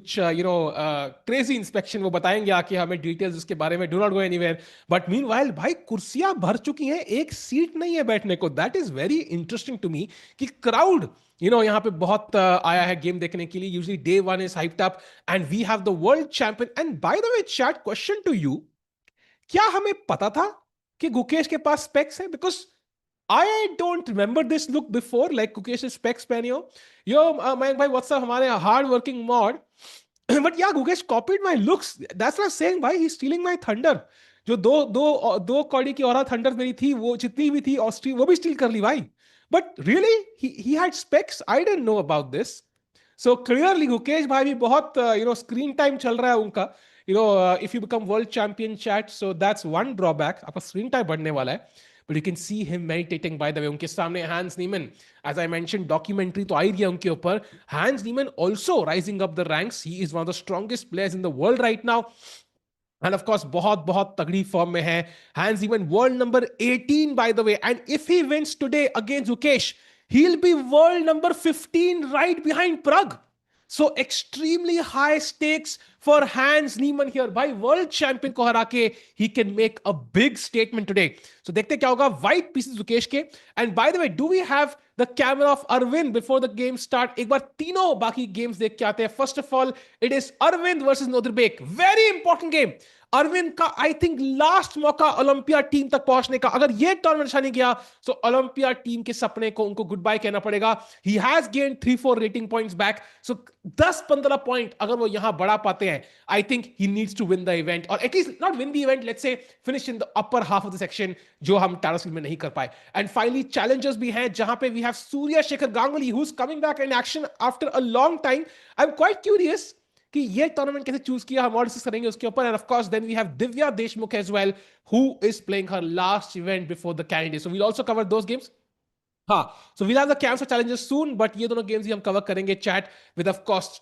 कुछ crazy inspection वो बताएंगे आके हमें डिटेल्स उसके बारे में. Do not go anywhere. But meanwhile भाई कुर्सियां भर चुकी हैं, एक सीट नहीं है बैठने को. That is very interesting to me कि क्राउड यहाँ पे बहुत आया है गेम देखने के लिए. Usually day one is hyped up and we have the world champion. And by the way chat, question to you, क्या हमें पता था कि गुकेश के पास स्पेक्स है? Because I don't remember this look before, like Gukesh specs पहने हो. Mayank bhai, what's up? हमारे hard working mod. But yeah, Gukesh copied my looks. That's what I'm saying, भाई. He's stealing my thunder. जो दो कौड़ी की और thunder मेरी थी, वो जितनी भी थी ऑस्ट्री, वो भी स्टील कर ली भाई. But really, he had specs. I didn't know about this. So clearly, Gukesh भाई भी बहुत screen time चल रहा है उनका. If you become world champion chat, so that's one drawback. आपका screen time बढ़ने वाला है. But you can see him meditating, by the way. उनके सामने Hans Niemann, as I mentioned, documentary तो आई रही है उनके ऊपर. Hans Niemann also rising up the ranks. He is one of the strongest players in the world right now. And of course, बहुत तगड़ी form में है. Hans Niemann, world number 18, by the way. And if he wins today against Gukesh, he'll be world number 15 right behind Prague. So extremely high stakes for Hans Niemann here. By world champion को हरा के he can make a big statement today. So देखते क्या होगा. White pieces Gukesh के. And by the way, do we have the camera of Arvind before the game start? एक बार तीनों बाकी games देख के आते हैं. First of all, it is Arvind versus Nodirbek. Very important game. Arvind का आई थिंक लास्ट मौका ओलंपिया टीम तक पहुंचने का. अगर ये टूर्नामेंट अच्छा नहीं गया तो ओलंपिया टीम के सपने को उनको गुड बाय कहना पड़ेगा. He has gain 3-4 rating points back. So 10-15 point अगर वो यहां बढ़ा पाते हैं, I think he needs to win the event, और at least not win the event, let's say finish in the upper half of the section, जो हम टाटा में नहीं कर पाए. एंड फाइनली चैलेंजर्स भी हैं, जहां पे we have Surya Shekhar Ganguly, who is coming back in action after a long time. I am quite curious कि ये टूर्नामेंट कैसे चूज किया, हम और डिस्कस करेंगे उसके ऊपर. And of course then we have Divya Deshmukh as well, who is playing her last event before the candidate. So we will also cover those games. हाँ, so we will have the cancer challenges soon, but ये दोनों games ही हम कवर करेंगे chat, with of course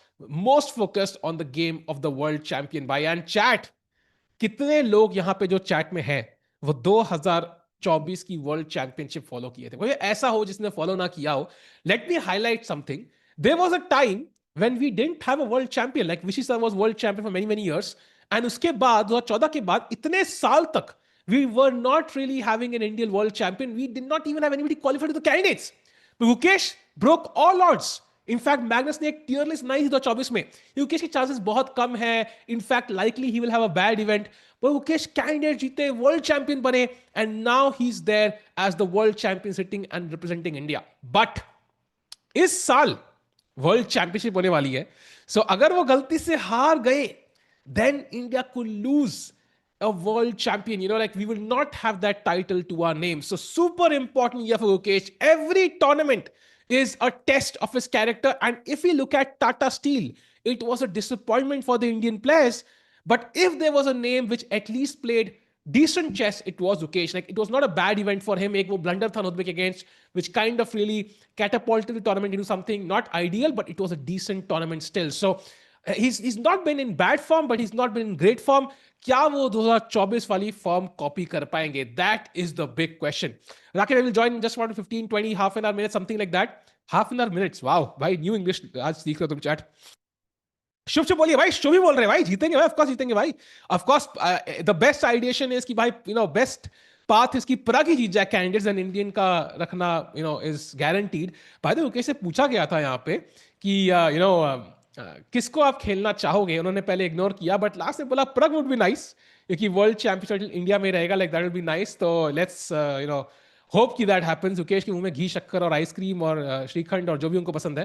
most focused on the game of the world champion भाई. And chat, कितने लोग यहां पे जो चैट में है वो 2024 की वर्ल्ड चैंपियनशिप फॉलो किए थे? कोई ऐसा हो जिसने फॉलो ना किया हो, let me highlight something. There was a time when we didn't have a world champion, like Vishy sir was world champion for many years, and उसके बाद 2014 के बाद इतने साल तक we were not really having an Indian world champion. We did not even have anybody qualified to the candidates. But Gukesh broke all odds. In fact, Magnus ने एक tier list बनाई थी 2024 में. Gukesh के chances बहुत कम है. In fact, likely he will have a bad event. But Gukesh candidate जीते, world champion बने, and now he's there as the world champion sitting and representing India. But इस साल वर्ल्ड चैंपियनशिप होने वाली है. सो अगर वो गलती से हार गए, then India could lose a world champion. Like we will not have that title to our name. So super important year for Gukesh. Every tournament is a test of his character. And if we look at Tata Steel, it was a disappointment for the Indian players. But if there was a name which at least played decent chess, it was Gukesh. Like it was not a bad event for him. एक वो blunder था Nodirbek against, which kind of really catapulted the tournament into something not ideal, but it was a decent tournament still. So he's not been in bad form, but he's not been in great form. क्या वो 2024 वाली form copy कर पाएंगे? That is the big question. Rakesh, I will join in just about 15, 20, half an hour, minutes, something like that. Half an hour, minutes. Wow, भाई new English आज सीख रहे हो तुम चैट. शुभ बोलिए भाई, शुभ ही बोल रहे भाई. जीतेंगे भाई, ऑफ कोर्स जीतेंगे भाई. Of course the best ideation is कि भाई बेस्ट पाथ इसकी प्राग ही जीत जाए कैंडिडेट्स, एंड इंडियन का रखना इज गारंटीड. भाई तो मुकेश से पूछा गया था यहाँ पे कि किसको आप खेलना चाहोगे. उन्होंने पहले इग्नोर किया, बट लास्ट में बोला प्राग वुड बी नाइस, क्योंकि वर्ल्ड चैंपियनशिप इंडिया में रहेगा. Like that would be nice. तो लेट्स होप कि दैट हैपेंस. मुकेश के मुंह में घी, शक्कर और आइसक्रीम और श्रीखंड और जो भी उनको पसंद है.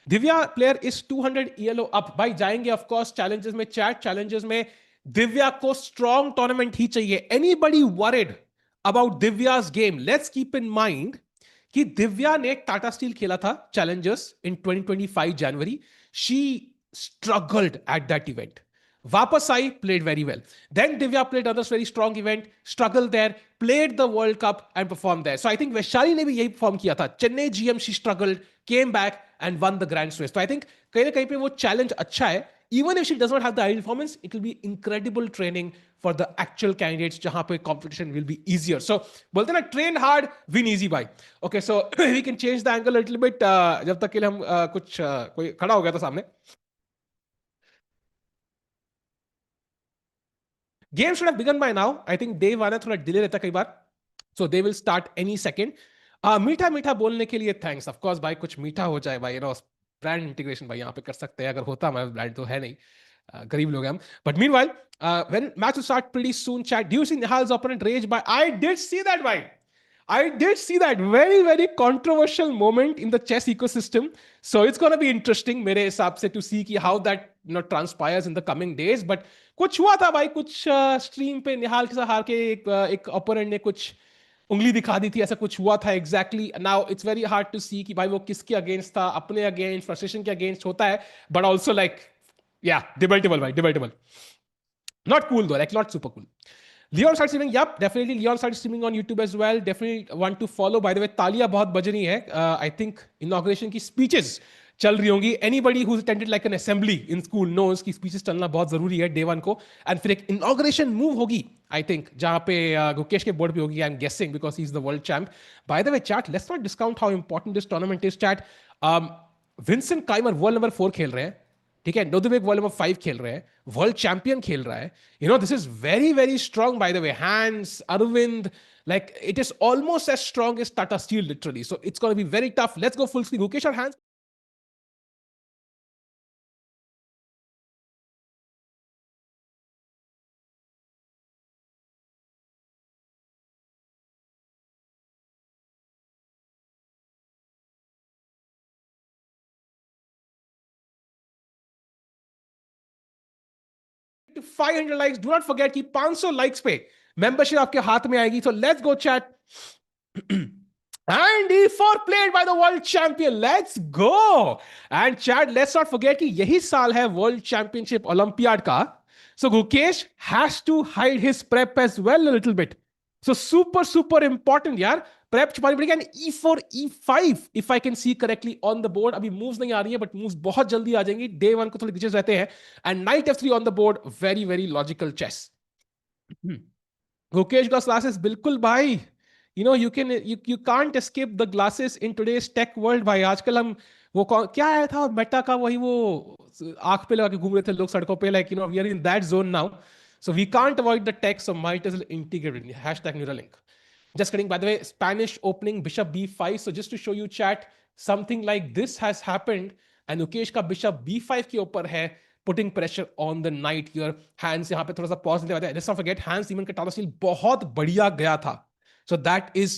Divya player is 200 ELO up. भाई जाएंगे ऑफ कोर्स चैलेंजेस में. चैट चैलेंजेस में दिव्या को स्ट्रॉन्ग टूर्नामेंट ही चाहिए. Anybody worried about Divya's game? Let's keep in mind कि दिव्या ने टाटा स्टील खेला था Challengers in 2025 January. She struggled at that event. वापस आई, played very well. Then Divya played another very strong event, struggled there, played the World Cup and performed there. So I think Vaishali ने भी यही perform किया था. Chennai GM she struggled, came back and won the Grand Swiss. तो I think कहीं ना कहीं पे वो चैलेंज अच्छा है. even if she does not have the ideal performance, it will be incredible training for the actual candidates जहां पे competition will be easier. So बोलते हैं ना, train hard, win easy by. Okay, so we can change the angle a little bit. जब तक के लिए हम कुछ कोई खड़ा हो गया था सामने. Game should have begun by now. I think day one थोड़ा delay रहता है कई बार. So they will start any second. मीठा मीठा बोलने के लिए थैंक्स. ऑफ कोर्स भाई, कुछ मीठा हो जाए भाई, ब्रांड इंटीग्रेशन भाई यहाँ पे कर सकते हैं. अगर होता, हमारा ब्रांड तो है नहीं, गरीब लोग हैं हम. But meanwhile, when match will start pretty soon, chat. Do you see Nihal's opponent rage by? I did see that, bhai. I did see that. Very, very controversial moment in the chess ecosystem. So it's going to be interesting, मेरे हिसाब से, to see कि how that transpires in the coming days. But कुछ हुआ था भाई, कुछ stream पे निहाल के साथ हार के एक ओपोनेंट ने कुछ उंगली दिखा दी थी, ऐसा कुछ हुआ था. Exactly. Now it's very hard to see कि भाई वो किसके अगेंस्ट था, अपने अगेंस्ट, फ्रस्ट्रेशन के अगेंस्ट होता है. बट ऑल्सो लाइक, या, डिबेटेबल भाई, debatable. Not cool though, like not super cool. Leon started streaming. Yep, definitely. Leon started streaming on YouTube as well. Definitely want to follow. By the way, तालियां बहुत बज रही है. I think inauguration की speeches चल रही होंगी. Anybody who's attended like an assembly in school knows कि speeches चलना बहुत जरूरी है day one को. And फिर एक inauguration move होगी, I think, जहाँ पे गुकेश के बोर्ड पे होगी. I'm guessing because he's the world champ. By the way, chat, let's not discount how important this tournament is, chat. Vincent Keymer world number 4 खेल रहे हैं. ठीक है, नोदिर्बेक वर्ल्ड नंबर 5 खेल रहे हैं, वर्ल्ड चैंपियन खेल रहा है. This is very very strong. By the way, Hans, Arvind, like it is almost as strong as Tata Steel literally. So it's going to be very tough. Let's go full screen. Gukesh or hands? To 500 likes. Do not forget कि 500 likes पे membership आपके हाथ में आएगी. So let's go, chat. And E4 played by the world champion. Let's go. And chat, let's not forget कि यही साल है world championship Olympiad का. So Gukesh has to hide his prep as well a little bit. So super, super important, यार. Prep छुपानी पड़ेगी. And E4, E5, if I can see correctly on the board. अभी moves नहीं आ रही है, but moves बहुत जल्दी आ जाएंगी. Day 1 को थोड़े glitches रहते हैं. And Knight F3 on the board. Very, very logical chess. Gukesh got glasses. बिल्कुल भाई. You can't escape the glasses in today's tech world भाई. आजकल हम वो क्या आया था मेटा का, वही वो आंख पे लगा के घूम रहे थे लोग सड़कों पे, like we are in that zone now. So we can't avoid the tech, so might as well integrate it. Hashtag Neuralink. Just kidding. By the way, Spanish opening bishop b5. So just to show you, chat, something like this has happened, and Gukesh का bishop b5 के ऊपर है, putting pressure on the knight here. Hands यहाँ पे थोड़ा सा pause लेते हैं. Let's not forget, Hans Niemann का Tata Steel बहुत बढ़िया गया था. So that is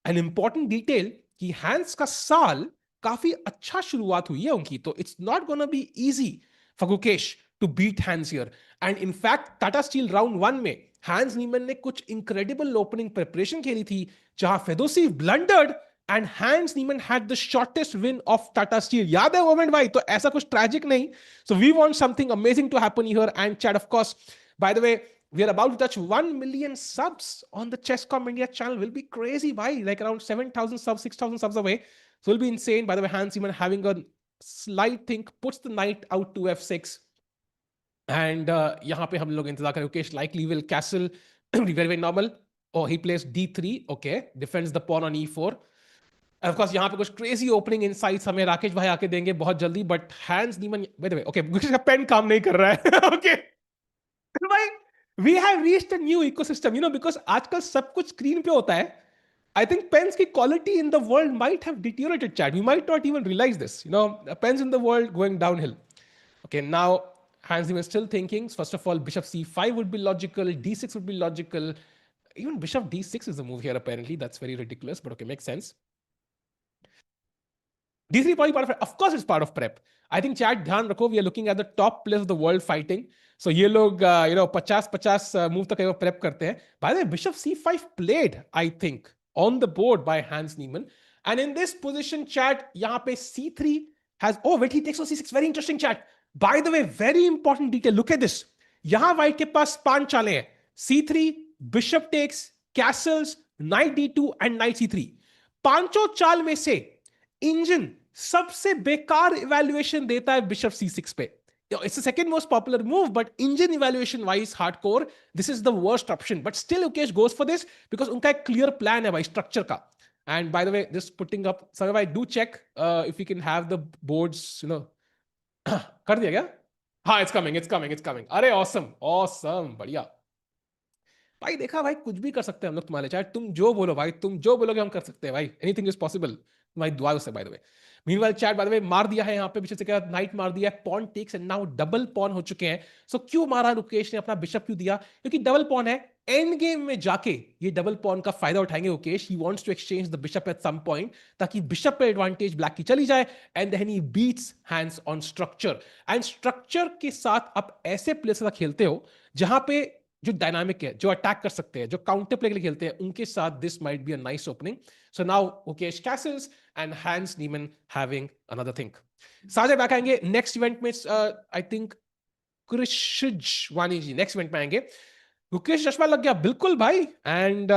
an important detail कि Hans का साल काफी अच्छा शुरुआत हुई है उनकी. तो it's not gonna be easy for Gukesh to beat Hans here. And in fact, Tata Steel round 1 में Hans Niemann ने कुछ incredible opening preparation खेली थी, जहां Fedosiev blundered and Hans Niemann had the shortest win of Tata Steel. याद है moment भाई? तो ऐसा कुछ tragic नहीं. So we want something amazing to happen here. And chat, of course, by the way, we are about to touch 1 million subs on the Chess.com India channel. Will be crazy, bhai. Like around 7,000 subs, 6,000 subs away. So it'll be insane. By the way, Hans Niemann having a slight think, puts the knight out to F6. And यहाँ पे हम लोग इंतजार करें. Gukesh likely will castle. Very, very normal. Oh, he plays D3. Okay. Defends the pawn on E4. And of course, यहाँ पे कुछ crazy opening insights हमें राकेश भाई आके देंगे बहुत जल्दी. But Hans Niemann, by the way, okay, Gukesh का पेन काम नहीं कर रहा है. Okay. भाई, we have reached a new ecosystem, because आजकल सब कुछ स्क्रीन पे होता है. I think pens की quality in the world might have deteriorated, chat. We might not even realize this. Pens in the world going downhill. Okay, now Hans Niemann still thinking. First of all, bishop c5 would be logical. d6 would be logical. Even bishop d6 is the move here, apparently. That's very ridiculous, but okay, makes sense. D3 probably part of prep. Of course, it's part of prep. I think, chat, ध्यान रखो, we are looking at the top players of the world fighting. So ये लोग 50-50 move तक prep करते हैं. By the way, bishop c5 played, I think, on the board by Hans Niemann. And in this position, chat, यहाँ पे c3 has, oh wait, he takes on c6. Very interesting, chat. By the way, very important detail. Look at this. यहाँ white के पास 5 चालें हैं. c3, bishop takes, castles, knight d2 and knight c3. पांचों चाल में से engine सबसे बेकार evaluation देता है बिशप c6 पे. it's the second most popular move, but engine evaluation wise, hardcore, this is the worst option. But still, Ukesh goes for this because unka ek clear plan hai bhai, structure ka. And by the way, just putting up, so I do check if we can have the boards, कर दिया क्या? हाँ, it's coming. अरे awesome, बढ़िया. भाई देखा भाई, कुछ भी कर सकते हैं हम लोग तुम्हारे, चाहे तुम जो बोलो भाई, तुम जो बोलोगे हम कर सकते हैं भाई, एनीथिंग इज पॉसिबल. तुम्हारी दुआ से bye the way. Meanwhile chat bye the वे मार दिया है यहाँ पे, पीछे से क्या नाइट मार दिया है, pawn takes and now double pawn हो चुके हैं. सो क्यों मारा रुकेश ने अपना बिशप, क्यों दिया? क्योंकि डबल पॉन है, एंड गेम में जाके ये डबल पॉन का फायदा उठाएंगे रुकेश. He wants to exchange the bishop at some point, ताकि बिशप पे एडवांटेज ब्लैक की चली जाए, and then he beats hands on structure. And structure के साथ आप ऐसे प्लेस का खेलते हो जहां पे जो डायनामिक है, जो अटैक कर सकते हैं, जो काउंटर प्ले के लिए खेलते हैं, उनके साथ this might be a nice opening. So now Ukesh castles and Hans Niemann having another thing. साजे बैक आएंगे नेक्स्ट इवेंट में. आई थिंक कृषिज वानी जी नेक्स्ट इवेंट में आएंगे. Ukesh चश्मा लग गया बिल्कुल भाई, and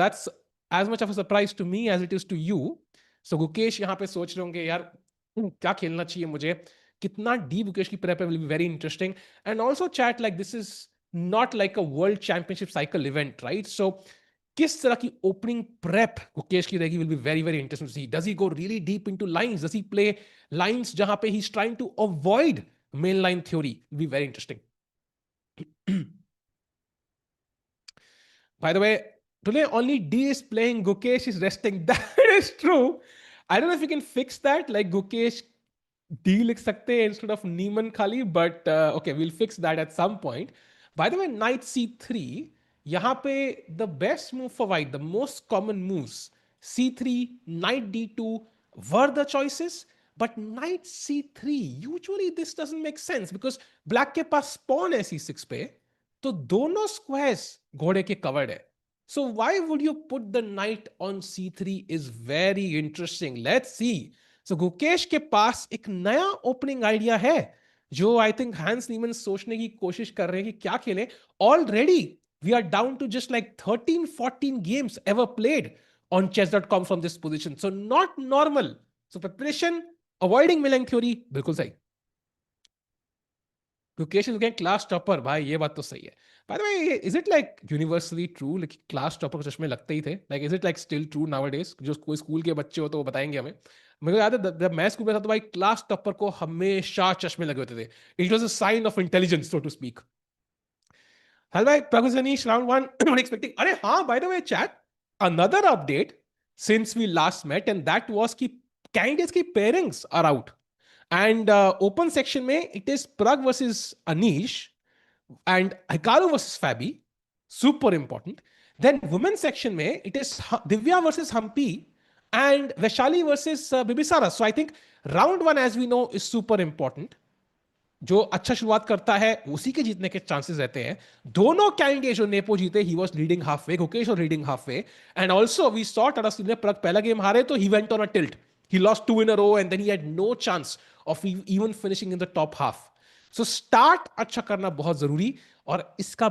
that's as much of a surprise to me as it is to you. So Ukesh यहाँ पे सोच रहे होंगे यार क्या खेलना चाहिए मुझे, कितना डीप Ukesh की prep will be very interesting. And also chat like this is not like a world championship cycle event, right? So किस तरह की opening prep Gukesh की रहेगी will be very very interesting to see. Does he go really deep into lines? Does he play lines जहां पे he's trying to avoid mainline theory? Will be very interesting. By the way, today only D is playing, Gukesh is resting. That is true. I don't know if you can fix that, like Gukesh D लिख सकते हैं instead of Niemann खाली, but okay, we'll fix that at some point. By the way, knight c3, यहाँ पे the best move for white, the most common moves, c3, knight d2 were the choices, but knight c3, usually this doesn't make sense because black के पास pawn है c6 पे, तो दोनों squares घोड़े के covered है. So why would you put the knight on c3 is very interesting. Let's see. So Gukesh के पास एक नया opening idea है, जो आई थिंक हैंस नीमन सोचने की कोशिश कर रहे हैं कि क्या खेलें. Already we are down to just like 13-14 games ever played on chess.com from this position. So not normal. So preparation, avoiding milling theory, बिल्कुल सही. Gukesh is getting class topper, भाई ये बात तो सही है. By the way, is it like universally true, like class topper के चश्मे लगते ही थे? Like is it like still true nowadays? जो कोई स्कूल के बच्चे हो तो वो बताएंगे हमें. मेरे को याद है जब मैं स्कूल में था तो भाई क्लास टॉपर को हमेशा चश्मे लगे होते थे. It was a sign of intelligence, so to speak. Hal bhai, Prague Anish round one, not expecting. अरे हाँ, by the way, chat, another update since we last met, and that was कि candidates की pairings are out. And open section में it is Prague versus Anish and Hikaru versus Fabi, super important. Then women's section में it is Divya versus Hampi and Vaishali versus Bibisara. So I think round one, as we know, is super important. जो अच्छा शुरुआत करता है उसी के जीतने के चांसेस रहते हैं. दोनों कैंडिडेट जो नेपो जीते, he was leading half way, Gukesh और leading half way. And also we saw Tata steel ने पहला गेम हारे तो he went on a tilt. He lost 2 in a row and then he had no chance of even finishing in the top half. So start अच्छा करना बहुत जरूरी, और इसका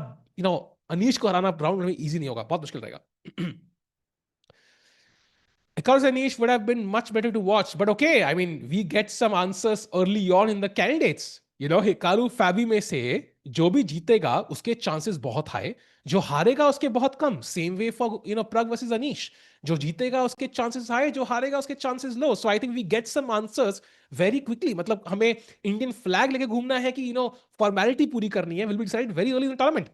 अनीश को हराना राउंड में इजी नहीं होगा, बहुत मुश्किल रहेगा. Because Anish would have been much better to watch, but okay, I mean, we get some answers early on in the candidates. Hikaru Fabi में से जो भी जीतेगा उसके चांसेस बहुत हाई, जो हारेगा उसके बहुत कम. Same way for Prague versus Anish. जो जीतेगा उसके चांसेस हाई, जो हारेगा उसके chances low. So I think we get some answers very quickly. मतलब हमें इंडियन फ्लैग लेके घूमना है कि फॉर्मेलिटी पूरी करनी है, will be decided very early in the tournament.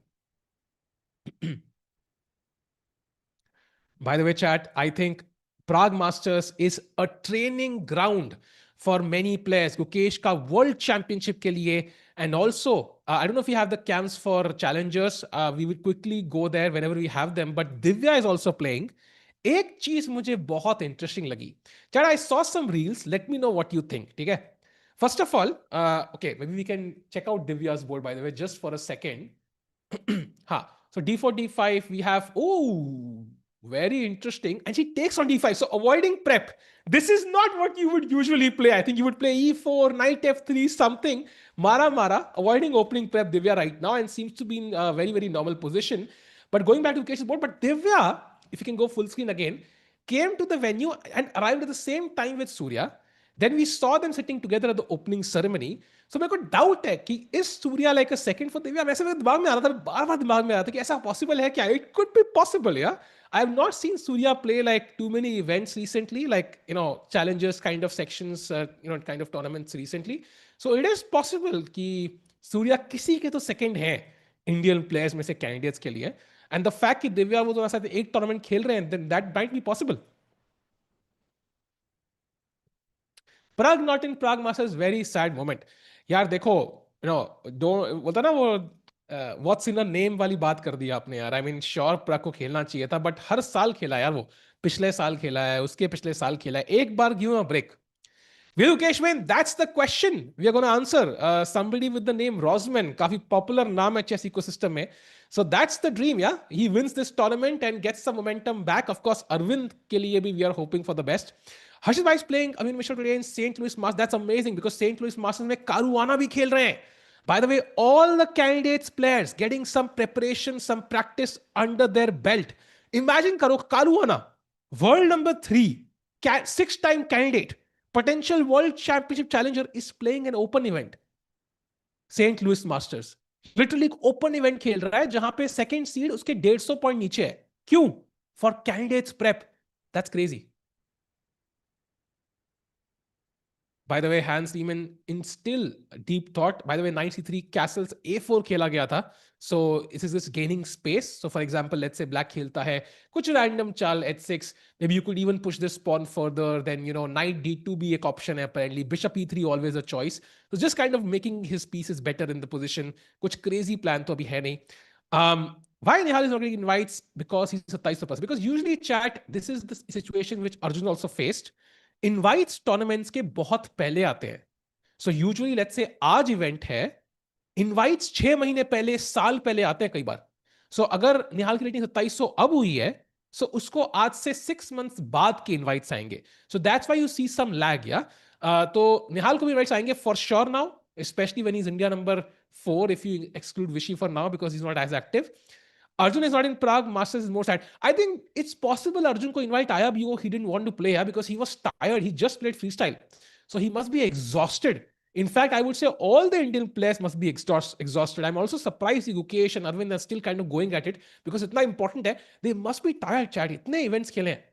By the way, chat, I think Prague Masters is a training ground for many players. Gukesh का World Championship के लिए, and also I don't know if we have the camps for challengers. We will quickly go there whenever we have them. But Divya is also playing. एक चीज मुझे बहुत interesting लगी. Chat, I saw some reels. Let me know what you think. ठीक है? First of all, okay, maybe we can check out Divya's board, by the way, just for a second. हाँ, so d4, d5, we have, oh, very interesting. And she takes on d5. So avoiding prep. This is not what you would usually play. I think you would play e4, knight f3, something. Mara, avoiding opening prep Divya right now, and seems to be in a very, very normal position. But going back to Gukesh's board, but Divya, if you can go full screen again, came to the venue and arrived at the same time with Surya. Then we saw them sitting together at the opening ceremony. So मेरे को doubt है कि is Surya like a second for Divya. वैसे मेरे दिमाग में आ रहा था, बार बार दिमाग में आ रहा था कि ऐसा पॉसिबल है क्या? It could be possible. या I have not seen Surya play like too many events recently, like, challengers kind of sections, kind of tournaments recently. So it is possible कि सूर्या किसी के तो सेकंड है इंडियन प्लेयर्स में से candidates के लिए. एंड द फैक्ट कि दिव्या वो तो साथ एक टूर्नामेंट खेल रहे हैं, then that might be possible. Prague not in Prague Masters, very sad moment. यार देखो, बोलता ना वो व्हाट्स इन अ नेम वाली बात कर दी आपने यार. आई मीन श्योर प्राग को खेलना चाहिए था, बट हर साल खेला यार वो. पिछले साल खेला है, उसके पिछले साल खेला है. एक बार give a break. Will Cashman, that's the question we are going to answer. Somebody with the name Rosman, काफी popular नाम है chess ecosystem में. So that's the dream, yeah. He wins this tournament and gets some momentum back. Of course, Arvind के लिए भी we are hoping for the best. Harshit Bhai is playing Amin Mishra today in St. Louis Masters. That's amazing because St. Louis Masters में Caruana भी खेल रहे हैं. By the way, all the candidates players getting some preparation, some practice under their belt. Imagine करो Caruana, world number 3, 6-time candidate, potential world championship challenger is playing an open event. St. Louis Masters. Literally open event खेल रहा है जहां पे second seed उसके 150 point नीचे है. क्यों? For candidates prep. That's crazy. By the way, Hans Niemann in still deep thought. By the way, 93 castles A4 खेला गया था. So this is this gaining space. So for example, let's say black खेलता है कुछ random चाल H6. Maybe you could even push this pawn further. Then knight D2 भी एक option है apparently. Bishop E3 always a choice. So just kind of making his pieces better in the position. कुछ crazy plan तो अभी है नहीं. Why Nihal is not getting invites? Because he's a Taiso person. Because usually chat, this is the situation which Arjun also faced. Invites tournaments के बहुत पहले आते हैं. So usually let's say आज event है, invites 6 महीने पहले, साल पहले आते हैं कई बार. So अगर निहाल की रेटिंग 2700 अब हुई है, so उसको आज से 6 months बाद के invites आएंगे. So that's why you see some lag, yeah. तो निहाल को भी invites आएंगे for sure now, especially when he's India number 4 if you exclude Vishy for now because he's not as active. Arjun is not in Prague Masters is more sad. I think it's possible Arjun ko invite आया भी हो, he didn't want to play because he was tired. He just played freestyle. So he must be exhausted. In fact, I would say all the Indian players must be exhausted. I'm also surprised Gukesh and Arvind are still kind of going at it because it's not important hai. They must be tired, chat. Itne events खेले हैं.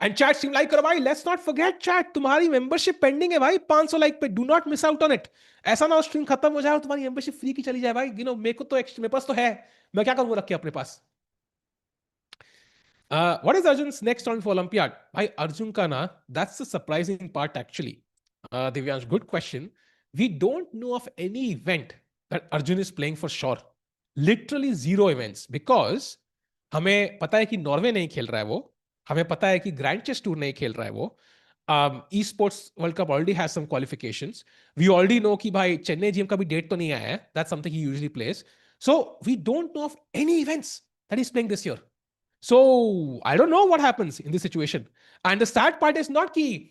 And chat stream like करो भाई. Let's not forget chat. तुम्हारी membership pending है भाई 500 like पे. Do not miss out on it. ऐसा ना स्ट्रीम खत्म हो जाए और तुम्हारी membership फ्री की चली जाए भाई. मेरे को तो मेरे पास तो है. मैं क्या करूँ रख के अपने पास. What is Arjun's next round for Olympiad? भाई अर्जुन का ना, that's the surprising part actually. Divyansh, good question. We don't know of any event that Arjun is playing for sure. Literally zero events because हमें पता है कि Norway नहीं खेल रहा है वो. हमें पता है कि ग्रैंड चेस टूर नहीं खेल रहा है वो. esports World Cup already has some qualifications. We already know कि भाई चेन्नई जीएम का भी डेट तो नहीं आया है. That's something he usually plays. So we don't know of any events that he's playing this year. So I don't know what happens in this situation. And the sad part is not कि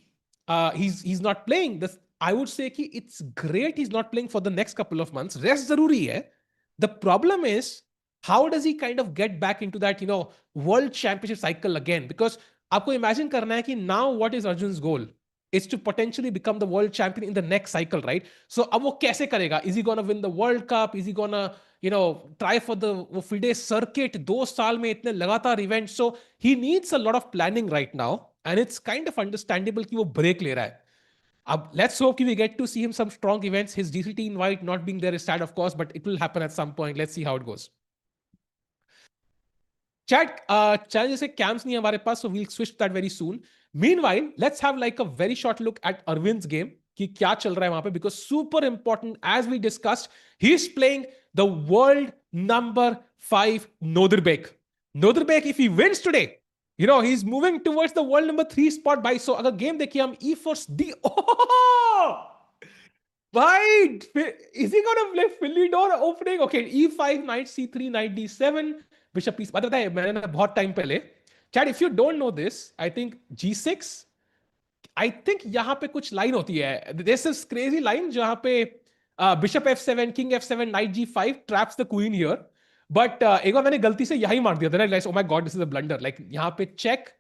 he's not playing. I would say कि it's great he's not playing for the next couple of months. Rest जरूरी है. The problem is how does he kind of get back into that world championship cycle again? Because आपको imagine करना है कि now what is Arjun's goal? It's to potentially become the world champion in the next cycle, right? So अब वो कैसे करेगा? Is he gonna win the World Cup? Is he gonna try for the FIDE circuit? 2 साल में इतने लगातार events. So he needs a lot of planning right now, and it's kind of understandable कि वो break ले रहा है. Let's hope we get to see him some strong events. His DCT invite not being there is sad, of course, but it will happen at some point. Let's see how it goes. Chat, challenges से camps नहीं है हमारे पास, so we'll switch to that very soon. Meanwhile, let's have like a very short look at Arvind's game कि क्या चल रहा है वहां पे, because super important as we discussed, he's playing the world number 5 Nodirbek. Nodirbek, if he wins today, he's moving towards the world number 3 spot by. So अगर game देखिए हम E4 D. Oh! Why? Is he gonna play Philidor opening? Okay, E5, knight C3, knight D7. Bishop piece. पता है मैंने ना बहुत time पहले. Chat, if you don't know this, I think G6. I think यहाँ पे कुछ लाइन होती है. This is crazy line जहाँ पे Bishop F7, King F7, Knight G5 traps the queen here. But एक बार मैंने गलती से यही मार दिया था ना. Like, oh my God, this is a blunder. Like यहाँ पे check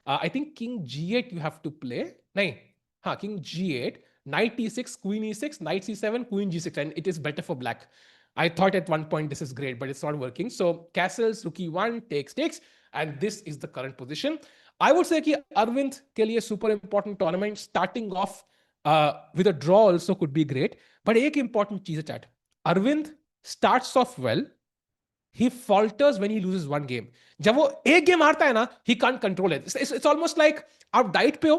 I think king g8 you have to play. No, king g8, knight e6, queen e6, knight c7, queen g6, and it is better for black. I thought at one point this is great, but it's not working. So castles, rook e1, takes, and this is the current position. I would say that Arvind ke liye super important tournament, starting off with a draw also could be great. But एक important चीज है chat. Arvind starts off well. He falters when he loses one game. जब वो एक game हारता है ना, he can't control it. It's almost like आप डाइट पे हो,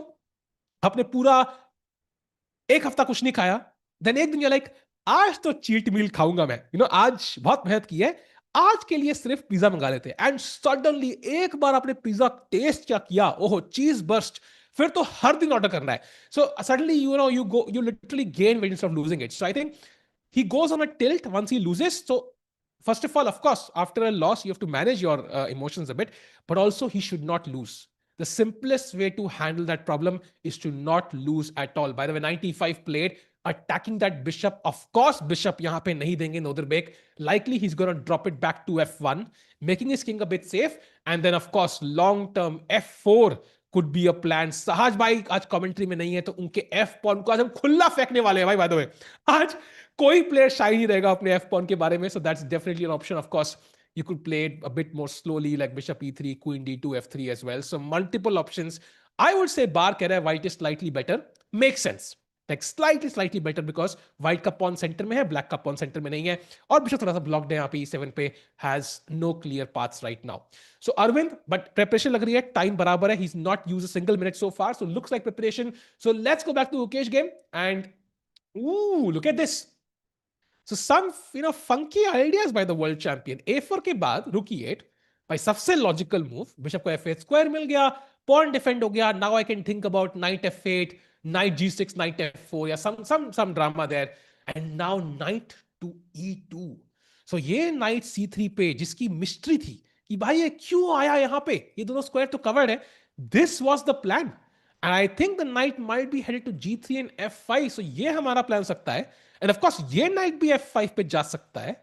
आपने पूरा एक हफ्ता कुछ नहीं खाया, देन एक दिन you're like, आज तो चीट मील खाऊंगा मैं, आज बहुत मेहनत की है, आज के लिए सिर्फ पिज्जा मंगा लेते हैं, एंड सडनली एक बार आपने पिज्जा टेस्ट क्या किया, ओहो चीज बर्स्ट, फिर तो हर दिन ऑर्डर करना है. So suddenly you literally gain weight instead of losing it. So I think he goes on a tilt once he loses. So first of all, of course, after a loss, you have to manage your emotions a bit, but also he should not lose. The simplest way to handle that problem is to not lose at all. By the way, 95 played, attacking that bishop. Of course, bishop yahan pe nahi denge Nodirbek. Likely he's going to drop it back to f1, making his king a bit safe. And then, of course, long-term f4 could be a plan. Sahaj bhai आज commentary में नहीं है, तो उनके f pawn को आज हम खुला फेंकने वाले हैं भाई. By the way, आज कोई player shy नहीं रहेगा अपने f pawn के बारे में. So that's definitely an option. Of course, you could play it a bit more slowly, like bishop e3, queen d2, f3 as well. So multiple options. I would say bar कह रहा है white is slightly better. Makes sense. Like slightly better because white का pawn center में है, black का pawn center में नहीं है, और bishop थोड़ा सा blocked है यहाँ पे e7 पे, has no clear paths right now. So Arvind, but preparation लग रही है, time बराबर है, he's not used a single minute so far, so looks like preparation. So let's go back to Gukesh game and look at this. So some funky ideas by the world champion. A4 के बाद rook e8, by सबसे logical move, bishop को f8 square मिल गया, pawn defend हो गया. Now I can think about knight f8, knight g6, knight f4, या some drama there. And now knight to e2. So ये knight c3 पे जिसकी mystery थी कि भाई ये क्यों आया यहाँ पे, ये दोनों square तो covered है. This was the plan. And I think the knight might be headed to g3 and f5. So ये हमारा plan सकता है. And of course, ये knight भी f5 पे जा सकता है.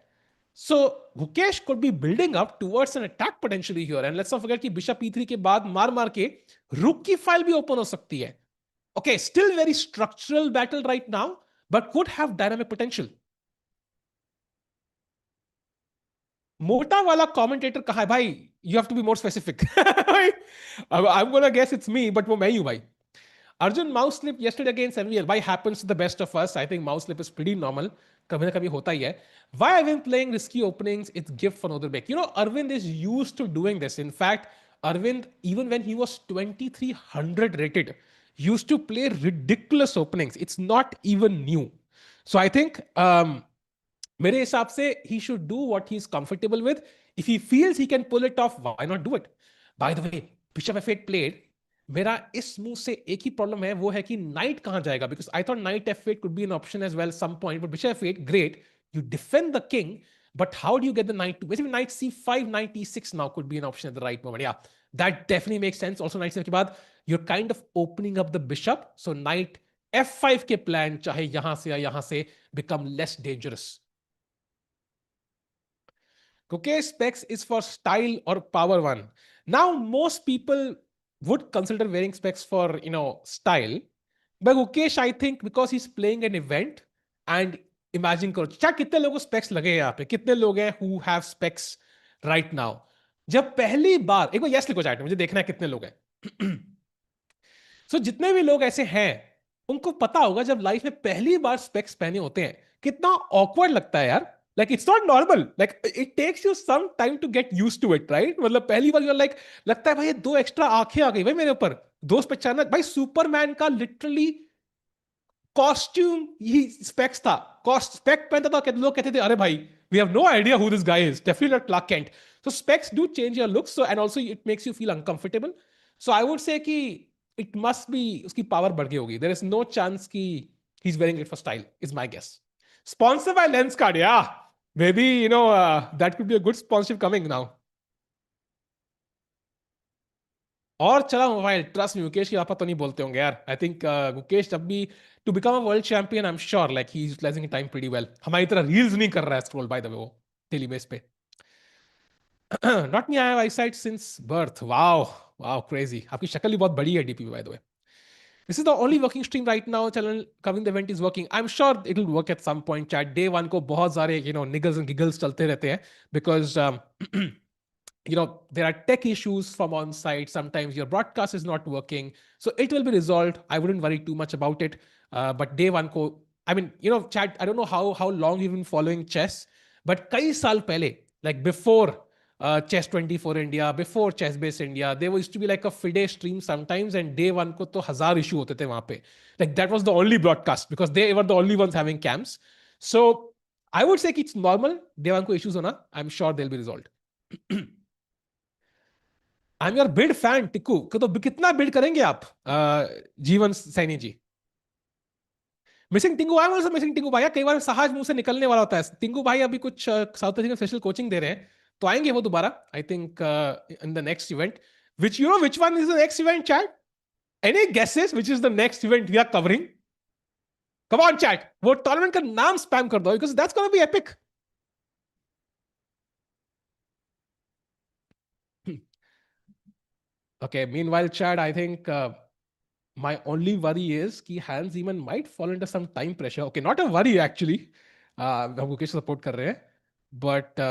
So Gukesh could be building up towards an attack potentially here. And let's not forget कि bishop e3 के बाद मार के rook की file भी open हो सकती है. Okay, still very structural battle right now, but could have dynamic potential. मोटा वाला commentator कहा है भाई, you have to be more specific. I'm gonna guess it's me, but वो मैं ही हूँ भाई. Arjun mouse slip yesterday against MVL. Why happens to the best of us? I think mouse slip is pretty normal. कभी ना कभी होता ही है. Why I've been playing risky openings? It's gift for Nodirbek. Arvind is used to doing this. In fact, Arvind, even when he was 2300 rated, used to play ridiculous openings. It's not even new. So I think मेरे हिसाब से he should do what he's comfortable with. If he feels he can pull it off, why not do it? By the way, bishop f8 played. मेरा इस move से एक ही problem है, वो है कि नाइट कहां जाएगा, because I thought night f8 could be an option as well some point, but bishop f8 great, you defend the king, but how do you get the knight to basically knight c5, knight e6 now could be an option at the right moment. Yeah, that definitely makes sense. Also knight c5 के बाद you're kind of opening up the bishop, so knight f5 के plan चाहे यहां से या यहां से become less dangerous. Gukesh specs is for style or power one. Now most people would consider wearing specs for style, but Gukesh, I think because he's playing an event, and imagine करो क्या कितने लोगों को specs लगे हैं यहाँ पे, कितने लोग हैं who have specs right now. जब पहली बार एक बार yes लिखो चैट में, मुझे देखना है कितने लोग हैं. So जितने भी लोग ऐसे हैं उनको पता होगा जब लाइफ में पहली बार स्पेक्स पहने होते हैं कितना ऑकवर्ड लगता है यार. Like it's not normal. Like it takes you some time to get used to it, right? मतलब पहली बार you're like लगता है भाई ये 2 एक्स्ट्रा आंखें आ गई भाई मेरे ऊपर, 2 पहचाना भाई. सुपरमैन का लिटरली कॉस्ट्यूम ही स्पेक्स था, स्पेक पहनता था, लोग कहते थे अरे भाई we have no idea who this guy is, definitely not Clark Kent. So specs do change your looks, so and also it makes you feel uncomfortable. So I would say कि it must be उसकी power बढ़ गई होगी. There is no chance कि he's wearing it for style is my guess. Sponsored by Lenskart, yeah. Maybe, that could be a good sponsorship coming now. और चला mobile, trust me Gukesh की आपा तो नहीं बोलते होंगे यार. आई थिंक गुकेश जब भी to become a world champion, I am sure like he is utilizing time pretty well. हमारी तरह रील्स नहीं कर रहा है स्क्रॉल बाय द वे वो डेली बेस पे. Not me I have eyesight since birth. Wow, wow, crazy. आपकी शक्ल भी बहुत बड़ी है DP by the way. This is the only working stream right now. Channel covering the event is working. I'm sure it will work at some point. Chat day one को बहुत सारे niggles and giggles चलते रहते हैं because there are tech issues from on site. Sometimes your broadcast is not working, so it will be resolved. I wouldn't worry too much about it. But day one ko, I mean, chat, I don't know how long you've been following chess, but kai saal pehle, like before chess 24 India, before chess base India, there used to be like a FIDE stream sometimes, and day one ko to hazar issue hote the wahan pe. Like that was the only broadcast because they were the only ones having cams. So I would say it's normal. Day one ko issues hona, I'm sure they'll be resolved. I am your build fan Tikku तो कितना build करेंगे आप Jeevan Saini ji missing Tingu I also missing Tingu भाई कई बार सहज मुंह से निकलने वाला होता है टिंगू भाई अभी कुछ साउथ अफ्रीकन स्पेशल कोचिंग दे रहे हैं तो आएंगे वो दोबारा आई think in the next event which one is the next event chat any guesses which is the next event we are covering come on chat वो टूर्नामेंट का नाम स्पैम कर दो because that's going to be epic okay meanwhile chat I think my only worry is कि Hans Niemann might fall into some time pressure. Okay, not a worry actually. हम Gukesh support कर रहे हैं, but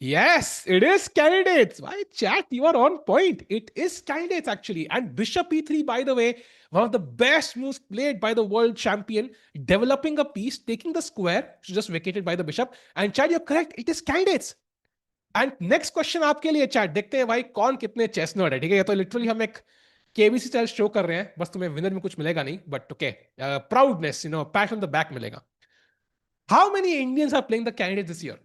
yes, it is candidates. Why chat? You are on point. It is candidates actually. And Bishop E3, by the way, one of the best moves played by the world champion, developing a piece, taking the square, just vacated by the bishop. And chat, you're correct. It is candidates. And next question आपके लिए chat देखते हैं भाई कौन कितने chess nerd है ठीक है ये तो लिटरली हम एक केबीसी स्टाइल शो कर रहे हैं बस तुम्हें विनर में कुछ मिलेगा नहीं but okay proudness pat on the back मिलेगा how many Indians are playing the candidate this year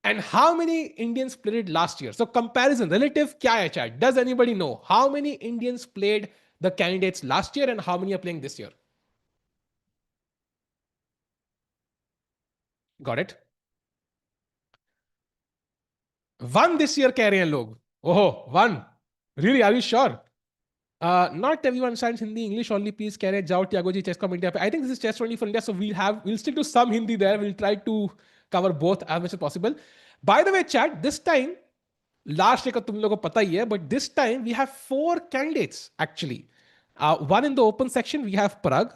and how many Indians played last year so comparison relative क्या है chat does anybody know how many Indians played the candidates last year and how many are playing this year got it one this year कह रहे हैं लोग ओहो one really are you sure not everyone understands Hindi, English only. Please carry Jao Tiago ji chess community. I think this is chess only for India, so we'll stick to some Hindi there. We'll try to cover both as much as possible. By the way, chat, this time, last year तुम लोगों को पता ही है, but this time we have 4 candidates actually. One in the open section, we have Prague,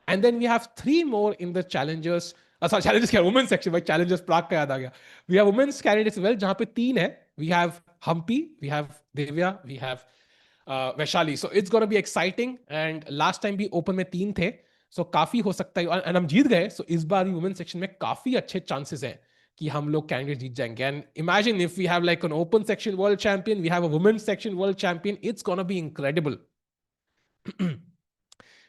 and then we have 3 more in the challengers. Sorry, challengers क्या women's section, भाई challengers Prague का याद आ गया. We have women's candidates as well, जहाँ पे 3 है. We have Humpy, we have Divya, we have Vaishali so it's gonna be exciting and last time भी open में 3 थे सो काफी हो सकता है एंड हम जीत गए सो इस बार भी वुमेन सेक्शन में काफी अच्छे चांसेस हैं कि हम लोग कैंडिडेट जीत जाएंगे and imagine if we have like an open section world champion we have a women section world champion it's gonna be incredible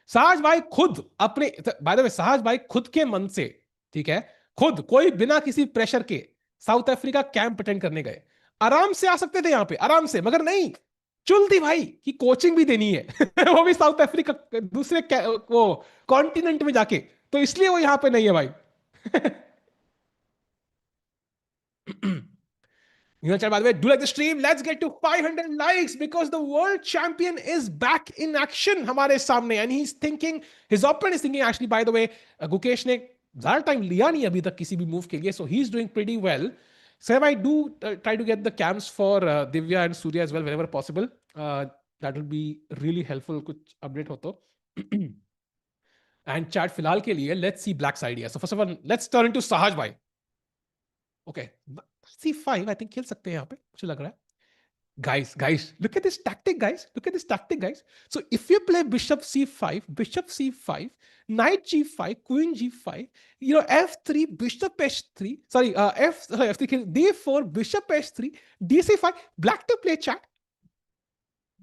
Sahaj भाई खुद अपने बाय द वे सहज भाई खुद के मन से ठीक है खुद कोई बिना किसी प्रेशर के साउथ अफ्रीका कैंप अटेंड करने गए आराम से आ सकते थे यहां पे आराम से मगर नहीं चुल थी भाई कि कोचिंग भी देनी है वो भी साउथ अफ्रीका दूसरे वो कॉन्टिनेंट में जाके तो इसलिए वो यहां पे नहीं है भाई by the way, do like the stream. Let's get to 500 likes because the world champion is back in action हमारे सामने and he's thinking his opponent is thinking actually by the way Gukesh ने ज्यादा टाइम लिया नहीं अभी तक किसी भी मूव के लिए so he's doing pretty well. So I do try to get the cams for Divya and Surya as well whenever possible. That will be really helpul. कुछ update हो तो. And chat फिलहाल के लिए let's see Black's idea. So first of all, let's turn into Sahaj bhai. Okay, C5 I think खेल सकते हैं यहाँ पे मुझे लग रहा है. Guys, look at this tactic, guys. So if you play bishop c5, knight g5, queen g5, f3, bishop h3, f3, d4, bishop h3, dc5, black to play chat.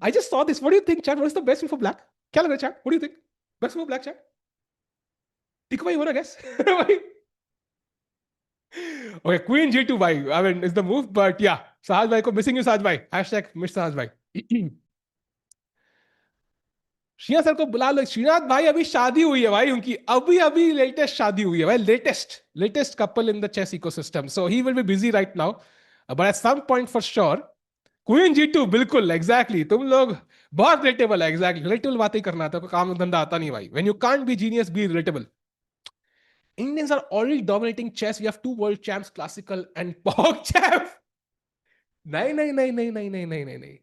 I just saw this. What do you think, chat? What is the best move for black? क्या लग रहा है chat? What do you think? Best move black chat? Tick भाई wanna guess? Okay, Queen G2 bhai. I mean, is the move, but yeah, Sahaj bhai ko missing you, Sahaj bhai. Hashtag miss Sahaj bhai. Srinath sir को बुला लो. श्रीनाथ भाई अभी शादी हुई है भाई उनकी अभी लेटेस्ट शादी हुई है भाई latest couple in the chess ecosystem so he will be busy right now but at some point for sure queen G2 बिल्कुल एग्जैक्टली तुम लोग बहुत रिलेटेबल है एग्जैक्टली रिलेटेबल बातें करना आता है काम धंधा आता नहीं भाई when you can't be genius be relatable Indians are already dominating chess. We have 2 world champs, classical and Pog champ. नहीं.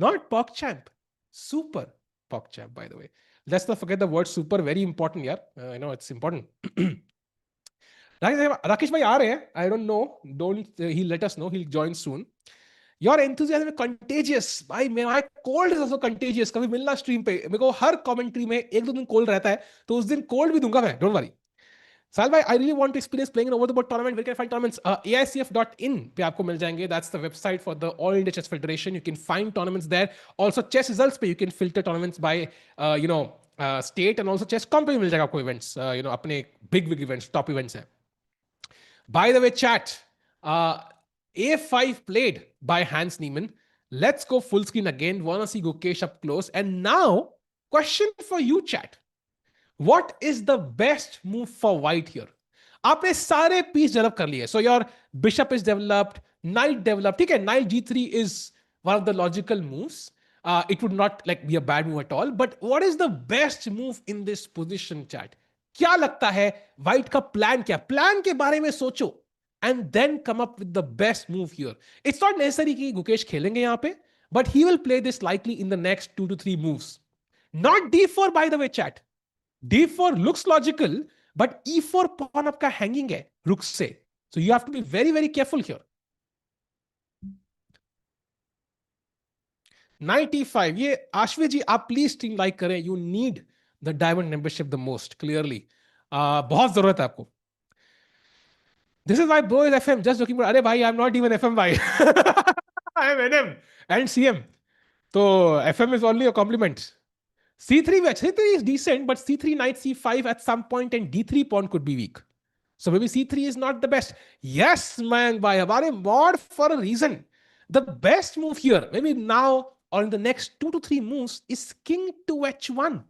Not PogChamp, Super PogChamp, by the way. Let's not forget the word super, very important, yeah. I know it's important. Rakesh bhai aa rahe hain. I don't know. He'll let us know. He'll join soon. Your enthusiasm is contagious. भाई my cold is also contagious. कभी मिलना stream पे, मेरे को हर commentary में एक दो दिन कोल्ड रहता है, तो उस दिन कोल्ड भी दूंगा मैं, don't worry. Sal bhai, I really want to experience playing an over the board tournament. Where can I find tournaments? AICF.in पे आपको मिल जाएंगे. That's the website for the All India Chess Federation. You can find tournaments there. Also chess results पे you can filter tournaments by state, and also chess.com पे भी मिल जाएगा आपको events. अपने big events, top events हैं. By the way, chat. A5 played by Hans Niemann. Let's go full screen again. Wanna see Gukesh up close. And now, question for you, chat. What is the best move for white here? आपने सारे piece develop कर लिए. So your bishop is developed, knight developed. ठीक है, knight g3 is one of the logical moves. It would not be a bad move at all. But what is the best move in this position, chat? क्या लगता है white का plan क्या? Plan के बारे में सोचो. And then come up with the best move here. It's not necessary कि गुकेश खेलेंगे यहाँ पे, but he will play this likely in the next 2 to 3 moves. Not d4, by the way, chat. d4 looks logical, but e4 pawn आपका hanging है रुक से. So you have to be very, very careful here. Knight e5. ये आश्वे जी आप please stream like करें. You need the diamond membership the most, clearly. बहुत जरूरत है आपको. This is why bro is FM. Just joking. अरे भाई, I'm not even FM भाई. I am NM and CM. So FM is only a compliment. C3 is decent, but C3 knight C5 at some point and D3 pawn could be weak. So maybe C3 is not the best. Yes, man, bhai, hamare mod for a reason. The best move here, maybe now or in the next 2 to 3 moves, is king to H1.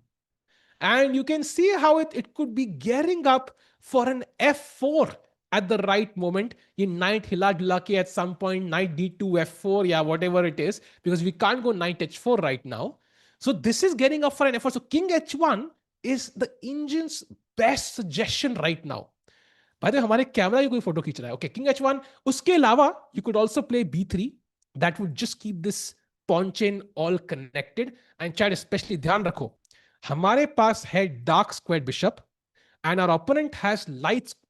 And you can see how it could be gearing up for an F4 at the right moment. In knight hila dula ke at some point, knight D2, F4, yeah, whatever it is, because we can't go knight H4 right now. So this is getting up for an F4. So king H1 is the engine's best suggestion right now. By the way, हमारे camera की कोई photo खींच रहा है. Okay, king H1. उसके अलावा you could also play B3. That would just keep this pawn chain all connected. And chat especially ध्यान रखो, हमारे पास है dark squared bishop, and our opponent has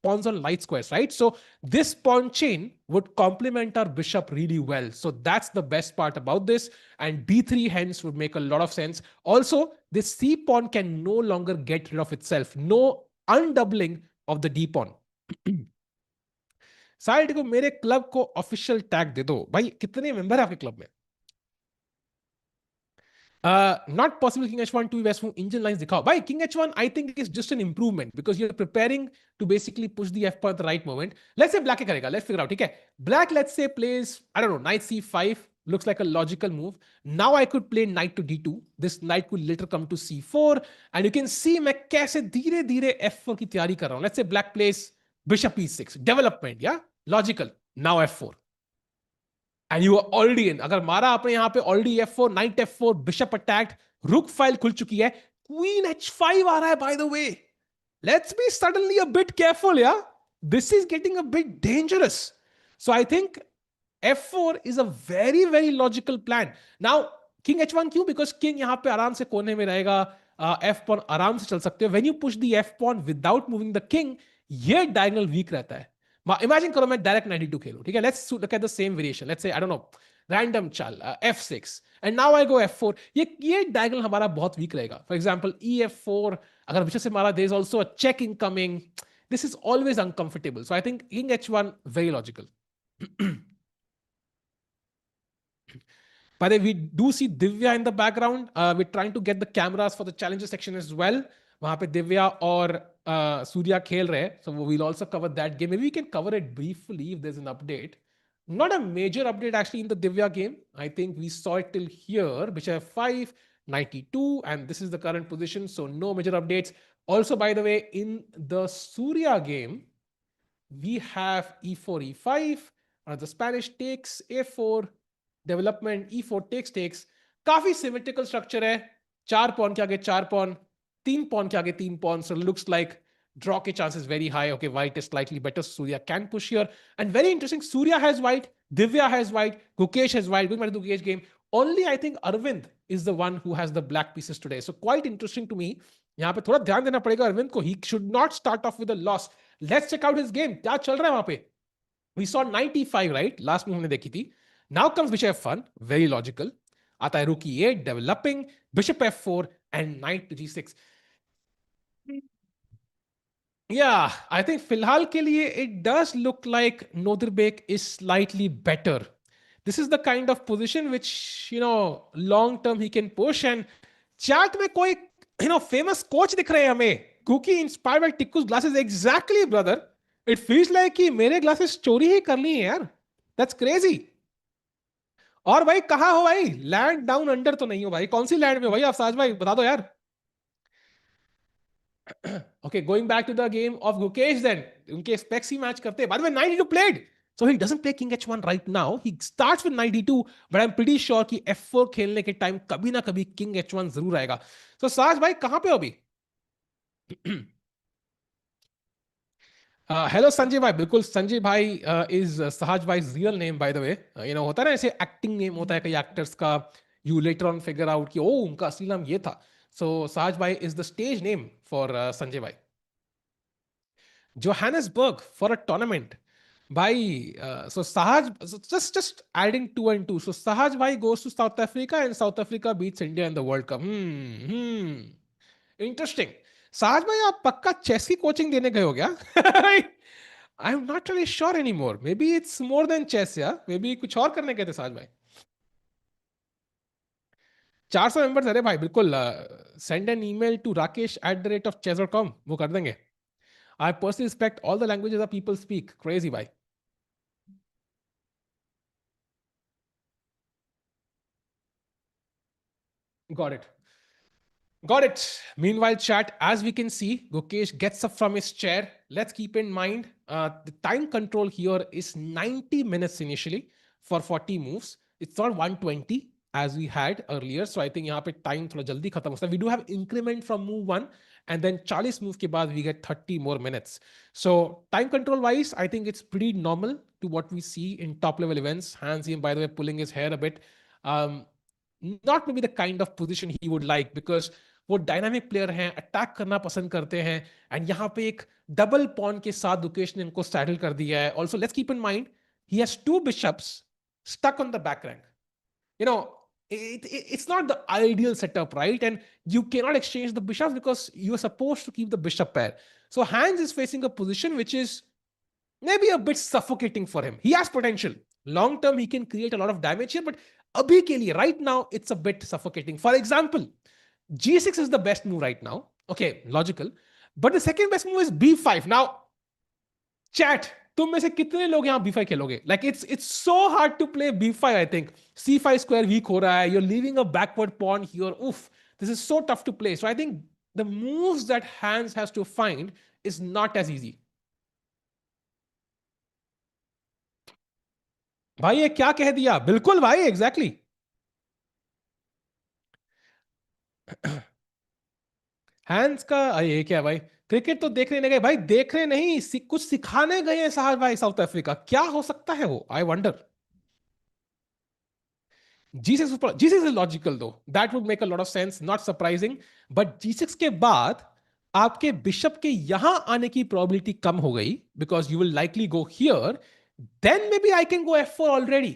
pawns on light squares, right? So this pawn chain would complement our bishop really well. So that's the best part about this. And b3 hence would make a lot of sense. Also, this c pawn can no longer get rid of itself. No undoubling of the d pawn. Side को मेरे club को official tag दे दो. भाई कितने member है आपके club में? Not possible king h1 2 best move. Engine lines दिखाओ. By king h1 I think is just an improvement because you're preparing to basically push the f pawn at the right moment. Let's say black क्या करेगा? Let's figure out. ठीक है, black let's say plays, I don't know, knight c5 looks like a logical move. Now I could play knight to d2. This knight could later come to c4 and you can see मैं कैसे धीरे धीरे f4 की तैयारी कर रहा हूं. Let's say black plays bishop e6. Development, yeah, logical. Now f4. And you are already in. अगर मारा आपने यहाँ पे already f4, knight f4, bishop attacked, rook file खुल चुकी है, queen h5 आ रहा है by the way. Let's be suddenly a bit careful, yeah. This is getting a bit dangerous. So I think f4 is a very, very logical plan. Now, king h1 क्यों? Because king यहाँ पे आराम से कोने में रहेगा, f pawn आराम से चल सकते हो. When you push the f pawn without moving the king, ये diagonal weak रहता है. Imagine करो मैं डायरेक्ट 92 खेलूं, ठीक है? Let's look at the same variation. Let's say I don't know, random चाल f6 and now I go f4. ये diagonal हमारा बहुत weak रहेगा. For example, ef4 अगर bishop से मारा, there is also a check incoming. This is always uncomfortable. So I think king h1 very logical. By the way, we do see Divya in the background. We're trying to get the cameras for the challenges section as well. वहां पे दिव्या और सूर्या खेल रहे हैं, so we'll also cover that game. Maybe we can cover it briefly if there's an update. Not a major update actually in the Divya game. I think we saw it till here, bishop f5, 92, and this is the current position, so no major updates. Also, by the way, in the Surya game, we have e4, e5, the Spanish takes, a4, development, e4 takes. काफी symmetrical structure है. 4 pawn के आगे 4 pawn, 3 pawn के आगे 3 pawn, so it looks like draw के chances very high. Okay, white is slightly better. Surya can push here. And very interesting, Surya has white, Divya has white, Gukesh has white. Going back to the Gukesh game, only I think Arvind is the one who has the black pieces today. So quite interesting to me. यहाँ पे थोड़ा ध्यान देना पड़ेगा अरविंद को. He should not start off with a loss. Let's check out his game. क्या चल रहा है वहां पे? We saw 95, right? Last move हमने देखी थी. Now comes bishop f1, very logical. आता है rook e8, developing, bishop f4 and knight to g6. Yeah, I think फिलहाल के लिए it does look like Nodirbek is slightly better. This is the kind of position which, long term he can push. And chat में कोई, famous coach दिख रहे हैं हमें. Cookie inspired by Tikku's glasses. Exactly, brother. It feels like कि मेरे glasses चोरी ही कर ली है यार. That's crazy. और भाई कहाँ हो भाई? लैंड डाउन अंडर तो नहीं हो भाई. कौन सी लैंड में हो भाई? अफसाज भाई बता दो यार. Okay, going back to the game of Gukesh then. उनके specs ही match करते हैं. By the way, 92 played. So he doesn't play king h1 right now. He starts with 92, but I'm pretty sure कि f4 खेलने के time कभी ना कभी king h1 जरूर आएगा. So साज भाई कहाँ पे हो अभी? हेलो संजय भाई. बिल्कुल संजय भाई इज सहज भाई रियल नेम बाय द वे. होता है ना ऐसे एक्टिंग नेम होता है कई एक्टर्स का. You later on figure out कि ओ उनका असली नाम ये था. सो सहज भाई is the stage name for Sanjay भाई. Johannesburg for a tournament. Bhai, so Sahaj, just adding 2 and 2. So Sahaj bhai goes to South Africa and South Africa beats India in the World Cup. Interesting. Sahaj bhai, आप पक्का chess की coaching देने गए हो क्या? I'm not really sure anymore. Maybe it's more than chess, yeah. Maybe कुछ और करने गए थे सहज भाई. 400 मेंबर्स. अरे भाई बिल्कुल. Send an email to rakesh@chess.com. वो कर देंगे. I personally respect all the languages that people speak. Crazy, bhai. Got it. Got it. Meanwhile, chat, as we can see, Gukesh gets up from his chair. Let's keep in mind the time control here is 90 minutes initially for 40 moves. It's not 120 as we had earlier. So I think यहाँ पे time थोड़ा जल्दी खत्म होता है. We do have increment from move 1 and then 40 move के बाद we get 30 more minutes. So time control wise, I think it's pretty normal to what we see in top level events. Hans him, by the way, pulling his hair a bit. Not maybe the kind of position he would like because वो dynamic player हैं, attack करना पसंद करते हैं. And यहाँ पे एक double pawn के साथ गुकेश ने इनको सैडल कर दिया है. Also let's keep in mind he has 2 bishops stuck on the back rank. It's not the ideal setup, right? And you cannot exchange the bishops because you're supposed to keep the bishop pair. So Hans is facing a position which is maybe a bit suffocating for him. He has potential. Long term, he can create a lot of damage here, but abhi ke liye, right now, it's a bit suffocating. For example, G6 is the best move right now. Okay, logical. But the second best move is B5. Now, chat, तुम में से कितने लोग यहाँ B5 खेलोगे? Like it's so hard to play B5, I think. C5 square weak हो रहा है. You're leaving a backward pawn here. Oof, this is so tough to play. So I think the moves that Hans has to find is not as easy. भाई ये क्या कह दिया? बिल्कुल भाई, एग्जैक्टली. हैंड्स का ये क्या भाई? क्रिकेट तो देखने नहीं गए भाई. देखने नहीं, कुछ सिखाने गए हैं साहब भाई. साउथ अफ्रीका क्या हो सकता है वो? I wonder. G6 is logical though. That would make a lot of sense. Not surprising. But G6 के बाद आपके बिशप के यहां आने की प्रोबेबिलिटी कम हो गई because you will likely go here. Then maybe I can go f4 already.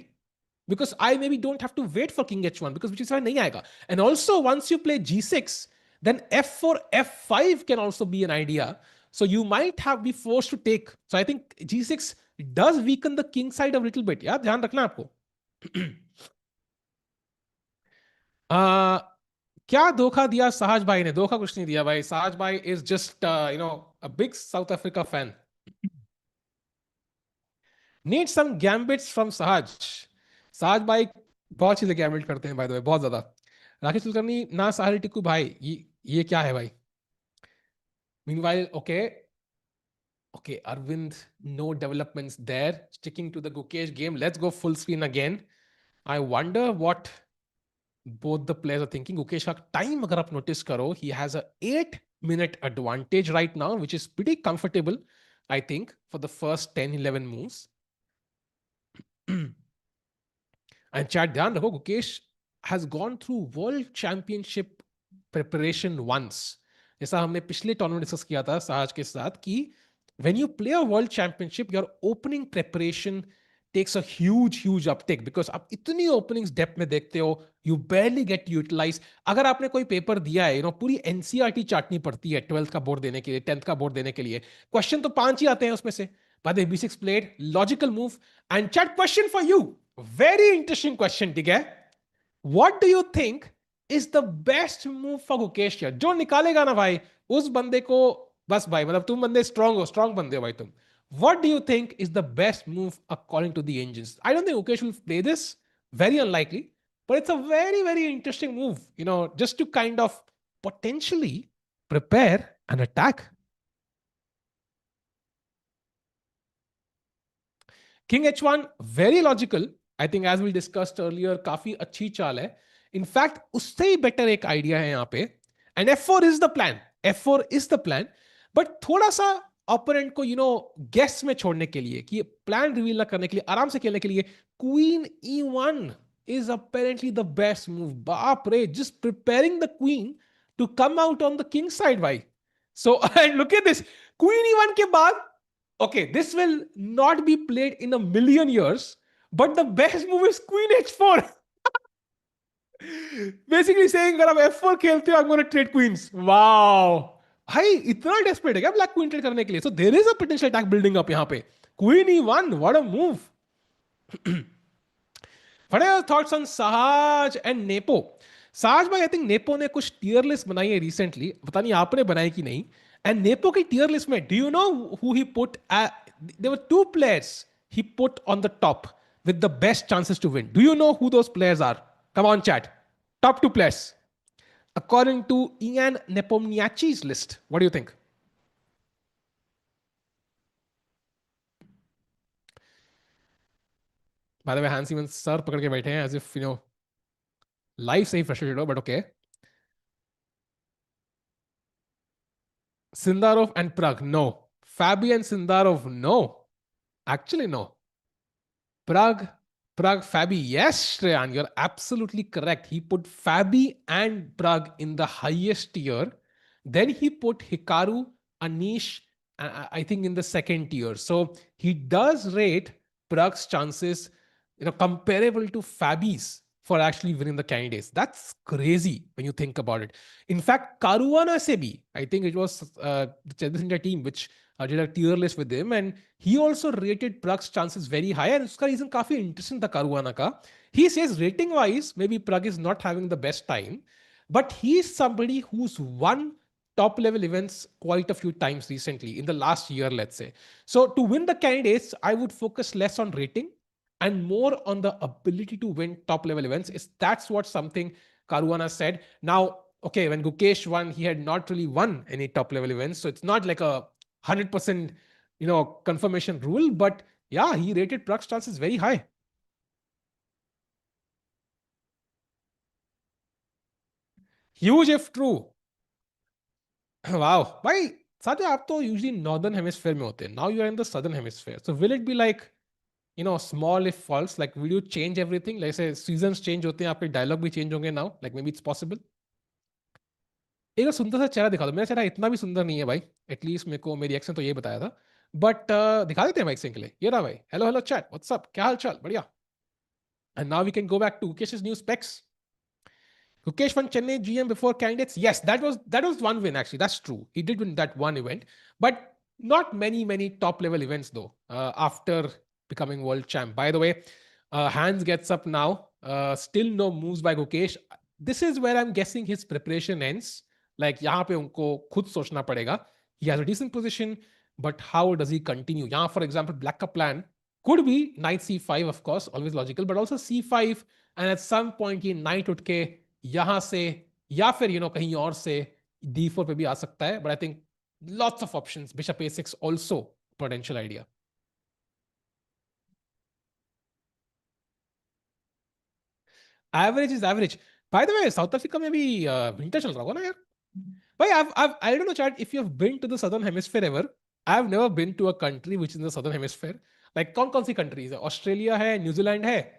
Because I maybe don't have to wait for king h1 because which is why nahi aayega. And also once you play g6, then f4, f5 can also be an idea. So you might have be forced to take. So I think g6 does weaken the king side a little bit. Yeah, ध्यान रखना आपको. क्या धोखा दिया सहज भाई ने? धोखा कुछ नहीं दिया भाई. सहज भाई is just a big South Africa fan. Need some gambits from सहज. सहज भाई बहुत चीजें गैम्बल करते हैं बाय द वे, बहुत ज्यादा. राकेश कुलकर्णी ना साहरी टिक्कू भाई, ये क्या है भाई? Meanwhile, okay, Arvind, no developments there. Sticking to the Gukesh game. Let's go full screen again. I wonder what both the players are thinking. Gukesh का time अगर आप notice करो, he has a 8-minute advantage right now, which is pretty comfortable, I think, for the first 10-11 moves. And chat ध्यान रखो, Gukesh has gone through World Championship preparation once. जैसा हमने पिछले tournament discuss किया था साहज के साथ कि when you play a World Championship, your opening preparation takes a huge uptick because आप इतनी openings depth में देखते हो, you barely get utilized. अगर आपने कोई पेपर दिया है, पूरी NCERT चाटनी पड़ती है 12th का बोर्ड देने के लिए, 10th का बोर्ड देने के लिए, क्वेश्चन तो 5 ही आते हैं उसमें से. By the B6 played, logical move. And chat question for you. Very interesting question, ठीक है? What do you think is the best move for Gukesh here? जो निकालेगा ना भाई, उस बंदे को बस भाई, मतलब तुम बंदे strong बंदे हो भाई तुम. What do you think is the best move according to the engines? I don't think Gukesh will play this. Very unlikely. But it's a very interesting move, just to kind of potentially prepare an attack. King H1, very logical. I think as we discussed earlier, काफी अच्छी चाल है. In fact, उससे ही better एक idea है यहाँ पे. And F4 is the plan. F4 is the plan. But थोड़ा सा opponent को, guess में छोड़ने के लिए, कि plan reveal ना करने के लिए, आराम से खेलने के लिए, Queen E1 is apparently the best move. बाप रे, just preparing the queen to come out on the king side, भाई. So, and look at this. Queen E1 के बाद, okay, this will not be played in a million years, but the best move is Queen H4. Basically saying, अगर आप F4 खेलते हो, I'm going to trade queens. Wow. भाई इतना desperate है क्या black queen trade करने के लिए? So there is a potential attack building up यहाँ पे. Queen E1, what a move. What are your thoughts on Sahaj and Nepo? Sahaj भाई, I think Nepo ने कुछ tier list बनाई है recently. पता नहीं आपने बनाई कि नहीं. And Nepo की tier list में, do you know who he put? There were 2 players he put on the top with the best chances to win. Do you know who those players are? Come on, chat. Top 2 players. According to Ian Nepomniachtchi's list. What do you think? By the way, Hans even sir पकड़ के बैठे हैं as if, life से ही frustrated हो, but okay. Sindarov and Prague, no. Fabi and Sindarov, no. Actually, no. Prague, Fabi. Yes, Shreyan, you're absolutely correct. He put Fabi and Prague in the highest tier. Then he put Hikaru, Anish, I think in the second tier. So he does rate Prague's chances, comparable to Fabi's for actually winning the candidates. That's crazy when you think about it. In fact, Caruana se bhi, I think it was the Chess India team which did a tier list with him, and he also rated Prague's chances very high. And uska reason काफी interesting था Caruana का. He says rating wise, maybe Prague is not having the best time, but he's somebody who's won top level events quite a few times recently in the last year, let's say. So to win the candidates, I would focus less on rating and more on the ability to win top level events. That's what something Caruana said. Now, okay, when Gukesh won, he had not really won any top level events. So it's not like a 100%, confirmation rule, but yeah, he rated Prague's chances very high. Huge if true. Wow. Why? Satya, आप तो usually northern hemisphere में होते हैं. Now you are in the southern hemisphere. So will it be like, small if false? Like, will you change everything? Like, say, seasons change होते हैं, आपके dialogue भी change होंगे now. Like, maybe it's possible. एक सुंदर सा चेहरा दिखा दो. मेरा चेहरा इतना भी सुंदर नहीं है भाई. एटलीस्ट मेरे को मेरी एक्शन तो ये बताया था. बट दिखा देते हैं माइक सिंह के लिए. ये रहा भाई. Hello chat. व्हाट्सअप? क्या हाल चाल? बढ़िया. And now we can go back to Gukesh's new specs. Gukesh won Chennai GM before candidates. Yes, that was one win actually. That's true. He did win that one event, but not many top level events though. After becoming world champ. By the way, Hans gets up now. Still no moves by Gukesh. This is where I'm guessing his preparation ends. Like यहाँ पे उनको खुद सोचना पड़ेगा. He has a decent position, but how does he continue? यहाँ, for example, black का plan could be knight c5, of course, always logical, but also c5, and at some point ये knight उठ के यहाँ से या फिर कहीं और से d4 पे भी आ सकता है. But I think lots of options. Bishop a6 also potential idea. Average is average. By the way, South Africa में भी winter चल रहा होगा ना यार. भाई, I don't know, chat, if you have been to the southern hemisphere ever. I've never been to a country which is in the southern hemisphere. Like कौन सी countries है? Australia है, New Zealand है.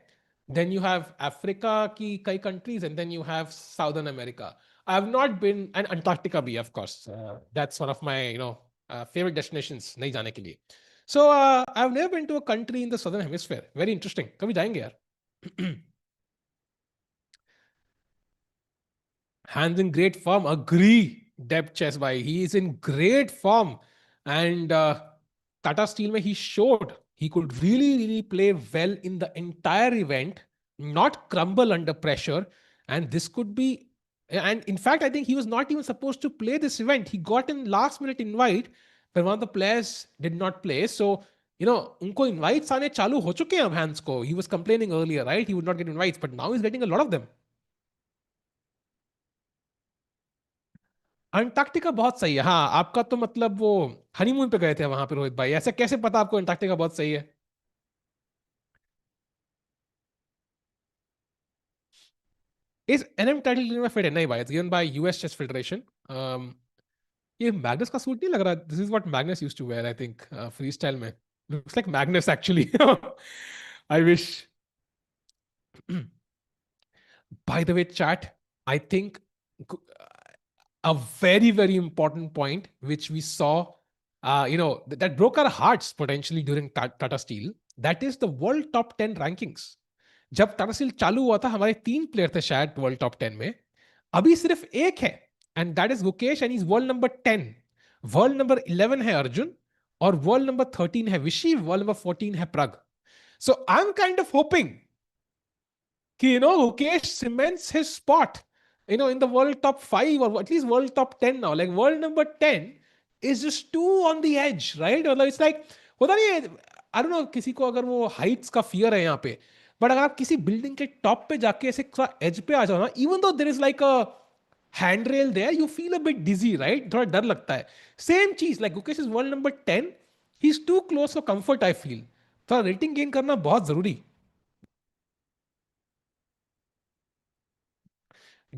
Then you have Africa ki kai countries, and then you have Southern America. I have not been, and Antarctica bhi, of course. That's one of my favorite destinations nahi jaane ke liye. So I've never been to a country in the Southern Hemisphere. Very interesting. Kabhi jayenge yaar. Hands in great form. Agree. Deb Chess by. He is in great form. And Tata Steel, he showed he could really, really play well in the entire event, not crumble under pressure. And this could be, and in fact, I think he was not even supposed to play this event. He got in last minute invite, but one of the players did not play. So, unko invites aane chalu ho chuke hain hands ko. He was complaining earlier, right? He would not get invites, but now he's getting a lot of them. Antarctica बहुत सही है। हाँ, आपका तो मतलब वो honeymoon पे गए थे वहां पे रोहित भाई, ऐसे कैसे पता आपको अंटार्कटिका बहुत सही है? इस एनएम टाइटल में फिट है नहीं भाई, given by US chess federation. ये मैग्नस का सूट नहीं लग रहा। This is what Magnus used to wear I think, freestyle में। Looks like Magnus actually. I wish. By the way chat, I think a very, very important point which we saw, that broke our hearts potentially during Tata Steel. That is the world top 10 rankings. जब Tata steel चालू हुआ था, हमारे 3 player थे शायद world top 10 में, अभी सिर्फ एक है, and that is Gukesh, and is world number 10। World number 11 है अर्जुन, और वर्ल्ड नंबर 13 है विशी, वर्ल्ड नंबर 14 है Prag. So I am kind of hoping कि Gukesh cements his spot in the world top 5 or at least world top 10 now. Like world number 10 is just too on the edge, right? Or it's like, होता नहीं, I don't know, किसी को अगर वो Heights का fear है यहाँ पे, बट अगर आप किसी बिल्डिंग के टॉप पे जाके ऐसे थोड़ा एज पे आ जाओ ना, even though there is like a handrail there, you feel a bit dizzy, right? थोड़ा डर लगता है। सेम चीज, like Gukesh is world number 10, he is too close for comfort, I feel. थोड़ा रेटिंग गेन करना बहुत जरूरी।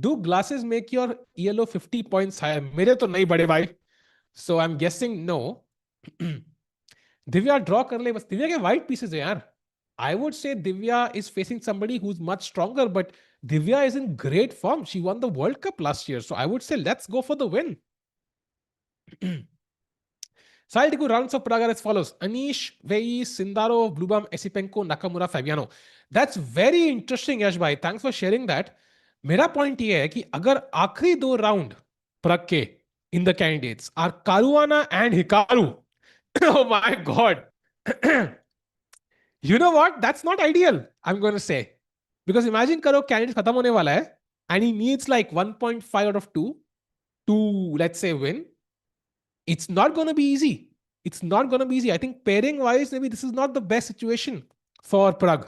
Do glasses make your ELO 50 points higher? मेरे तो नहीं बड़े भाई. So I'm guessing no. Divya draw कर ले बस. Divya के white pieces है यार. I would say Divya is facing somebody who's much stronger, but Divya is in great form. She won the World Cup last year. So I would say let's go for the win. So I'll take rounds of Prague as follows. Anish, Vei, Sindaro, Blubam, Esipenko, Nakamura, Fabiano. That's very interesting, Yash bhai. Thanks for sharing that. मेरा point ये है कि अगर आखिरी 2 round Prague के in the candidates are Caruana and Hikaru, oh my god. You know what, that's not ideal, I'm going to say, because imagine करो candidate खत्म होने वाला है and he needs like 1.5 out of 2 to, let's say, win. It's not going to be easy. It's not going to be easy. I think pairing wise, maybe this is not the best situation for Prague.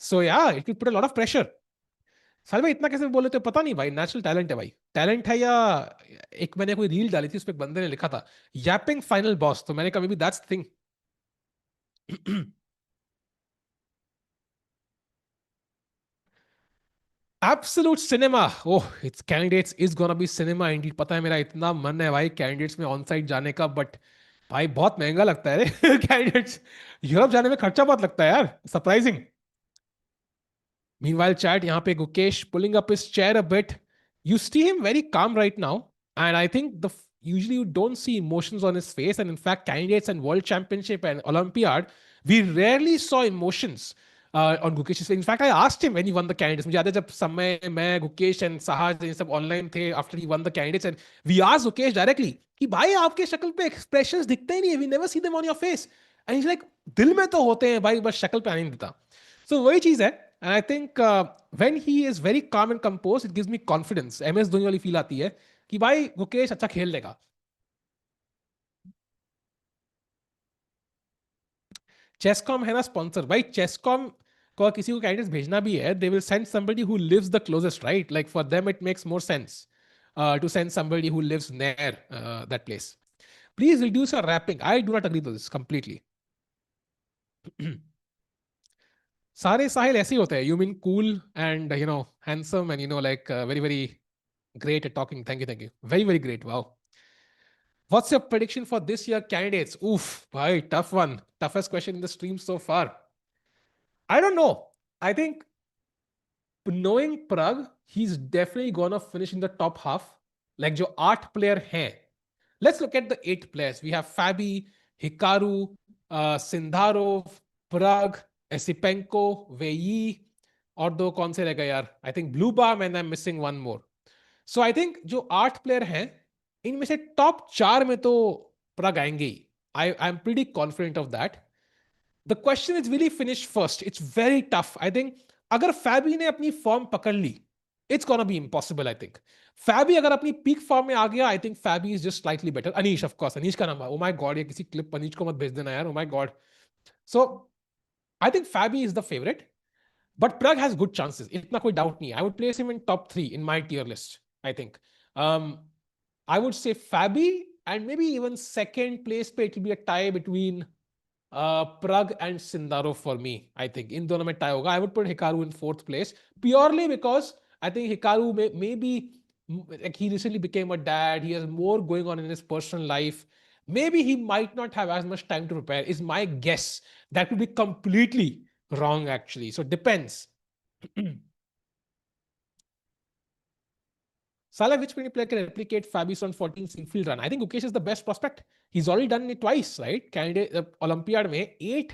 So yeah, it will put a lot of pressure. साल भाई इतना कैसे बोले? तो पता नहीं भाई, natural talent है भाई। टैलेंट है, या एक मैंने कोई रील डाली थी, उस पर एक बंदे ने लिखा था यापिंग फाइनल बॉस, तो मैंने कहा may be that's thing. Absolute cinema. Oh, it's candidates is gonna be cinema Indeed. पता है मेरा इतना मन है भाई कैंडिडेट्स में ऑन साइट जाने का, बट भाई बहुत महंगा लगता है रे। कैंडिडेट्स यूरोप जाने में खर्चा बहुत लगता है यार, सरप्राइजिंग। Meanwhile, chat, यहाँ पे Gukesh pulling up his chair a bit. You see him very calm right now. And I think usually you don't see emotions on his face. And in fact, candidates and World Championship and Olympiad, we rarely saw emotions on Gukesh's face. In fact, I asked him when he won the candidates. मुझे याद है जब समय मैं Gukesh and Sahaj ये सब online थे after he won the candidates, and we asked Gukesh directly कि भाई आपके शक्ल पे expressions दिखते ही नहीं है. We never see them on your face. And he's like, दिल में तो होते हैं भाई, बस शक्ल पे आने नहीं देता. So वही चीज है. And I think when he is very calm and composed, it gives me confidence. MS Dhoni वाली फील आती है कि भाई गुकेश अच्छा खेल लेगा. चेसकॉम है ना स्पॉन्सर भाई. चेसकॉम को किसी को कैंडिडेट्स भेजना भी है, they will send somebody who lives the closest, right? Like for them it makes more sense to send somebody who lives near that place. Please reduce your rapping. I do not agree with this completely. सारे साहिल ऐसे ही होते हैं. You mean cool and handsome and like very, very great at talking. Thank you. Very, very great. Wow. What's your prediction for this year candidates? Oof, bhai, tough one. Toughest question in the stream so far. I don't know. I think knowing Prague, he's definitely gonna finish in the top half. Like जो 8 player हैं. Let's look at the 8 players. We have Fabi, Hikaru, Sindharov, Prague, Esipenko, Veyi, और दो कौन से रह गए यार? I think Blue Balm and I'm missing one more. So I think जो 8 player हैं, इनमें से top 4 में तो Prague आएंगे ही. I'm pretty confident of that. The question is, will he finish first? It's very tough. I think अगर फैबी ने अपनी फॉर्म पकड़ ली, it's gonna be impossible. I think फैबी अगर अपनी पीक फॉर्म में आ गया, I think फैबी is just slightly better. Anish, of course, Anish का नाम है. Oh my God, ये किसी क्लिप अनीश को मत भेज देना यार. Oh my God. So I think Fabi is the favorite, but Prague has good chances. इतना कोई doubt नहीं. I would place him in top 3 in my tier list. I think. I would say Fabi, and maybe even second place पे it will be a tie between Prague and Sindharov for me. I think इन दोनों में tie होगा. I would put Hikaru in 4th place purely because I think Hikaru maybe like he recently became a dad. He has more going on in his personal life. Maybe he might not have as much time to prepare. Is my guess. That could be completely wrong actually. So it depends. Salah, which many player can replicate Fabi's on 14 infield run? I think Gukesh is the best prospect. He's already done it twice, right? Candidate Olympiad में 8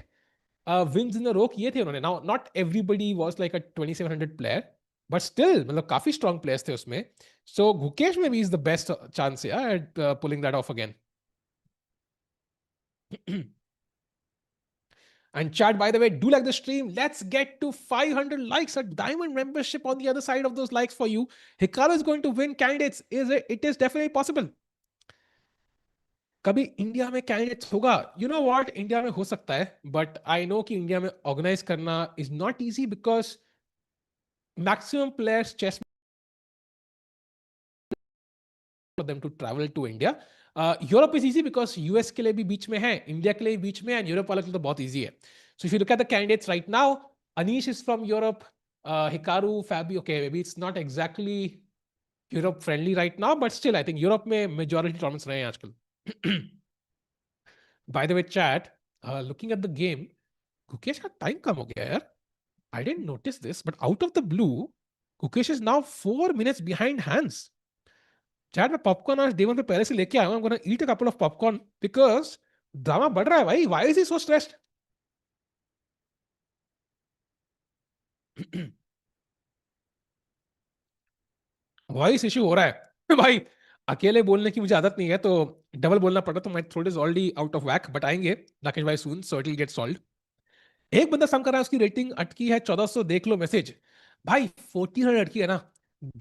wins in a row किए थे उन्होंने. Now, not everybody was like a 2700 player, but still, मतलब काफी strong players थे उसमें. So Gukesh maybe is the best chance yeah, at pulling that off again. And chat, by the way, do like the stream. Let's get to 500 likes. A diamond membership on the other side of those likes for you. Hikaru is going to win candidates. It is definitely possible. कभी India में candidates होगा? You know what, India में हो सकता है, but I know कि India में organise करना is not easy because maximum players chess for them to travel to India. Europe is easy because US के लिए भी बीच में है, इंडिया के लिए भी बीच में है, and Europe वाले के लिए तो बहुत easy है. So if you look at the candidates right now, Anish is from Europe, Hikaru, Fabi, okay, maybe it's not exactly Europe friendly right now, but still I think Europe में majority tournaments रहे हैं आजकल. By the way, chat, looking at the game, Gukesh का time कम हो गया यार. I didn't notice this, but out of the blue, Gukesh is now 4 minutes behind hands. Chat में popcorn आज डे 1 पे पहले से लेके आया हूं. I'm gonna eat a couple of popcorn because drama बढ़ रहा है भाई. Why is he so stressed? Voice issue हो रहा है भाई. अकेले बोलने की मुझे आदत नहीं है, तो डबल बोलना पड़ा, तो my throat is already out of whack, but आएंगे राकेश भाई soon, so it will get solved. एक बंदा सम कर रहा है, उसकी रेटिंग अटकी है 1400. देख लो मैसेज भाई. 1400 अटकी है ना.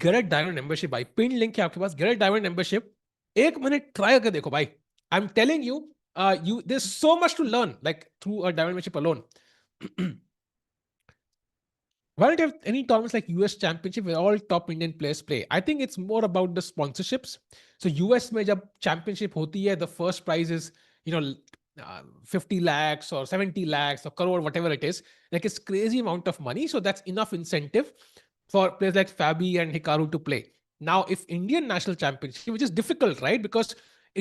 गेट डायमंड मेंबरशिप भाई. पिन लिंक है आपके पास. Get diamond membership. 1 minute try करके देखो भाई. I am telling you, there is so much to learn like through a diamond membership alone. Why don't you have any tournaments like US Championship where all top Indian players play? I think it's more about the sponsorships. So US में जब championship होती है, the first prize is, 50 lakhs or 70 lakhs or crore, whatever it is. Like it's crazy amount of money. So that's enough incentive for players like Fabi and Hikaru to play. Now, if Indian National Championship, which is difficult, right? Because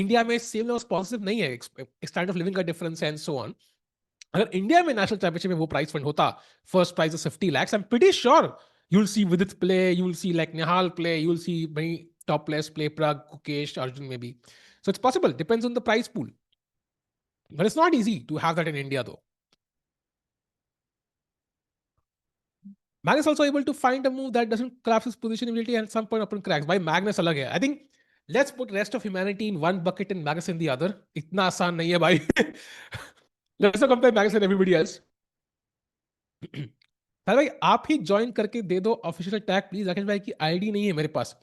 India में same level sponsorship नहीं है, standard of living का difference and so on. अगर India में national championship में वो prize fund होता, first prize is 50 lakhs, I am pretty sure you will see Vidit play, you will see like Nihal play, you will see many top players play, Prague, Gukesh, Arjun maybe. So it's possible, depends on the prize pool. But it's not easy to have that in India though. Magnus also able to find a move that doesn't collapse his position immediately and at some point open cracks. By Magnus अलग है. I think let's put rest of humanity in one bucket and Magnus in the other. इतना आसान नहीं है भाई. Let's not compare Magnus and everybody else. भाई आप ही join करके दे दो ऑफिशियल टैग प्लीज. राकेश भाई की आईडी नहीं है मेरे पास.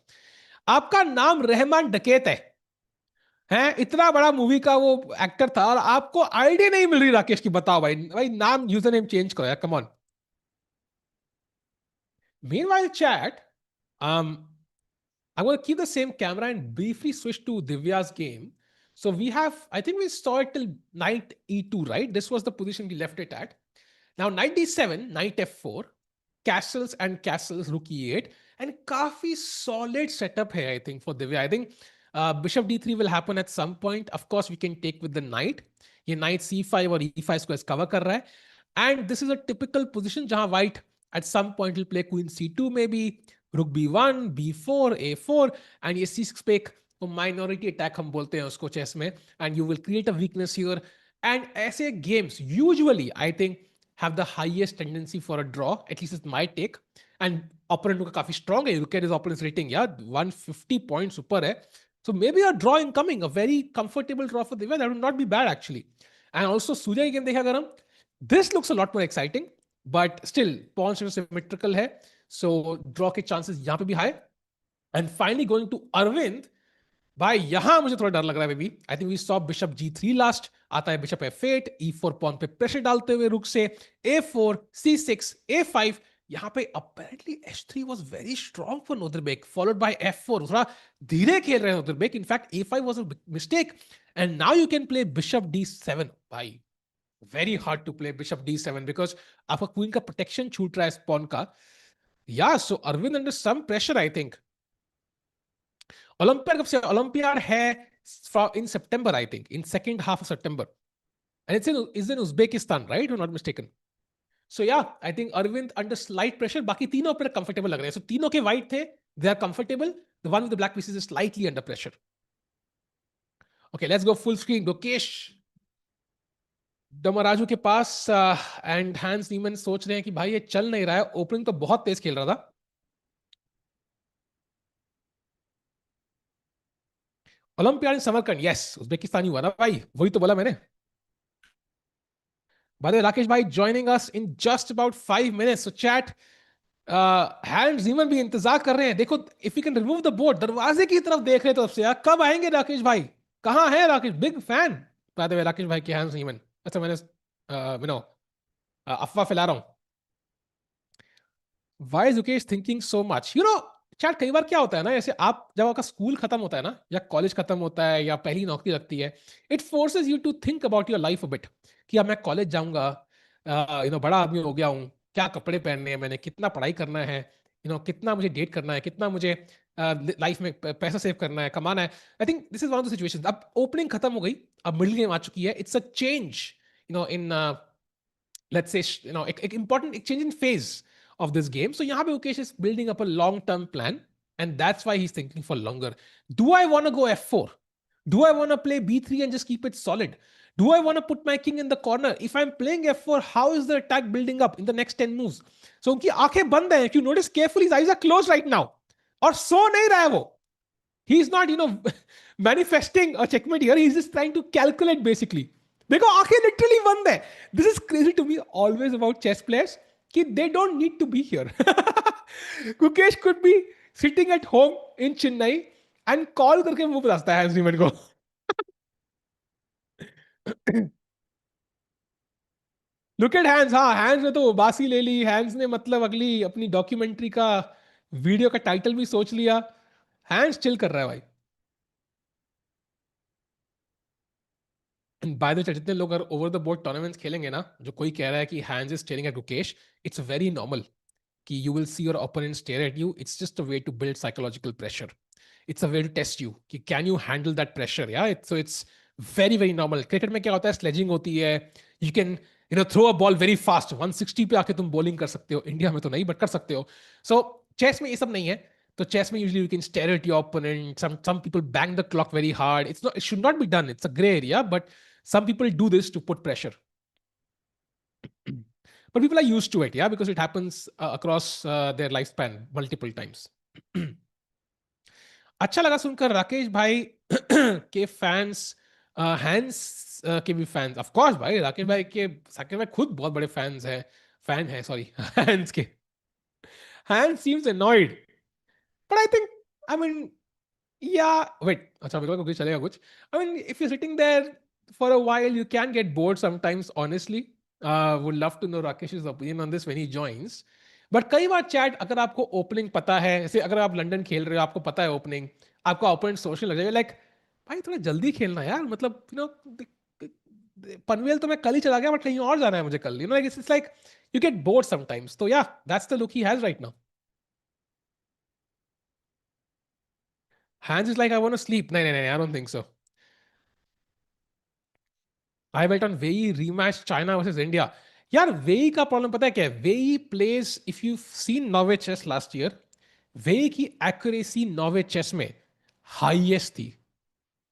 आपका नाम रहमान डकैत है इतना बड़ा मूवी का वो एक्टर था, और आपको आईडी नहीं मिल रही राकेश की. बताओ भाई. भाई नाम यूजर नेम चेंज करो यार, come on. Meanwhile, chat, I'm going to keep the same camera and briefly switch to Divya's game. So we have, I think we saw it till knight e2, right? This was the position we left it at. Now knight d7, knight f4, castles and castles, rook e8, and काफी solid setup here, I think, for Divya. I think bishop d3 will happen at some point. Of course, we can take with the knight. ये knight c5 और e5 squares cover कर रहा है. And this is a typical position जहां white At some point, he'll play queen c2 maybe, rook b1, b4, a4, and ये c6 पे एक minority attack हम बोलते हैं उसको chess में, and you will create a weakness here. And ऐसे games usually, I think, have the highest tendency for a draw. At least it's my take. And opponent का काफी strong है. You look at his opponent's rating, yeah, 150 points ऊपर है. So maybe a draw incoming, a very comfortable draw for Divya. That would not be bad actually. And also Surya की game देखा अगर हम, this looks a lot more exciting, but still pawn symmetrical है. So draw के chances यहाँ पे भी high. And finally going to Arvind, भाई यहां मुझे थोड़ा डर लग रहा है baby. I think we saw bishop जी3 लास्ट. आता है बिशप f8, e4 पॉन पे प्रेशर डालते हुए रुक से, a4, c6, a5. यहां पे apparently h3 was very strong for Nodirbek, followed by f4. थोड़ा धीरे खेल रहे हैं Nodirbek. In fact, a5 was a mistake. And now you can play bishop d7. भाई very hard to play bishop d7 because आपका queen का protection छूट रहा है इस पॉन का. Yeah, so Arvind under some pressure, I think. Olympiad कब से? Olympiad है in September, I think, in second half of September, and it's in Uzbekistan, right? If I'm not mistaken. So yeah, I think Arvind under slight pressure. बाकी तीनों पर comfortable लग रहे हैं. So तीनों के white थे, they are comfortable. The one with the black pieces is slightly under pressure. Okay, let's go full screen. Gukesh Dommaraju के पास and Hans Niemann सोच रहे हैं कि भाई ये चल नहीं रहा है. Opening तो बहुत तेज खेल रहा था. ओलंपियाड इन समरकंड, यस, उज्बेकिस्तानी हुआ ना भाई, वही तो बोला मैंने. By the way, Rakesh bhai joining us in just about 5 minutes. So chat, hands नीमन भी इंतजार कर रहे हैं. देखो, if you can remove the board, दरवाजे की तरफ देख रहे तरफ से यार, कब आएंगे राकेश भाई? कहाँ है Rakesh? Big fan bye the वे राकेश भाई के हैंड्स नीमन. अच्छा, मैंने अफवाह फैला रहा हूं. Why Gukesh thinking so much? Chat, कई बार क्या होता है ना, जैसे आप जब आपका स्कूल खत्म होता है ना, या कॉलेज खत्म होता है, या पहली नौकरी लगती है, it forces you to think about your life a bit. कि अब मैं कॉलेज जाऊंगा, बड़ा आदमी हो गया हूँ, क्या कपड़े पहनने हैं मैंने, कितना पढ़ाई करना है, कितना मुझे डेट करना है, कितना मुझे लाइफ में पैसा सेव करना है, कमाना है. आई think this is one of the situations. अब ओपनिंग खत्म हो गई, अब मिडिल गेम आ चुकी है. It's a change in, let's say, एक important exchange in phase of this game. So यहाँ पे Ukesh is building up a long-term plan, and that's why he's thinking for longer. Do I want to go f4? Do I want to play b3 and just keep it solid? Do I want to put my king in the corner? If I'm playing f4, how is the attack building up in the next 10 moves? So उनकी आंखें बंद हैं. If you notice carefully, his eyes are closed right now. और सो नहीं रहा है वो. He's not, manifesting a checkmate here. He's just trying to calculate basically. देखो, आंखें लिटरली बंद है. This is crazy to me always about chess players कि they don't need to be here. Gukesh could be sitting at home in Chennai and call करके मुंह बताता है Hans को. Look at Hans. हाँ, हैंस ने तो बासी ले ली. हैंस ने मतलब अगली अपनी डॉक्यूमेंट्री का वीडियो का टाइटल भी सोच लिया. हैंस चिल कर रहा है भाई. बाय द वे, जितने लोग अगर ओवर द बोर्ड टूर्नामेंट्स खेलेंगे ना, जो कोई कह रहा है कि Hans is staring at Gukesh, it's very normal कि you will see your opponent stare at you. It's just a way to build psychological pressure. It's a way to test you कि can you handle that pressure. Yeah so it's very very normal. Cricket में क्या होता है, sledging होती है. You can throw a ball very fast, 160 पे आके तुम बॉलिंग कर सकते हो. इंडिया में तो नहीं, बट कर सकते हो. सो चेस में ये सब नहीं है. तो चेस में usually you can stare at your opponent. Some people bang the clock very hard. It should not be done. It's a gray area, but some people do this to put pressure. But people are used to it, yeah, because it happens across their lifespan multiple times. अच्छा लगा सुनकर राकेश भाई के fans, hence के भी fans. Of course भाई, राकेश भाई खुद बहुत बड़े फैन है, सॉरी, हैंस के. Hans seems annoyed, but I think, I mean, yeah, wait, अच्छा मेरे को कुछ चलेगा कुछ. I mean, if you're sitting there for a while, you can get bored sometimes, honestly. Would love to know Rakesh's opinion on this when he joins. But कई बार chat, अगर आपको opening पता है, जैसे अगर आप लंदन खेल रहे हो, आपको पता है ओपनिंग, आपका ओपोनेंट सोचने लग जाएगा लाइक, भाई थोड़ा जल्दी खेलना यार, मतलब पनवेल तो मैं कल ही चला गया, बट कहीं और जाना है मुझे कल. It's like you get bored sometimes. तो या, that's the look he has right now. Hans is like, I want to sleep. No, I don't think so. I bet on Wei rematch China versus India. यार वेई का problem पता है क्या है? Wei plays, if you seen Norway chess last year, Wei की accuracy Norway chess में highest थी,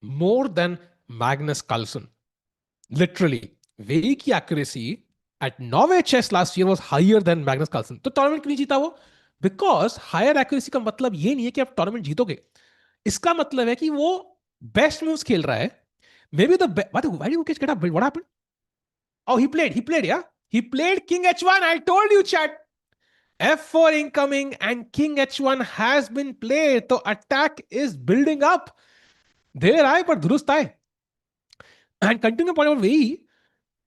more than Magnus Carlsen. Literally Wei की accuracy at Norway chess last year was higher than Magnus Carlsen. तो tournament क्यों नहीं जीता वो? Because higher accuracy का मतलब ये नहीं है कि आप टूर्नामेंट जीतोगे. इसका मतलब है कि वो बेस्ट मूव्स खेल रहा है. May be the why do get up, what happened? Oh, he played, yeah. He played King H1. I told you, chat. F4 incoming and King H1 has been played. The attack is building up. There I but durust hai. And continue point about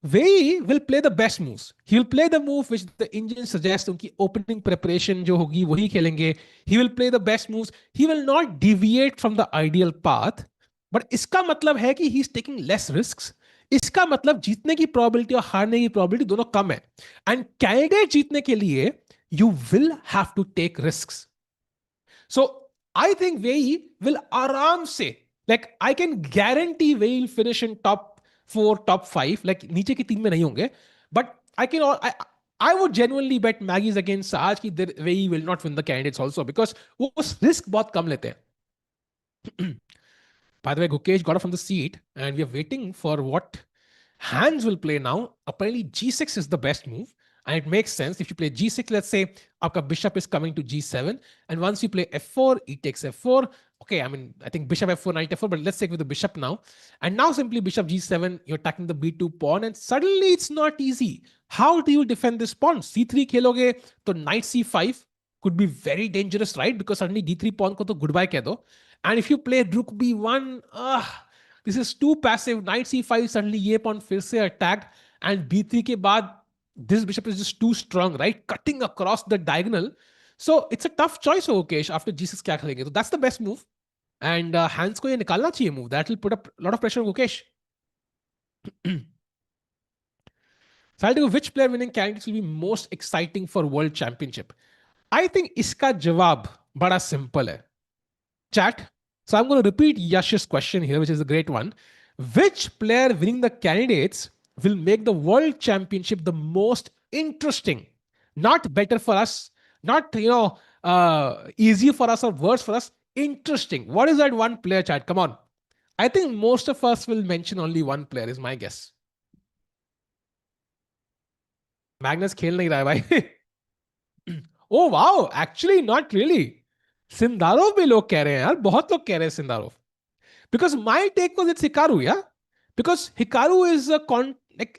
Wei will play the best moves. He'll play the move which the engine suggests. उनकी opening preparation जो होगी वही खेलेंगे. He will play the best moves. He will not deviate from the ideal path. But इसका मतलब है कि he is taking less risks. इसका मतलब जीतने की probability और हारने की probability दोनों कम है. And candidate जीतने के लिए you will have to take risks. So I think Wei will आराम से, like I can guarantee Wei will finish in top 4, top 5, like नीचे की टीम में नहीं होंगे. But I would genuinely bet Maggie's against Sahaj कि Wei will not win the candidates also because वो उस risk बहुत कम लेते हैं. By the way, Gukesh got up from the seat and we are waiting for what hands will play now. Apparently, G6 is the best move. And it makes sense. If you play G6, let's say our bishop is coming to G7. And once you play F4, he takes F4. Okay, I mean, I think bishop F4, knight F4, but let's take with the bishop now. And now simply bishop G7, you're attacking the B2 pawn. And suddenly it's not easy. How do you defend this pawn? C3 खेलोगे तो knight C5 could be very dangerous, right? Because suddenly D3 pawn को तो goodbye कह दो. And if you play rook B1, this is too passive. Knight C5, suddenly ये pawn फिर से attacked. And B3 के बाद this bishop is just too strong, right? Cutting across the diagonal. So it's a tough choice for Mukesh after G6 क्या खेलेंगे. So that's the best move. And Hans को ये निकालना चाहिए move. That will put up a lot of pressure on Mukesh. So I'll tell you which player winning candidates will be most exciting for World Championship. I think इसका जवाब बड़ा simple है. Chat. So I'm going to repeat Yash's question here, which is a great one. Which player winning the candidates will make the World Championship the most interesting? Not better for us, not easy for us or worse for us. Interesting. What is that one player, chat? Come on. I think most of us will mention only one player, is my guess. Magnus खेल नहीं रहा है भाई. Oh wow, actually not really. Sindarov भी लोग कह रहे हैं यार, बहुत लोग कह रहे हैं Sindarov. Because my take was it's Hikaru, yeah? Because Hikaru is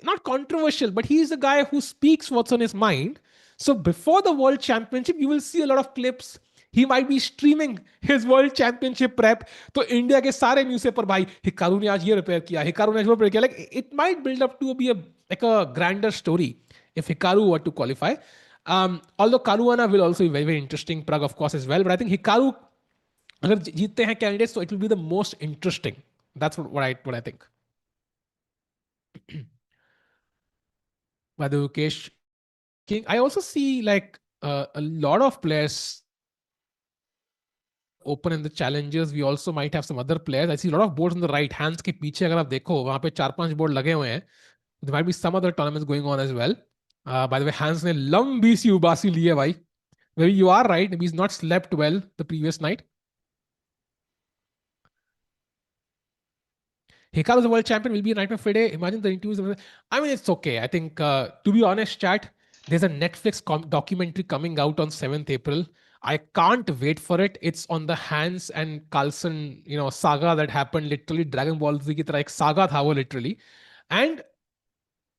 not controversial, but he's a guy who speaks what's on his mind. So before the World Championship, you will see a lot of clips. He might be streaming his World Championship prep. तो India के सारे newspaper भाई Hikaru ने आज ये repair किया, Hikaru ने आज वो रिपेयर किया. Like it might build up to be a grander story if Hikaru were to qualify. Although Caruana will also be very, very interesting. Prague, of course, as well. But I think Hikaru, अगर जीतते हैं candidates, so it will be the most interesting. That's what I think. By the Mukesh King, I also see like a lot of players open in the challenges. We also might have some other players. I see a lot of boards on the right. Hands के पीछे अगर आप देखो वहां पे 4-5 board लगे हुए हैं. There might be some other tournaments going on as well. By the way, Hans ने लंबी सी उबासी ली है भाई. Maybe you are right. Maybe he's not slept well the previous night. Hikaru is a world champion, will be a nightmare Friday. Imagine the interviews. I mean, it's okay. I think, to be honest, chat, there's a Netflix documentary coming out on 7th April. I can't wait for it. It's on the Hans and Carlsen, saga that happened. Literally, Dragon Ball Z की तरह एक saga था वो literally. And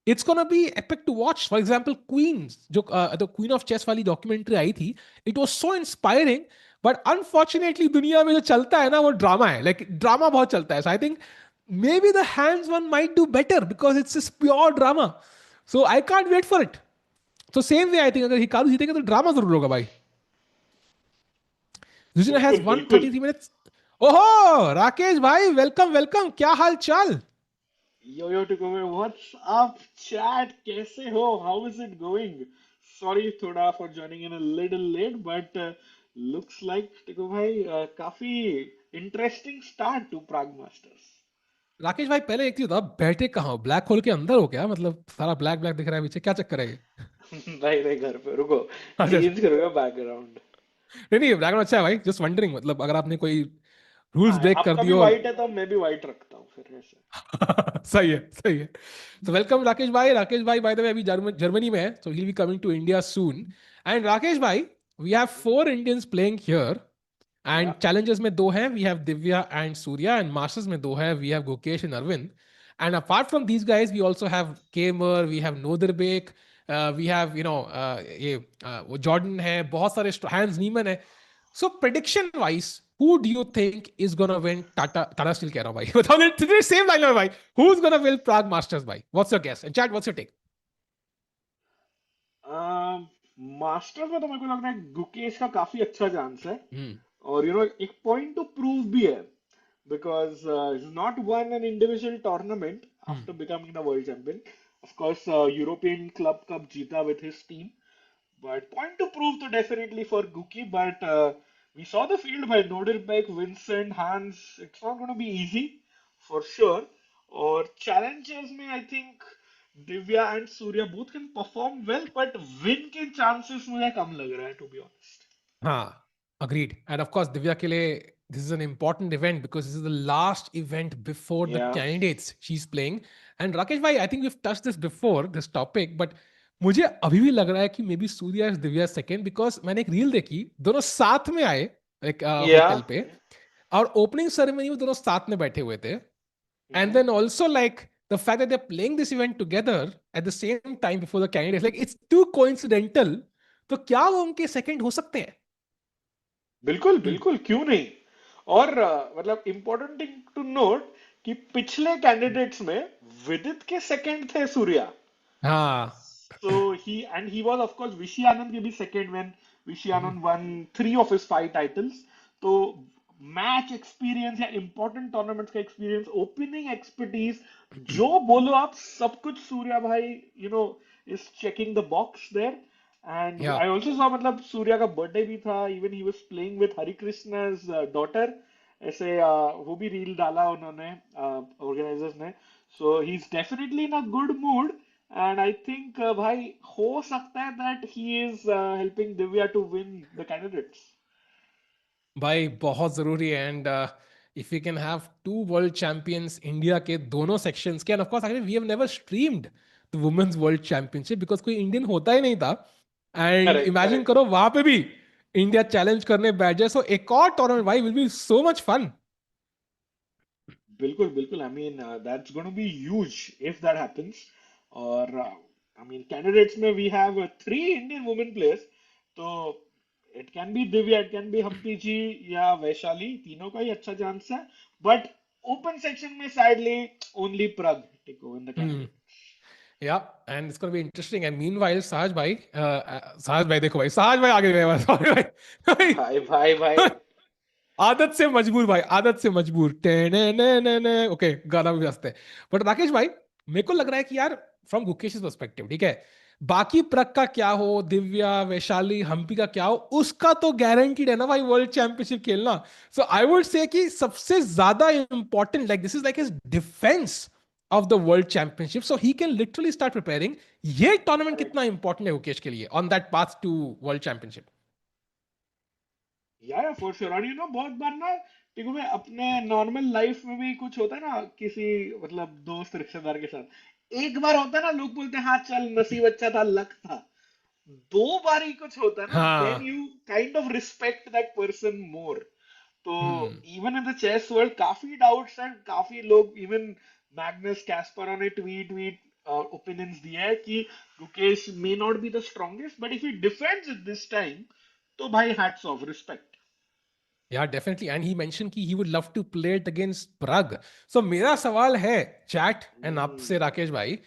it's gonna be epic to watch. For example, Queens, the Queen of Chess वाली documentary आई थी. It was so inspiring. But unfortunately, दुनिया में जो चलता है ना वो ड्रामा है. Like ड्रामा बहुत चलता है. So I think maybe the hands one might do better because it's just pure drama. So I can't wait for it. So same way I think अगर हिकारू जीतेगा तो ड्रामा जरूर होगा भाई. Zhu Jiner has 133 minutes. ओहो राकेश भाई welcome. क्या हाल चाल? Yo to Kumer, what's up, chat? कैसे हो? How is it going? Sorry थोड़ा for joining in a little late, but looks like टिको भाई काफी interesting start to Prague Masters. Rakesh भाई पहले एक चीज था, बैठे कहाँ हो? ब्लैक होल के अंदर हो क्या? मतलब सारा ब्लैक ब्लैक दिख रहा है पीछे, क्या चक्कर है ये? नहीं नहीं, घर पे रुको, अच्छा चेंज करूंगा बैकग्राउंड। नहीं नहीं, बैकग्राउंड अच्छा है भाई, जस्ट वंडरिंग, मतलब अगर आपने कोई रूल्स हाँ, ब्रेक कर आपका भी दिए और वाइट है तो मैं भी वाइट रखता हूँ फिर ऐसे। सही है सही है। तो वेलकम राकेश भाई। राकेश भाई बाय द वे अभी जर्मनी में है, so he will be coming to India soon. And Rakesh भाई, we have 4 Indians playing here. Yeah and challengers में दो हैं, we have Divya and Surya, and masters में दो है, we have Gukesh and Arvind. And apart from these guys we also have Keymer, we have Nodirbek, we have ये वो Jordan है, बहुत सारे हैंस नीमन है। So prediction wise, who do you think is gonna win Tata Steel कह रहा हूँ भाई बताओ same line में भाई, who's gonna win Prague Masters भाई? What's your guess? And chat, what's your take? Master में तो मेरे को लग रहा है गुकेश का काफी अच्छा चांस है। Hmm. और एक पॉइंट टू प्रूव भी है, because he's not won an individual tournament Hmm. after becoming the world champion. Of course, European Club Cup जीता with his team, but point to prove to definitely for Guki. But we saw the field by Nodirbek, Vincent, Hans. It's not going to be easy for sure. Or challenges में I think Divya and Surya both can perform well, but win के chances मुझे कम लग रहा है to be honest. हाँ, agreed. And of course, Divya के लिए this is an important event because this is the last event before the Yeah. candidates she's playing. And Rakesh bhai, I think we've touched this before, this topic, but मुझे अभी भी लग रहा है कि may be Surya is Divya second, because मैंने एक reel देखी, दोनों साथ में आए एक होटल Yeah. पे, और ओपनिंग सेरेमनी में दोनों साथ में बैठे हुए थे. And Mm-hmm. then also like the fact that they're playing this event together at the same time before the candidates, like it's too coincidental. तो क्या वो उनके सेकंड हो सकते हैं? बिल्कुल बिल्कुल, क्यों नहीं। और मतलब इम्पोर्टेंट थिंग टू नोट कि पिछले कैंडिडेट्स में विदित के सेकंड थे सूर्या। हाँ. So he was of course Vishy Anand के भी second when Vishy Anand won 3 of his 5 titles. तो मैच एक्सपीरियंस या इंपॉर्टेंट टूर्नामेंट्स का एक्सपीरियंस, ओपनिंग एक्सपर्टीज, जो बोलो आप, सब कुछ सूर्या भाई is checking the box there. And Yeah. I also saw, मतलब सूर्या का बर्थडे भी था, even he was playing with Hari Krishna's daughter, ऐसे वो भी रील डाला उन्होंने ऑर्गेनाइजर्स ने। So he is definitely in a good mood, and I think भाई हो सकता है that he is helping Divya to win the candidates. भाई बहुत जरूरी है. And if you can have two world champions India के दोनों सेक्शंस के, and of course we have never streamed the women's world championship because कोई इंडियन होता ही नहीं था. And correct imagine correct. करो वहां पे भी इंडिया चैलेंज करने बैठ जाए, सो एक और टूर्नामेंट भाई will be so much fun. बिल्कुल बिल्कुल, I mean that's gonna be huge if that happens. और आई मीन कैंडिडेट्स में we have 3 Indian women players, तो it can be Divya, it can be Humpy ji या वैशाली, तीनों का ही अच्छा चांस है। बट ओपन सेक्शन में sadly only Prag take over in the candidate. Yeah and it's gonna be interesting. And meanwhile साहज भाई देखो भाई, साहज भाई आगे गए सॉरी भाई भाई भाई भाई। आदत से मजबूर भाई, आदत से मजबूर, ओके गाना भी बजते हैं. बट राकेश भाई, मेरे को लग रहा है कि यार फ्रॉम गुकेश पर्सपेक्टिव, ठीक है, बाकी प्रक का क्या हो, दिव्या वैशाली हम्पी का क्या हो, उसका तो गारंटीड है ना भाई वर्ल्ड चैंपियनशिप खेलना. सो आई वुड से कि सबसे ज्यादा important, like this is like his defence of the world championship, so he can literally start preparing. ये टूर्नामेंट कितना इंपॉर्टेंट है गुकेश के लिए on that path to world championship? Yeah for sure. और बहुत बार ना, देखो मैं अपने नॉर्मल लाइफ में भी कुछ होता है ना, किसी मतलब दोस्त रिश्तेदार के साथ एक बार होता है ना, लोग बोलते हैं हाँ चल नसीब अच्छा था, लक था। 2 बार ही कुछ होता है ना, देन हाँ. You kind of respect that person more. तो hmm. Even in the chess world काफी डाउट्स हैं, काफी लोग, इवन मैग्नस कैस्परोव ने ट्वीट ट्वीट ओपिनियंस दिए है कि Gukesh may not be the strongest, but if he defends it this time, तो भाई hats off, respect. Yeah, definitely. And he mentioned कि he would love to play it against Prague. So मेरा सवाल है chat and आपसे राकेश भाई,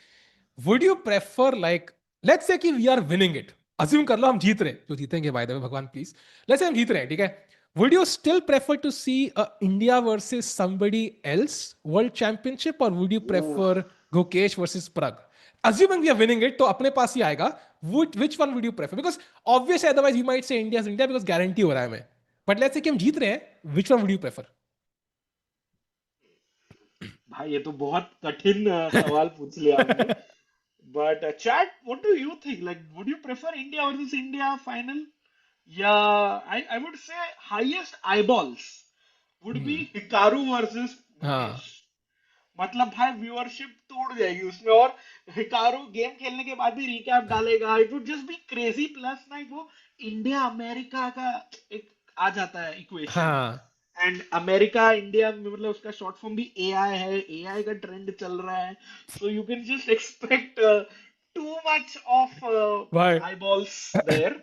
would you prefer like, let's say कि we are winning it, assume कर लो हम जीत रहे, जो जीतेंगे by the way भगवान प्लीज, let's say हम जीत रहे हैं, ठीक है, would you still prefer to see a India versus somebody else world championship, or would you prefer Gukesh versus Prague? Assuming we are winning it, तो अपने पास ही आएगा. Which one would you prefer? Because obviously otherwise you might say India is India because guarantee हो रहा है हमें. But let's say कि हम जीत रहे हैं, which one would you prefer? भाई ये तो बहुत कठिन सवाल पूछ लिया आपने. But chat, what do you think? Like, would you prefer India versus India final? Yeah, I would say highest eyeballs would be hmm. Hikaru versus Gukesh. हाँ. मतलब भाई व्यूअरशिप तोड़ जाएगी उसमें. और हिकारू गेम खेलने के बाद भी रिकैप डालेगा. It would just be crazy. Plus ना वो इंडिया अमेरिका का एक आ जाता है इक्वेशन. हाँ एंड अमेरिका इंडिया में मतलब उसका शॉर्ट फॉर्म भी एआई है. एआई का ट्रेंड चल रहा है. So you can just expect too much of भाई. eyeballs there.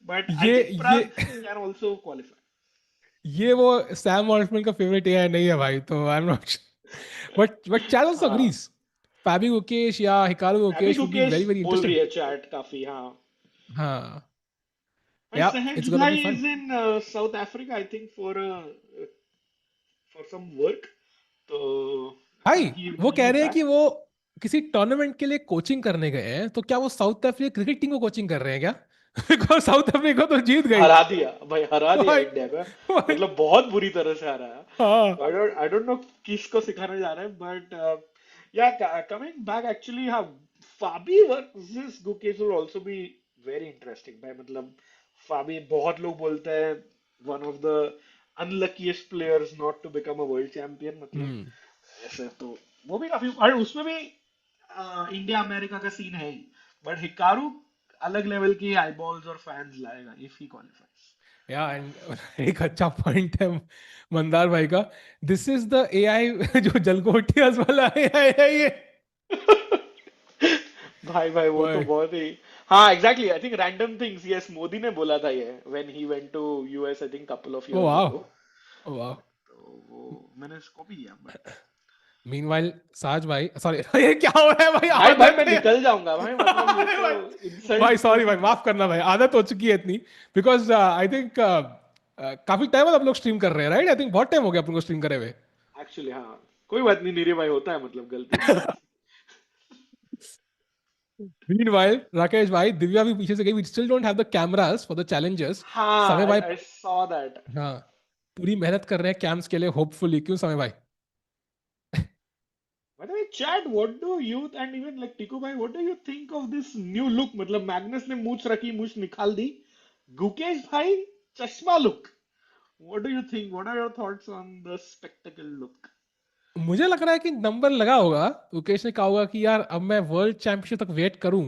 But I ये think ये Prague can also qualify. ये वो सैम ऑल्टमैन का फेवरेट एआई नहीं है भाई, तो आई am not. But chat also हाँ, अग्रीज. फैबी गुकेश या हिकारू अभी Gukesh would be Gukesh very very बोल रही इंटरेस्टिंग. है चैट काफी. हाँ हाँ. भाई, yeah Sahaj it's gonna be भाई fun. Is in South Africa I think for some work. तो आई भाई थिंक ही वो ही कह बी रहे हैं कि बैक. वो किसी टूर्नामेंट के लिए कोचिंग करने गए हैं, तो क्या वो साउथ अफ्रीका क्रिकेट टीम को कोचिंग कर रहे हैं क्या? बिकॉज साउथ अफ्रीका तो जीत गई. हरा दिया भाई, हरा दिया भाई. इंडिया का. भाई. मतलब बहुत बुरी तरह से हरा है. हाँ. आई डोंट नो किसको सिखाने जा रहे हैं. बट या कमिंग बैक एक्चुअली, हाँ, Fabi versus Gukesh will also be very interesting भाई. मतलब फाबी, बहुत लोग बोलते हैं one of the unluckiest players not to become a world champion. मतलब हम्म. ऐसे तो वो भी काफी. और उसमें भी इंडिया अमेरिका का सीन है ही. बट हिकारू अलग लेवल की आईबॉल्स और फैंस लाएगा इफ ही क्वालिफाइज. या एंड एक अच्छा पॉइंट है मंदार भाई का. दिस इज द एआई जो जलकोटियास वाला एआई है ये. भाई भाई वो तो भाई. बहुत ही. हाँ, exactly. I think random things, yes, Modi ने बोला था ये when he went to US, I think couple of oh years वाह. अगो. ओ वाह. तो वो मैंने उसको भी किया. बट मीनवाइल साज भाई, सॉरी ये क्या हो रहा है भाई, भाई भाई आदत मैं है. निकल जाऊंगा भाई. मतलब ये अरे तो भाई. भाई इंसल्ट तो सॉरी भाई, माफ करना भाई, आदत हो चुकी है इतनी. बिकॉज आई थिंक काफी टाइम बाद आप लोग स्ट्रीम कर रहे हैं, राइट? आई थिंक बहुत टाइम हो गया अपन को स्ट्रीम करे हुए. एक्चुअली. हाँ, कोई बात नहीं नीरे भाई, होता है मतलब गलती होती है. मीनवाइल राकेश भाई, दिव्या भी पीछे से गई. We still don't have the cameras for the challengers. हाँ, समय भाई. I saw that. हाँ. पूरी मेहनत कर रहे हैं कैम्स के लिए, होपफुली. क्यों समय भाई? By the way, Chad, what do you, and even like Tiku bhai, what do you think of this new look? मतलब मैग्नस ने मूछ रखी, मूछ निकाल दी. गुकेश भाई, चश्मा look. What do you think? What are your thoughts on the spectacle look? मुझे लग रहा है कि नंबर लगा होगा. मुकेश ने कहा होगा कि यार अब मैं वर्ल्ड चैंपियनशिप तक वेट करूं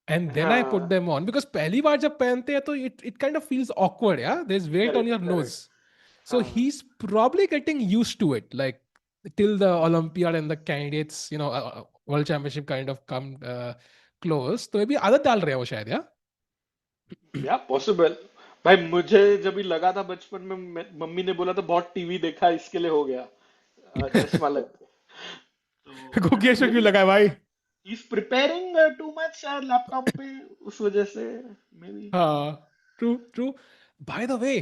एंड देन आई पुट हाँ, देम ऑन, बिकॉज पहली बार जब पहनते हैं तो it it kind of feels awkward. Yeah there is weight on correct, your nose. correct. So हाँ, he's probably getting used to it, like till the Olympiad and the candidates, World Championship kind of come close. तो अभी आदत डाल रहे हैं वो शायद, yeah? या पॉसिबल. भाई मुझे जब भी लगा था बचपन में, मम्मी ने बोला था बहुत टीवी देखा इसके लिए हो गया चश्मा लग. तो या गुकेश को मे क्यों बी लगा है भाई? He is preparing too much शायद लैपटॉप पे, उस वजह से मे बी. हाँ. True true. बाय द वे,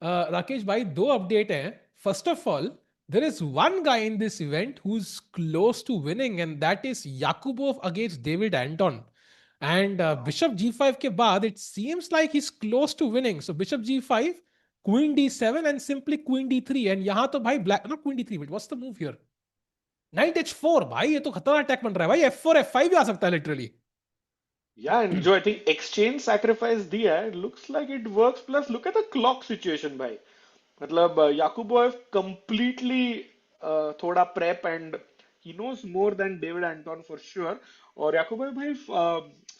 राकेश भाई, दो अपडेट हैं. First of all, there is one guy in this event who's close to winning, and that is Yakubov against David Anton. And Bishop G5 के बाद it seems like he's close to winning. So Bishop G5, Queen D7 and simply Queen D3. And यहाँ तो भाई black, not Queen D3, wait, what's the move here? Knight H4. भाई ये तो खतरनाक attack बन रहा है भाई. F4 F5 भी आ सकता है literally. Yeah, and जो I think exchange sacrifice दिया है, looks like it works. Plus look at the clock situation भाई. मतलब Yakubov completely थोड़ा prep and he knows more than David Anton for sure. और Yakubov भाई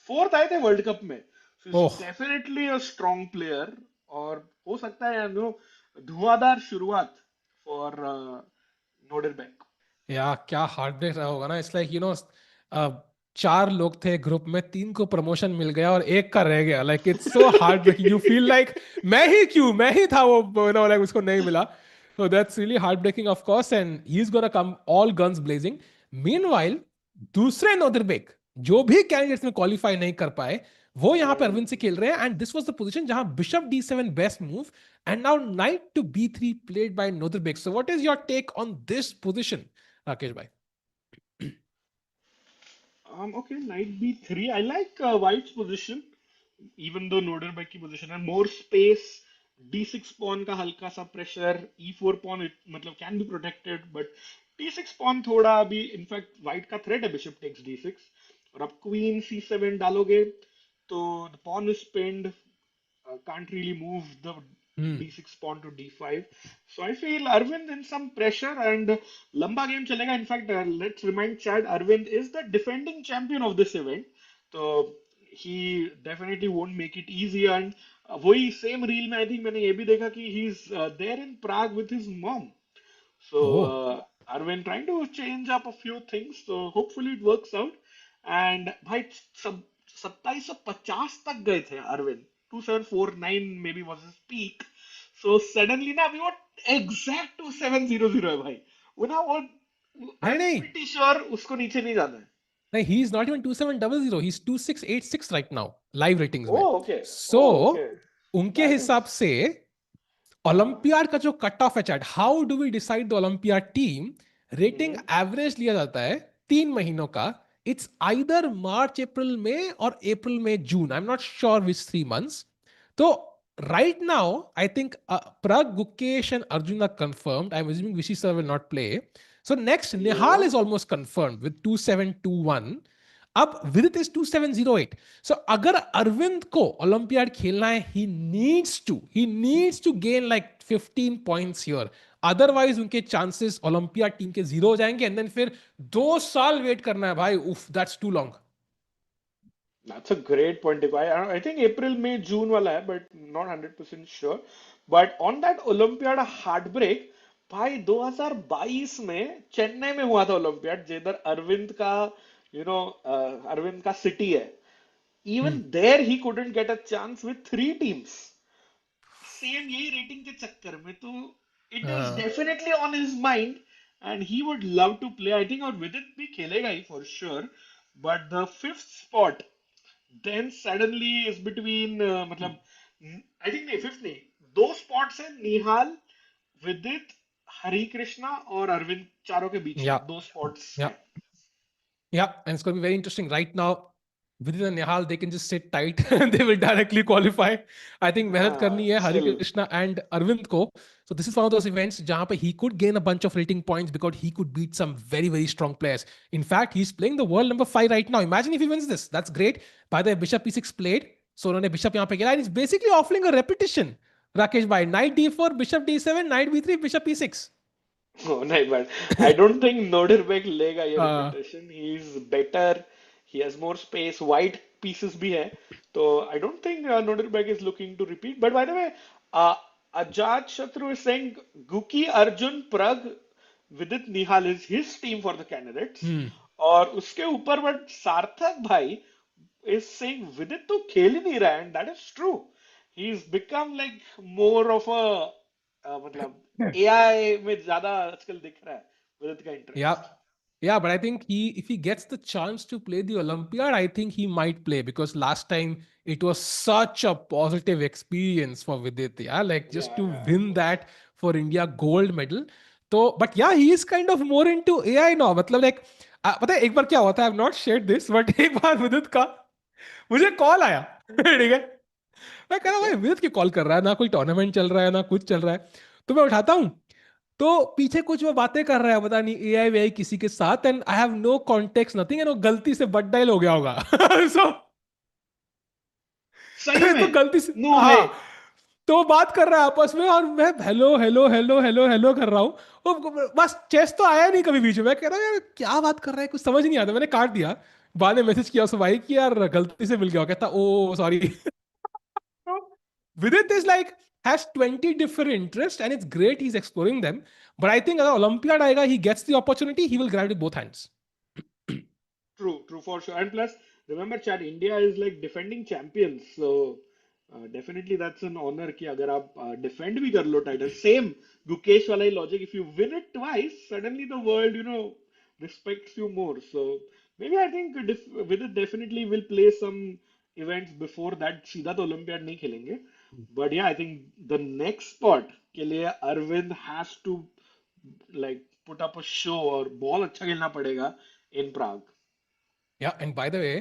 फोर्थ आए थे वर्ल्ड कप में. So he's oh. definitely a strong player. और हो सकता है धुआंधार शुरुआत for Nodirbek. या क्या हार्ड ब्रेक रहा होगा ना. इट्स लाइक चार लोग थे ग्रुप में, तीन को प्रमोशन मिल गया और एक का रह गया. Like it's so hard breaking. You feel like मैं ही था वो, लाइक उसको नहीं मिला. So that's really heartbreaking, of course, and he's gonna come all guns blazing. Meanwhile, दूसरे नोदरबेक जो भी कैंडिडेट्स में क्वालिफाई नहीं कर पाए, वो यहां पर अरविंद से खेल रहे हैं. And this was the position जहां bishop D7 best move, and now knight to B3 played by Nodirbek. So what is your take on this position, Rakesh भाई? Okay, knight b3. I like white's position, even though Nodirbek की position है. More space, d6 pawn का हल्का सा pressure, e4 pawn it, मतलब can be protected, but D6 pawn थोड़ा अभी in fact white का threat है bishop takes D6 और अब queen C7 डालोगे तो the pawn is pinned, can't really move the Hmm. d6 pawn to d5. So I feel Arvind in some pressure and lamba game chalega. In fact, let's remind Chad, Arvind is the defending champion of this event. So he definitely won't make it easy. And वही same reel में I think मैंने ये भी देखा कि he's there in Prague with his mom. So Oh. Arvind trying to change up a few things. So hopefully it works out. And भाई सब 2750 तक गए थे Arvind 2749 maybe was his peak. So suddenly now we were exact 2700 है भाई. वो ना वो नहीं I'm नहीं pretty sure उसको नीचे नहीं जाना है. नहीं, he is not even 2700, he is 2686 right now live ratings में. Oh okay. So Oh okay. उनके That is हिसाब से ओलंपियाड का जो कट ऑफ है chat, how do we decide the Olympiad team? Rating hmm, average लिया जाता है 3 महीनों का. इट्स आइदर मार्च अप्रैल में और अप्रैल में June, I am not sure which 3 months. तो right now I think Prag, Gukesh and Arjun are confirmed. I'm assuming Vishy sir will not play. So next Nihal yeah. is almost confirmed with 2721. अब विदित is 2708. सो अगर अरविंद को Olympiad खेलना है, he needs to gain like 15 points here. Otherwise उनके chances Olympiad team के 0 हो जाएंगे एंड देन फिर 2 साल वेट करना है भाई. उफ, that's too long. That's a great point, Deepa. I think April, May, June वाला है, but not 100% sure. But on that Olympiad heartbreak, भाई 2022 में चेन्नई में हुआ था ओलंपियाड जिधर अरविंद का अरविंद का सिटी है. Even there he couldn't get a chance with three teams. Same यही रेटिंग के चक्कर में तो it is definitely on his mind and he would love to play. I think और विदित भी खेलेगा ही for sure. But the fifth spot then suddenly is between मतलब आई थिंक नहीं फिफ्थ नहीं, दो स्पॉट्स है निहाल, विदित, हरि कृष्णा और अरविंद, चारों के बीच या में दो स्पॉट्स या हैं. Yeah, and it's going to be very interesting. Right now, within the Nihal, they can just sit tight and they will directly qualify. I think मेहनत करनी है Hari Still Krishna and Arvind को. So this is one of those events जहाँ पे he could gain a bunch of rating points because he could beat some very, very strong players. In fact, he's playing the world number 5 right now. Imagine if he wins this. That's great. By the way, Bishop E6 played. So उन्होंने Bishop यहाँ पे खेला and he's basically offering a repetition. Rakesh bhai, Knight D4, Bishop D7, Knight B3, Bishop E6. Oh, no, but I don't think Nodirbek लेगा ये Uh, reputation. He is better. He has more space. White pieces भी है. So I don't think Nodirbek is looking to repeat. But by the way, uh, Ajat Shatru is saying Guki, Arjun, Prag, Vidit, Nihal is his team for the candidates. और उसके ऊपर but सार्थक भाई is saying Vidit तो खेल ही नहीं रहा है, and that is true. He's become like more of a मतलब AI में ज्यादा आजकल दिख रहा है विदित का Yeah. Interest. Yeah, but I think if he gets the chance to play the Olympiad, I think he might play because last time it was such a positive experience for Vidit. Yeah, like just Yeah, to yeah, of win course. that for India gold medal. So, but yeah, he is kind of more into AI now. मतलब like, पता है एक बार क्या हुआ था? I have not shared this, but एक बार विदित का मुझे कॉल आया. ठीक है, मैं कह रहा हूँ Okay. भाई विदित की कॉल कर रहा है, ना कोई टूर्नामेंट चल रहा है ना कुछ चल रहा है. तो मैं उठाता हूँ तो पीछे कुछ वो बातें कर रहा है, पता नहीं एआई वे किसी के साथ, and I have no context nothing, and वो गलती से बट डायल हो गया होगा. सो सही तो में. गलती से, नो वे. हाँ, तो वो बात कर रहा है आपस में और मैं hello hello hello hello hello कर रहा हूँ. वो बस चेस तो आया नहीं कभी बीच में. मैं कह रहा हूँ यार क्या बात कर रहा है, कुछ समझ नहीं आता. मैंने काट दिया. बाद में मैसेज किया उस भाई कि यार गलती से मिल गया. कहता ओ sorry. Vidit is like has 20 different interests and it's great he's exploring them. But I think अगर Olympiad आएगा, he gets the opportunity, he will grab it with both hands. True for sure. And plus, remember, Chad, India is like defending champions. So definitely that's an honor कि अगर आप defend भी कर लो title. Same Gukesh वाला ही logic. If you win it twice, suddenly the world, respects you more. So maybe I think with it definitely will play some events before that. सीधा तो Olympiad नहीं खेलेंगे. But yeah, I think the next spot के लिए Arvind has to like put up a show और बहुत अच्छा खेलना पड़ेगा in Prague. Yeah, and by the way,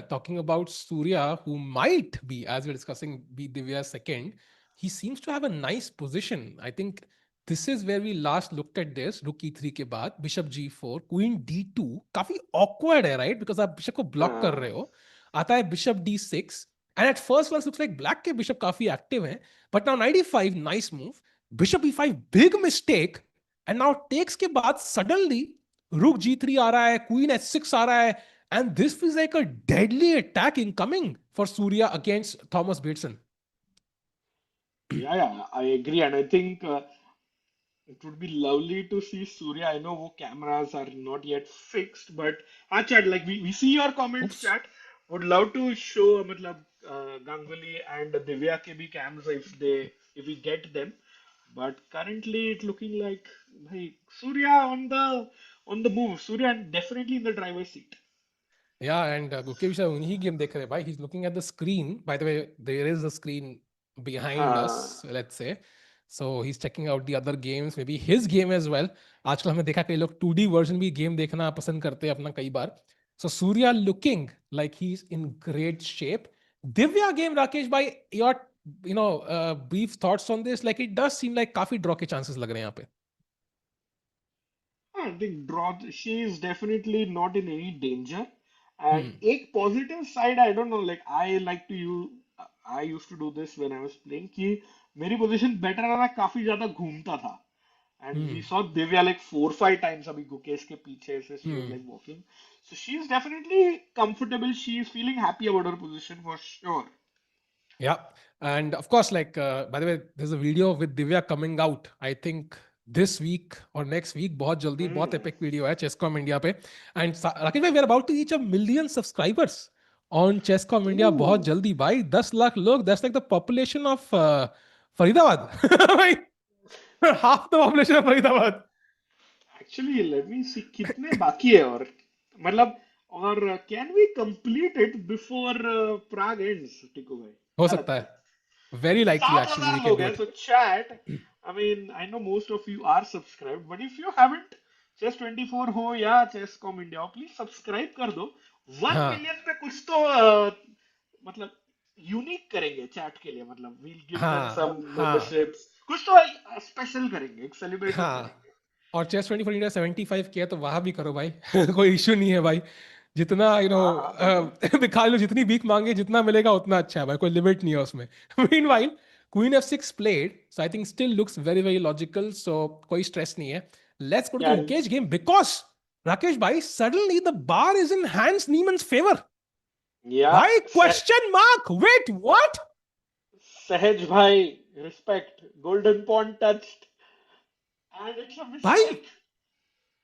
talking about Surya, who might be, as we're discussing, be Divya's second, he seems to have a nice position. I think This is where we last looked at this. Rook e3 के बाद Bishop g4, Queen d2. काफी awkward है, right? Because आप Bishop को block कर रहे हो. आता है Bishop d6. And at first glance looks like Black के Bishop काफी active है. But now knight e5, nice move. Bishop e5, big mistake. And now takes के बाद suddenly Rook g3 आ रहा है, Queen h6 आ रहा है. And this feels like a deadly attack incoming for Surya against Thomas Beerdsen. Yeah, I agree, and I think it would be lovely to see Surya. I know cameras are not yet fixed, but chat, like we see your comments, Oops. chat. Would love to show matlab, Ganguly and Divya ke bhi cams if we get them. But currently it's looking like hey, Surya on the move. Surya definitely in the driver's seat. Yeah, and Gukesh unhi game dekh rahe bhai. He's looking at the screen. By the way, there is a screen behind हाँ. us, let's say. So he's checking out the other games, maybe his game as well. आजकल हमने देखा कई लोग 2D version भी game देखना पसंद करते हैं अपना कई बार. So Surya looking like he's in great shape. Divya game, Rakesh bhai, your brief thoughts on this? Like it does seem like काफी draw के chances लग रहे हैं यहाँ पे. I think she is definitely not in any danger. And एक positive side, I don't know, like I used to do this when I was playing कि मेरी position better है, मैं काफी ज्यादा घूमता था. And we saw Divya like 4-5 times अभी गुकेश के पीछे से she was like walking. So she is definitely comfortable. She is feeling happy about her position for sure. Yeah. And of course, like, by the way, there's a video with Divya coming out, I think this week or next week. बहुत जल्दी, बहुत epic video है Chesscom India पे. And Rakesh bhai, we're about to reach 1 million subscribers on Chesscom India बहुत जल्दी भाई. 10 lakh लोग, that's like the population of Faridabad. Half the population of Faridabad. Actually, let me see कितने बाकी है और मतलब और can we complete it before Prague ends, टिको भाई? हो क्या सकता लगता है. है? Very likely actually we 7,000 can लोग do हैं, it. so chat. I mean, I know most of you are subscribed, but if you haven't, Chess 24 हो या Chesscom India हो, please subscribe कर दो. 1 हाँ. million पे कुछ तो मतलब यूनिक करेंगे चैट के लिए, मतलब we'll give them हाँ. some हाँ. memberships, कुछ तो स्पेशल करेंगे, एक सेलिब्रेशन हाँ. करेंगे. और चेस 24 इंडिया 75 के है तो वहां भी करो भाई. कोई इश्यू नहीं है भाई. जितना हाँ हाँ बिल्कुल. दिखा लो, जितनी भीख मांगे जितना मिलेगा उतना अच्छा है भाई. कोई लिमिट नहीं है उसमें. Meanwhile queen f6 played, so I think still looks very very logical, so कोई स्ट्रेस नहीं है. Let's go to the Yeah, Gukesh game because Rakesh bhai, suddenly the bar is in Hans Niemann's favor. yeah. Why question mark? Wait, what? Sahaj bhai, respect. Golden pawn touched, and it's a Bhai, mistake.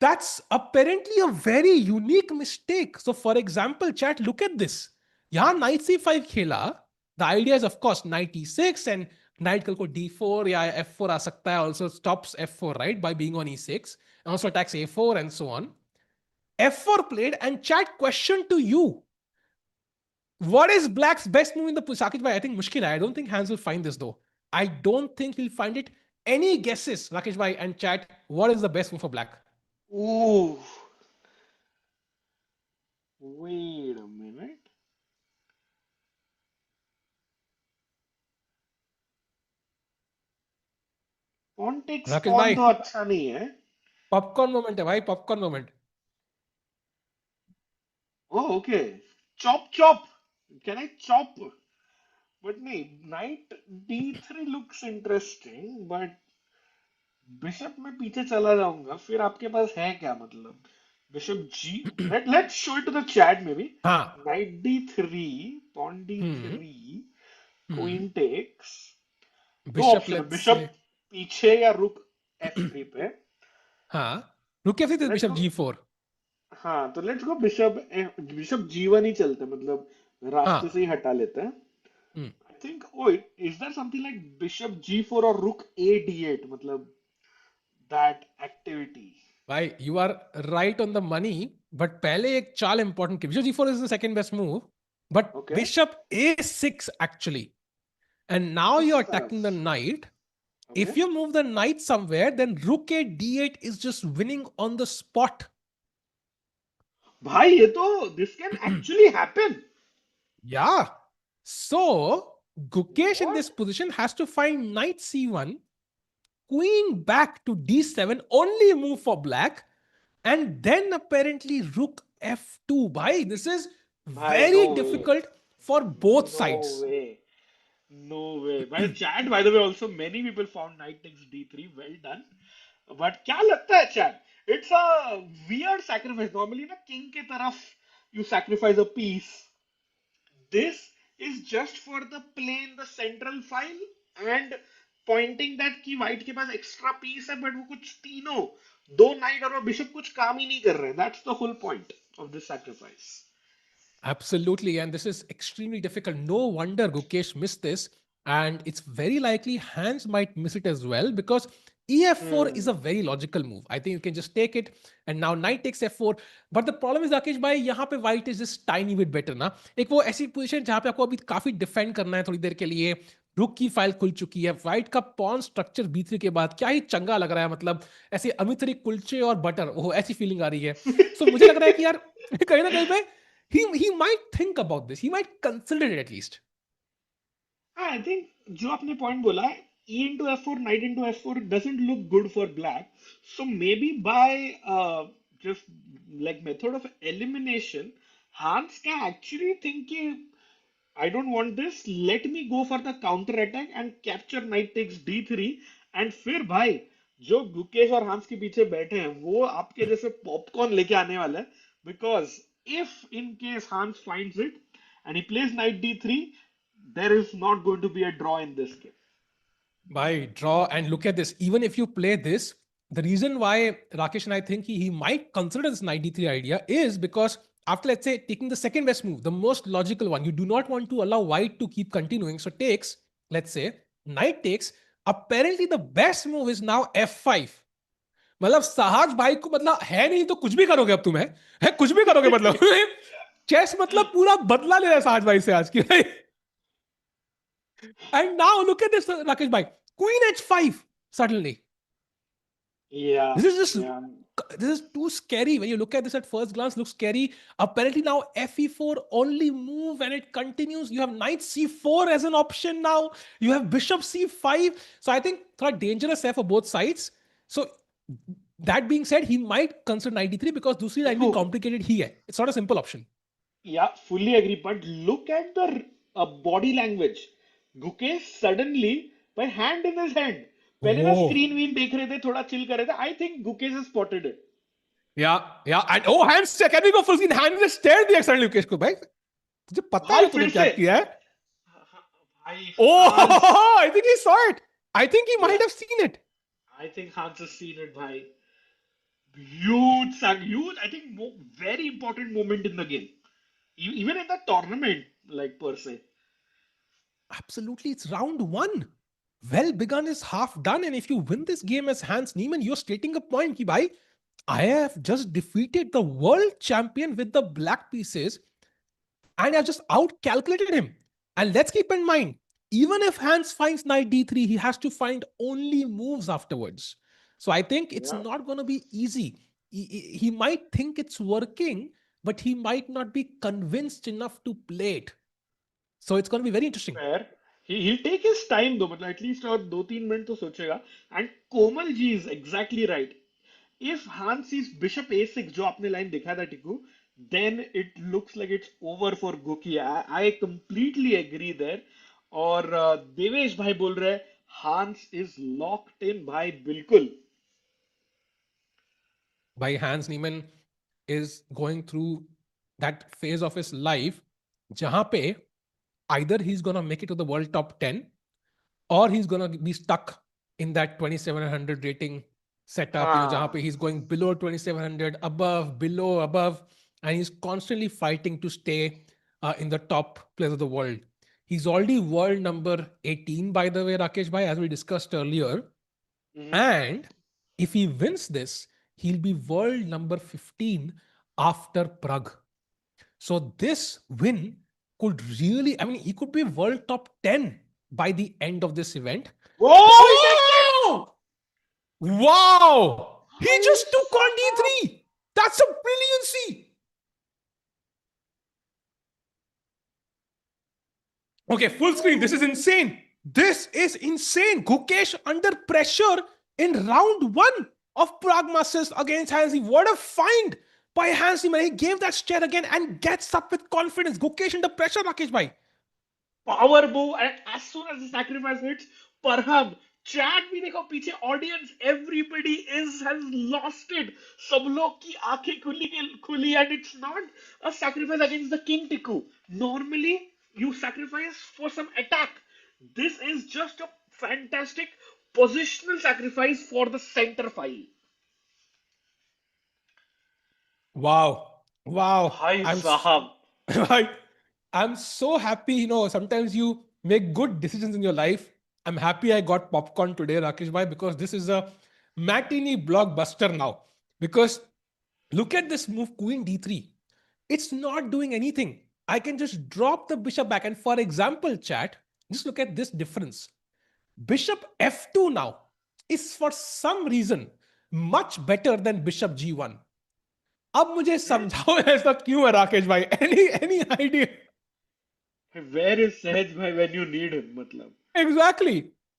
that's apparently a very unique mistake. So, for example, chat, look at this. यहाँ knight c5 खेला. The idea is, of course, knight e6 and knight कल को d4 या f4 आ सकता है. Also stops f4, right, by being on e6. And also attacks a4 and so on. f4 played, and chat, question to you. What is Black's best move in the Sakit bhai? I think mushkil hai. I don't think Hans will find this though. I don't think he'll find it. Any guesses, Rakesh bhai and chat? What is the best move for Black? Ooh. Wait a minute. Pawn takes Rakesh pawn bhai, तो अच्छा नहीं है. popcorn moment है भाई, popcorn moment. Oh, okay. Chop, chop. Can I chop? But नहीं, knight d3 looks interesting, but bishop में पीछे चला जाऊंगा, फिर आपके पास है क्या मतलब? Bishop G. Let's show it to the chat maybe. हाँ. Knight d3, pawn d3, queen takes. दो Bishop, ऑप्शन है, let's बिशप say. पीछे या रुक f3 पे. हाँ. रुकिए फिर लेट्स Bishop गो. g4. हाँ तो लेट्स गो बिशप g1 ही चलते हैं, मतलब रास्ते हाँ. से ही हटा लेते हैं. I think is there something like bishop g4 और रुक a d8, मतलब दैट एक्टिविटी. भाई, you are right on the money. But पहले एक चाल important. Bishop g4 is the second best move. But okay. Bishop a6 actually. And now you're attacking the knight. Okay If you move the knight somewhere, then rook a d8 is just winning on the spot. भाई ये तो this can actually happen. Yeah. So Gukesh in this What? position has to find knight c1, queen back to d7, only move for black, and then apparently rook f2. Bhai, this is Bhai, no very way. difficult for both No sides. way. No way. By chat, by the way, also many people found knight takes d3. Well done. But क्या लगता है chat? It's a weird sacrifice. Normally, na king के तरफ you sacrifice a piece. This is just for the plane, the central file, and pointing that कि white के पास extra piece है, but वो कुछ तीनों दो knight और वो bishop कुछ काम ही नहीं कर रहे हैं. That's the whole point of this sacrifice. Absolutely, and this is extremely difficult. No wonder Gukesh missed this, and it's very likely Hans might miss it as well because ef4 is a Hmm. very logical move. I think you can just take it, and now knight takes f4. But the problem is Rakesh भाई यहाँ पे white is just tiny bit better ना. एक वो ऐसी position जहाँ पे आपको अभी काफी डिफेंड करना है थोड़ी देर के लिए. रुक की फाइल खुल चुकी है. व्हाइट का पॉन स्ट्रक्चर b3 के बाद क्या ही चंगा लग रहा है. मतलब ऐसे अमितरी कुलचे और बटर, वो ऐसी फीलिंग आ रही है. सो मुझे लग रहा है कि यार कहीं ना कहीं पे he might think about this. He might consider it at least. I think जो आपने point बोला है, e into f4, knight into f4 doesn't look good for black. So maybe by just like method of elimination, Hans can actually think कि I don't want this. Let me go for the counter attack and capture knight takes d3. And फिर भाई जो गुकेश और हांस के पीछे बैठे हैं वो आपके जैसे पॉपकॉर्न लेके आने वाला है. Because if in case Hans finds it and he plays knight d3, there is not going to be a draw in this game. By draw, and look at this. Even if you play this, the reason why Rakesh and I think he might consider this knight d3 idea is because after, let's say, taking the second best move, the most logical one, you do not want to allow white to keep continuing. So takes, let's say, knight takes. Apparently, the best move is now f5. मतलब साहज भाई को मतलब है नहीं तो कुछ भी करोगे अब तुम्हें है कुछ भी करोगे मतलब चेस मतलब पूरा बदला ले रहा है साहज भाई से आज की. And now look at this, Rakesh bhai. Queen h5 suddenly. Yeah, This is just yeah. this is too scary. When you look at this at first glance, looks scary. Apparently now fe4 only move and it continues. You have knight c4 as an option now. You have bishop c5. So I think thought dangerous है for both sides. So that being said, he might consider knight d3 because दूसरी line भी देखो, complicated ही है. It's not a simple option. yeah, fully agree. But look at the body language. Gukesh suddenly, by hand in his hand, पहले ना Oh. Screen Wien देख रहे थे, थोड़ा चिल कर रहे थे. I think Gukesh has spotted it. Yeah, yeah. And oh, hands, can we go full screen? Hand just stare the external Yukesh को भाई. तुझे पता भाई है तूने फिर क्या से किया है? भाई Hans, Oh, I think he saw it. I think he yeah, might have seen it. I think Hans has seen it भाई. Huge, I think very important moment in the game. Even in the tournament, like per se. Absolutely, it's round one. Well begun is half done, and if you win this game as Hans Niemann, you're stating a point कि भाई, I have just defeated the world champion with the black pieces, and I've just out-calculated him. And let's keep in mind, even if Hans finds knight d3, he has to find only moves afterwards. So I think it's Yeah, not going to be easy. He might think it's working, but he might not be convinced enough to play it. So it's going to be very interesting. fair. He'll take his time though, मतलब at least और 2-3 minute तो सोचेगा. And Komal ji is exactly right. If Hans sees Bishop A6, जो आपने line दिखा था टिकू, then it looks like it's over for Goki. I completely agree there. और देवेश भाई बोल रहे हैं Hans is locked in भाई बिल्कुल. By Hans Niemann is going through that phase of his life जहां पे either he's going to make it to the world top 10 or he's going to be stuck in that 2700 rating setup, jahan pe हाँ, he's going below 2700, above, below, above, and he's constantly fighting to stay in the top players of the world. He's already world number 18, by the way, Rakesh bhai, as we discussed earlier. mhm. And if he wins this, he'll be world number 15 after Prague. So this win could really, I mean, he could be world top 10 by the end of this event. Oh, he takes it! Oh! Wow! He How just took on sad. D3. That's a brilliancy. Okay, full screen. This is insane. This is insane. Gukesh under pressure in round 1 of Prague Masters against Hans Niemann. What a find by Hans Niemann. He gave that stare again and gets up with confidence. Gukesh under pressure, Rakesh bhai. Power move, and as soon as the sacrifice hits, Parham, chat भी देखो पीछे audience, everybody is has lost it, सब लोग की आंखें खुली and it's not a sacrifice against the king Tiku. Normally you sacrifice for some attack. This is just a fantastic positional sacrifice for the center file. Wow. Hi Sahab. I'm so happy. Sometimes you make good decisions in your life. I'm happy I got popcorn today, Rakesh bhai, because this is a matinee blockbuster now. Because look at this move, Queen D3. It's not doing anything. I can just drop the bishop back. And for example, chat, just look at this difference. Bishop F2 now is for some reason much better than Bishop G1. अब मुझे समझाओ ऐसा क्यों है राकेश भाई? Any idea? Where is Sahaj bhai when you need him? मतलब. Exactly.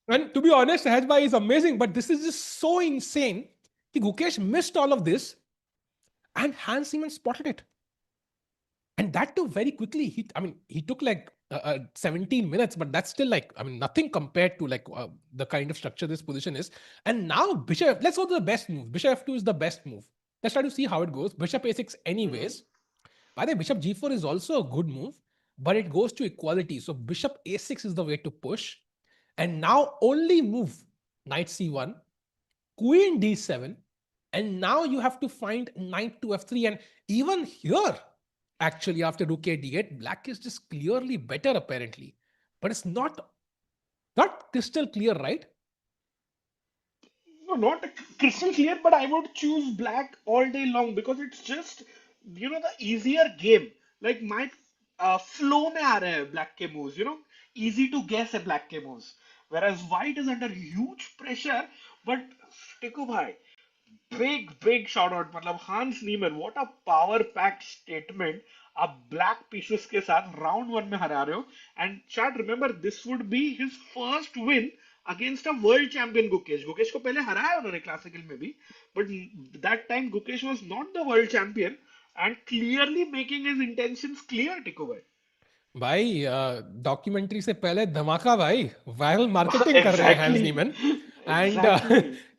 And to be honest, Sahaj bhai is amazing, but this is just so insane that Gukesh missed all of this and Hans Niemann spotted it. And that too very quickly. He took like 17 minutes, but that's still nothing compared to the kind of structure this position is. And now Bishop, let's go to the best move. Bishop F2 is the best move. Let's try to see how it goes. Bishop A6 anyways. By the way, Bishop G4 is also a good move, but it goes to equality. So Bishop A6 is the way to push. And now only move Knight C1, Queen D7, and now you have to find Knight to F3. And even here, actually, after Rook A8, black is just clearly better apparently. But it's not crystal clear, right? No, not crystal clear, but I would choose black all day long because it's just, the easier game. Like my flow में आ रहे हैं black के moves, easy to guess है black के moves. Whereas white is under huge pressure, but Tiku bhai, big shout out. मतलब Hans Niemann, what a power packed statement. आप black pieces के साथ round 1 में हरा रहे हो. And chat, remember this would be his first win against a world champion Gukesh. Gukesh को पहले हराया उन्होंने classical में भी, but that time Gukesh was not the world champion and clearly making his intentions clear, Tiku bhai. भाई documentary से पहले धमाका भाई, वायरल मार्केटिंग कर रहे हैं hence Niemann. And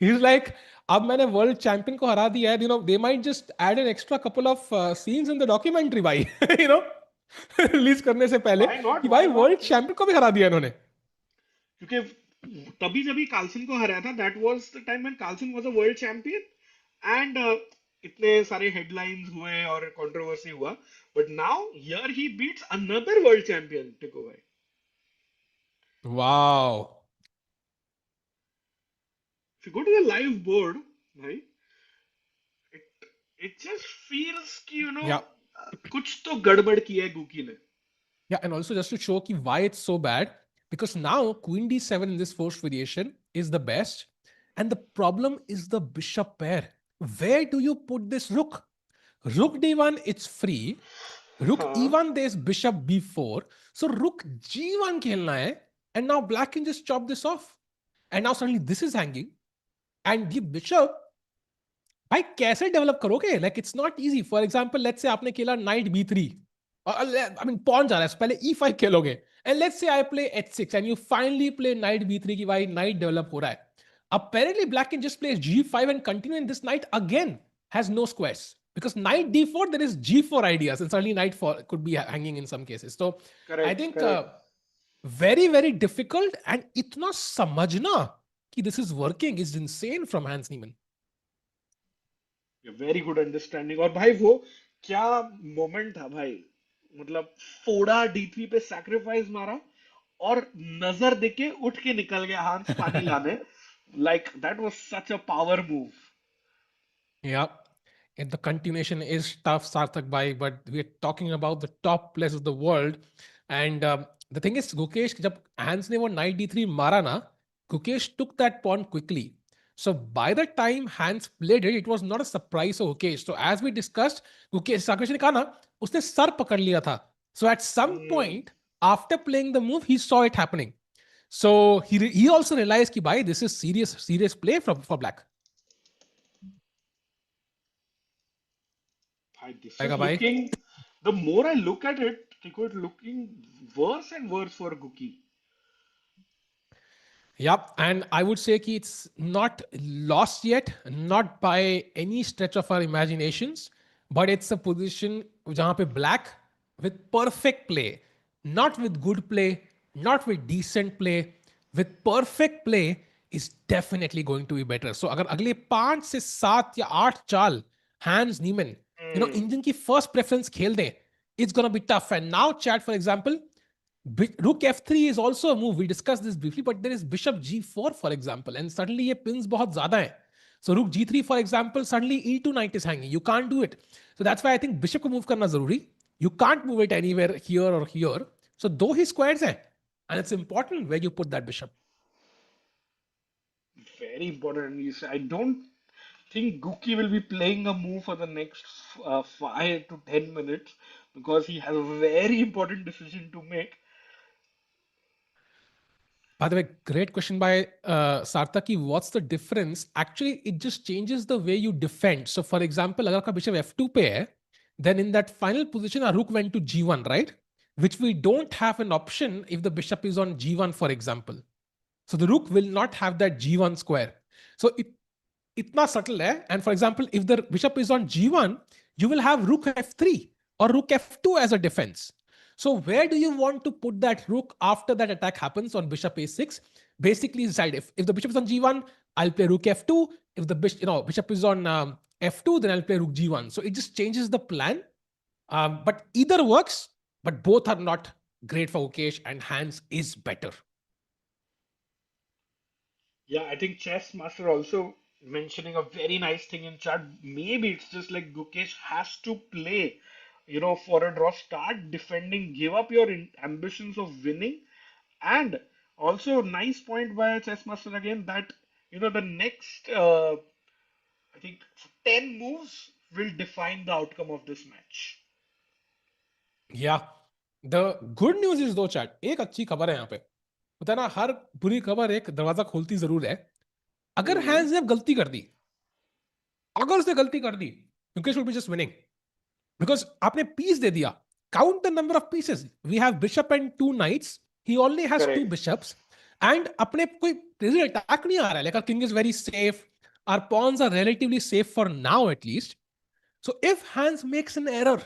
he is like, अब मैंने वर्ल्ड चैंपियन को हरा दिया है, they might just add an extra couple of scenes in the documentary भाई, रिलीज करने से पहले कि भाई वर्ल्ड चैंपियन को भी हरा दिया इन्होंने. क्योंकि तभी जब कार्लसन को हराया था, that was the time when Carlsen was a world champion and इतने सारे हेडलाइंस हुए और कंट्रोवर्सी हुआ, but now here he beats another world champion, Tiku भाई. Wow. If you go to the live board, right, it just feels कि कुछ तो गड़बड़ किया है गुकी ने. Yeah, and also just to show ki why it's so bad, because now Queen D7 in this forced variation is the best, and the problem is the bishop pair. Where do you put this rook? Rook D1, it's free. Rook E1, there's bishop B4. So rook G1 khelna hai, and now black can just chop this off. And now suddenly this is hanging. And the bishop, भाई कैसे develop करोगे? Like it's not easy. For example, let's say आपने खेला knight B3. pawn जा रहा है, पहले E5 खेलोगे. And let's say I play H6 and you finally play knight B3 की भाई knight develop हो रहा है. Apparently black can just play G5 and continue, and this knight again has no squares. Because knight D4, there is G4 ideas, and certainly knight 4 could be hanging in some cases. So correct, I think very, very difficult, and itna samajhna कि this is working is insane from Hans Niemann. Very good understanding. और भाई वो क्या moment था भाई, मतलब फोड़ा D3 पे सैक्रिफाइस मारा और नजर देके उठ के निकल गया हांस पानी लाने. Like that was such a power move. Yeah. And the continuation is tough, Sarthak bhai, but we're talking about the top players of the world. And the thing is, Gukesh, जब Hans ने वो knight D3 मारा ना, Gukesh took that pawn quickly. So by the time Hans played it, it was not a surprise for Gukesh. So as we discussed, Gukesh ने कहा ना, उसने sir पकड़ लिया था. So at some point after playing the move, he saw it happening. So he also realized ki bhai, this is serious play for black. This is Aega bhai. looking, the more I look at it, it's looking worse and worse for Guki. Yep, and I would say ki it's not lost yet, not by any stretch of our imaginations, but it's a position jahan pe black with perfect play, not with good play, not with decent play, with perfect play is definitely going to be better. So अगर अगले 5 से 7 या 8 चाल Hans Niemann, Indian की first preference खेल दें, it's gonna be tough. And now, chat for example, Rook f3 is also a move. We discussed this briefly, but there is bishop g4, for example, and suddenly ये pins बहुत ज़्यादा हैं. So rook g3, for example, suddenly e2 knight is hanging. You can't do it. So that's why I think bishop को move करना ज़रूरी. You can't move it anywhere here or here. So दो ही squares हैं, and it's important where you put that bishop. Very important. I don't think Guki will be playing a move for the next 5 to 10 minutes because he has a very important decision to make. By the way, great question by Sarthaki. What's the difference? Actually, it just changes the way you defend. So, for example, अगर आपका bishop f2 पे है, then in that final position, our rook went to g1, right? Which we don't have an option if the bishop is on g1, for example. So the rook will not have that g1 square. So itna subtle hai. And for example, if the bishop is on g1, you will have rook f3 or rook f2 as a defense. So where do you want to put that rook after that attack happens on bishop a6? Basically decide if the bishop is on g1, I'll play rook f2. If the bishop is on f2, then I'll play rook g1. So it just changes the plan. But either works, but both are not great for Gukesh, and Hans is better. Yeah, I think Chess Master also mentioning a very nice thing in chat. Maybe it's just like Gukesh has to play, for a draw, start defending, give up your ambitions of winning, and also nice point by Chess Master again that the next I think 10 moves will define the outcome of this match. Yeah. The good news is though, chat, एक अच्छी खबर है यहाँ पे. पता है ना, हर बुरी खबर एक दरवाजा खोलती जरूर है. अगर हैंस ने गलती कर दी, अगर उसने गलती कर दी, Gukesh will be just winning. Because आपने पीस दे दिया. Count the number of pieces. We have bishop and 2 knights. He only has Correct. 2 bishops. And अपने कोई attack नहीं आ रहा है. Like our king is very safe. Our pawns are relatively safe for now at least. So if Hans makes an error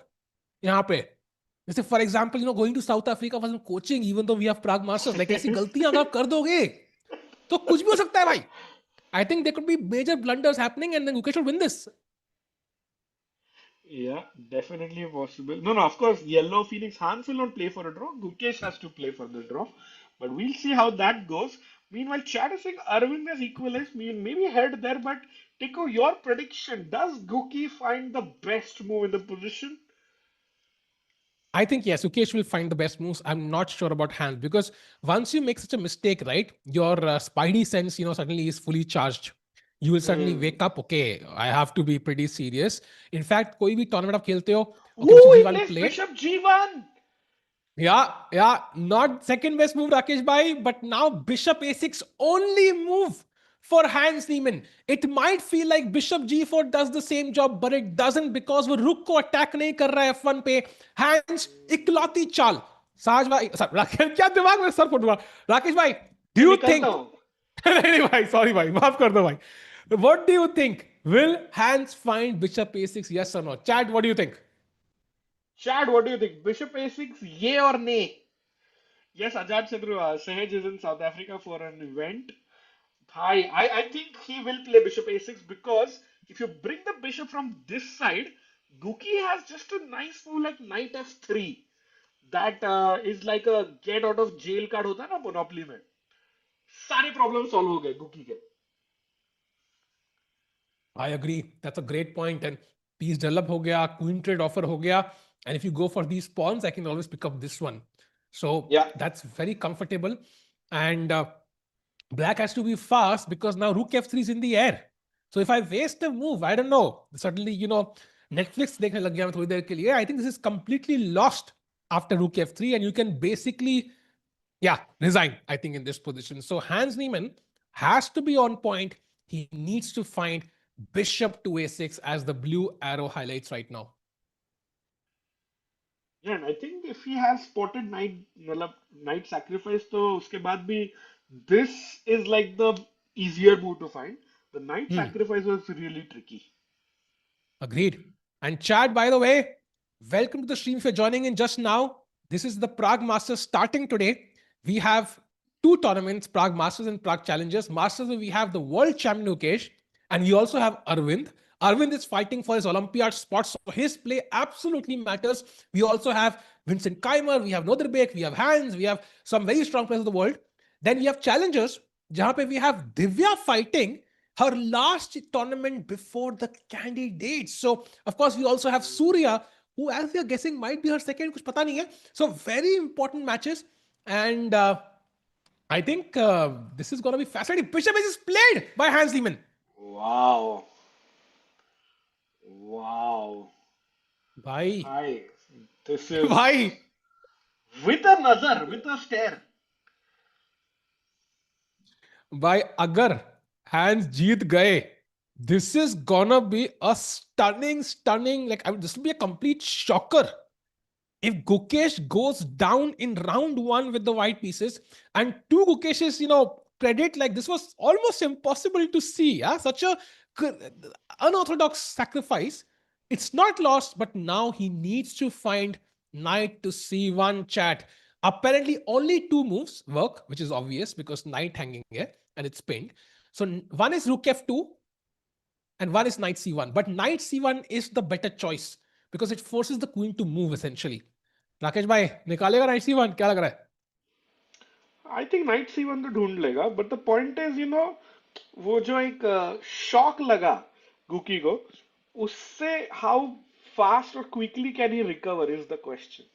यहाँ पे, जैसे for example going to South Africa for some coaching even though we have Prague masters, like ऐसी गलतियां अगर आप कर दोगे तो कुछ भी हो सकता है भाई. I think there could be major blunders happening and then Gukesh will win this. Yeah, definitely possible. No, of course, Yellow Phoenix Hans will not play for a draw. Gukesh has to play for the draw. But we'll see how that goes. Meanwhile, Chad is saying Arvind has equalized. Maybe head there, but Tiko, your prediction, does Guki find the best move in the position? I think yes, Gukesh will find the best moves. I'm not sure about Hans because once you make such a mistake, right, your spidey sense, suddenly is fully charged. You will suddenly wake up, okay, I have to be pretty serious. In fact, कोई भी tournament आप खेलते हो, okay, Ooh, he G1 plays play. Bishop G1. Yeah, not second best move, Rakesh bhai, but now Bishop A6 only move for Hans Niemann. It might feel like Bishop G4 does the same job, but it doesn't because वो रुक को attack नहीं कर रहा है F1 पे. Hans इकलौती चाल. साज भाई, राकेश क्या दिमाग में सर फुट रहा? राकेश भाई, do you think? नहीं भाई, sorry भाई, माफ कर दो भाई. What do you think? Will Hans find Bishop A6? Yes or no? Chad, what do you think? Chad, what do you think? Bishop A6, yay or nay? Yes, Ajad Chandru Sahaj is in South Africa for an event. I think he will play Bishop A6 because if you bring the bishop from this side, Guki has just a nice move like Knight F3. That is like a get out of jail card होता है ना Monopoly में. सारे problem solve हो गए Guki के. I agree. That's a great point. And piece develop ho gaya, queen trade offer ho gaya. And if you go for these pawns, I can always pick up this one. So yeah, that's very comfortable. And black has to be fast because now rook f3 is in the air. So if I waste a move, I don't know. Suddenly, Netflix dekhne lag gaya thodi der ke liye. I think this is completely lost after rook f3. And you can basically Yeah, resign, I think, in this position. So Hans Niemann has to be on point. He needs to find bishop to a6 as the blue arrow highlights right now. Yeah, and I think if he has spotted knight, मतलब knight sacrifice, तो उसके बाद भी this is like the easier move to find. The knight sacrifice was really tricky. Agreed. And Chad, by the way, welcome to the stream. If you're joining in just now, this is the Prague Masters starting today. We have two tournaments, Prague Masters and Prague Challengers. Masters, we have the World Champion Gukesh, and we also have Arvind. Arvind is fighting for his Olympiad spot, so his play absolutely matters. We also have Vincent Keymer, we have Nodirbek, we have Hans, we have some very strong players of the world. Then we have Challengers, जहां पे we have Divya fighting her last tournament before the candidates. So, of course, we also have Surya, who, as we are guessing, might be her second. Kuch pata nahi hai. So, very important matches. And I think this is going to be fascinating. Bishop is played by Hans Niemann. Wow. Wow. Bhai. Hi. This is Bhai. with a nazar, with a stare. Bhai, agar Hans jeet gaye, this is gonna be a stunning, like, I mean, this will be a complete shocker. If Gukesh goes down in round one with the white pieces, and two Gukeshes, credit, like, this was almost impossible to see. Yeah? Such a unorthodox sacrifice. It's not lost, but now he needs to find knight to c1 chat. Apparently, only two moves work, which is obvious because knight hanging here and it's pinned. So one is rook f2 and one is knight c1. But knight c1 is the better choice because it forces the queen to move essentially. Rakesh भाई निकालेगा night c1 क्या लग रहा है? I think knight c1 तो ढूंढ लेगा, but the point is, वो जो एक शॉक लगा गुकी को, उससे how fast or quickly can he recover is the question.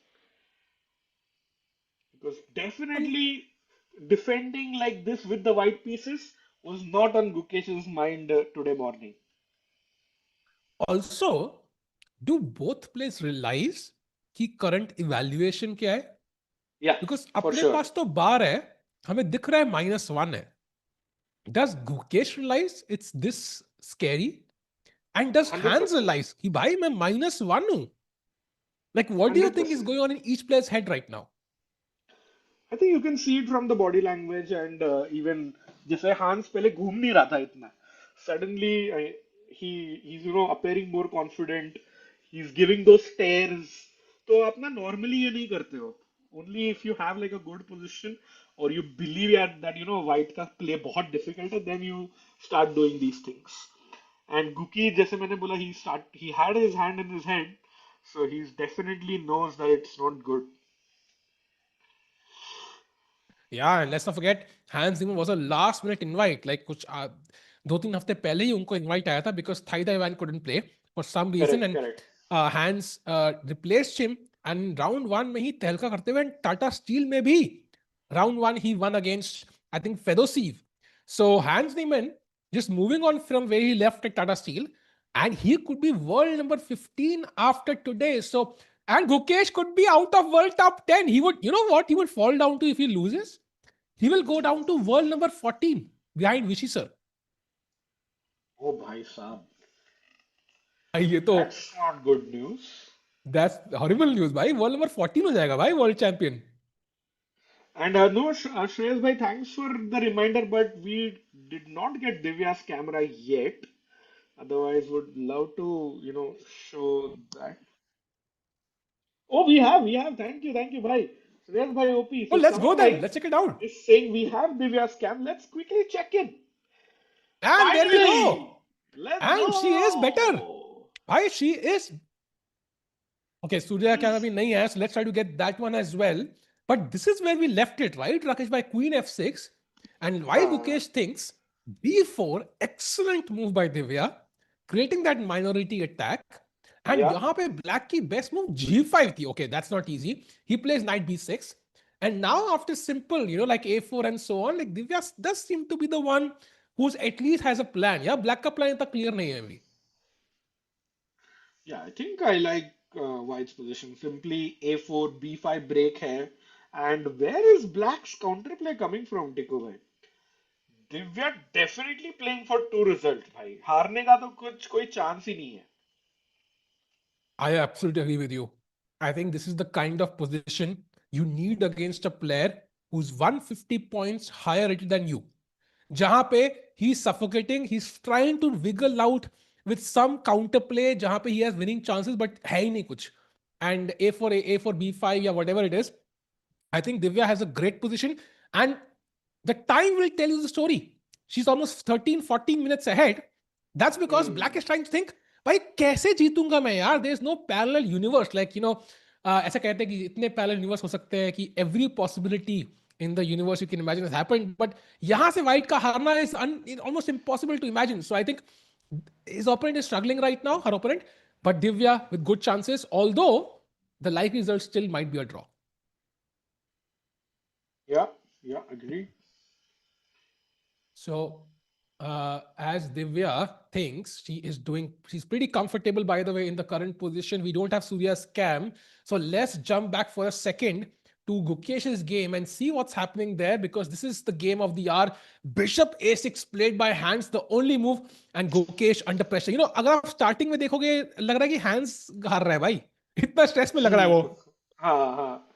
Because definitely defending like this with the white pieces was not on Gukesh's mind today morning. Also, do both players realize कि current evaluation क्या है? Yeah, Because for अपने sure. पास तो बार है, हमें दिख रहा है -1 है. Does Gukesh realize it's this scary? And does Hans 100%. realize कि भाई मैं -1 हूं? Like, what do you think is 100%. going on in each player's head right now? I think you can see it from the body language and even जैसे Hans पहले घूम नहीं रहा था इतना. Suddenly he's appearing more confident. He's giving those stares. तो आप ना normally ये नहीं करते हो. Only if you have like a good position or you believe that white का play बहुत difficult है, then you start doing these things. And Guki, जैसे मैंने बोला, he had his hand in his hand, so he's definitely knows that it's not good. Yeah, and let's not forget, Hans Zimmer was a last minute invite. Like, कुछ 2-3 हफ्ते पहले ही उनको invite आया था because Thai Ivan couldn't play for some reason, Correct, and correct. Hans replaced him. And round one में ही तहलका करते हुए, Tata Steel में भी round one he won against, I think, Fedosiv. So Hans Niemann just moving on from where he left at Tata Steel, and he could be world number 15 after today. So, and Gukesh could be out of world top 10. He would, you know what, he would fall down to if he loses? He will go down to world number 14 behind Vichy sir. Oh, bhai saab. ये तो That's not good news. that's horrible news भाई. World number 14 हो जाएगा भाई, world champion. And no, Shreyas bhai, thanks for the reminder, but we did not get Divya's camera yet. Otherwise, would love to, show that. Oh, we have. Thank you, bhai. Shreyas bhai, OP. Oh, So let's go someone then. else Let's check it out. is saying we have Divya's cam. Let's quickly check in. And there we Finally! go. Let's And she is better. go! Why she is. Okay, Surya camera bhi nahi hai, so let's try to get that one as well. But this is where we left it, right, Rakesh? By Queen f6. And while हाँ, Gukesh thinks b4, excellent move by Divya, creating that minority attack. And yeah. यहाँ पे black की best move g5 थी. Okay, that's not easy. He plays knight b6. And now after simple, like a4 and so on, like Divya does seem to be the one who's at least has a plan. Yeah, black का plan इतना clear नहीं है अभी. Yeah, I think I like White's position. Simply a4, b5 break है. And where is Black's counterplay coming from, Tiku bhai? Divya definitely playing for two result भाई, हारने का तो कुछ कोई चांस ही नहीं है. I absolutely agree with you. I think this is the kind of position you need against a player who's 150 points higher rated than you. जहां पे he's suffocating, he's trying to wiggle out with some counterplay जहां पे he has winning chances, but है ही नहीं कुछ. And A for B5 या whatever it is, I think Divya has a great position, and the time will tell you the story. She's almost 13, 14 minutes ahead. That's because Black is trying to think, भाई कैसे जीतूंगा मैं यार? There is no parallel universe. Like, ऐसा कहते हैं कि इतने parallel universe हो सकते हैं कि every possibility in the universe you can imagine has happened. But यहाँ से white का हारना is almost impossible to imagine. So I think his opponent is struggling right now, her opponent. But Divya with good chances, although the likely result still might be a draw. Yeah, agree. So, as Divya thinks she's pretty comfortable, by the way, in the current position. We don't have Surya's scam. So, let's jump back for a second to Gukesh's game and see what's happening there, because this is the game of the hour. Bishop A6 played by hands, the only move, and Gukesh under pressure. अगर आप starting में देखोगे, लग रहा है कि hands हार रहा है भाई. इतना stress में लग रहा है वो. हाँ.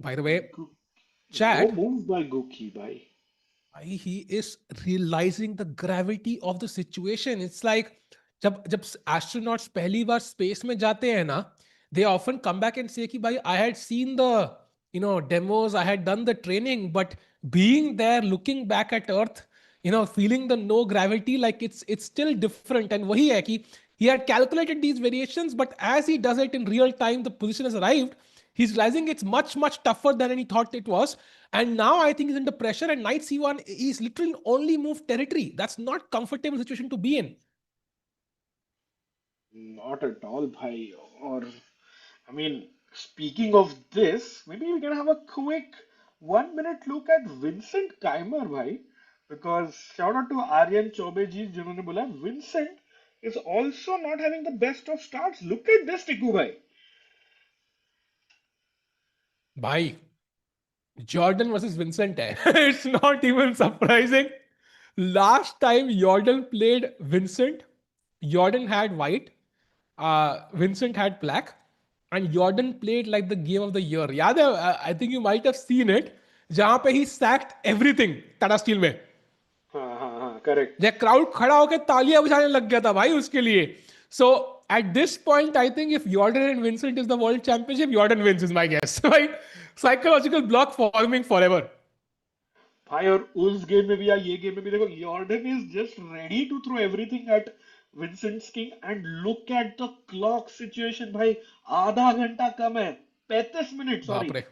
By the way, chat. No move by Guki, bhai. He is realizing the gravity of the situation. It's like जब astronauts पहली बार space में जाते हैं ना, they often come back and say कि भाई I had seen the demos, I had done the training, but being there, looking back at Earth, feeling the no gravity, like it's still different. And वही है कि he had calculated these variations, but as he does it in real time, the position has arrived. He's realizing it's much, much tougher than he thought it was. And now I think he's under pressure, and knight c1 is literally only move territory. That's not comfortable situation to be in. Not at all, bhai. Or, I mean, speaking of this, maybe we can have a quick 1 minute look at Vincent Keymer, bhai. Because shout out to Aryan Chobe ji, जिन्होंने बोला Vincent is also not having the best of starts. Look at this, Tiku bhai. Bhai, Jordan versus Vincent hai. It's not even surprising. Last time Jordan played Vincent, Jordan had white, Vincent had black, and Jordan played like the game of the year. याद है? I think you might have seen it. जहां पे he sacked everything Tata Steel में. हाँ, correct. The crowd खड़ा होकर तालियां बजाने लग गया था भाई उसके लिए. So at this point, I think if Jordan and Vincent is the world championship, Jordan wins is my guess. Right? Psychological block forming forever. भाई और उस गेम में भी या ये गेम में भी देखो, Jordan is just ready to throw everything at Vincent's king, and look at the clock situation भाई, आधा घंटा कम है, 35 मिनट, सॉरी. बाप रे.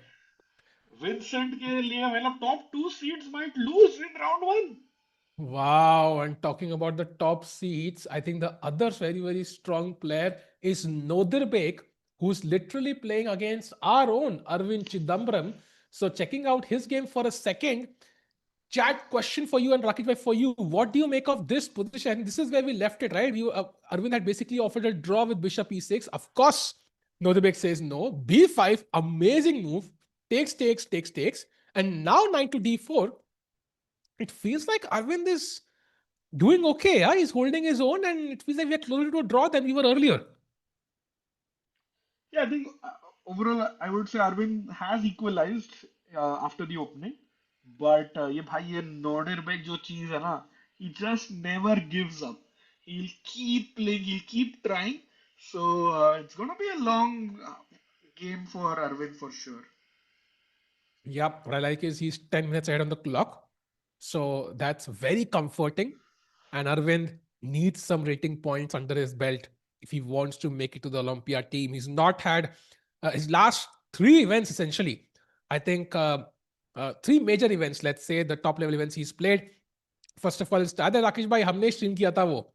Vincent के लिए मतलब top 2 seeds might lose in round 1. Wow, and talking about the top seeds, I think the other very, very strong player is Nodirbek, who's literally playing against our own Arvind Chithambaram. So checking out his game for a second, chat question for you and Rakesh, for you. What do you make of this position? This is where we left it, right? Arvind had basically offered a draw with Bishop E6. Of course, Nodirbek says no. B5, amazing move. Takes. And now knight to D4. It feels like Arvind is doing okay. Yeah? He's holding his own, and it feels like we're closer to a draw than we were earlier. Yeah, I think overall I would say Arvind has equalized after the opening, but ये भाई ये Nodirbek जो चीज है ना, he just never gives up. He'll keep playing, he'll keep trying. So it's gonna be a long game for Arvind for sure. Yep, what I like is he's 10 minutes ahead on the clock. So that's very comforting. And Arvind needs some rating points under his belt if he wants to make it to the Olympia team. He's not had his last 3 events, essentially. I think 3 major events, let's say the top level events he's played. First of all, Rakesh bhai, हमने stream किया था वो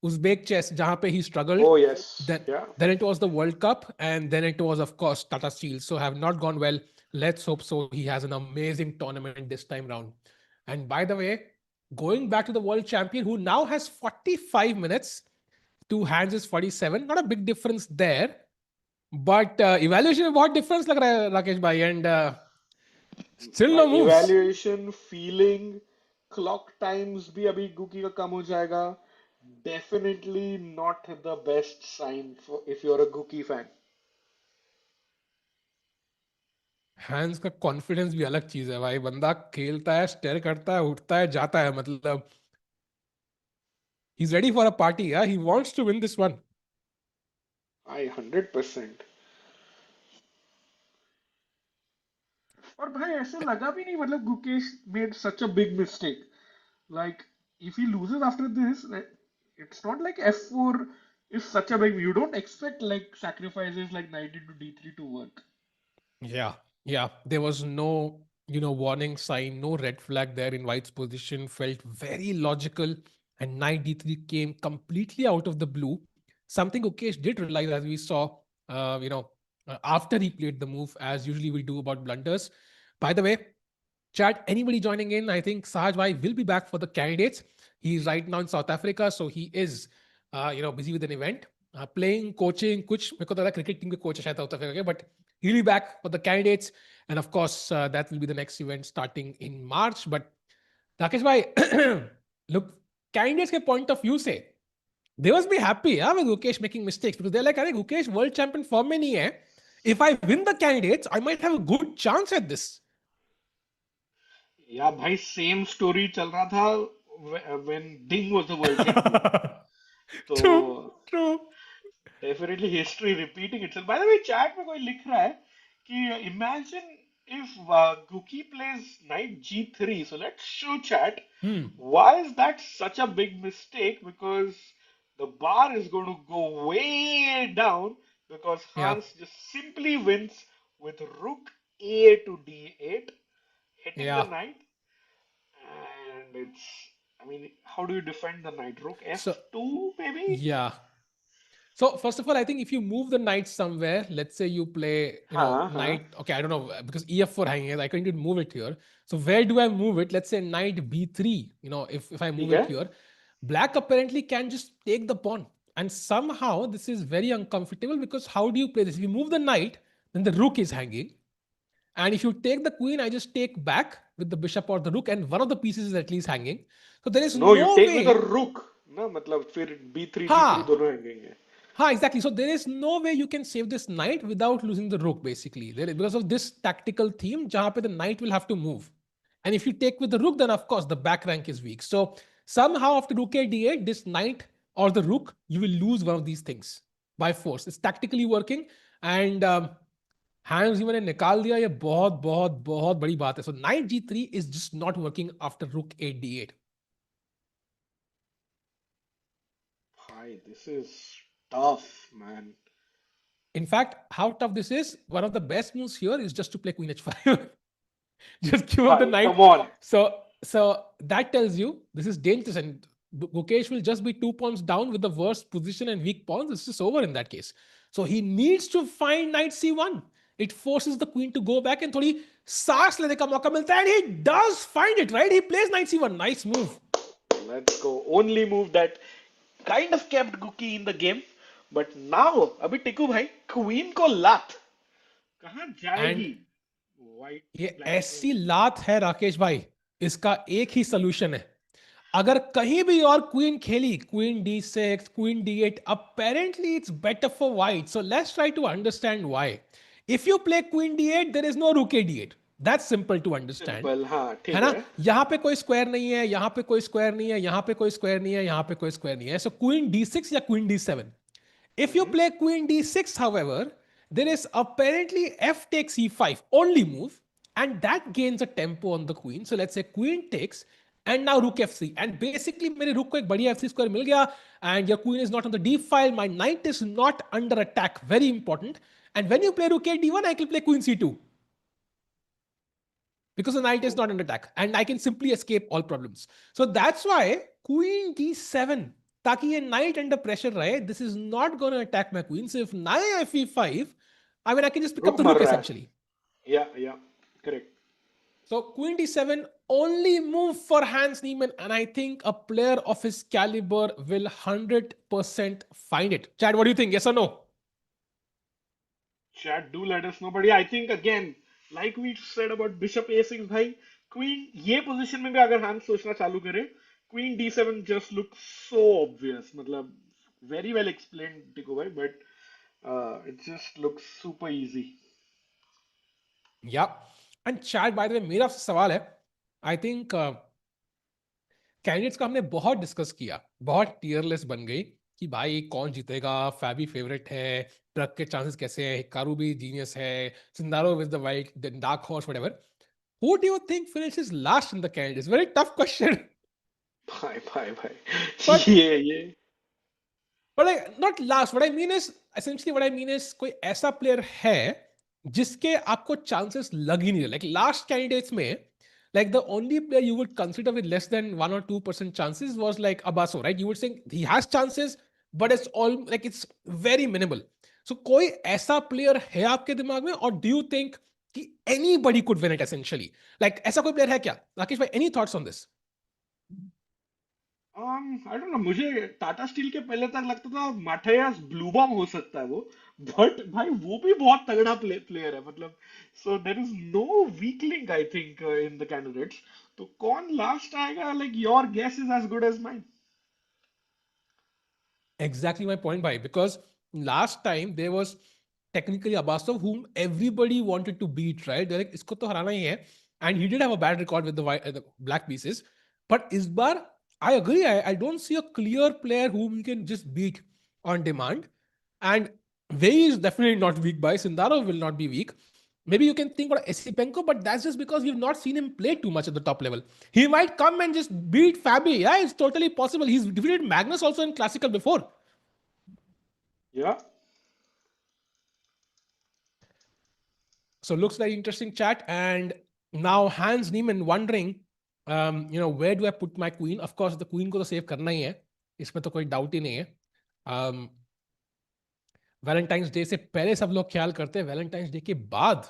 Uzbek chess, जहाँ पे he struggled. Oh yes. Then it was the World Cup, and then it was, of course, Tata Steel. So have not gone well. Let's hope so. He has an amazing tournament this time round. And by the way, going back to the world champion, who now has 45 minutes, 2 hands is 47. Not a big difference there. But evaluation में बहुत difference लग रहा है राकेश भाई, and still भाई no moves. Evaluation, feeling, clock times भी अभी गुकी का कम हो जाएगा. Definitely not the best sign for if you are a Guki fan. Hans का कॉन्फिडेंस भी अलग चीज है भाई, बंदा खेलता है, स्टेयर करता है, उठता है, जाता है, मतलब he's ready for a party. Yeah, he wants to win this one. आई 100%. और भाई ऐसे लगा भी नहीं, मतलब Gukesh made such a big mistake. Like, if he loses after this, it's not like f4 is such a big. You don't expect like sacrifices like knight into d3 to work. Yeah, yeah. There was no, warning sign, no red flag there in White's position. Felt very logical, and knight d3 came completely out of the blue. Something Ukesh did realize, as we saw, after he played the move, as usually we do about blunders. By the way, chat, anybody joining in, I think Sahaj Bhai will be back for the candidates. He's right now in South Africa, so he is, busy with an event, playing, coaching. कुछ मेरे को तो लगा cricket team के coach है शायद South Africa के, but he'll be back for the candidates, and of course that will be the next event starting in March. But Rakesh Bhai, look, candidates के point of view से, they must be happy, with Gukesh making mistakes, because they're like, अरे Gukesh world champion form में नहीं है. If I win the candidates, I might have a good chance at this. या भाई same story चल रहा था when Ding was the world champion. तो True, true. Definitely history repeating itself. Bye the way chat में कोई लिख रहा है कि imagine if Guki plays knight g3. So let's show chat. Why is that such a big mistake? Because the bar is going to go way down because Yeah, Hans just simply wins with rook a to d8, hitting the yeah. knight. And it's, I mean, how do you defend the knight? Rook So, f2 maybe? yeah. So, first of all, I think if you move the knight somewhere, let's say you play, हाँ हाँ. knight, okay, I don't know, because ef4 hanging is, I couldn't move it here. So, where do I move it? Let's say knight b3, if I ठीक move है. it here. Black apparently can just take the pawn. And somehow this is very uncomfortable, because how do you play this? If you move the knight, then the rook is hanging. And if you take the queen, I just take back with the bishop or the rook, and one of the pieces is at least hanging. So there is No, you no take with a way. rook. ना मतलब फिर b3 d3 Ha! दोनों हैंगेंगे. Ha, exactly. So there is no way you can save this knight without losing the rook, basically. Because of this tactical theme, जहाँ पे the knight will have to move. And if you take with the rook, then of course the back rank is weak. So somehow after rook a d8, this knight or the rook, you will lose one of these things by force. It's tactically working. And Hans ji मैंने निकाल दिया, ये बहुत बहुत बहुत बड़ी बात है. सो night g3 is just not working after rook 8 d8. Hi, this is tough, man. In fact, how tough this is, one of the best moves here is just to play queen h5. Just give up the Hi, knight. come on. So that tells you this is dangerous, and Gukesh will just be 2 pawns down with the worst position and weak pawns. It's just over in that case. So he needs to find knight c1. It forces the queen to go back, and थोड़ी सांस लेने का मौका मिलता है, and he does find it, right? He plays knight c1. Nice move. Let's go. Only move that kind of kept Guki in the game. But now, अभी टिकू भाई, queen को लात कहाँ And जाएगी? White, ये black को. ऐसी लात है राकेश भाई, इसका एक ही सोल्यूशन है. अगर कहीं भी और क्वीन खेली, queen d6, queen d8, apparently it's better for white. So let's try to understand why. If you play queen d8, there is no rook a d8. That's simple to understand. Simple, हाँ, है ठीक ना? है. यहां पे कोई square नहीं है, यहां पे कोई स्क्वायर नहीं है, यहां पे कोई स्क्वायर नहीं है, यहां पे कोई स्क्वायर नहीं है. So queen d6 या queen d7. If you play queen d6, however, there is apparently f takes e5, only move, and that gains a tempo on the queen. So let's say queen takes, and now rook f3. And basically, मेरे rook को एक बढ़िया f3 square मिल गया, and your queen is not on the d file. My knight is not under attack. Very important. And when you play rook a d1, I can play queen c2 because the knight is not under attack, and I can simply escape all problems. So that's why queen d7, ताकि ये knight under pressure रहे. This is not going to attack my queen. So if knight fe5, I mean, I can just pick up रुक the मर rook रहा है. essentially. Yeah, correct. So queen d7, only move for Hans Niemann, and I think a player of his caliber will 100% find it. Chad, what do you think? Yes or no? Chat, do let us know. But yeah, I think again, like we said about Bishop A6, भाई Queen ये position में भी अगर हम सोचना चालू करें, Queen D7 just looks so obvious. मतलब very well explained, Tiku भाई, but it just looks super easy. या एंड चैट बाय द वे मेरा सवाल है आई थिंक कैंडिडेट्स का हमने बहुत डिस्कस किया बहुत टीयर लिस्ट बन गई कि भाई कौन जीतेगा फैबी फेवरेट है ट्रक के चांसेस कैसे हैं हिकारू भी जीनियस है Sindarov with the white the dark horse whatever who do you think finishes last in the candidates very tough question भाई बट ये But not last. What I mean is essentially what I mean is कोई ऐसा player है जिसके आपको chances लग ही नहीं रहे like last candidates में like the only player you would consider with less than 1 or 2% chances was like Abaso, right? You would think he has chances, but it's all like it's very minimal. So कोई ऐसा player है आपके दिमाग में और do you think कि anybody could win it essentially? Like ऐसा कोई प्लेयर है क्या? राकेश भाई, any thoughts on this? I don't no मुझे टाटा स्टील के पहले तक लगता था माठेयास ब्लू बॉम हो सकता है वो बट भाई वो भी बहुत तगड़ा प्लेयर है मतलब so there is no weak link I think in the candidates तो कौन लास्ट आएगा like your guess is as good as mine Exactly my point, bhai. Because last time there was technically Abbasov whom everybody wanted to beat, right? They're like, isko to harana hi hai. And he did have a bad record with the black pieces. But is bar, I agree. I don't see a clear player whom you can just beat on demand. And Vei is definitely not weak by. Sindarov will not be weak. Maybe you can think about Esipenko, but that's just because we've not seen him play too much at the top level. He might come and just beat Fabi. Yeah, it's totally possible. He's defeated Magnus also in classical before. या So looks like interesting chat. And now Hans Niemann wondering, where do I put my queen? Of course, the queen को तो save करना ही है. इसमें तो कोई doubt ही नहीं है. वैलेंटाइंस डे से पहले सब लोग ख्याल करते हैं वैलेंटाइंस डे के बाद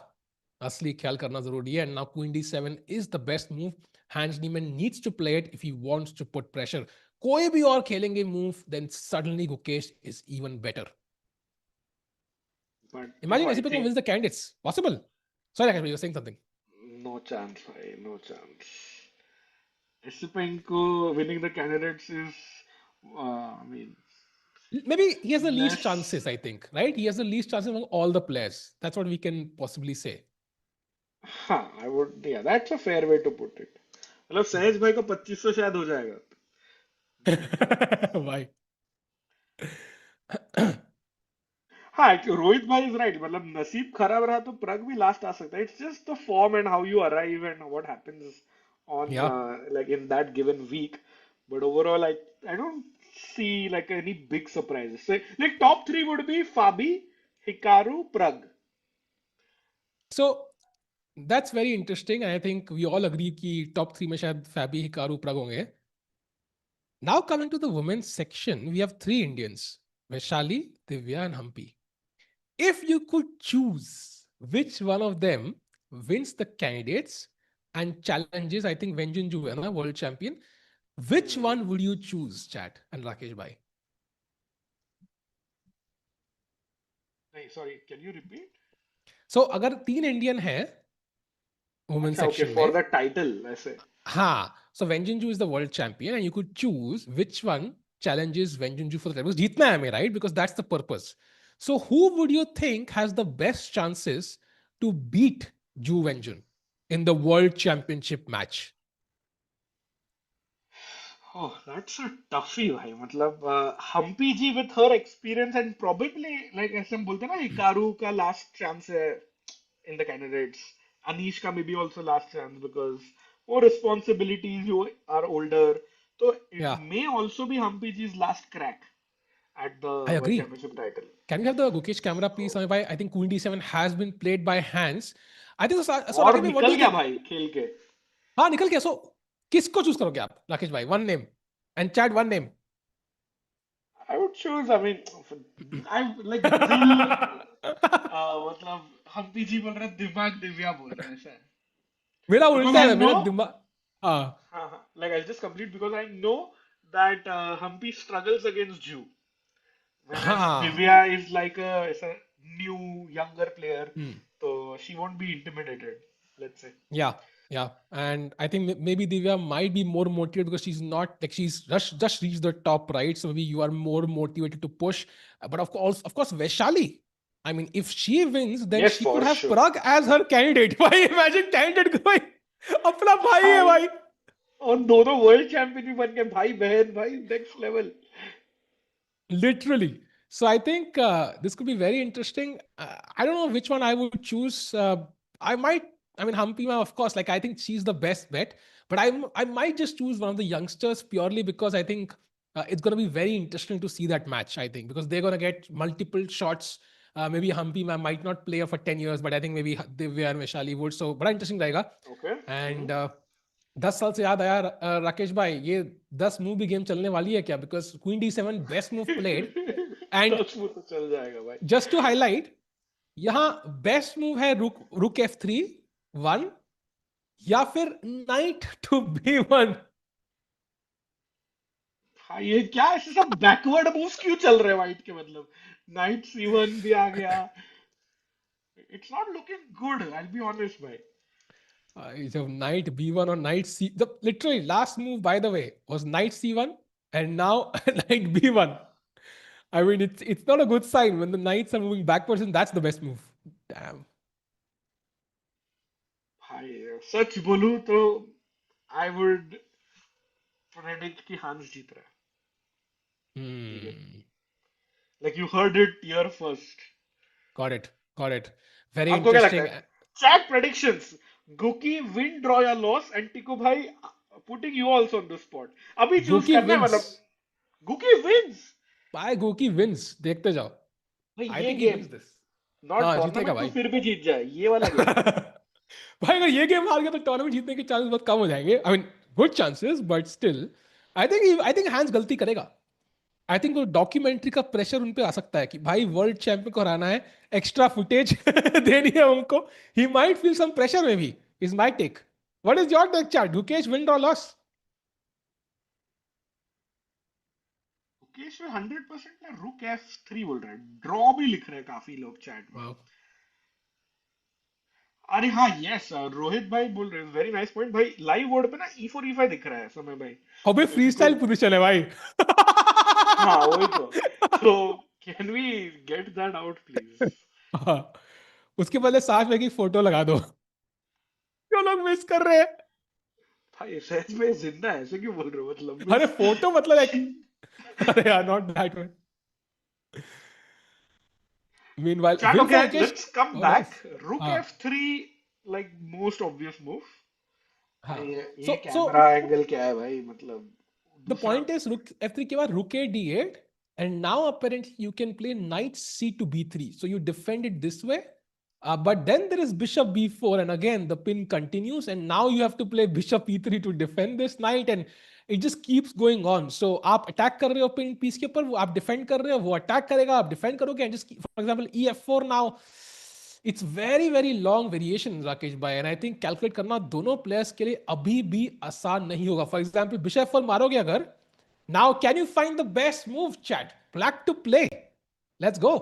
असली ख्याल करना जरूरी है एंड नाउ क्वीन डी7 is the best move Hans Niemann needs to play it if he wants to put pressure कोई भी और खेलेंगे move then suddenly Gukesh is even better but no imagine I Esipenko think wins the candidates possible sorry Akash, you were saying something no chance भाई no chance Esipenko winning the candidates is I mean maybe he has the least less chances I think right he has the least chances among all the players that's what we can possibly say हाँ I would yeah that's a fair way to put it मतलब सहज भाई को 2500 शायद हो जाएगा why हाँ रोहित भाई इज राइट मतलब नसीब खराब रहा तो प्रग भी लास्ट आ सकता है it's just the form and how you arrive and what happens on yeah like in that given week but overall I don't see like any big surprises so like top 3 would be Fabi Hikaru Prag so That's very interesting. I think we all agree कि top 3 में शायद Fabi, Hikaru, Prag होंगे. Now coming to the women's section, we have 3 Indians, Vaishali, Divya and Hampi. If you could choose which one of them wins the candidates and challenges, I think Venjunju है ना world champion, which one would you choose, Chat and Rakesh bhai? नहीं sorry can you repeat So अगर 3 Indian है women's अच्छा okay section for में, the title ऐसे हाँ, so Venjunju is the world champion, and you could choose which one challenges Venjunju for the title. Because जीतना है हमें, right? Because that's the purpose. So who would you think has the best chances to beat Ju Venjun in the world championship match? Oh, that's a toughie भाई मतलब हम्पी जी with her experience and probably like ऐसे हम बोलते हैं ना Hikaru का last chance है in the candidates. Anish ka maybe also last chance because more responsibilities, you are older. So it Yeah, may also be Humpy G's last crack at the I World agree. Championship title. Can we have the Gukesh camera, please? So, I think Queen D7 has been played by hands. I think so और Rakesh bhai, what do निकल you गया think? भाई खेल के हाँ निकल गया. So किसको choose करोगे आप, राकेश भाई? One name and Chad one name. I would choose I mean I like दिल मतलब हम्पी जी बोल रहे हैं दिमाग दिव्या बोल रहे हैं ऐसा है मेरा because उल्टा I है मेरा know दिमाग हाँ like I'll just complete because I know that Humpy struggles against Jew. Whereas हाँ Divya is like a new younger player, Hmm. so she won't be intimidated, let's say. Yeah, yeah. And I think maybe Divya might be more motivated because she's not like she's just reached the top, right? So maybe you are more motivated to push. But of course, Vaishali. I mean, if she wins, then Yes, she for could have sure. Prague as her candidate. Why imagine candidate going? अपना भाई है भाई, भाई. और दोनों world champion भी बन गए, भाई बहन, भाई next level. Literally. So I think this could be very interesting. I don't know which one I would choose. I might. I mean, Hampima, of course. Like I think she's the best bet, but I might just choose one of the youngsters purely because I think it's going to be very interesting to see that match. I think because they're going to get multiple shots. Maybe Hampima might not play for 10 years, but I think maybe Divya and Vaishali would. So, बड़ा interesting रहेगा. Okay. And 10 साल से याद आया राकेश भाई ये 10 move भी game चलने वाली है क्या because queen D7 best move played and 10 में तो चल जाएगा भाई. जस्ट टू हाईलाइट यहाँ बेस्ट मूव है रुक F3 1 या फिर नाइट टू B1. हाँ, ये क्या ऐसे सब बैकवर्ड मूव्स क्यों चल रहे हैं वाइट के, मतलब नाइट C1 भी आ गया. It's not looking good, I will be honest भाई. So knight B1 or knight C, the literally last move by the way was knight C1 and now knight B1. I mean, it's not a good sign when the knights are moving backwards, and that's the best move. Damn. भाई सच बोलूं तो I would predict कि हांस जीत रहा है. Hmm. Like you heard it here first. Got it. Got it. Very आपको क्या लगता interesting. है? Chat predictions. Guki win, draw या लॉस, एंड टिको भाई putting you also on the spot. अभी चूज Goki करना है, wins. मतलब Guki wins. By Goki wins. देखते जाओ. भाई I ये think he game wins this. Not हाँ जीतेगा टूर्नामेंट तो भाई. फिर भी जीत जाए, ये वाला गेम. भाई अगर ये गेम हार गया तो टूर्नामेंट जीतने के चांसेस बहुत कम हो जाएंगे. I mean good chances but still I think Hans गलती करेगा. आई थिंक वो डॉक्यूमेंट्री का प्रेशर उन पे आ सकता है कि भाई वर्ल्ड चैंपियन को हराना है, एक्स्ट्रा फुटेज देनी है उनको. He might feel some pressure maybe is my take. What is your take chat? Gukesh win और लॉस? मुकेश में 100% ना रुक F3 बोल रहा है, ड्रॉ भी लिख रहे हैं काफी लोग चैट में. अरे हाँ, यस, रोहित भाई बोल रहे हैं, वेरी नाइस पॉइंट भाई. लाइव बोर्ड पे ना E4 E5 दिख रहा है समय भाई. अबे तो free if you style could, position है भाई. हाँ वही तो can we get that out please. उसके बदले साफ में की फोटो लगा दो. जो लोग मिस कर रहे हैं. भाई सच में जिंदा है, ऐसे क्यों बोल रहे हो, मतलब अरे मींस. फोटो मतलब एक. अरे यार not that way. Meanwhile chat win okay, for Mukesh. Let's come oh back. Nice. रुक हाँ F3, like most obvious move. हाँ. ये सो कैमरा एंगल क्या है भाई, मतलब the दूसरा. point is rook F3 के बाद rook a D8 and now apparently you can play knight C to B3, so you defend it this way. But then there is bishop B4 and again the pin continues and now you have to play bishop E3 to defend this knight and it just keeps going on. So आप attack कर रहे हो pin piece के ऊपर, वो आप defend कर रहे हो, वो attack करेगा, आप defend करोगे and just for example EF4 now. It's very very long variation Rakesh भाई and I think calculate करना दोनों players के लिए अभी भी आसान नहीं होगा. For example bishop F4 मारोगे अगर, now can you find the best move chat? Black to play. Let's go.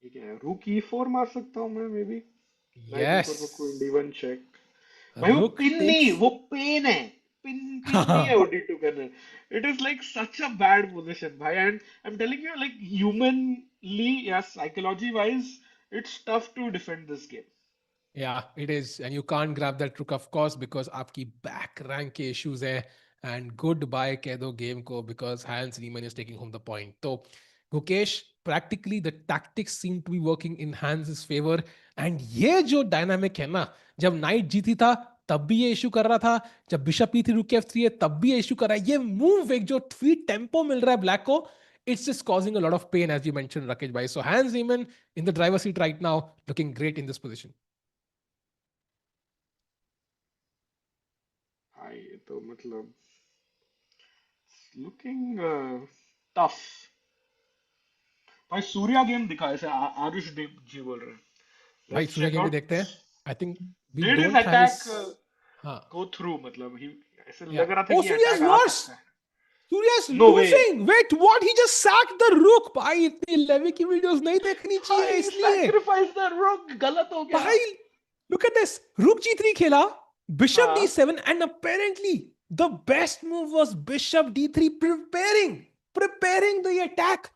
ठीक है, रुक E4 मार सकता हूँ मैं मे बी. नाइट E4 पर क्वीन Yes. D1 check. भाई वो Rook पिन नहीं, takes. वो पेन है. पिन पिन नहीं है वो D2 करना. It is like such a bad position भाई, and I am telling you, like humanly या psychology wise it's tough to defend this game. Yeah, it is. And you can't grab that rook, of course, because आपकी back rank के issues है. And goodbye कह दो game को because Hans Niemann is taking home the point. तो Gukesh, practically the tactics seem to be working in Hans's favor. And ये जो dynamic है ना, जब knight जीती था तब भी ये issue कर रहा था, जब bishop e3 rook f3 है तब भी ये issue कर रहा है. ये move एक जो free tempo मिल रहा है black को, it's just causing a lot of pain as you mentioned Rakesh bhai. So Hans Niemann in the driver's seat right now, looking great in this position. हाँ, ये तो मतलब लुकिंग टफ. भाई Surya game दिखा, ऐसे आरुष जी बोल रहे हैं. भाई लेट्स सूर्या चेक गेम भी आउट. देखते हैं. I think we did his don't have attack his. हाँ गो थ्रू, मतलब ही ऐसे या लग रहा था ओ कि Surya is attack a lost. सकता है. Surya's No way. losing. Wait, what? He just sacked the rook. भाई इतनी लेवी की वीडियोस नहीं देखनी चाहिए I इसलिए. sacrificed the rook. गलत हो गया. भाई, look at this. Rook g3 खेला, bishop हाँ. d7, and apparently the best move was bishop d3, preparing the attack.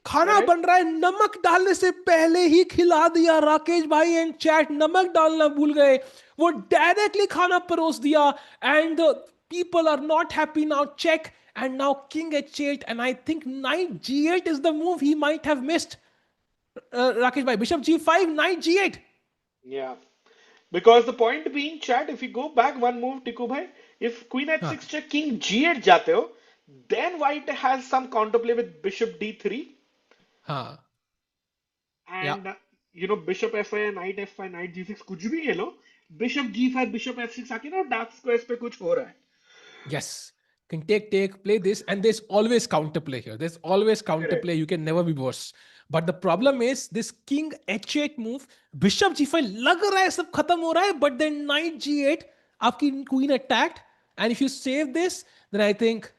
खाना Correct. बन रहा है, नमक डालने से पहले ही खिला दिया राकेश भाई एंड चैट. नमक डालना भूल गए, वो डायरेक्टली खाना परोस दिया. And people are not happy now. Check, and now king h8, and I think knight g8 is the move he might have missed. Rakesh bhai, bishop g5, knight g8. Yeah. Because the point being, chat, if you go back one move, Tiku bhai, if queen हाँ h6 check, king g8 जाते हो, then white has some counterplay with bishop d3 हाँ या and bishop f5, knight f5, knight g6 कुछ भी खेलो, bishop g5, bishop f6 आके ना dark squares पे कुछ हो रहा है. yes, can take, play this, and there's always counterplay here. There's always Correct. counterplay. You can never be worse. But the problem is this king h8 move, bishop g5 लग रहा है सब खत्म हो रहा है, but then knight g8, आपकी queen attacked, and if you save this, then I think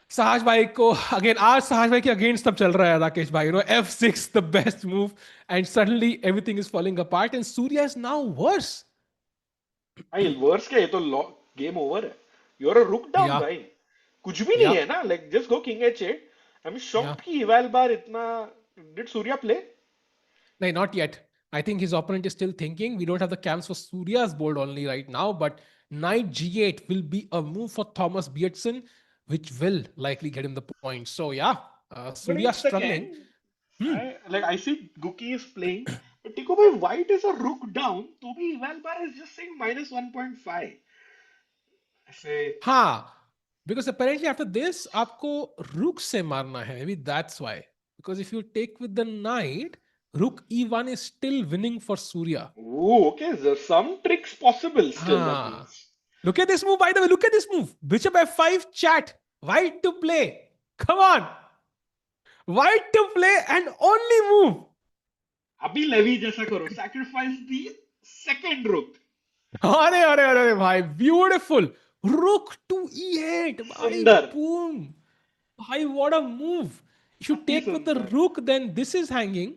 साहज भाई को अगेन, आज साहज भाई के अगेंस्ट तब चल रहा है राकेश भाई. f6 the best move, and suddenly everything is falling apart, and Surya is now worse. भाई वर्स क्या, ये तो गेम ओवर है. यूर अ रुक डाउन Yeah, भाई. कुछ भी नहीं yeah, है ना, like just go king h8. I am yeah. Shocked कि इवाल बार इतना. Did Surya play? No, not yet. I think his opponent is still thinking. We don't have the cams for Surya's board only right now, but knight g8 will be a move for Thomas Beerdsen, which will likely get him the point. So yeah, But एक Surya struggling. Second, I see Guki is playing, but Tico bhai, white is a rook down, तो भी इवाल बार is just saying -1.5. ऐसे. हाँ, because apparently after this आपको rook से मारना है. Maybe that's why. Because if you take with the knight, rook e1 is still winning for Surya. Oh, okay, there's some tricks possible still, that हाँ. means. Look at this move, by the way. Look at this move. Bishop f5, chat. White to play. Come on. White to play and only move. अभी levy जैसा करो, sacrifice the second rook. अरे अरे अरे अरे भाई, beautiful. Rook to e8. भाई, सुंदर. boom. भाई, what a move. If you अति take with the सुंदर. rook, then this is hanging.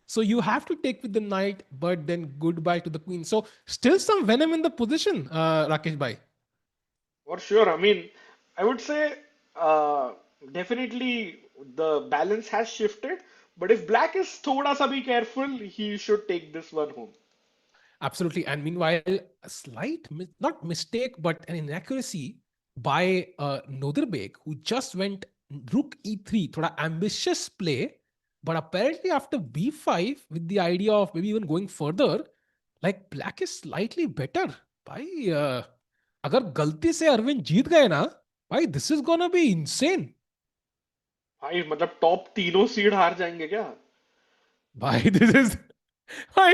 So you have to take with the knight, but then goodbye to the queen. So still some venom in the position, Rakesh bhai. For sure. I mean, I would say definitely the balance has shifted. But if black is thoda sa bhi careful, he should take this one home. Absolutely. And meanwhile, a slight, not mistake, but an inaccuracy by Nodirbek, who just went rook e3, thoda ambitious play. But apparently after b5, with the idea of maybe even going further, like black is slightly better. भाई अगर गलती से अरविंद जीत गए ना भाई, this is gonna be insane. भाई मतलब top तीनों सीड हार जाएंगे क्या? भाई this is भाई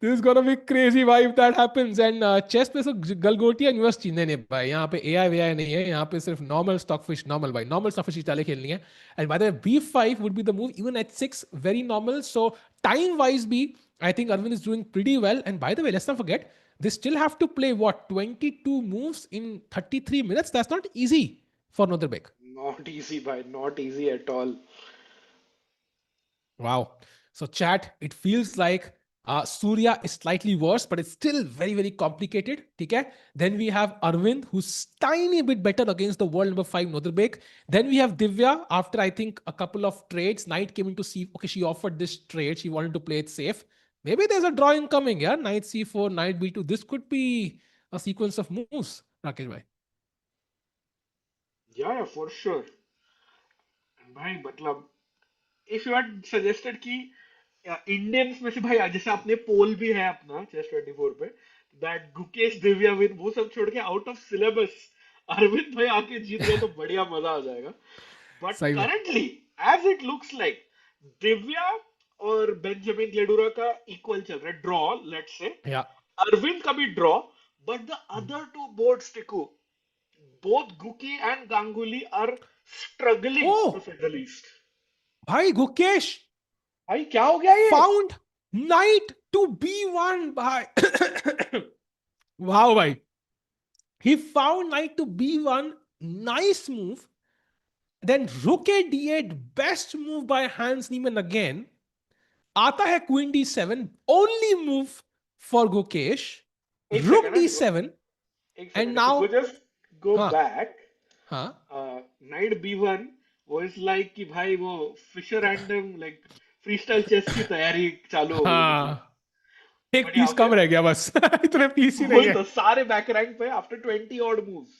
this is gonna be crazy भाई if that happens. And chess पे तो गलगोटियां यूएस चीने नहीं भाई, यहाँ पे AI वेआई नहीं है, यहाँ पे सिर्फ नॉर्मल स्टॉकफिश, नॉर्मल भाई, नॉर्मल स्टॉकफिश चाले खेलनी है. And by the way, b5 would be the move, even h6 very normal. So time wise भी I think Arvind is doing pretty well. And by the way, let's not forget, they still have to play what, 22 moves in 33 minutes. That's not easy for Nodirbek. Not easy, bhai. Not easy at all. Wow. So chat, it feels like Surya is slightly worse, but it's still very, very complicated. Okay? Then we have Arvind, who's tiny bit better against the world number 5 Nodirbek. Then we have Divya. After I think a couple of trades, Knight came in to see, okay, she offered this trade. She wanted to play it safe. Maybe there's a drawing coming, yeah? Knight c4, Knight b2. This could be a sequence of moves, Rakesh bhai. Yeah, for sure. भाई मतलब if you had suggested कि Indians में से भाई, जैसे अपने पोल भी है अपना chess24 पे, that गुकेश दिव्या विन, वो सब छोड़ के आउट ऑफ सिलेबस अरविंद भाई आके जीत गए तो बढ़िया मजा आ जाएगा. बट सही में. Currently as it looks like Divya और बेंजामिन ग्लेडुरा का इक्वल चल रहा है, draw let's see. Yeah. Arvind का भी draw, but the other two boards Tiku, both Guki and Ganguly are struggling to say the least. भाई गुकेश भाई क्या हो गया ये? Found knight to b1 भाई. Wow भाई. He found knight to b1 Nice move. Then rook a d8, best move by Hans Niemann again. आता है queen d7, only move for Gukesh. एक Rook सेकंड d7, एक and second if you now just go हाँ back, हाँ knight b1 was like कि भाई वो Fischer random like freestyle chess की तैयारी चालू हो गई मतलब. हाँ, एक बट पीस यहाँ पे कम रह गया बस. इतने पीस ही नहीं वही है. तो सारे बैक रैंक पे आफ्टर 20 odd moves.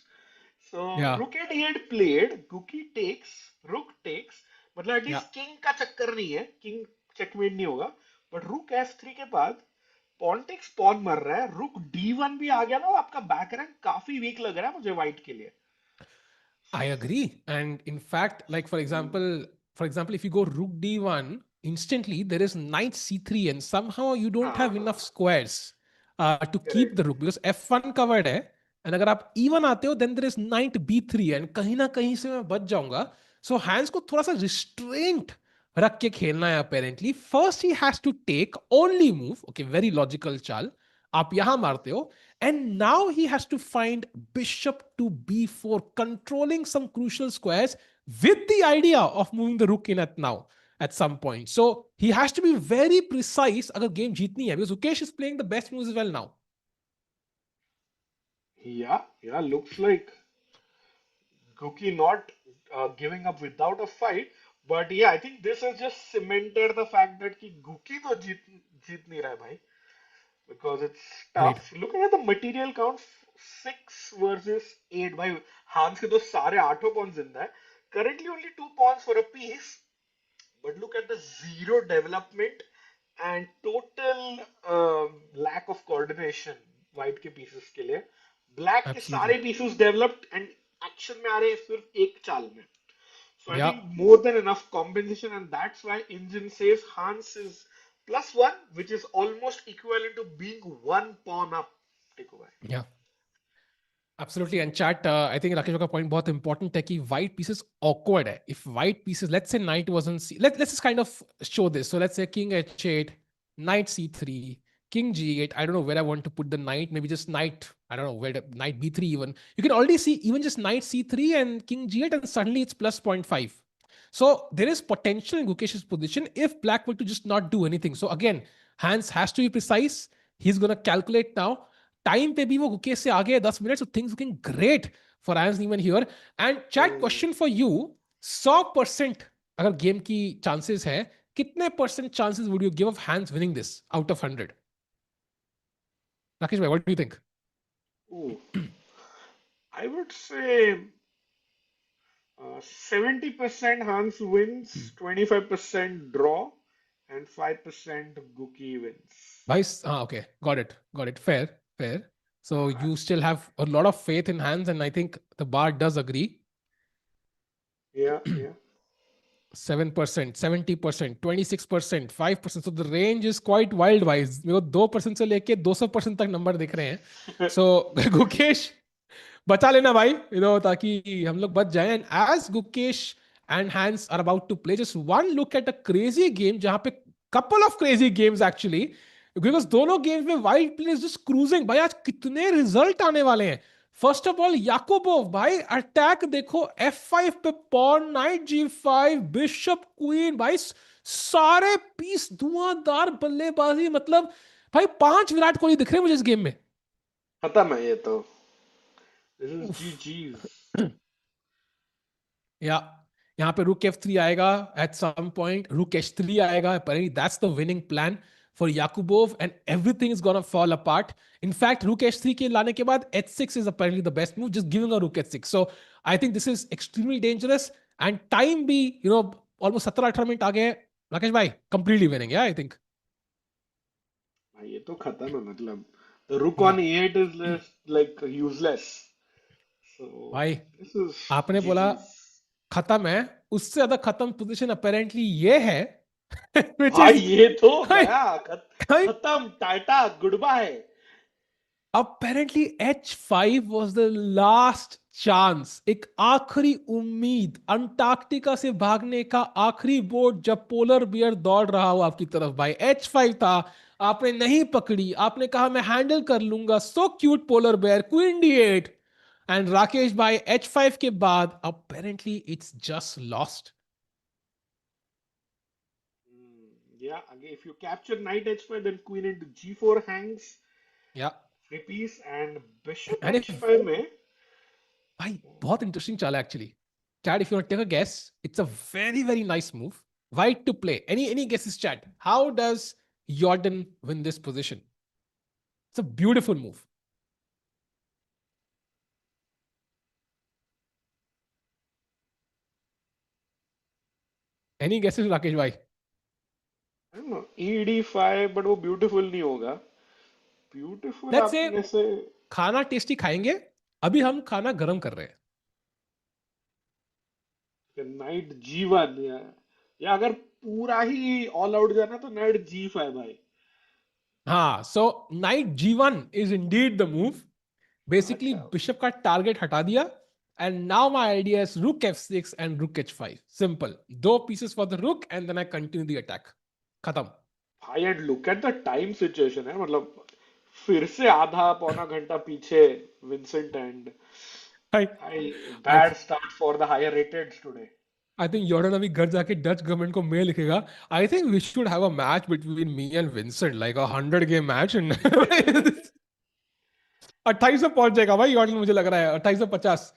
So या rook at e8 played, Guki takes, rook takes, मतलब या एटलीस्ट किंग का चक्कर नहीं है, किंग चेकमेट नहीं होगा. बट रुक f3 के बाद पॉन टेक्स पॉन मर रहा है, रुक d1 भी आ गया ना, आपका बैक रैंक काफी वीक लग रहा है मुझे व्हाइट के लिए. I agree. And in fact, like for example, if you go rook d1, instantly there is knight c3, and somehow you don't हाँ have enough हाँ squares to keep the correct. rook because f1 covered है. And अगर आप e1 आते हो, then there is knight b3, and कहीं ना कहीं से मैं बच जाऊंगा. So hands को थोड़ा सा restraint रख के खेलना है apparently. First he has to take only move. Okay, very logical चाल. आप यहां मारते हो. And now he has to find bishop to b4, controlling some crucial squares with the idea of moving the rook in at some point. So he has to be very precise अगर game जीतनी है because Gukesh is playing the best moves as well now. Yeah, looks like Guki not giving up without a fight. But yeah, I think this has just cemented the fact that कि Guki तो जीत नहीं रहा है भाई. Because it's Agreed. tough. Looking at the material count, 6 versus 8. भाई हांस के तो सारे आठों पॉन जिंदा है. Currently only 2 pawns for a piece. But look at the zero development and total lack of coordination white के pieces के लिए. Black के Absolutely. सारे pieces developed and action में आ रहे हैं सिर्फ एक चाल में. So I Yeah. think more than enough compensation, and that's why Engine says Hans is +1, which is almost equivalent to being 1 pawn up. Take away. Yeah. Absolutely. And chat, I think Rakesh का point बहुत important है कि white pieces awkward है. If white pieces, let's say knight wasn't, let's just kind of show this. So let's say king h8, knight c3, king g8. I don't know where I want to put the knight. Maybe just knight, I don't know, knight b3 even. You can already see even just knight c3 and king g8 and suddenly it's plus 0.5. So there is potential in Gukesh's position if black were to just not do anything. So again, Hans has to be precise. He's going to calculate now. Time पे भी वो गुकेश से आगे है 10 minute. So things looking great for Hans Niemann here. And chat question for you, 100% अगर game की chances है, कितने percent chances would you give of Hans winning this out of 100? Rakesh bhai, what do you think? Ooh, I would say 70% Hans wins, 25% draw, and 5% Guki wins. Vice, okay, got it. Fair. So you still have a lot of faith in Hans, and I think the bar does agree. Yeah. 7%, 70%, 26%, 5%. So the range is quite wild wise. मेरे को 2% से लेके 200% तक number दिख रहे हैं. So Gukesh, बचा लेना भाई, ताकि हम लोग बच जाएं. And as Gukesh and Hans are about to play, just one look at a crazy game जहाँ पे couple of crazy games actually, because दोनों games में white players just cruising. भाई आज कितने रिजल्ट आने वाले हैं. फर्स्ट ऑफ ऑल याकोबोव भाई अटैक देखो, F5 पे pawn, night G5, bishop queen, भाई सारे पीस धुआंधार बल्लेबाजी. मतलब भाई 5 विराट कोहली दिख रहे हैं मुझे इस गेम में. खत्म है ये तो. This is GG's. या यहाँ पे रुक F3 आएगा एट सम पॉइंट, रुक H3 आएगा. Apparently that's the winning plan for Yakubov, and everything is gonna fall apart. In fact, rook h3 के लाने के बाद h6 is apparently the best move, just giving a rook h6. So I think this is extremely dangerous, and time भी almost 17-18 minute आ गए. राकेश भाई completely winning, yeah, I think. ये तो खत्म है मतलब. The rook Yeah. on e8 is like useless. So भाई this is आपने बोला GG's. खत्म है, उससे ज्यादा खत्म पोजीशन अपेरेंटली ये है. which भाई is ये तो भाई, गया भाई, खत्म, टाटा goodbye. apparently H5 was the last chance, एक आखिरी उम्मीद, अंटार्कटिका से भागने का आखिरी बोट जब पोलर बियर दौड़ रहा हो आपकी तरफ. भाई H5 था, आपने नहीं पकड़ी, आपने कहा मैं हैंडल कर लूंगा. So cute polar bear, queen D8, And Rakesh by h5 के बाद apparently it's just lost. Yeah, again, if you capture knight h5, then queen into g4 hangs, Yeah. free piece, and bishop And if h5 में भाई बहुत interesting चाल है actually. Chad, if you want to take a guess, it's a very very nice move. White to play. Any guesses, Chad? How does Jordan win this position? It's a beautiful move. Any guesses, Rakesh bhai? I don't know, e d5, but वो beautiful नहीं होगा. Beautiful Let's say आपने से खाना tasty खाएंगे. अभी हम खाना गरम कर रहे हैं. नाइट g1 या अगर पूरा ही ऑल आउट जाना तो नाइट g5 भाई. हाँ, so knight g1 is indeed the move. Basically, अच्छा, bishop का target हटा दिया. And now my idea is rook f6 and rook h5. Simple. 2 pieces for the rook and then I continue the attack. खत्म. भाई and look at the time situation है, मतलब फिर से आधा पौना घंटा पीछे विंसेंट एंड I, भाई I, bad start for the higher rated today. I think Jordan अभी घर जाके डच गवर्नमेंट को मेल लिखेगा. I think we should have a match between me and Vincent, like a 100 game match. And 28 पे पहुंच जाएगा भाई यॉर्डन, मुझे लग रहा है 2850.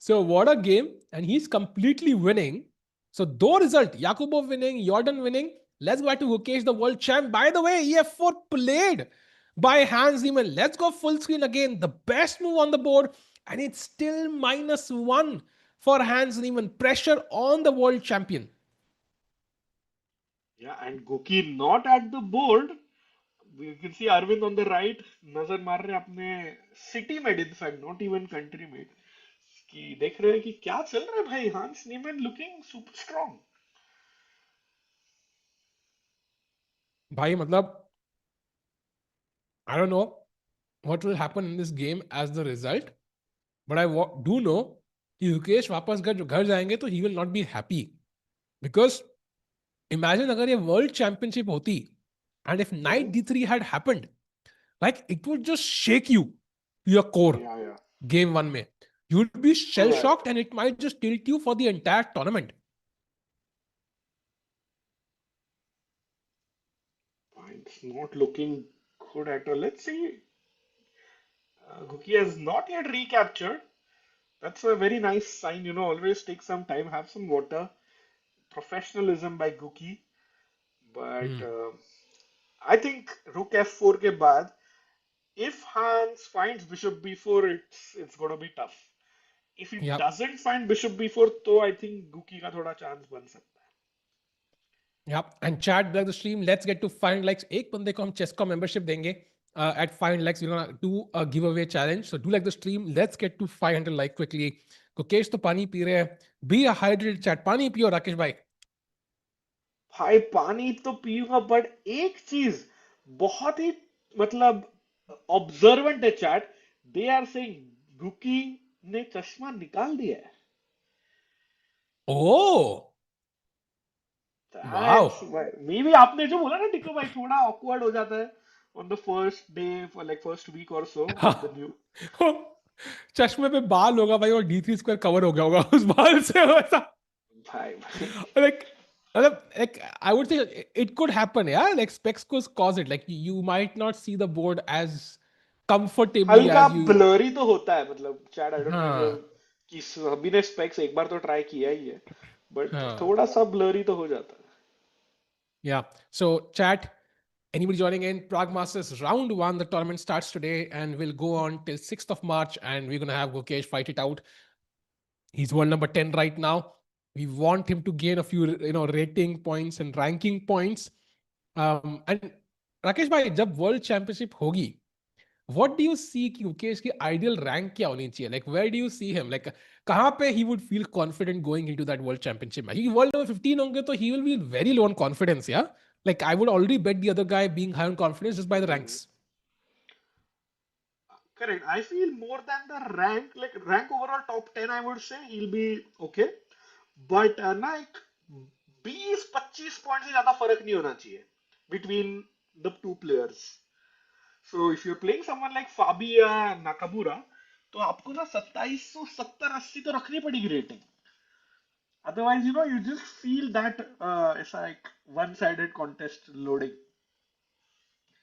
So what a game, and he's completely winning. So दो result, Yakubov winning, Jordan winning. Let's go back to Gukesh, the world champ. By the way, EF4 played by Hans Niemann. Let's go full screen again. The best move on the board, and it's still -1 for Hans Niemann. Pressure on the world champion. Yeah and Guki not at the board. You can see Arvind on the right, नजर मार रहे हैं अपने city mate, in fact not even country made, कि देख रहे हैं कि क्या चल रहा है भाई. हांस नीमन लुकिंग सुपर स्ट्रांग. भाई मतलब I don't know what will happen in this game as the result, but I do know कि युकेश वापस घर जाएंगे तो he will not be happy, because imagine अगर ये वर्ल्ड चैंपियनशिप होती and if knight d3 had happened, like it would just shake you to your core. या Game 1 में you'd be ट्रू shell है. shocked and it might just tilt you for the entire tournament. It's not looking good at all. Let's see. Guki has not yet recaptured. That's a very nice sign. Always take some time, have some water. Professionalism by Guki. But Hmm. I think Rook F4 के बाद, if Hans finds Bishop B4, it's gonna be tough. If he Yep. doesn't find Bishop B4, तो I think Guki का थोड़ा chance बन सकता है. Yeah, and chat like the stream. Let's get to 500 likes. एक बंदे को हम चेस का membership देंगे. At 500 likes, we're gonna do a giveaway challenge. So do like the stream. Let's get to 500 like quickly. Gukesh तो पानी पी रहे हैं. Be a hydrated chat. पानी पियो राकेश भाई. भाई पानी तो पीऊंगा, बट एक चीज बहुत ही, मतलब ऑब्जर्वेंट है चैट. दे आर सेइंग गुकी ने चश्मा निकाल दिया है. Oh, that's wow. May be आपने जो बोला ना टिको भाई, थोड़ा ऑकवर्ड हो जाता है on the first day, like first week और सो विद द न्यू. चश्मे पे बाल होगा भाई और D3 स्क्वायर कवर हो गया होगा उस बाल से वैसा. भाई भाई Like, like I would say it could happen, yeah. Like specs could cause it. Like you might not see the board as comfortably हल्का as you. ब्लरी तो होता है, मतलब चैट आई डोंट नो हाँ, कि सभी ने स्पेक्स एक बार तो ट्राई किया ही है, बट हाँ. थोड़ा सा ब्लरी तो हो जाता है. Yeah. So chat. Anybody joining in? Prague Masters round 1. The tournament starts today and will go on till 6th of March. And we're gonna have Gukesh fight it out. He's world number 10 right now. We want him to gain a few, rating points and ranking points. And Rakesh bhai, जब World Championship होगी, what do you see कि Gukesh की ideal rank क्या होनी चाहिए? Like where do you see him? Like कहाँ पे he would feel confident going into that World Championship match? क्योंकि World number 15 होंगे तो he will be very low on confidence, yeah? Like I would already bet the other guy being high on confidence just by the ranks. Correct. I feel more than the rank, like rank overall top 10, I would say he'll be okay. But ना एक 20-25 point से ज्यादा फर्क नहीं होना चाहिए between the two players. So if you're playing someone like Fabi or Nakamura, तो आपको ना 2770-80 तो रखनी पड़ेगी rating. Otherwise, you just feel that it's like one-sided contest loading.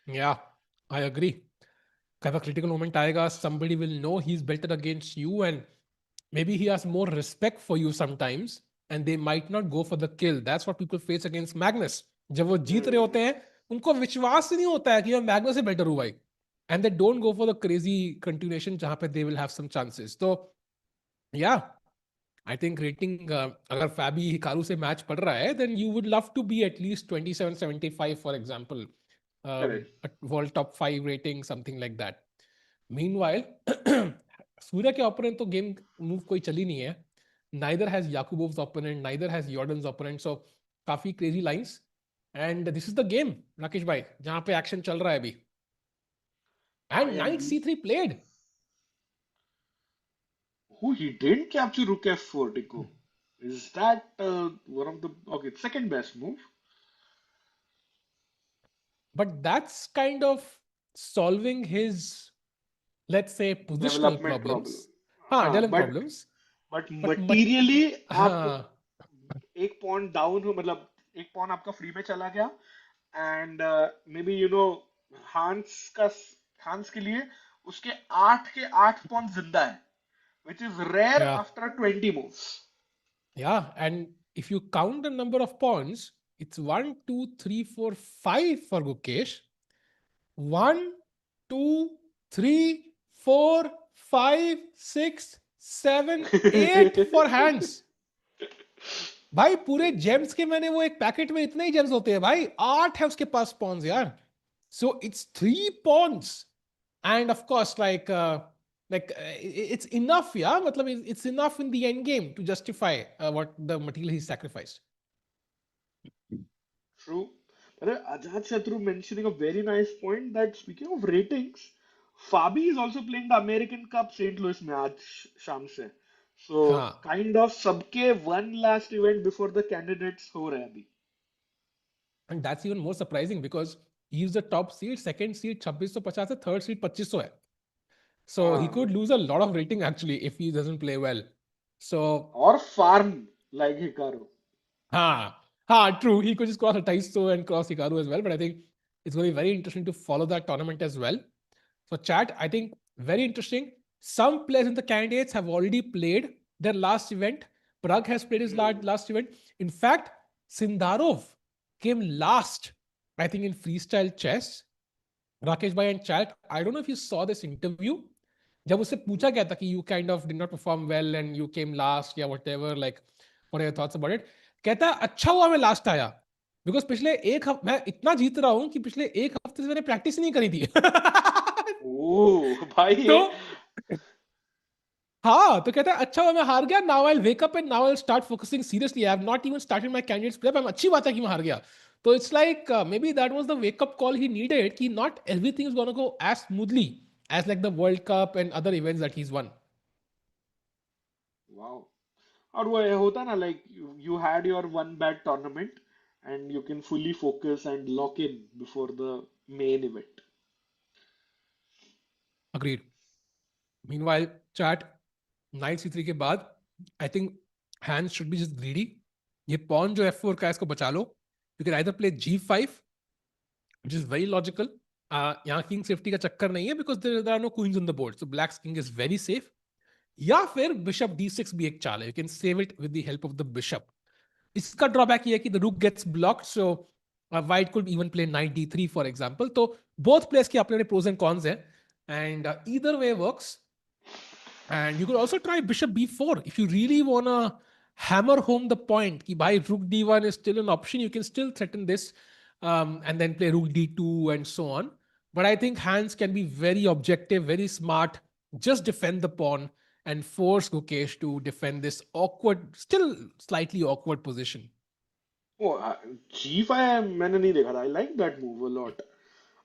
Yeah, I agree. Kind of critical moment आएगा, somebody will know he's better against you and maybe he has more respect for you sometimes and they might not go for the kill. That's what people face against Magnus. जब वो जीत रहे Hmm. होते हैं उनको विश्वास ही नहीं होता है कि मैं मैग्नस से बेटर हूँ भाई. And they don't go for the crazy continuation जहाँ पे they will have some chances. तो yeah, I think rating अगर Fabi Hikaru से मैच पड़ रहा है then you would love to be at least 2775 for example. Correct. A world top 5 rating something like that. Meanwhile, सूर्य के opponent तो game move कोई चली नहीं है. Neither has Yakubov's opponent, neither has Jordan's opponent. So काफी crazy lines. And this is the game, Rakesh भाई, जहाँ पे action चल रहा है अभी. I And knight agree. c3 played. Who he didn't capture rook f4, Tico. Is that one of the okay second best move? But that's kind of solving his, let's say, positional Development problem. problems. हाँ, हाँ, development problems. but But materially आप हाँ, एक pawn down हो, मतलब एक pawn आपका free में चला गया, एंड मे बी हांस का हांस के लिए उसके 8 के 8 पॉन जिंदा है, which is rare yeah, after 20 moves. yeah. And if you count the number of pawns, it's 1, 2, 3, 4, 5 for Gukesh. 1, 2, 3, 4, 5, 6, 7, 8 for hands. भाई पूरे जेम्स के मैंने वो एक पैकेट में इतने ही जेम्स होते हैं भाई, 8 है उसके पास पॉन्स यार. So it's 3 pawns. And of course, it's enough, yeah. मतलब it's enough in the end game to justify what the material he sacrificed. True. But Ajat Shatru mentioning a very nice point that speaking of ratings, Fabi is also playing the American Cup St. Louis में आज शाम से. So हाँ. kind of सबके one last event before the candidates हो रहे हैं अभी. And that's even more surprising because he's the top seed, second seed 2650 है, third seed 2500 है. So he हाँ. could lose a lot of rating actually if he doesn't play well. So और farm like Hikaru. True. He could just cross Taiso and cross Hikaru as well. But I think it's going to be very interesting to follow that tournament as well. So, chat, I think very interesting. Some players in the candidates have already played their last event. Prague has played his Hmm. last event. In fact, Sindarov came last, I think, in freestyle chess. Rakesh Bhai and chat, I don't know if you saw this interview. जब उससे पूछा गया था कि you kind of did not perform well and you came last या whatever, like what are your thoughts about it, कहता है अच्छा हुआ मैं लास्ट आया बिकॉज पिछले मैं इतना जीत रहा हूं कि पिछले एक हफ्ते से मैंने प्रैक्टिस नहीं करी थी. ओह भाई तो ये हाँ, तो कहता है अच्छा हुआ मैं हार गया, now I will wake up and now I will start focusing seriously, I have not even started my candidates prep, अच्छी बात है कि मैं हार गया. तो it's like maybe that was the wake up call he needed कि not everything is gonna go as smoothly as like the world cup and other events that he is won. Wow. और वो ये होता है ना, like you had your one bad tournament and you can fully focus and lock in before the main event. Agreed. Meanwhile chat, knight c3 के बाद I think Hans should be just greedy. ये pawn जो f4 का है इसको बचा लो. You can either play g5 which is very logical. यहाँ किंग सेफ्टी का चक्कर नहीं है because there are no queens on the board, so black king is very safe. या फिर बिशप d6 भी एक चाल है, you can save it with the help of the bishop. इसका ड्रॉबैक ये है कि the rook gets blocked, so white could even play knight d3 for example. तो बोथ प्लेस के अपने प्रोज एंड कॉन्स हैं and either way works. And you could also try bishop b4 if you really want to hammer home the point ki bhai rook d1 is still an option, you can still threaten this, and then play rook d2 and so on. But I think hands can be very objective, very smart, just defend the pawn and force Gukesh to defend this awkward, still slightly awkward position. Oh, g5 मैंने नहीं देखा था. I like that move a lot.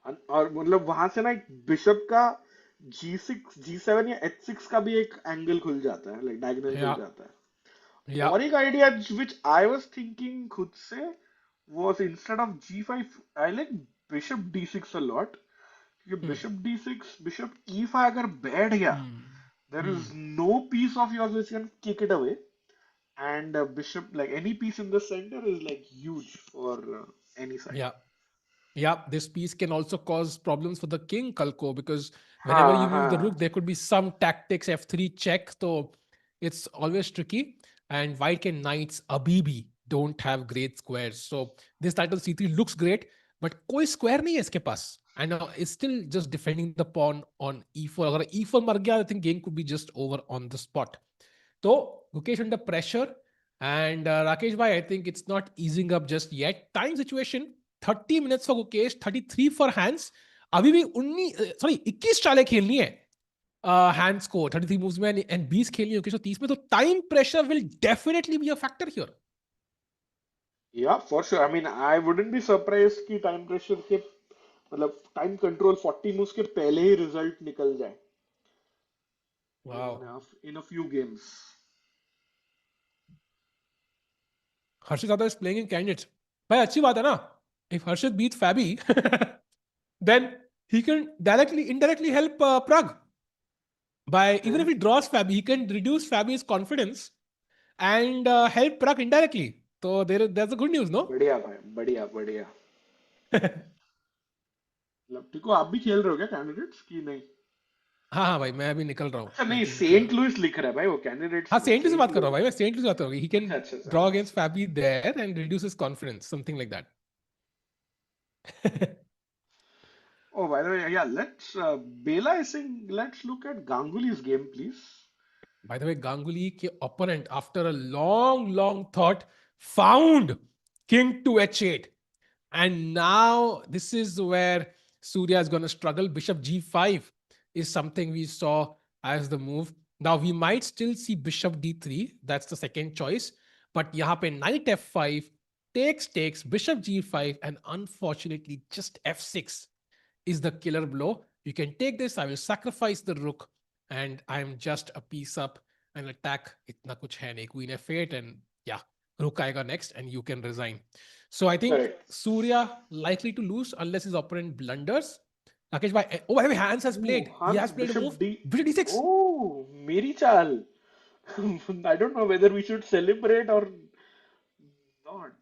और मतलब वहां से ना एक बिशप का g6 g7 या h6 का भी एक एंगल खुल जाता है, लाइक डायगोनल खुल Yeah, जाता है. yeah. और एक idea which I was thinking खुद से was instead of g5 I like bishop d6 a lot. क्योंकि Hmm. Bishop d6 bishop e5 अगर बैठ गया, Hmm. There is no piece of yours which can kick it away. And bishop, like any piece in the center, is like huge for any side. Yeah. Yeah, this piece can also cause problems for the king, Kalko, because whenever you Ha move the ha. rook, there could be some tactics, f3 check, so it's always tricky. And white can knights, Abibi don't have great squares. So this title c3 looks great, but koi square nahi hai iske paas. And it's still just defending the pawn on e4. Agar e4 mar gaya, I think game could be just over on the spot. So Gukesh under pressure. And Rakesh bhai, I think it's not easing up just yet. Time situation 30 minutes for Gukesh, 33 for hands. अभी भी 21 चालें खेलनी है hands को 33 moves में and 20 खेलनी है Gukesh को 30 में, तो time pressure will definitely be a factor here. Yeah, for sure. I mean, I wouldn't be surprised कि time pressure के मतलब time control 40 moves के पहले ही result निकल जाए Wow. in a few games. Harshit Yadav is playing in candidates. भाई अच्छी बात है ना. If Harshit beats Fabi, then he can indirectly help Prague. By even if he draws Fabi, he can reduce Fabi's confidence and help Prague indirectly. So there's a good news, no? बढ़िया भाई, बढ़िया बढ़िया. मतलब टिको आप भी खेल रहे हो क्या कैंडिडेट्स की नहीं? हाँ हाँ भाई, मैं अभी निकल रहा हूँ. अच्छा नहीं, I think, सेंट लुइस लिख रहा है भाई वो कैंडिडेट्स हाँ में. सेंट लुइस से सेंट बात कर रहा हूँ लुइस. भाई, मैं सेंट लुइस से बात कर रहा हूँ. He can अच्छा अच्छा अच्छा. draw against Fabi there and reduce his confidence, something like that. Oh, by the way, yeah, Bela is saying, let's look at Ganguly's game, please. By the way, Ganguly ke opponent, after a long thought, found king to h8. And now this is where Surya is going to struggle. Bishop g5 is something we saw as the move. Now we might still see bishop d3. That's the second choice. But yahan pe knight f5, takes, bishop g5, and unfortunately just f6 is the killer blow. You can take this. I will sacrifice the rook and I'm just a piece up and attack. Itna kuch hai nahi. Queen f8 and yeah, rook aega next and you can resign. So I think Correct. Surya likely to lose unless his opponent blunders. Rakesh bhai, oh, by the way, Hans has Ooh, played. He has Hans, played a Bishop move. D. Bishop d6. Oh, Meri Chal. I don't know whether we should celebrate or not.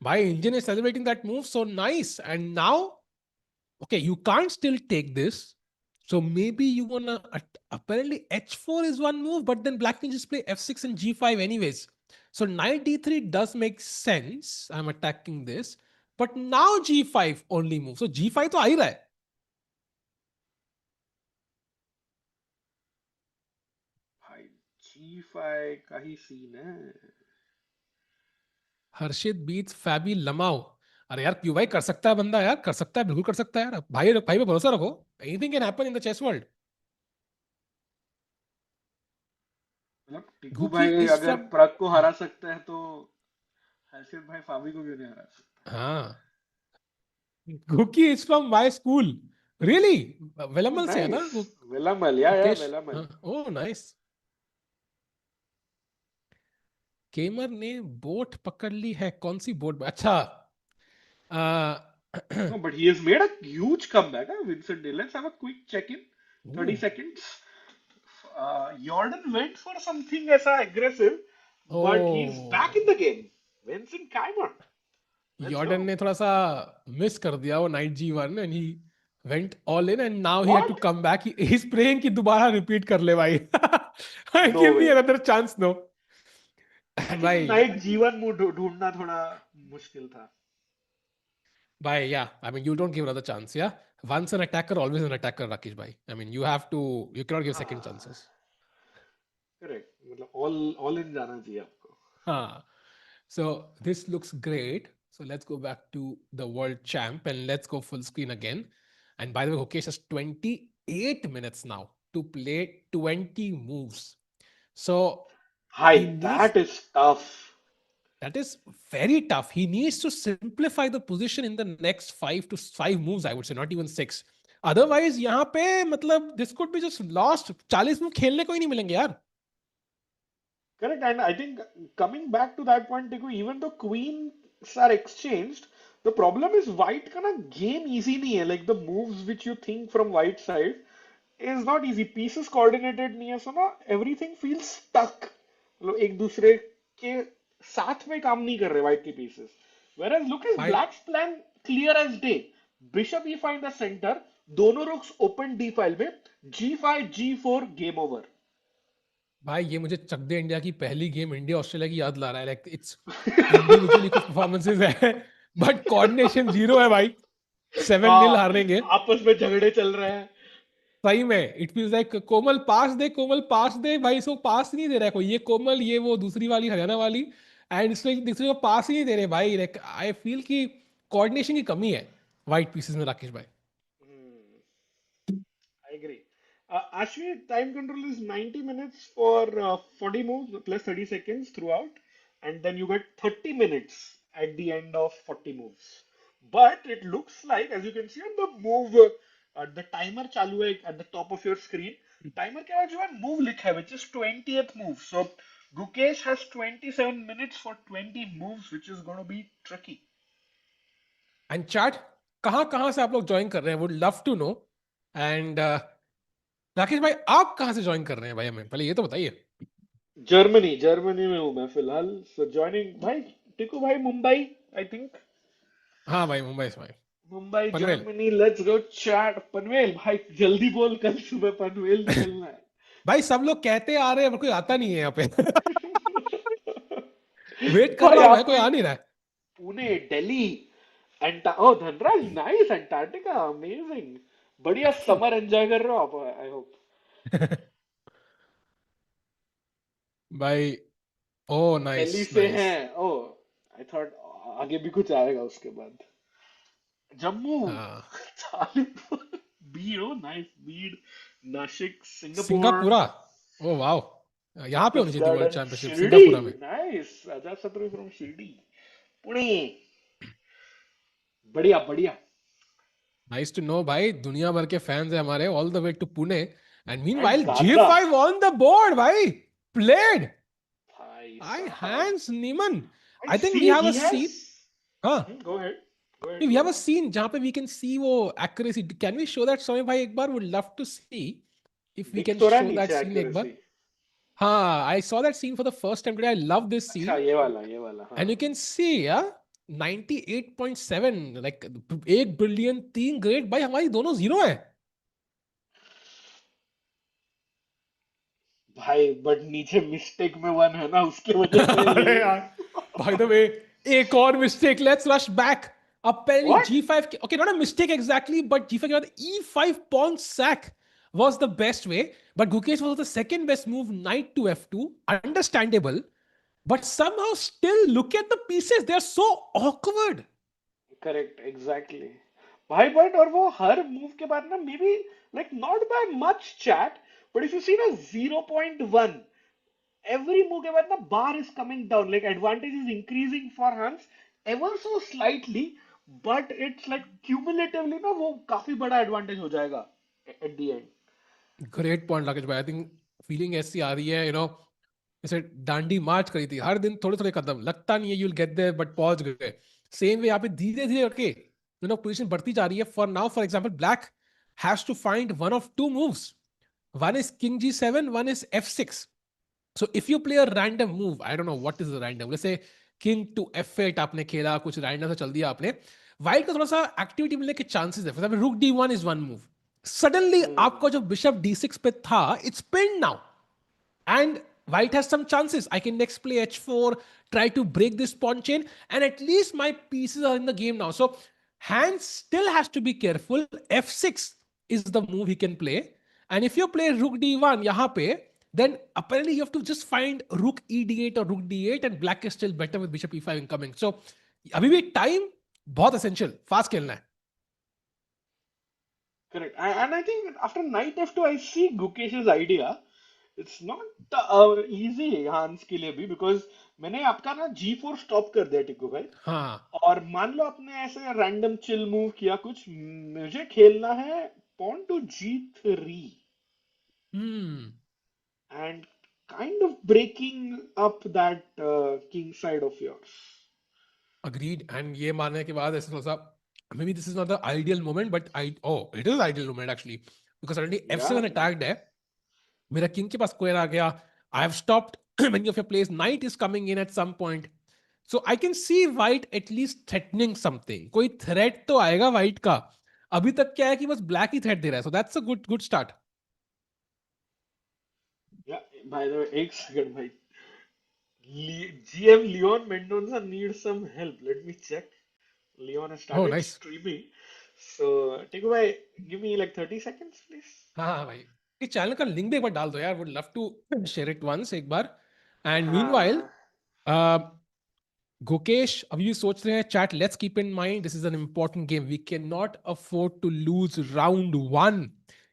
Bhai, Indian is celebrating that move. So nice. And now, okay, you can't still take this. So maybe you wanna apparently h4 is one move, but then black can just play f6 and g5 anyways. So knight d3 does make sense. I'm attacking this, but now g5 only move. So g5 तो आ ही रहा है. भाई G5 का ही scene है. हर्षित beats फैबी लमाओ. अरे यार क्यों भाई, कर सकता है बंदा यार, कर सकता है, बिल्कुल कर सकता है यार. भाई भाई पे भरोसा रखो. Anything can happen in the chess world. मतलब टिकू गुकी भाई इज अगर फ्रॉम. प्रग को हरा सकता है तो हर्षित भाई फाबी को क्यों नहीं हरा सकता? हाँ, Guki is from my school. Really? Oh, Velammal से है ना nice. Velamal, yeah, Gukesh? Velamal. Oh nice. Keymer ने बोट पकड़ ली है. कौन सी बोट? अच्छा. No, but he has made a huge comeback, huh, Vincent. Let's have a quick check-in. 30 seconds. Jordan went for something ऐसा aggressive, but he's back in the game. Vincent Keymer. Let's Jordan go. ने थोड़ा सा miss कर दिया वो knight g1 and he went all in and now he had to What? Come back. He is praying कि दोबारा repeat कर ले भाई. No give me way. Another chance. No I think भाई. नाइट G1 मूव ढूंढना थोड़ा मुश्किल था. भाई yeah I mean you don't give another chance. Yeah once an attacker always an attacker, Rakesh bhai. I mean you have to, you cannot give second हाँ, chances. correct. मतलब all in जाना चाहिए आपको. Huh. So this looks great. So let's go back to the world champ and let's go full screen again. And by the way, Gukesh has 28 minutes now to play 20 moves. So he Hi, needs, that is tough. that is very tough. He needs to simplify the position in the next 5 moves, I would say, not even 6. Otherwise, यहाँ पे मतलब this could be just lost. 40 move खेलने को ही नहीं मिलेंगे यार. Correct, and I think coming back to that point, Tiku, even though queens are exchanged, the problem is white का ना game easy नहीं है. Like the moves which you think from white side, is not easy. Pieces coordinated नहीं है, so ना everything feels stuck. मतलब एक दूसरे के साथ में काम नहीं कर रहे white के pieces. Whereas look at भाई black's plan clear as day. Bishop e5 in the center, दोनों rooks open d file में, g5 g4 game over. भाई ये मुझे चक दे इंडिया की पहली गेम इंडिया ऑस्ट्रेलिया की याद ला रहा है। लाइक इट्स इंडिविजुअली कुछ परफॉर्मेंसेस है बट कोऑर्डिनेशन जीरो है भाई। 7-0 हाँ, हारेंगे आपस में झगड़े चल रहे हैं. सही में। इट फील्स लाइक कोमल पास दे, कोमल पास दे, भाई इसको पास नहीं दे रहा है कोई। ये कोमल, ये वो दूसरी वाली हरियाणा वाली, एंड इसको दूसरे को पास ही नहीं दे रहे भाई। लाइक आई फील कि कोऑर्डिनेशन की कमी है वाइट पीसेस में राकेश भाई। Hmm. I agree. Ashwin, time control is 90 minutes for 40 moves plus 30 seconds throughout, and then you get 30 minutes at the end of 40 moves. But it looks like, as you can see on the move, the timer chalu hai at the top of your screen. Timer के बाद जो है move लिखा है, which is 20th move. So Gukesh has 27 minutes for 20 moves, which is going to be tricky. And chat कहाँ कहाँ से आप लोग ज्वाइन कर रहे हैं, would love to know. And Rakesh भाई आप कहाँ से ज्वाइन कर रहे हैं भाई, हमें पहले ये तो बताइए। जर्मनी में हूँ मैं फिलहाल. सो जॉइनिंग भाई, टिकू भाई मुंबई, आई थिंक. हाँ भाई मुंबई से भाई। Mumbai Panvel. Germany, let's go chat. Panvel भाई, जल्दी बोल, कल सुबह पनवेल निकलना है. भाई सब लोग कहते आ रहे हैं पर कोई आता नहीं है यहाँ पे वेट कर भाई रहा हूँ भाई, आपको कोई आ नहीं रहा है। पुणे, दिल्ली, ओ धनराज, नाइस, अंटार्कटिका, अमेजिंग. बढ़िया समर एंजॉय कर रहे हो आप, आई होप. भाई ओ दिल्ली नाइस से नाइस। हैं. ओ, आई थॉट आगे भी कुछ आएगा उसके बाद. जम्मू, हाँ Chalipur, Beed. Oh nice, Beed, Nashik, Singapore, Singapura. Oh वाह, यहाँ पे होनी रॉकर्स चाहिए थी world garden, championship Shirdi. Singapura में। Nice, Ajatshatru from Shirdi. पुणे. बढ़िया बढ़िया. नाइस टू नो भाई, दुनिया भर के फैंस है हमारे all the way to Pune. And and meanwhile Dadra. J5 on the board भाई, प्लेड भाई आई साहब. Hans Niemann. And I think we see have a he has. Scene. हाँ go ahead, go ahead, we go have a ahead. Scene जहाँ पे we can see वो accuracy. Can we show that समय भाई एक बार, would love to see if we दिख can तो रहा है शो दैट नीचे सीन एक बार। एक्यूरेसी. हाँ I saw that scene for the first time today, I love this अच्छा, सीन। ये वाला, हाँ. And you can see, yeah, 98.7, like 1 billion 3 grade भाई, हमारी दोनों जीरो है। भाई बट नीचे मिस्टेक में वन है ना, उसके वजह से ये. अरे यार, बाय द वे एक और mistake, let's rush back. Apparently what. G5 okay, not a mistake exactly, but G5 के बाद E5 pawn sack was the best way, but Gukesh was the second best move, knight to F2, understandable, but somehow still look at the pieces, they're so awkward. Correct, exactly. भाई but और वो हर move के बाद ना, maybe like not by much chat, but if you see ना 0.1, every move के बाद ना bar is coming down, like advantage is increasing for Hans ever so slightly, but it's like cumulatively ना वो काफी बड़ा advantage हो जाएगा at the end. Great point Rakesh भाई। आई थिंक फीलिंग ऐसी आ रही है, जैसे डांडी मार्च करी थी, हर दिन थोड़े थोड़े कदम, लगता नहीं है यूल गेट देयर बट पहुंच गए। सेम वे यहाँ पे धीरे धीरे करके पोजीशन बढ़ती जा रही है। For now for example black has to find one of two moves, one is king G7, one is F6. So if you play a random move, I don't know what is the random, let's say king to F8 आपने खेला, कुछ random सा चल दिया आपने, white का थोड़ा सा एक्टिविटी मिलने के चांसेस है। फॉर एग्जांपल रुक D1 is one move, suddenly Hmm. आपका जो बिशप D6 पे था, it's pin now, and white has some chances. I can next play H4, try to break this pawn chain, and at least my pieces are in the game now. So hand still has to be careful. F6 is the move he can play. And if you play rook D1 yahan pe, then apparently you have to just find rook E8 or rook D8, and black is still better with bishop E5 incoming. So abhi bhi time बहुत essential, fast खेलना है. Correct. And I think after knight f2, I see Gukesh's idea. It's not easy Hans के लिए भी, because मैंने आपका ना g4 stop कर दिया टिकू भाई. हाँ. और मान लो आपने ऐसे रैंडम चिल मूव किया कुछ, मुझे खेलना है pawn to g3 and kind of breaking up that king side of yours. Agreed. And ये मानने के बाद ऐसा थोड़ा सा, maybe this is not the ideal moment, but it is ideal moment actually. because suddenly Yeah, f7 attacked है, मेरा king के पास स्क्वायर आ गया, I have stopped many of your plays, knight is coming in at some point, so I can see white at least threatening something, कोई threat तो आएगा white का. अभी तक क्या है कि बस black ही threat दे रहा है, so that's a good start. yeah. By the way, एक second, भाई. GM Leon Mendonça needs some help. Let me check. Leon has Oh started nice. streaming. So, take away, give me like 30 seconds, please. हाँ भाई, इस channel का link भी एक बार डाल दो यार, would love to share it once एक बार. एंड मीनवाइल हाँ. Gukesh, अभी भी सोच रहे हैं chat, let's keep in mind this is an important game. We cannot afford to lose round one.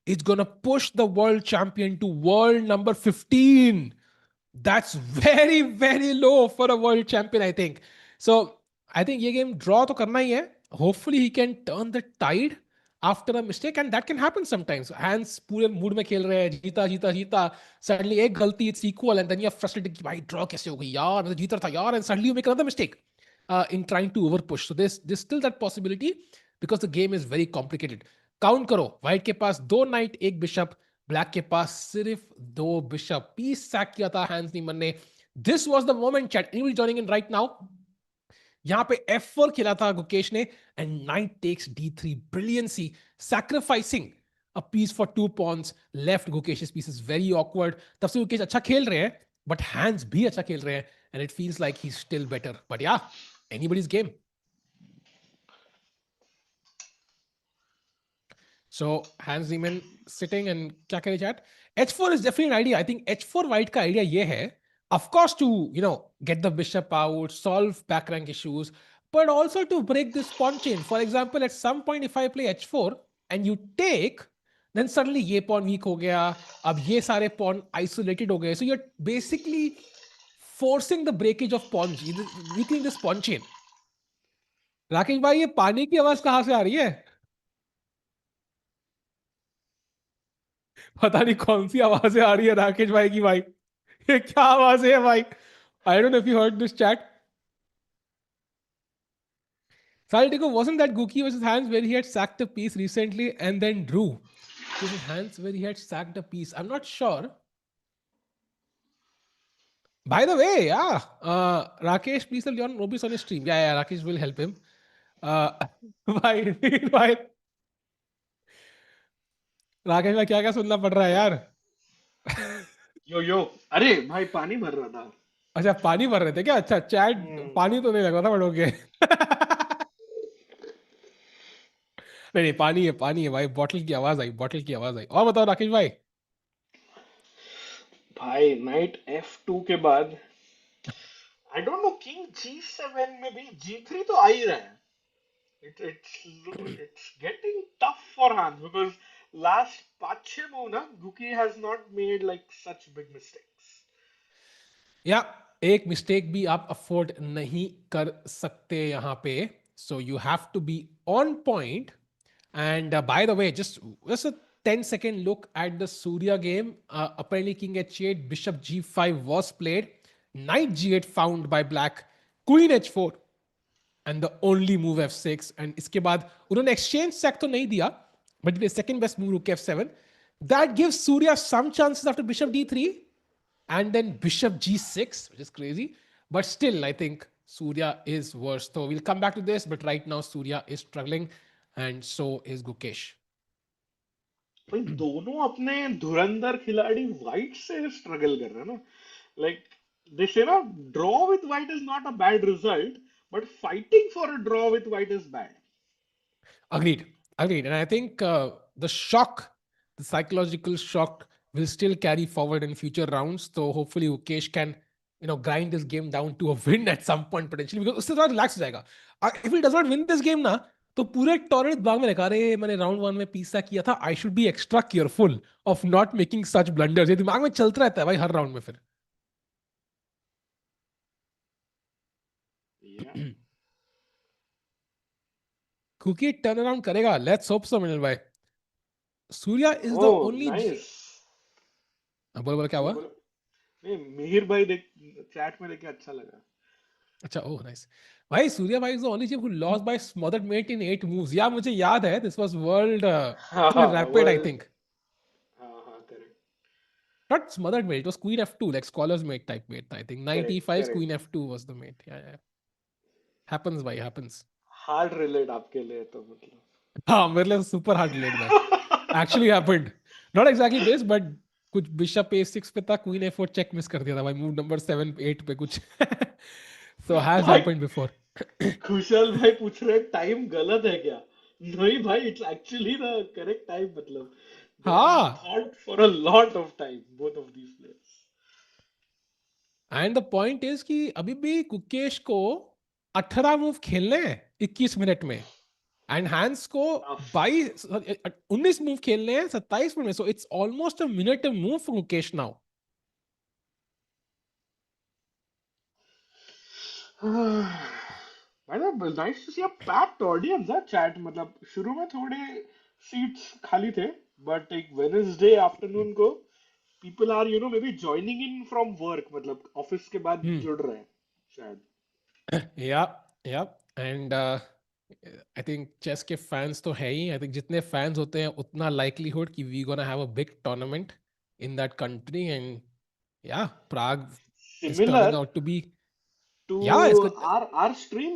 It's gonna push the world champion to world number 15. That's very, very low for a world champion, I think. So, I think ये game draw तो करना ही है. Hopefully he can turn the tide after a mistake, and that can happen sometimes. Hands पूरे mood में खेल रहे हैं, जीता जीता जीता, suddenly एक गलती, it's equal, and then you're frustrated कि भाई draw कैसे हो गई यार, मैं तो जीत रहा था यार, and suddenly you make another mistake in trying to over push. So there's still that possibility because the game is very complicated. Count करो, white के पास 2 knight 1 bishop, ब्लैक के पास सिर्फ 2 बिशप, पीस सैक किया था हैंस नीमन ने. This was the moment chat, anybody joining in right now. यहां पे F4 खेला था गुकेश ने, and knight takes D3, brilliancy, sacrificing a piece for 2 pawns left. Gukesh piece is very awkward. तब से गुकेश अच्छा खेल रहे हैं, बट हैंड्स भी अच्छा खेल रहे हैं, and it feels like he is still better. But yeah, anybody's game. So Hans Niemann sitting and क्या करे chat? H4 is definitely an idea. I think H4 white का idea ये है, of course to get the bishop out, solve back rank issues, but also to break this pawn chain. For example, at some point if I play H4 and you take, then suddenly ये pawn weak हो गया, अब ये सारे pawn isolated हो गए. So you're basically forcing the breakage of pawns, weakening this pawn chain. Rakesh भाई, ये पानी की आवाज कहाँ से आ रही है? पता नहीं कौन सी आवाजें आ रही है राकेश भाई की. भाई ये क्या आवाज है भाई? आई don't know if you heard this chat. Saltico, wasn't that Guki versus Hans where he had sacked a piece recently and then drew? This is Hans where he had sacked a piece. I'm not sure. By the way, yeah, Rakesh, please tell Leon Nobis on his stream. Yeah, Rakesh will help him. भाई राकेश भाई क्या क्या सुनना पड़ रहा है यार? यो यो. अरे भाई, पानी भर रहा था. अच्छा, पानी भर रहे थे क्या? अच्छा, चैट हम्म. पानी तो नहीं लग रहा था बट ओके. नहीं नहीं, पानी है भाई. बॉटल की आवाज आई, बॉटल की आवाज आई. और बताओ राकेश भाई. भाई, नाइट F2 के बाद आई डोंट नो, किंग G7 में भी G3 तो आ ही रहा है. It's getting tough for Hans because last 5-6 move ना, Guki has not made like such big mistakes. या एक मिस्टेक भी आप अफोर्ड नहीं कर सकते यहां पे. So you have to be on point. And by the way, just a 10-second look at the Surya game. Apparently king h8, bishop g5 was played, knight g8 found by black, queen h4, and the only move f6. And इसके बाद उन्होंने exchange sack तो नहीं दिया, but the second best move rook f7. That gives Surya some chances after bishop d3 and then bishop g6, which is crazy. But still, I think Surya is worse. So we'll come back to this, but right now Surya is struggling, and so is Gukesh. भाई, दोनों अपने धुरंधर खिलाड़ी white से struggle कर रहे हैं ना. Like they से ना, draw with white is not a bad result, but fighting for a draw with white is bad. Agreed. And I think the shock, the psychological shock, will still carry forward in future rounds. So hopefully Ukesh can, grind this game down to a win at some point potentially, because उससे थोड़ा relax हो जाएगा. If he does not win this game ना, तो पूरे tolerate दिमाग में रखा, अरे मैंने राउंड 1 में पीसा किया था, I should be extra careful of not making such blunders. ये दिमाग में चलता रहता है भाई हर राउंड में फिर. Yeah. क्योंकि टर्न अराउंड करेगा. लेट्स होप सो मिनल भाई. Surya is the Oh, only. nice. बोल बोल क्या हुआ? बोलो. नहीं, मिहिर भाई देख, चैट में देख के अच्छा लगा. अच्छा, ओह नाइस. भाई सूर्या भाई is the only chief who lost by smothered mate in 8 moves. Yeah मुझे याद है, दिस वाज वर्ल्ड हाँ, rapid I world think. Not smothered mate, it was queen f2, like scholar's mate type mate. I think knight Correct, e5, correct. queen f2 was the mate. Yeah, yeah. Happens, bhai, happens. Hard relate आपके लिए तो मतलब. हाँ, मेरे लिए super hard late भाई. Actually happened. Not exactly this, but कुछ bishop a6 पे था, queen a4 check miss कर दिया था भाई, move number 7 8 पे कुछ. So has भाई happened before. खुशल भाई पूछ रहे टाइम गलत है क्या? नहीं भाई, it's actually the correct time. मतलब दे हैव हाँ. Thought for a lot of time, both of these players. And the point is कि अभी भी गुकेश को 18 मूव खेलने हैं 21 मिनट में, एंड हैंस को टफ. 19 मूव खेलने हैं 27 मिनट में. So it's almost a minute a move for Gukesh now. मतलब nice to see a packed audience है चैट. मतलब शुरू में थोड़े सीट्स खाली थे, बट एक वेडनेसडे आफ्टरनून को people are maybe joining in from work, मतलब ऑफिस के बाद जुड़ रहे हैं शायद. Yeah yeah and I think chess के फैंस तो है ही. आई थिंक जितने फैंस होते हैं उतना लाइकलीहुड कि we gonna have a big tournament in that country. And yeah Prague is turning Similar out to be, to yeah, it's good. our stream,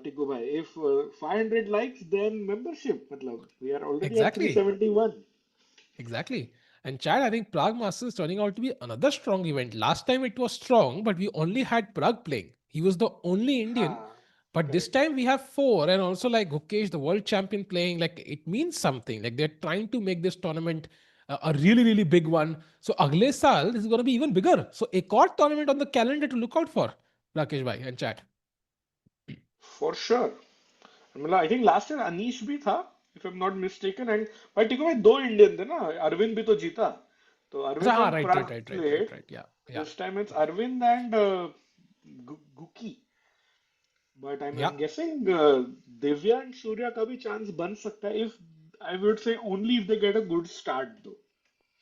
Tiku bhai. If 500 likes, then membership. मतलब we are already at Exactly. 371. Exactly. And Chad, I think Prague Masters is turning out to be another strong event. Last time it was strong, but we only had Prague playing. He was the only Indian. हाँ, But this correct. time we have four, and also like Gukesh, the world champion, playing. Like it means something. Like they're trying to make this tournament a really, really big one. So Agle Saal, this is going to be even bigger. So a core tournament on the calendar to look out for, Rakesh bhai and Chad. For sure. मतलब I think last year Anish भी था, if I'm not mistaken. And भाई टिको भाई दो Indian थे ना, अरविंद भी तो जीता. तो Achha, अरविंद हाँ, and right, Prag right, right, right, right, played. right. Yeah, yeah, This time it's Arvind and Guki. But I'm yeah. guessing Divya and Surya का भी chance बन सकता है, if I would say only if they get a good start though.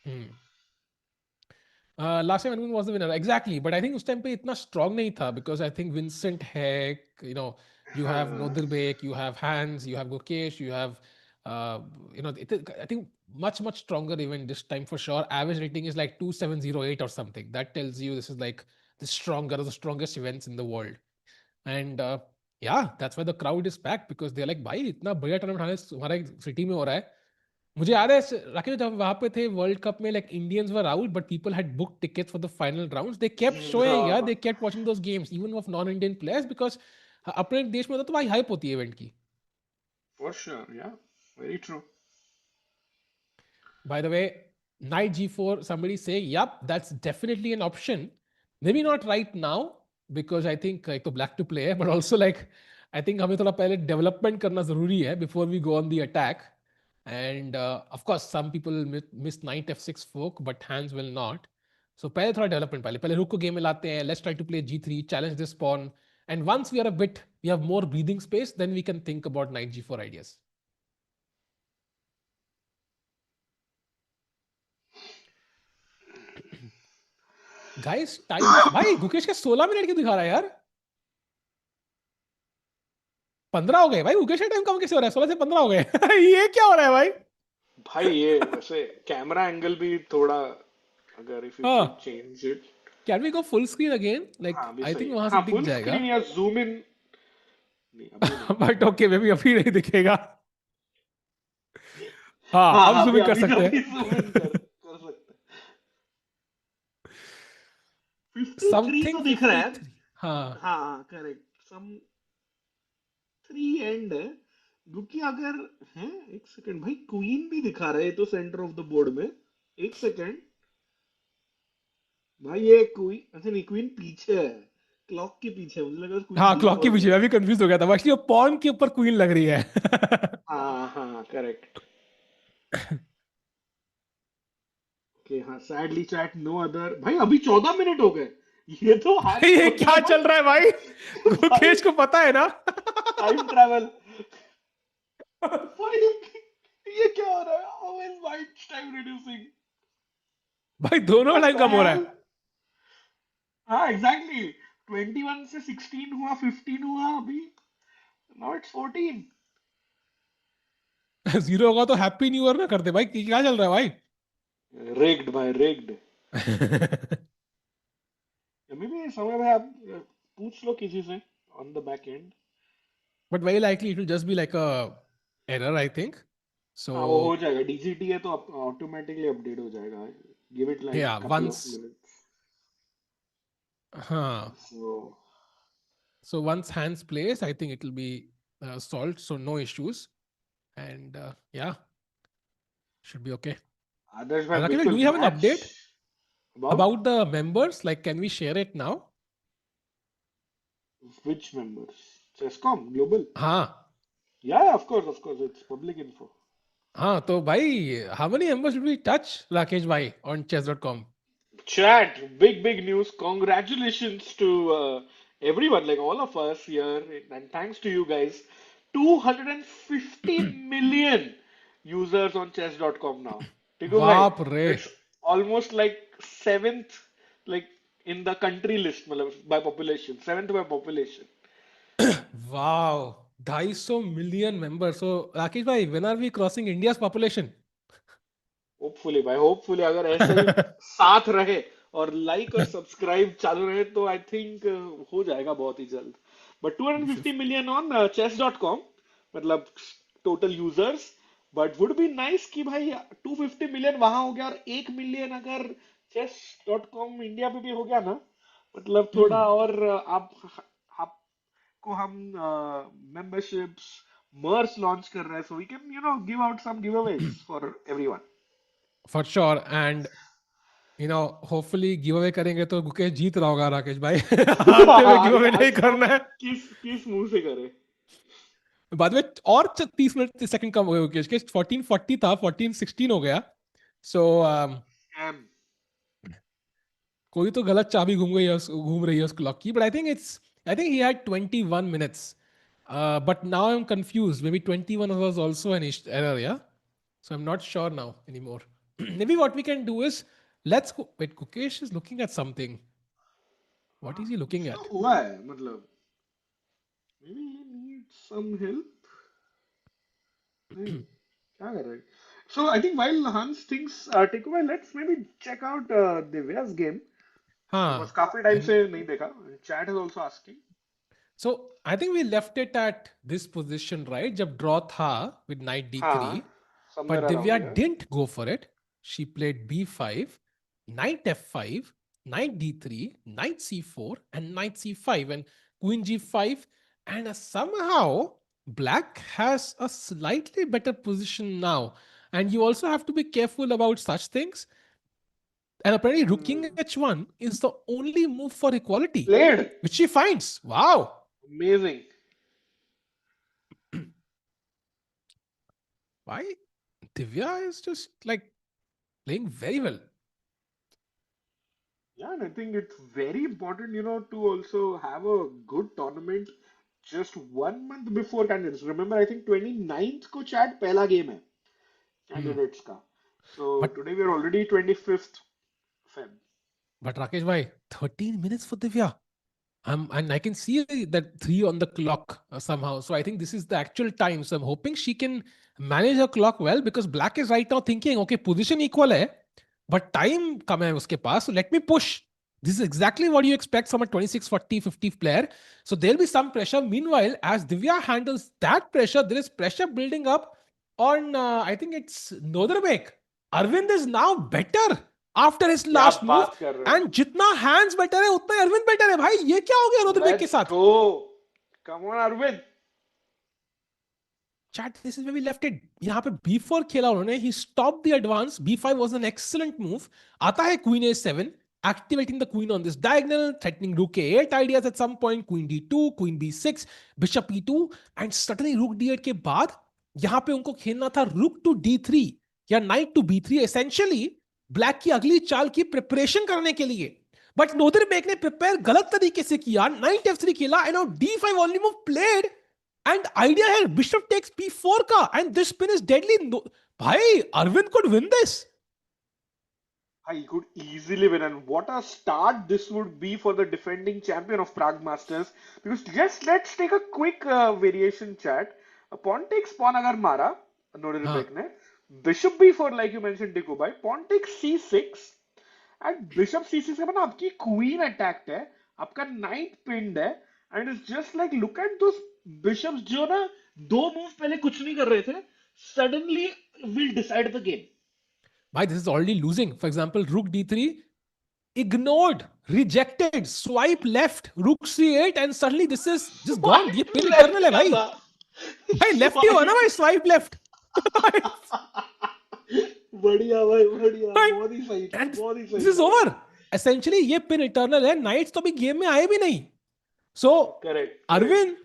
Hmm. Last time Anand was the winner, exactly. But I think उस time पे इतना strong नहीं था, because I think Vincent Heck, you have हाँ, Nodirbek, you have Hans, you have Gukesh, you have, I think much stronger even this time for sure. Average rating is like 2708 or something. That tells you this is like the strongest events in the world. And yeah, that's why the crowd is packed, because they're like, भाई इतना बढ़िया tournament हमारे city में हो रहा है. मुझे याद है राकेश, जब वहां पे थे वर्ल्ड कप में, like Indians were out but people had book tickets for the final rounds. They kept showing, यार, हाँ, they kept watching those games even of non Indian players, because अपने देश में होता तो भाई हाइप होती है इवेंट की. for sure, yeah, very true. By the way, knight g4, somebody say, yep, that's definitely an option. Maybe not right now, because I think एक तो black to play है, but also like I think हमें थोड़ा पहले development करना जरूरी है before we go on the attack. And of course, some people miss knight f6 fork, but hands will not. So पहले थोड़ा development, पहले रुक को game में लाते हैं. Let's try to play g3, challenge this pawn. And once we have more breathing space, then we can think about knight g4 ideas. Guys time is, भाई गुकेश के 16 minute क्यों दिखा रहा है यार? 15 हो गए भाई. गुकेश का टाइम कम कैसे हो रहा है? 16 से 15 हो गए. ये क्या हो रहा है भाई? भाई ये वैसे कैमरा एंगल भी थोड़ा, अगर if you could हाँ, change it. Can we go full screen again? Like हाँ भी आई सही थिंक है. वहां से हाँ, दिख फुल जाएगा. स्क्रीन या जूम इन. नहीं, अभी नहीं. बट ओके, मे बी अभी नहीं दिखेगा. हाँ, हाँ अब हाँ, जूम अभी इन कर अभी सकते अभी हैं. जूम इन कर सकते हैं. 53 तो समथिंग दिख रहा है. 53. हाँ. हाँ हाँ, करेक्ट. सम 3 एंड है. क्योंकि अगर है, एक सेकंड भाई, क्वीन भी दिखा रहा है तो सेंटर ऑफ द बोर्ड में. एक सेकंड भाई, ये क्वीन, अच्छा नहीं, क्वीन पीछे है, क्लॉक के पीछे है. मुझे लगा क्वीन हाँ, डी क्लॉक के फोर में. पीछे मैं भी कंफ्यूज हो गया था. एक्चुअली वो पॉन के ऊपर क्वीन लग रही है. हाँ हाँ, करेक्ट. ओके, हाँ, सैडली चैट नो अदर. भाई अभी 14 मिनट हो गए. ये तो भाई हैक ये हो क्या गया चल रहा है भाई? भाई. गुकेश को पता है ना? Time travel. भाई ये क्या हो रहा है? How is white time reducing? भाई दोनों का व्हाट टाइम द कम हो रहा हेल? हाँ एग्जैक्टली. 21 से 16 हुआ, 15 हुआ अभी. Now it's 14. है. जीरो होगा तो हैप्पी न्यू ईयर ना करते भाई. क्या चल रहा है भाई? रिग्ड भाई, रिग्ड. maybe समय में आप पूछ लो किसी से on the back end. But very likely it will just be like a error, I think. हाँ वो हो So जाएगा. DGT है तो automatically update हो जाएगा. Give it like yeah, couple of once minutes. huh. So So once hands place, I think it will be solved. So no issues. And yeah, should be okay. आदर्श भाई Rakesh, do बिल्कुल we have an match update about about the members? Like, can we share it now? which members? Chesscom Global. हाँ Yeah, of course, it's public info. हाँ तो भाई how many members did we touch Rakesh bhai on chess.com? Chat, big news. Congratulations to everyone, like all of us here, and thanks to you guys. 250 million users on chess.com now. Tikku bhai, बाप रे it's almost like seventh, like in the country list, matlab, by population, seventh by population. wow 250 million members. So Rakesh bhai, when are we crossing India's population? Hopefully भाई, hopefully अगर ऐसा ही साथ रहे और like और subscribe चालू रहे तो आई थिंक हो जाएगा बहुत ही जल्द. बट 250 मिलियन ऑन chess.com, मतलब total users. But would be nice कि भाई 250 मिलियन वहां हो गया और 1 मिलियन अगर chess.com इंडिया पे भी हो गया ना, मतलब थोड़ा Hmm. और आपको हम मेंबरशिप्स मर्स लॉन्च कर रहे हैं, so we can give out some giveaways for everyone. For sure. And hopefully giveaway करेंगे तो गुकेश जीत रहा होगा राकेश भाई. हारते हुए गिव अवे नहीं आज तो करना है. किस किस मुंह से करे. बाद में और 30 मिनट 30 सेकंड कम हो गए गुकेश के 1440 था 1416 हो गया. सो Scam. कोई तो गलत चाबी घूम रही है उस क्लॉक की. But I think he had 21 minutes. But now I am confused. May be 21 was also an error. या so I'm not sure now anymore. Maybe what we can do is let's go. Wait, Gukesh is looking at something. What is he कुछ looking तो at? हुआ है मतलब. Maybe he needs some help. नहीं, क्या कर रहा है. So I think while Hans thinks, take away, let's maybe check out Divya's game because हाँ. काफी टाइम And से नहीं देखा. Chat is also asking. so I think we left it at this position, right? जब draw था with knight हाँ, d3, somewhere but around Divya here. didn't go for it. She played b5, knight f5, knight d3, knight c4, and knight c5, and queen g5. And somehow black has a slightly better position now. And you also have to be careful about such things. And apparently, rook king Hmm. h1 is the only move for equality, Played. which she finds. Wow. Amazing. Why? Divya is just like playing very well. Yeah, and I think it's very important, to also have a good tournament just 1 month before candidates. Remember, I think 29th को chat पहला game है Hmm. candidates का. So But today we're already 25th Feb. Rakesh bhai, 13 minutes for Divya. And I can see that 3 on the clock somehow. So I think this is the actual time. So I'm hoping she can manage her clock well because black is right now thinking, okay, position equal hai, but time kam hai uske paas. So let me push. This is exactly what you expect from a 26, 40, 50 player. So there'll be some pressure. Meanwhile, as Divya handles that pressure, there is pressure building up on, I think it's Nodirbek. Arvind is now better after his क्या last move. बात कर रहे हो. And जितना hands better है उतना Arvind better है भाई. ये क्या हो गया नोदरबेक के Let's साथ? go. Come on, Arvind. Chat, this is where we left it. यहाँ पे b4 खेला उन्होंने. He stopped the advance. b5 was an excellent move. आता है queen a7, activating the queen on this diagonal, threatening rook a8 ideas at some point. Queen d2, queen b6, bishop e2, and suddenly rook d8 के बाद यहाँ पे उनको खेलना था rook to d3 या knight to b3. Essentially black की अगली चाल की प्रिपरेशन करने के लिए. बट नोदरबेक ने प्रिपेयर गलत तरीके से किया. नाइट f3 खेला and d5 only move played. And idea here, bishop takes b4 ka, and this spin is deadly. No, bhai, Arvind could win this. He could easily win, and what a start this would be for the defending champion of Prague Masters. Because let's take a quick variation chat. Pawn takes pawn agar mara, हाँ. Nodirbek ne. Bishop b4, like you mentioned, Dikubai. Pawn takes c6, and bishop C6 ना आपकी queen attacked है, आपका knight pinned है, and it's just like look at those bishops जो ना 2 move पहले कुछ नहीं कर रहे थे, suddenly will decide the game. भाई this is already losing. For example rook D3 ignored, rejected, swipe left, rook C8 and suddenly this is just gone. ये स्वाइप pin लेफ्ट eternal है क्या भाई. था? भाई लेफ्ट ही हुआ ना भाई, स्वाइप. Swipe left. बढ़िया भाई, बढ़िया, बहुत ही सही, And बहुत ही this सही is था. over. Essentially ये pin eternal है, knights तो अभी गेम में आए भी नहीं. So correct, correct. Arvind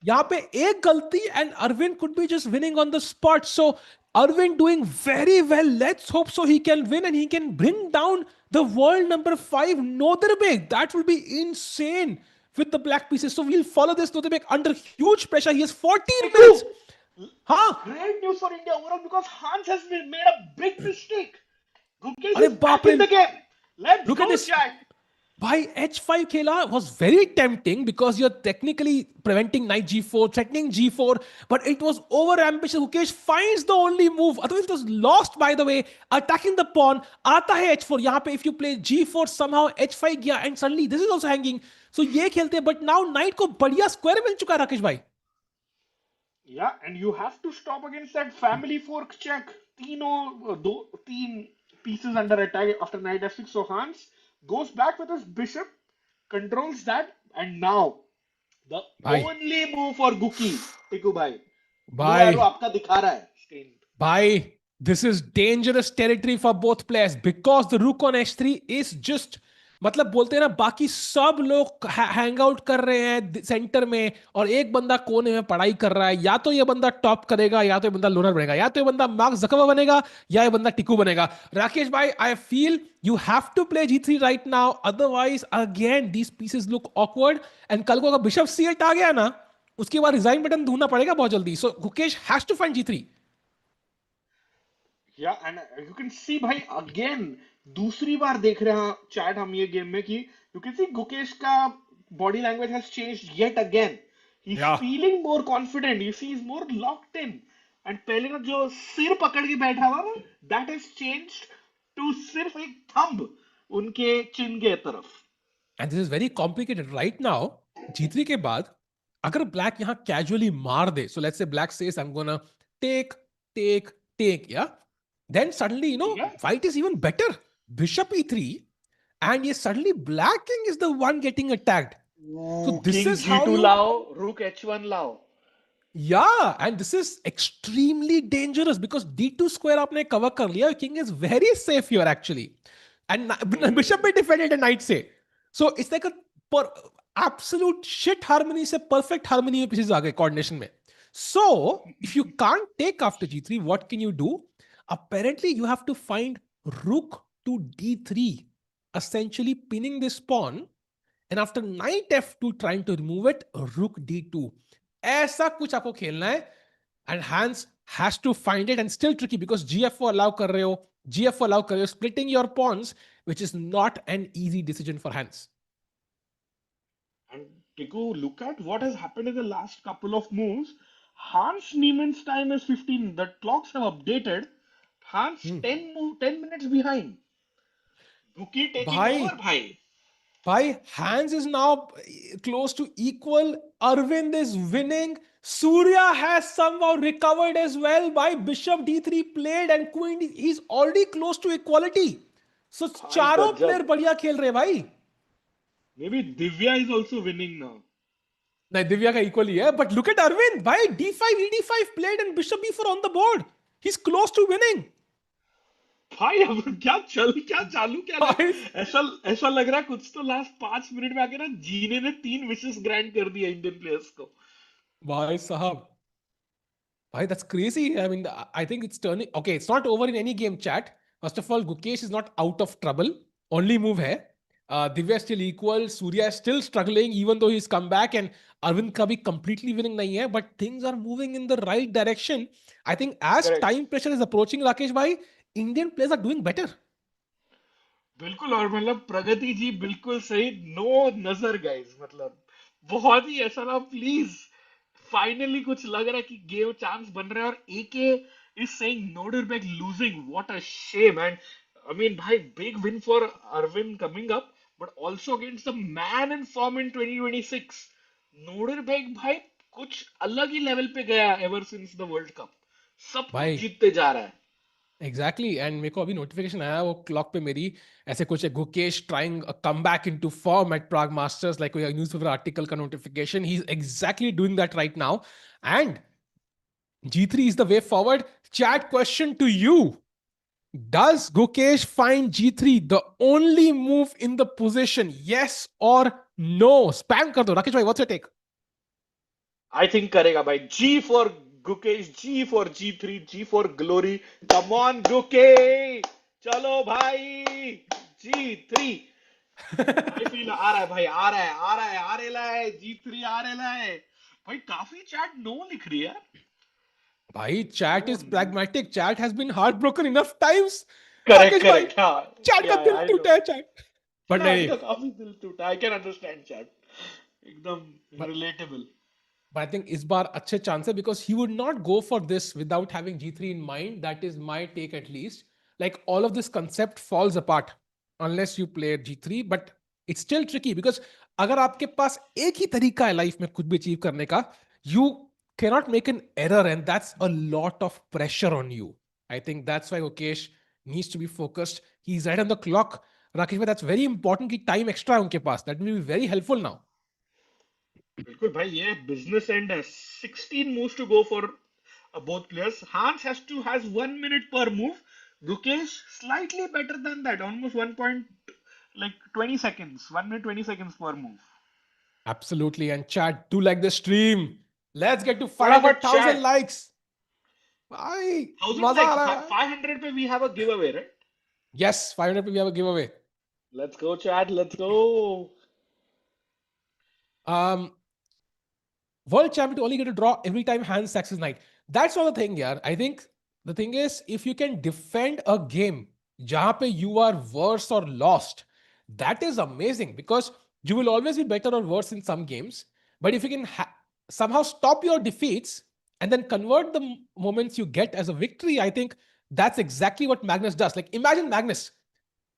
यहाँ पे एक गलती and Arvind could be just winning on the spot. So Arvind doing very well. Let's hope so he can win and he can bring down the world number 5 Nodirbek. That will be insane with the black pieces. So we'll follow this Nodirbek under huge pressure. He has 14 minutes. हाँ. Great news for India overall because Hans has made a big mistake. Gukesh अरे is बाप back रे. in the game. Let's Look go, at this. chat. Bhai, H5 khela was very tempting because you're technically preventing knight G4, threatening G4, but it was over ambitious. Gukesh finds the only move. Otherwise, it was lost, by the way. Attacking the pawn. Aata hai H4. Yahan pe if you play G4, somehow H5 gaya, and suddenly this is also hanging. So ye khelte hain, but now knight ko badhiya square mil chuka hai, Rakesh bhai. Yeah, and you have to stop against that family fork check. Teen pieces under attack after knight F6. So Hans goes back with his bishop, controls that, and now the Bhai. only move for Guki, Tiku bhai. Blue Bhai. arrow आपका दिखा रहा है screen. Bhai, this is dangerous territory for both players because the rook on h3 is just, मतलब बोलते हैं ना, बाकी सब लोग हैंग आउट कर रहे हैं सेंटर में और एक बंदा कोने में पढ़ाई कर रहा है. या तो ये बंदा टॉप करेगा, या तो ये बंदा लोनर बनेगा, या तो ये बंदा मार्क जकरबर्ग बनेगा, या ये बंदा टिकू बनेगा. राकेश भाई, I feel you have to play G3 right now, otherwise again these pieces look awkward. And कल को अगर बिशप C8 आ गया ना, उसके बाद रिजाइन बटन ढूंढना पड़ेगा बहुत जल्दी. So Gukesh has to find G3. Yeah, and you can see भाई again दूसरी बार देख रहे हैं चैट हम ये गेम में कि you can see गुकेश का body language has changed yet again. He's Yeah. feeling more confident. You see, he's more locked in. And पहले ना जो सिर पकड़ के बैठा हुआ ना, that has changed to सिर्फ एक thumb उनके चिन के तरफ. And this is very complicated right now. G3 के बाद अगर ब्लैक यहां कैजुअली मार दे, so let's say black says I am gonna take take take, yeah then suddenly Yeah. white is even better. Bishop E3 and yes, suddenly black king is the one getting attacked. So this King is how G2 you, लाओ, Rook H1 लाओ. yeah, and this is extremely dangerous because D2 square आपने cover कर लिया. King is very safe here actually, and bishop भी defended a knight से. So it's like a absolute shit harmony से perfect harmony में pieces आ गए coordination में. So if you can't take after G3, what can you do? Apparently you have to find rook to D3, essentially pinning this pawn, and after knight F2 trying to remove it, rook D2. ऐसा कुछ आपको खेलना है, and Hans has to find it, and still tricky because GF4 allow कर रहे हो, GF4 allow कर रहे हो, splitting your pawns, which is not an easy decision for Hans. And Tiku, look at what has happened in the last couple of moves. Hans Niemann's time is 15. The clocks have updated. Hans 10 minutes behind. Guki taking Bhai, over, bhai. Bhai, Hans is now close to equal. Arvind is winning. Surya has somehow recovered as well. By Bishop D3 played and Queen D, he's already close to equality. So चारों गजब. player बढ़िया खेल रहे हैं भाई. Maybe Divya is also winning now. नहीं, दिव्या का equally है, but look at Arvind. भाई D5 E5 played and Bishop E4 on the board. He's close to winning. भाई अब क्या चालू क्या भाई, ऐसा लग रहा है कुछ तो लास्ट 5 मिनट में आके ना जीने ने 3 विशेस ग्रांट कर दिया इंडियन प्लेयर्स को. भाई साहब, भाई that's crazy. I mean, I think it's turning. Okay, it's not over in any game, chat. First of all, Gukesh is not out of trouble. Only move है. Divya is still equal. Surya is still struggling, even though he's come back, and Arvind का भी completely winning नहीं है. But things are moving in the right direction. I think as Correct. time pressure is approaching, Rakesh bhai, Indian players are doing better. बिल्कुल. और मतलब प्रगति जी बिल्कुल सही. No नजर गाइस, मतलब बहुत ही ऐसा ना, प्लीज फाइनली कुछ लग रहा है कि गेम चांस बन रहा है. और AK is saying Nodirbek losing, what a shame. And I mean, bhai, big win for Arvind coming up, but also against the man in form in 2026. Nodirbek भाई कुछ अलग ही लेवल पे गया ever since the World Cup. सब कुछ भाई जीतते जा रहा है. एग्जैक्टली एंड मेरे को अभी नोटिफिकेशन आया वो क्लॉक पे मेरी ऐसे कुछ है Gukesh trying come back into form at Prague masters like कोई न्यूज़पेपर आर्टिकल का notification he is exactly doing that right now and G3 is the way forward. Chat question to you. Does Gukesh find G3 the only move in the position? Yes or no? Spam kar do. Rakesh bhai, what's your take? I think करेगा भाई. G for Gukesh, G for G3, G for glory. Come on Gukesh, चलो भाई. G3. I feel आ रहा है भाई, आ रहा है, आ रहा है, आ रहा है. G3 आ रहा है. भाई काफी चैट नो लिख रही है. Bhai, chat No, is no. pragmatic. Chat has been heartbroken enough times. Correct Rakesh bhai, correct हाँ. chat का या dil आई नो. टूटा है chat. But चैट नहीं, का काफी दिल टूटा. I can understand chat. एकदम but relatable. But I think इस बार अच्छे chance है because he would not go for this without having G3 in mind. That is my take at least. Like all of this concept falls apart unless you play G3. But it's still tricky because अगर आपके पास एक ही तरीका है life में कुछ भी achieve करने का, you cannot make an error and that's a lot of pressure on you. I think that's why Mukesh needs to be focused. He's right on the clock. Rakesh, that's very important कि time extra है उनके पास. That will be very helpful now. बिल्कुल भाई, ये business and है. 16 moves to go for both players. Hans has 1 minute per move. Gukesh slightly better than that, almost 1 point, like 20 seconds, 1 minute 20 seconds per move. Absolutely. And chat, do like the stream. Let's get to फटाफट 500,000 chat. likes. भाई 1000 मजा आ likes, रहा है. 500 पे we have a giveaway, right? Yes, 500 पे we have a giveaway. Let's go chat, let's go. Um, World champion only get to draw every time Hans sacks his knight. That's not the thing, yeah. I think the thing is if you can defend a game जहाँ पे you are worse or lost, that is amazing because you will always be better or worse in some games. But if you can somehow stop your defeats and then convert the moments you get as a victory, I think that's exactly what Magnus does. Like imagine Magnus.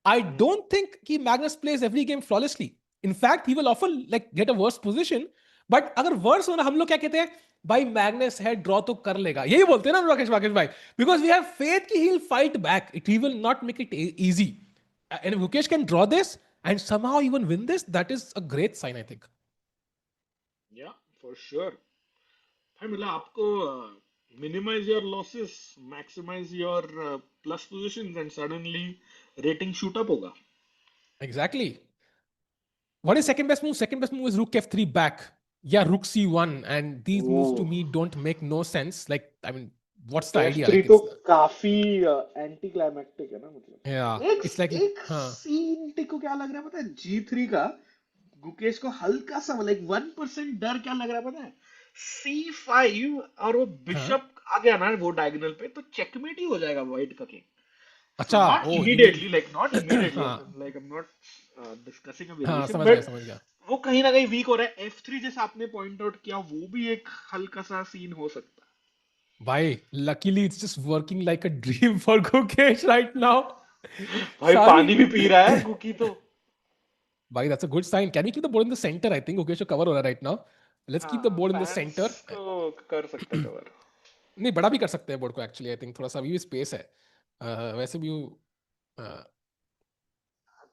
I don't think Magnus plays every game flawlessly. In fact, he will often like get a worse position. But अगर verse होना हम लोग क्या कहते हैं भाई Magnus है draw तो कर लेगा यही बोलते हैं ना राकेश राकेश भाई बिकॉज वी हैव फेथ कि he will fight back it he will not make it easy and Mukesh can draw this and somehow even win this that is a great sign I think. Yeah, for sure. भाई मतलब आपको minimize your losses, maximize your plus positions and suddenly rating shoot up होगा. Exactly. What is second best move? Second best move is rook f3 back. Yeah, rook c1 and these moves to oh, me don't make no sense. Like I mean, what's the idea? F3 Like तो it's काफी anti climactic है ना. yeah, मतलब एक it's like एक हाँ scene टिको क्या लग रहा है पता है G3 का. गुकेश को हल्का सा लाइक 1% डर क्या लग रहा है पता है. C5 और वो हाँ बिशप आ गया ना वो डायगोनल पे तो चेकमेट ही हो जाएगा व्हाइट का किंग. So अच्छा not oh you mean immediately, like not immediately. हाँ Like I'm not discussing a हाँ variation, समझ गया but समझ गया. वो कहीं ना कहीं वीक हो रहा है. F3 जैसा आपने पॉइंट आउट किया, वो भी एक हल्का सा सीन हो सकता है. Bhai, luckily it's just working like a dream for Gukesh right now. भाई पानी Sari, भी पी रहा है कुकी तो. Bhai, that's a good sign. Can we keep the board in the center? I think Gukesh will cover over right now. Let's keep the हाँ, board in the fans center. को कर सकते cover. नहीं बड़ा भी कर सकते हैं बोर्ड को एक्चुअली आई थिंक थोड़ा सा अभी भी स्पेस है. वैसे भी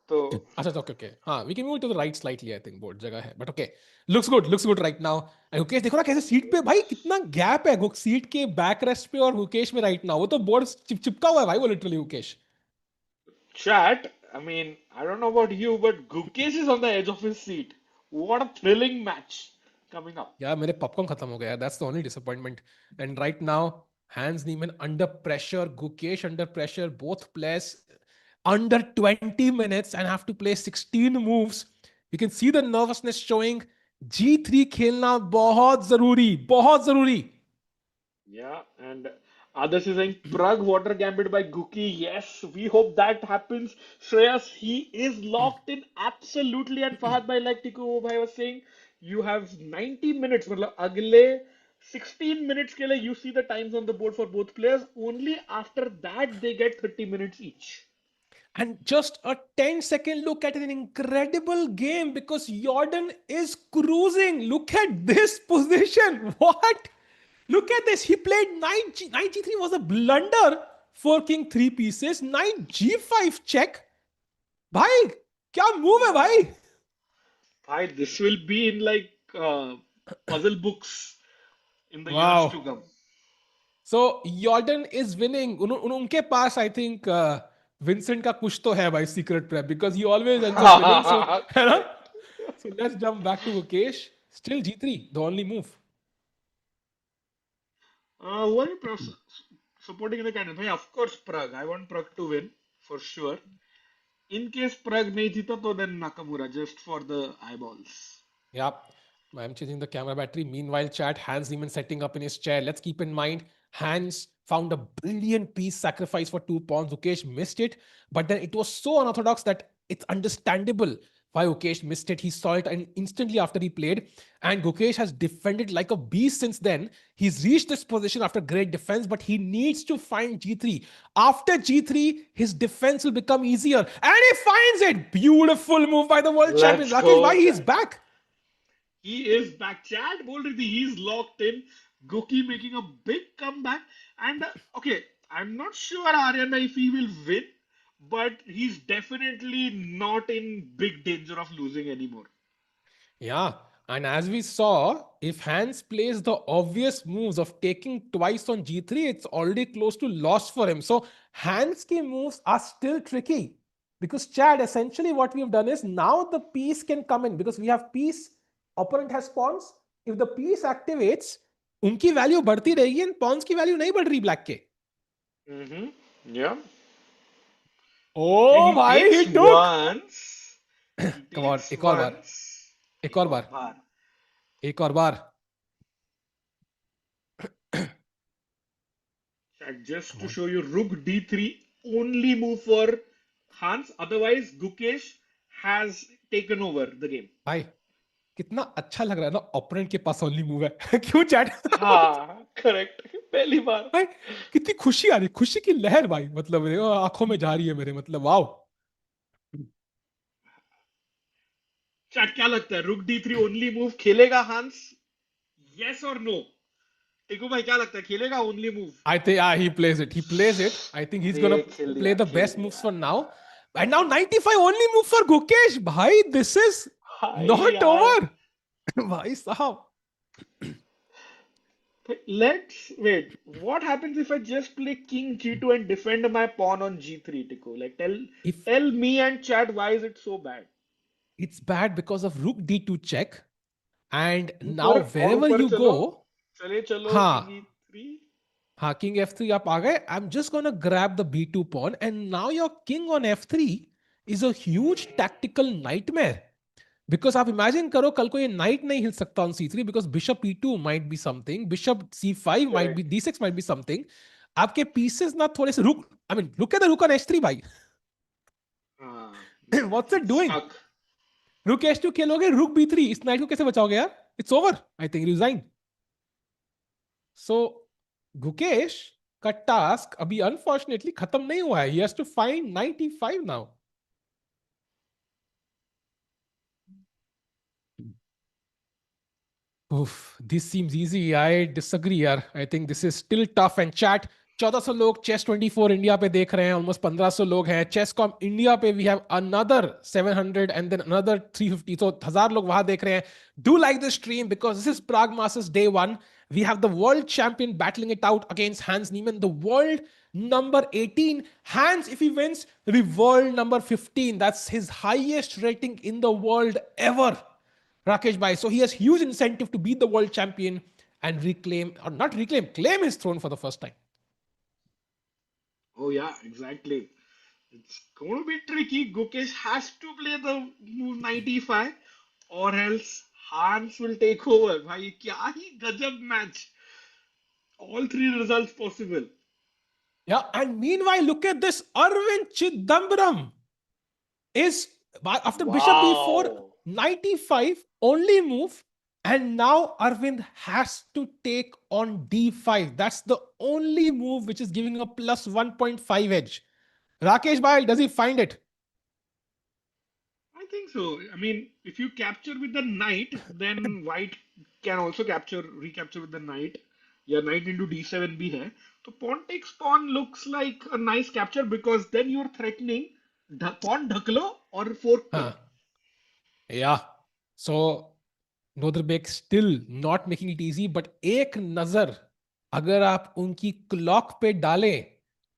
तो अच्छा ओके ओके हाँ we can move to the right slightly I think board जगह है but okay looks good right now. Mukesh देखो ना कैसे सीट पे भाई कितना गैप है सीट के बैक रेस्ट पे और मुकेश में राइट नाउ वो तो बोर्ड चिपका हुआ है भाई वो literally Mukesh. chat, I mean, I don't know about you, but Gukesh is on the edge of his seat. What a thrilling match coming up. यार मेरे पॉपकॉर्न खत्म हो गया that's the only disappointment and right now Hans Niemann under pressure, Gukesh under pressure, both players under 20 minutes and have to play 16 moves. You can see the nervousness showing. G3 खेलना बहुत जरूरी. Yeah, and others is saying Prague water gambit by Guki. Yes, we hope that happens. Shreyas, he is locked in absolutely. And Fahad bhai, like Tiku bhai was saying, you have 90 minutes. मतलब अगले 16 minutes के लिए you see the times on the board for both players. Only after that they get 30 minutes each. And just a 10-second look at an incredible game because Jordan is cruising. Look at this position. What? Look at this. He played 9 G3 was a blunder. 4 king 3 pieces. 9 G5 check. भाई क्या move है भाई? Bhai, this will be in like puzzle books in the years to Wow. come. So Jordan is winning. उनके पास I think Vincent का कुछ तो है भाई secret prep because he always ends up winning. So है ना? Correct. So let's jump back to Gukesh. Still G3, the only move. Who are you supporting in the candidates? Of course, Prague. I want Prague to win for sure. In case Prague nahi jeeta, to then Nakamura just for the eyeballs. Yeah, I'm changing the camera battery. Meanwhile, chat, Hans Niemann setting up in his chair. Let's keep in mind, Hans found a brilliant piece sacrifice for 2 pawns. Ukesh missed it, but then it was so unorthodox that it's understandable why Gukesh missed it. He saw it and instantly after he played. And Gukesh has defended like a beast since then. He's reached this position after great defense, but he needs to find G3. After G3, his defense will become easier. And he finds it. Beautiful move by the world champion. Let's Rakesh go, Bhai, he's Chad. back. He is back. Chad already, he's locked in. Guki making a big comeback. And okay, I'm not sure Aryan if he will win, but he's definitely not in big danger of losing anymore. Yeah. And as we saw, if Hans plays the obvious moves of taking twice on G3, it's already close to loss for him. So Hans' key moves are still tricky. Because Chad, essentially what we've done is now the piece can come in because we have piece, opponent has pawns. If the piece activates, उनकी value बढ़ती रहेगी and pawns की value नहीं बढ़ रही black के. Yeah. Oh, He भाई, takes he took. once. He Come on, takes एक और बार. once. एक और बार. एक और बार. Just to show you, Rook D3 only move for Hans. Otherwise, Gukesh has taken over the game. भाई कितना अच्छा लग रहा है ना ऑपोनेंट के पास ओनली मूव है क्यों चैट हाँ करेक्ट पहली बार भाई कितनी खुशी आ रही खुशी की लहर भाई मतलब आंखों में जा रही है मेरे मतलब वाओ चैट क्या लगता है रुक D3 ओनली मूव खेलेगा हांस यस और नो टिकू भाई क्या लगता है खेलेगा only move I think he plays it I think he's gonna play the best moves for now and now 95 only move for Gukesh भाई this is not over भाई साहब Let's wait. What happens if I just play King G2 and defend my pawn on G3, Tico? Like tell me and chat why is it so bad? It's bad because of Rook D2 check, and now wherever you go, चलो हाँ, King E3. हाँ, King F3 आप आ गए. I'm just gonna grab the B2 pawn, and now your King on F3 is a huge tactical nightmare. Because आप imagine करो कल को ये knight नहीं हिल सकता on C3 because bishop E2 might be something, bishop C5 might be, D6 might be something. आपके pieces ना थोड़े से रुक, I mean look at the rook on H3 भाई. What's it doing? Rook H2 खेलोगे, rook B3 इस knight को कैसे बचाओगे यार? It's over. I think resign. So Gukesh का task अभी unfortunately खत्म नहीं हुआ है. He has to find 95 now. Oof, this seems easy. I disagree यार. I think this is still tough and chat 1400 लोग चेस 24 इंडिया पे देख रहे हैं ऑलमोस्ट 1500 लोग हैं चेस कॉम इंडिया पे we have another 700 and then another 350 तो 1000 लोग वहां देख रहे हैं do like this stream because this is Prague masters day 1 we have the world champion battling it out against Hans Niemann the world number 18 Hans if he wins will be world number 15 that's his highest rating in the world ever Rakesh bhai so he has huge incentive to beat the world champion and reclaim or not reclaim claim his throne for the first time. Oh yeah, exactly. It's going to be tricky. Gukesh has to play the move 95 or else Hans will take over. भाई क्या ही गजब match. All three results possible. Yeah, and meanwhile, look at this. Arvind Chithambaram is after bishop b4, 95 only move. And now Arvind has to take on d5. That's the only move which is giving a plus 1.5 edge. Rakesh bhai, does he find it? I think so. I mean, if you capture with the knight, then white can also recapture with the knight. Yeah, knight into d7 भी है. So pawn takes pawn looks like a nice capture because then you're threatening pawn ढकलो और fork पे. हाँ, yeah. So Nodirbek still not making it easy, but एक नजर अगर आप उनकी क्लॉक पे डालें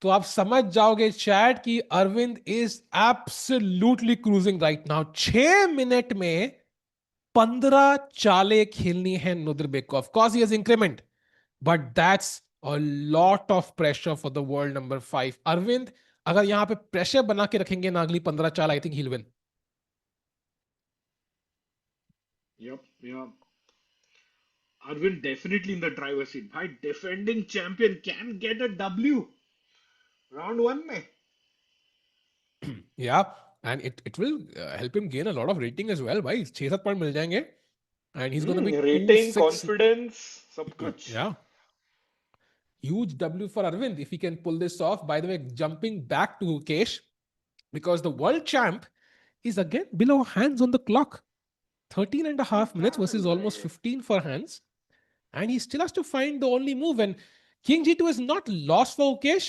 तो आप समझ जाओगे चैट कि Arvind is absolutely cruising right now. 6 minute में 15 चालें खेलनी है नोदरबेक को। Of course he has increment, but that's a lot of pressure for the world number 5। Arvind अगर यहां पे प्रेशर बना के रखेंगे ना अगली 15 चाल, आई think he will win. Yep, yeah. Arvind definitely in the driver's seat. Bhai, defending champion can get a W round one में. Yeah, and it will help him gain a lot of rating as well भाई। 6-7 point मिल जाएंगे and he's going to be Rating, 2-6। confidence, सब कुछ. Yeah, huge W for Arvind if he can pull this off। By the way, jumping back to Gukesh, because the world champ is again below hands on the clock। 13 and a क्या half minutes कर versus रहा almost है? 15 for hands, and he still has to find the only move। And King G2 is not lost for Gukesh,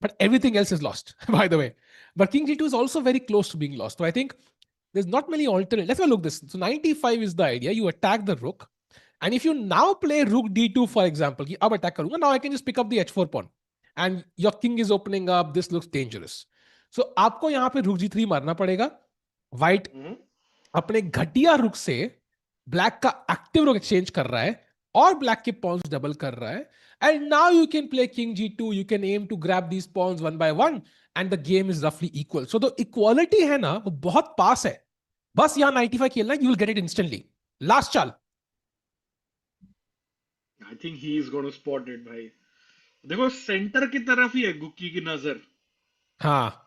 but everything else is lost, by the way। But King G2 is also very close to being lost। So I think there's not many alternatives। Let's have a look this। So 95 is the idea। You attack the rook, and if you now play rook d2, for example, कि अब attack करूंगा, now I can just pick up the h4 pawn, and your king is opening up। This looks dangerous। So आपको यहाँ पे rook g3 मारना पड़ेगा। White हम्म, अपने घटिया रुक से ब्लैक का एक्टिव रुक एक्सचेंज कर रहा है और ब्लैक के पॉन्स डबल कर रहा है। And now you can play king G2। You can aim to grab these pawns one by one, and the game is रफली इक्वल। सो द इक्वालिटी है ना, वो बहुत पास है। बस यहां 95 खेलना, you will get it instantly. Last चाल। I think he is going to spot it भाई. देखो सेंटर की तरफ ही है गुक्की की नजर. हाँ,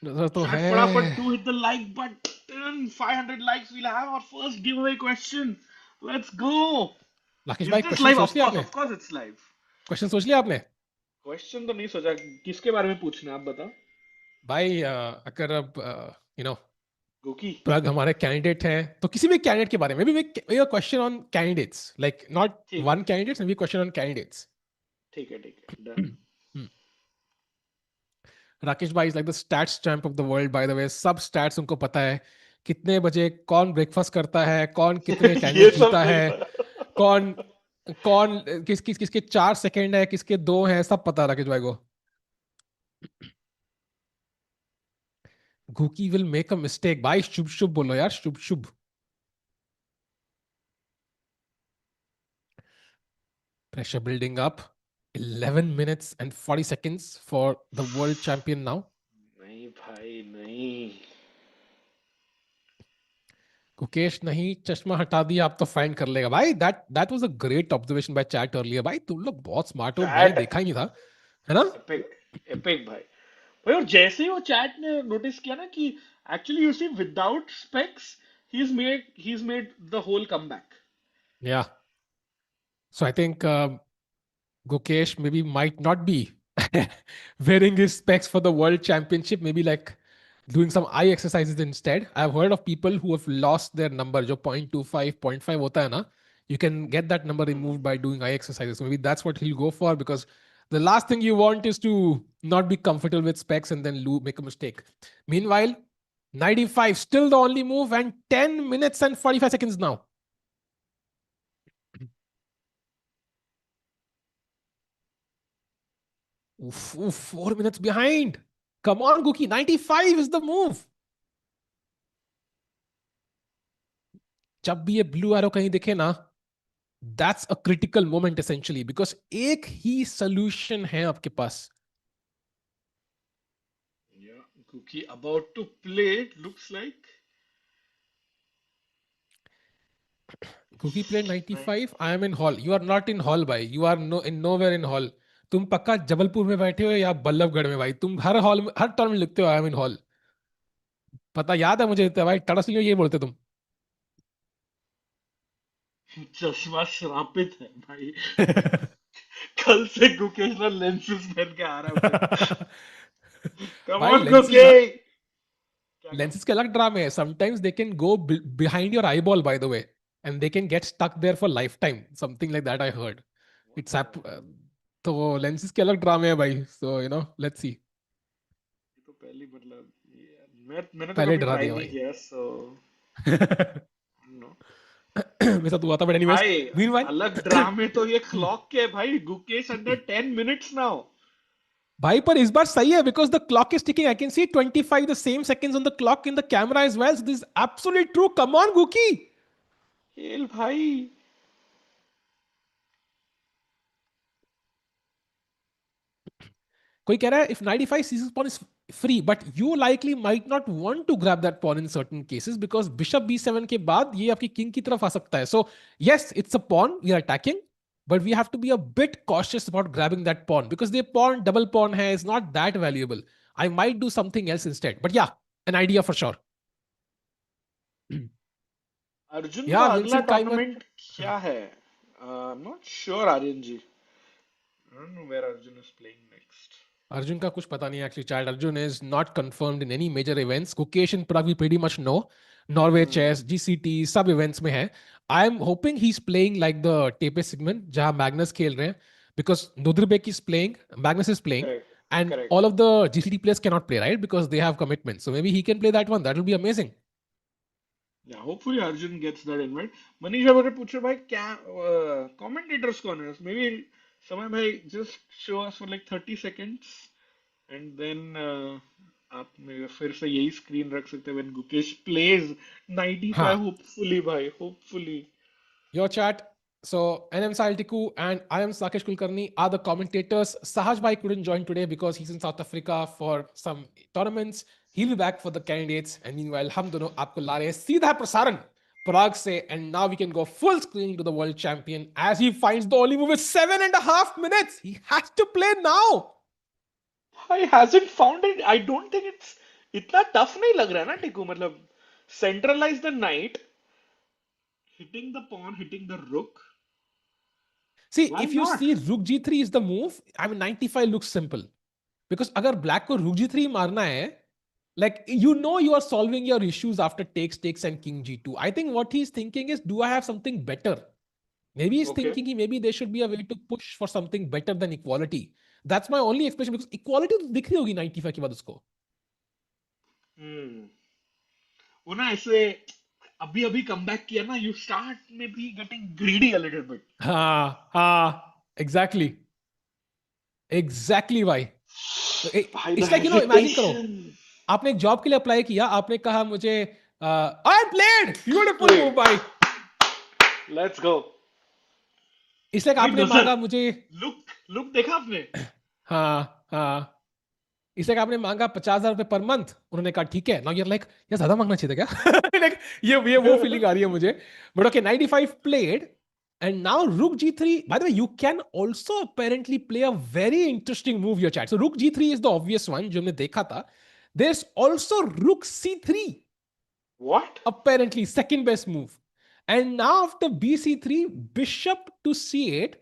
नजर तो Chat है। फटाफट do hit the like button. 500 likes, we'll have our first giveaway question. Let's go. Rakesh Is भाई this क्वेश्चन live? सोच लिया आपने? Of course it's live. Question सोच लिया आपने? क्वेश्चन तो नहीं सोचा, किसके बारे में पूछना है आप बताओ. भाई अगर अब यू नो गुकी. प्रग हमारे कैंडिडेट हैं तो किसी भी कैंडिडेट के बारे में भी question on candidates, like not ठीक वन है, candidates, may question on candidates. ठीक है, ठीक है, डन. राकेश भाई is like the stats champ of the world, bye the वे। सब स्टैट्स उनको पता है, कितने बजे कौन ब्रेकफास्ट करता है, कौन कितने ये कैंडिडेट सब जीता नहीं है, था. कौन कौन किसके 4 सेकंड है, किसके 2 है, सब पता है राकेश भाई को। घुकी विल मेक अ मिस्टेक भाई। शुभ शुभ बोलो यार, शुभ शुभ। Pressure building up. 11 minutes and 40 seconds for the world champion now. नहीं भाई नहीं. गुकेश नहीं, चश्मा हटा दिया आप तो फाइन कर लेगा भाई। That was a great observation bye chat earlier. भाई तुम लोग बहुत स्मार्ट हो, मैंने चैट देखा ही नहीं था, है ना? एपिक, एपिक भाई. भाई और जैसे ही वो चैट ने नोटिस किया ना कि actually you see without specs he is made the whole comeback. Yeah so I think Gukesh maybe might not be wearing his specs for the world championship, maybe like doing some eye exercises instead। I've heard of people who have lost their number, जो 0.25 0.5 होता है ना, you can get that number removed by doing eye exercises। So maybe that's what he'll go for, because the last thing you want is to not be comfortable with specs and then make a mistake। Meanwhile, 95 still the only move, and 10 minutes and 45 seconds now। Oof, oof, 4 minutes behind। Come on, Gookie. 95 is the move। जब भी ये blue arrow कहीं दिखे ना, that's a critical moment essentially, because एक ही solution है आपके पास। Yeah, Cookie about to play, it looks like. Cookie played Right. 95। I am in hall. You are not in hall भाई। You are nowhere in hall. तुम पक्का जबलपुर में बैठे हो या बल्लभगढ़ में भाई। तुम हर हॉल में हर टर्म में लिखते हो आई एम इन हॉल। पता याद है मुझे, भाई टड़स लियो ये बोलते तुम। चश्मा श्रापित है भाई. कल से गुकेश ना लेंसेज पहन के आ रहा है उसे. Come भाई on, लेंसेज ना, Gukesh. क्या कहा? lenses के अलग ड्रामे है. Sometimes they can go behind your eyeball, by the way, and they can get stuck there for lifetime. Something like that I heard. What It's the? तो वो lenses के अलग ड्रामे है भाई. So let's see. ये तो पहली मतलब मैंने तो पहले कभी डरा ट्राई दिया नहीं भाई. किया सो नो. मेरे साथ हुआ था, but anyways, भाई meanwhile. अलग ड्रामे तो ये क्लॉक के भाई. Gukesh under 10 minutes now. भाई पर इस बार सही है because the clock is ticking. I can see 25 the same seconds on the clock in the camera as well. So this is absolutely true. Come on, Guki. खेल भाई. कोई कह रहा है if 95 seizes pawn is free, but you likely might not want to grab that pawn in certain cases because bishop b7 के बाद ये आपकी king की तरफ आ सकता है. So yes, it's a pawn we are attacking, but we have to be a bit cautious about grabbing that pawn because the pawn double pawn hai is not that valuable. I might do something else instead. But yeah, an idea for sure. Arjun का Yeah, अगला Vincent Keymer. Tournament क्या है? I am not sure Aryan ji. I don't know where Arjun is playing next. Arjun का कुछ पता नहीं actually. Child Arjun is not confirmed in any major events. Gukesh and Prague we pretty much know. Norway Chess, GCT, सब events में है. I am hoping he's playing like the TP segment जहाँ Magnus खेल रहे हैं because Nodirbek is playing, Magnus is playing, correct. and correct. all of the GCT players cannot play right because they have commitments. So maybe he can play that one. That will be amazing. Yeah, hopefully Arjun gets that invite. Manish भाई मुझे पूछ रहे भाई क्या commentators कौन है? Maybe समय भाई just show us for like 30 seconds and then आप मेरे फिर से यही स्क्रीन रख सकते हैं when Gukesh plays 95 हाँ. hopefully भाई hopefully. Your chat. So NM Saltiku and I am Sakesh Kulkarni are the commentators. Sahaj Bhai couldn't join today because he's in South Africa for some tournaments. He'll be back for the candidates. And meanwhile, हम दोनों आपको ला रहे हैं सीधा प्रसारण Prague से. And now we can go full screen to the world champion as he finds the only move is 7.5 minutes. He has to play now. I hasn't found it. I don't think it's इतना tough नहीं लग रहा है ना टिकू. मतलब centralize the knight, hitting the pawn, hitting the rook. See, Why if you not? see Rook G3 is the move, I mean 95 looks simple. Because अगर black को Rook G3 मारना है, like you are solving your issues after takes and king G2. I think what he's thinking is, do I have something better? Maybe he's Okay. thinking maybe there should be a way to push for something better than equality. That's my only explanation because equality तो दिख रही होगी 95 के बाद उसको. वो ना ऐसे अभी अभी कम बैक किया ना. You start maybe getting greedy a little bit. Exactly. Exactly भाई. भाई the It's like imagine करो. hesitation. आपने एक जॉब के लिए अप्लाई किया, आपने कहा मुझे आई प्लेड ब्यूटीफुल मूव भाई. Let's go. इट्स लाइक आपने नजर मांगा मुझे. लुक देखा आपने? हाँ. इट्स लाइक आपने मांगा 50,000 रुपए पर मंथ. उन्होंने कहा ठीक है. नाउ यूर लाइक यार ज्यादा मांगना चाहिए था क्या? लाइक ये वो फीलिंग आ रही है मुझे. But okay 95 played and now rook g3. By the way, you can also apparently play a very interesting move your chat. So rook g3 is the obvious one जो हमने देखा था. There's also rook c3. What? Apparently second best move. And now after bc3, bishop to c8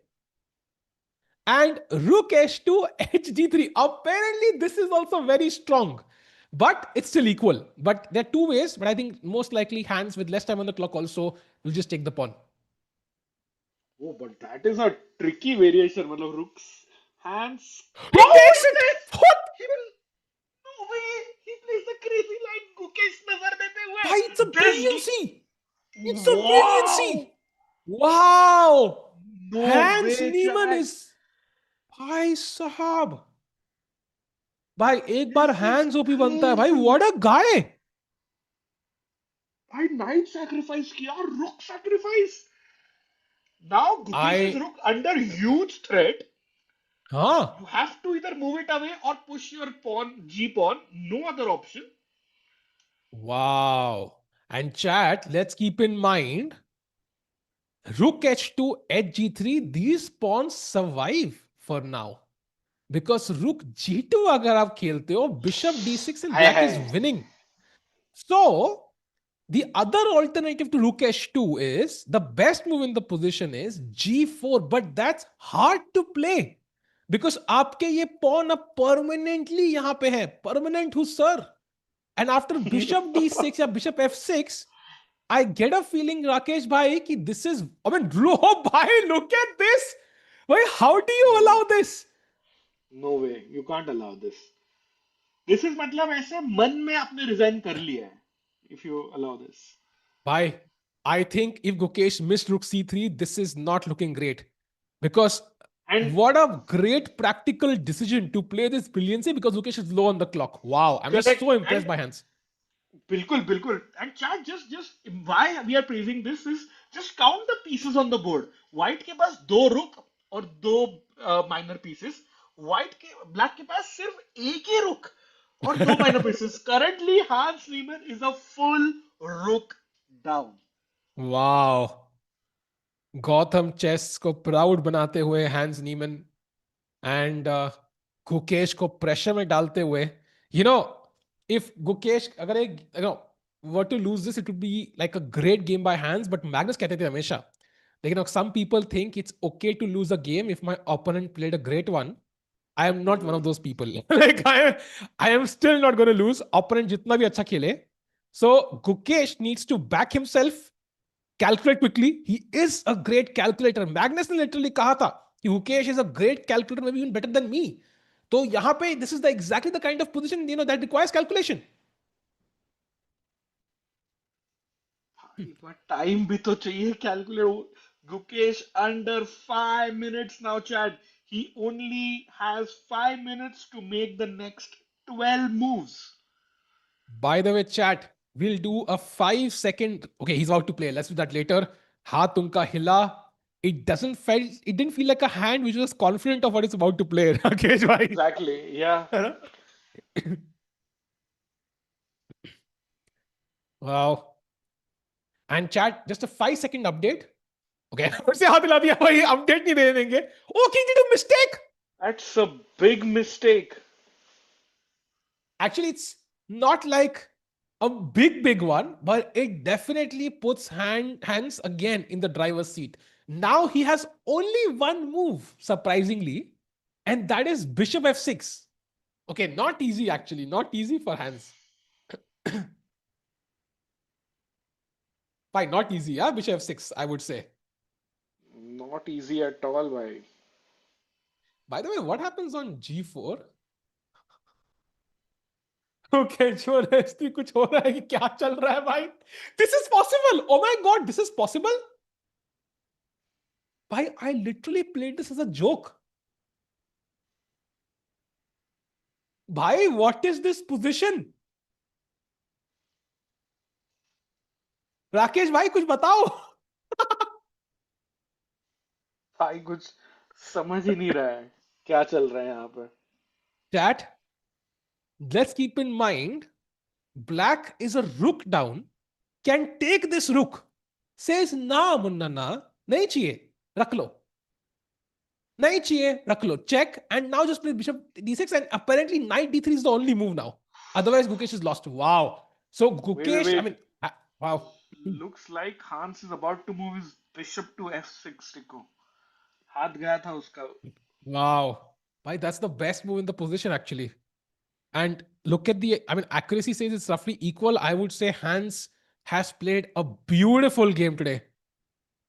and rook h2 hg3. Apparently this is also very strong, but it's still equal. But there are two ways, but I think most likely hands with less time on the clock also will just take the pawn. Oh, but that is a tricky variation. मतलब rook's hands. He takes it. What? He will. No way. He plays the crazy line. Gukesh नजर देते हुए. Bhai, it's a brilliancy. It's a Wow. brilliancy. Wow. No Hans way, Niemann Chad. is. भाई साहब. भाई एक बार This is hands OP बनता है भाई. crazy. What a guy. भाई knight sacrifice किया. Rook sacrifice. Now Gukesh's rook under huge threat. हाँ. You have to either move it away or push your pawn, G pawn. No other option. Wow. And chat, let's keep in mind, rook h2, h g3, these pawns survive for now. Because rook g2 अगर आप खेलते हो, bishop d6 and black is winning. So, The other alternative to rook h2 is the best move in the position is g4, but that's hard to play because आपके ये pawn अब permanently यहाँ पे है. Permanent who, sir? And after bishop d6 या bishop f6, I get a feeling, Rakesh bhai, ki this is, I mean, bhai, look at this. Why, how do you No, allow this? no way. You can't allow this. This is मतलब ऐसे मन में आपने resign कर लिया है. If you allow this. Bhai, I think if Gukesh missed rook c3, this is not looking great. Because And what a great practical decision to play this brilliancy because Gukesh is low on the clock. Wow, I'm just correct. so impressed And by hands. बिल्कुल बिल्कुल. And chat just why we are praising this is just count the pieces on the board. White के पास दो रुक और दो minor pieces. White के black के पास सिर्फ एक ही रुक और दो minor pieces. Currently, Hans Niemann is a full rook down. Wow. Gotham chess को proud बनाते हुए Hans Niemann and Gukesh को pressure में डालते हुए, you know, if Gukesh अगर एक, you know, were to lose this, it would be like a great game by Hans. But Magnus कहते थे हमेशा, like, you know, some people think it's okay to lose a game if my opponent played a great one. I am not one of those people. Like I am still not going to lose. Opponent जितना भी अच्छा खेले. So Gukesh needs to back himself, calculate quickly. He is a great calculator. Magnus ने literally कहा था कि Gukesh is a great calculator, maybe even better than me. तो यहाँ पे this is the exactly the kind of position, you know, that requires calculation. भाई time भी तो चाहिए calculate. Gukesh under 5 minutes now, Chad. He only has 5 minutes to make the next 12 moves. By the way, chat, we'll do a 5 second. Okay, he's about to play. Let's do that later. हाथ उनका हिला. It didn't feel like a hand which was confident of what it's about to play. Rakesh bhai. Exactly, yeah. Wow. And chat, just a 5 second update. Okay. फिर से हाथ हिला दिया भाई. Update नहीं दे देंगे. Oh, he did a mistake. That's a big mistake. Actually, it's not like a big one, but it definitely puts hands again in the driver's seat. Now he has only one move, surprisingly, and that is bishop f6. Okay, not easy actually, not easy for hands. Fine, not easy, yeah, bishop f6, I would say. Not easy at all, bhai. By the way, what happens on g4? Okay, Jonas, कुछ हो रहा है कि क्या चल रहा है भाई? This is possible. Oh my god, this is possible. Bhai, I literally played this as a joke. Bhai, what is this position? Rakesh भाई कुछ बताओ. भाई कुछ समझ ही नहीं रहा है क्या चल रहा है यहाँ पे. Chat, let's keep in mind, black is a rook down, can take this rook. Says, na munna na, nahi chahiye, rakh lo. Nahi chahiye, rakh lo. Check, and now just play bishop d6, and apparently knight d3 is the only move now. Otherwise, Gukesh is lost. Wow. So Gukesh, wait. I mean, wow. Looks like Hans is about to move his bishop to f6. Ticko. हाथ गया था उसका. Wow. Bhai, that's the best move in the position actually. And look at the, I mean, accuracy says it's roughly equal. I would say Hans has played a beautiful game today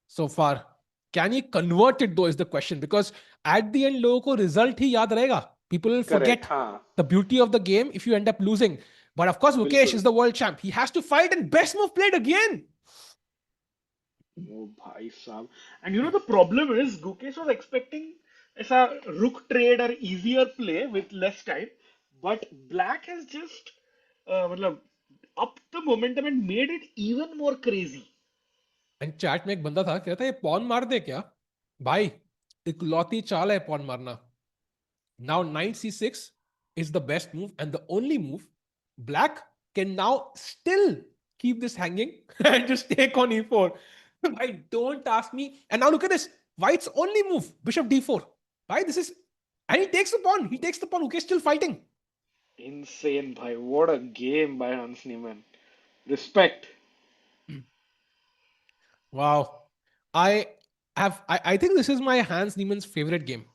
so far. Can he convert it though is the question, because at the end लोगों को result ही याद रहेगा. People will forget the beauty of the game if you end up losing. But of course, Gukesh is the world champ. He has to fight, and best move played again. Oh, bhai sahab. And you know the problem is Gukesh was expecting ऐसा rook trade or easier play with less time, but black has just मतलब upped the momentum and made it even more crazy. And chat में एक बंदा था कहता है ये pawn मार दे क्या? भाई इकलौती चाल है pawn मारना. Now knight c6 is the best move and the only move. Black can now still keep this hanging and just take on e4. I don't ask me. And now look at this. White's only move, bishop d4. Why this is, and he takes the pawn. He takes the pawn. Okay, still fighting. Insane, bhai. What a game by Hans Niemann. Respect. Wow. I think this is my Hans Niemann's favorite game.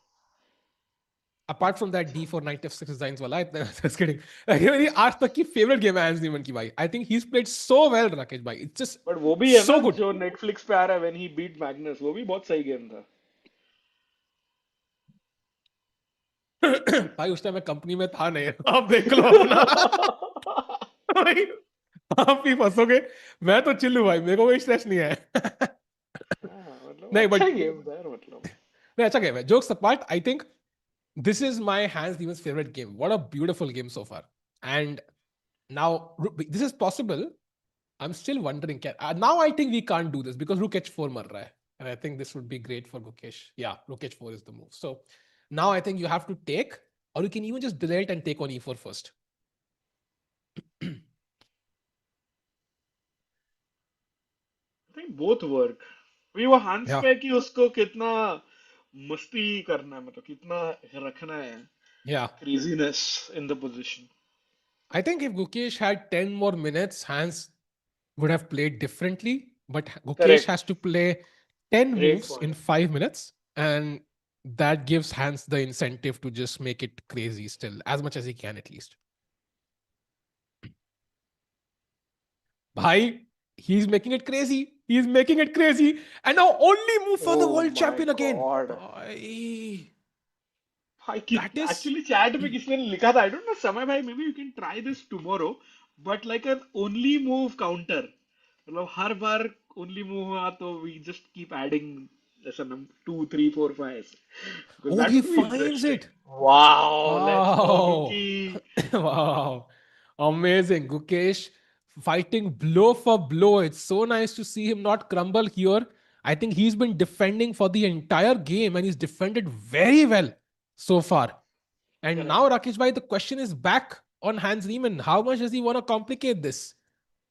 Apart from that D for knight f6 designs wala, just kidding. Like, मेरी आज तक की favorite game है Hans Niemann की भाई. I think he's played so well, Rakesh भाई. It's just but वो भी है ना so good. जो नेटफ्लिक्स पे आ रहा है व्हेन ही बीट मैग्नस, वो भी बहुत सही गेम था। भाई उस टाइम मैं कंपनी में था नहीं, आप देख लो अपना। भाई आप भी फंसोगे, मैं तो चिल्लू भाई, मेरे को कोई स्ट्रेस नहीं है। हाँ, मतलब नहीं अच्छा बट गेम था यार, मतलब। नहीं अच्छा गेम है, jokes apart, I think this is my Hans Niemann's favorite game. What a beautiful game so far. And now this is possible. I'm still wondering. Now I think we can't do this because Rook h4 mar raha hai. And I think this would be great for Gukesh. Yeah, Rook h4 is the move. So now I think you have to take, or you can even just delay it and take on e4 first. I think both work. वही वो हंस Yeah, पे कि उसको कितना मस्ती करना है, मतलब कितना रखना है yeah. Craziness in the position. I think if Gukesh had 10 more minutes, Hans would have played differently. But Gukesh has correct, to play 10 great moves in point. 5 minutes. And that gives Hans the incentive to just make it crazy still, as much as he can at least. Bhai, he's making it crazy. He's making it crazy. And now only move for the oh world my champion again. God Bhai, भाई, that कितना is. Actually chat में किसने लिखा था, आई don't no, समय भाई, may be you can try this tomorrow, but like an only move counter, मतलब हर बार only move हुआ तो वी जस्ट कीप एडिंग ऐसा number 2 3 4 5, because Oh, that he would be finds interesting. it. Wow, let's go Wow. गुकी। Wow. Amazing. Gukesh fighting blow for blow. It's so nice to see him not crumble here. I think he's been defending for the entire game and he's defended very well so far. And now, correct. Rakesh bhai, the question is back on Hans Niemann. How much does he want to complicate this?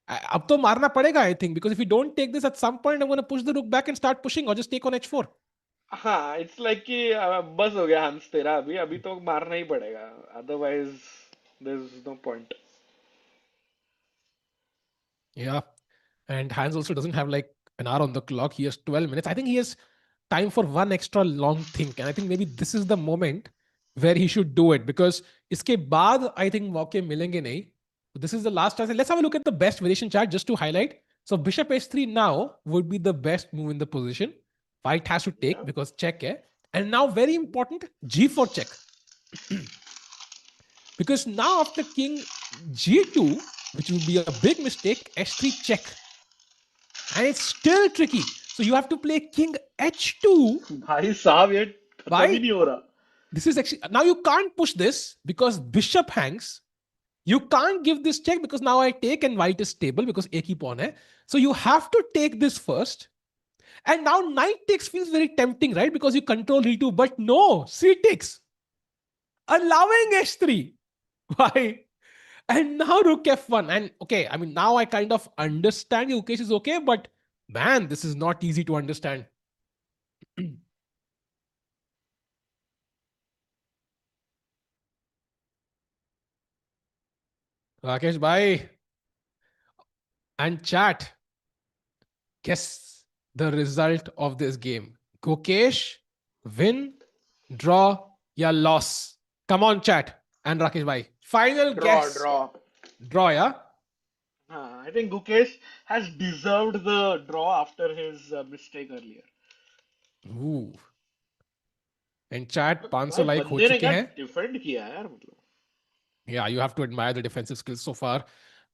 अब तो मारना पड़ेगा, I think, because if you don't take this at some point, I'm going to push the rook back and start pushing or just take on h4. हाँ, it's like कि बस हो गया हंस तेरा, अभी अभी तो मारना ही पड़ेगा, otherwise there is no point. Yeah. And Hans also doesn't have like an hour on the clock. He has 12 minutes. I think he has time for one extra long think. And I think maybe this is the moment where he should do it because iske baad, I think Moke milenge nahi. So this is the last chance. Let's have a look at the best variation chart just to highlight. So bishop h3 now would be the best move in the position. White has to take Yeah. because check hai. And now very important, g4 check. Because now after king g2, which would be a big mistake, h3 check. And it's still tricky. So you have to play king h2. भाई साहब, ये खत्म ही Why? नहीं हो रहा। This is actually, now you can't push this because bishop hangs. You can't give this check because now I take and white is stable because एक ही pawn hai. So you have to take this first. And now knight takes feels very tempting, right? Because you control e2. But no, c takes. Allowing h3. Why? And now rook f1. And okay, I mean, now I kind of understand Yukesh is okay, but man, this is not easy to understand. Rakesh bhai and chat, guess the result of this game. Gukesh, win, draw, ya loss. Come on, chat. And Rakesh bhai. Final draw guess. Draw. Draw, yeah? हाँ, I think Gukesh has deserved the draw after his mistake earlier. Ooh. And chat 500 भाई like हो बंदे ने चुके क्या हैं. Defend किया है यार, मतलब। Yeah, you have to admire the defensive skills so far.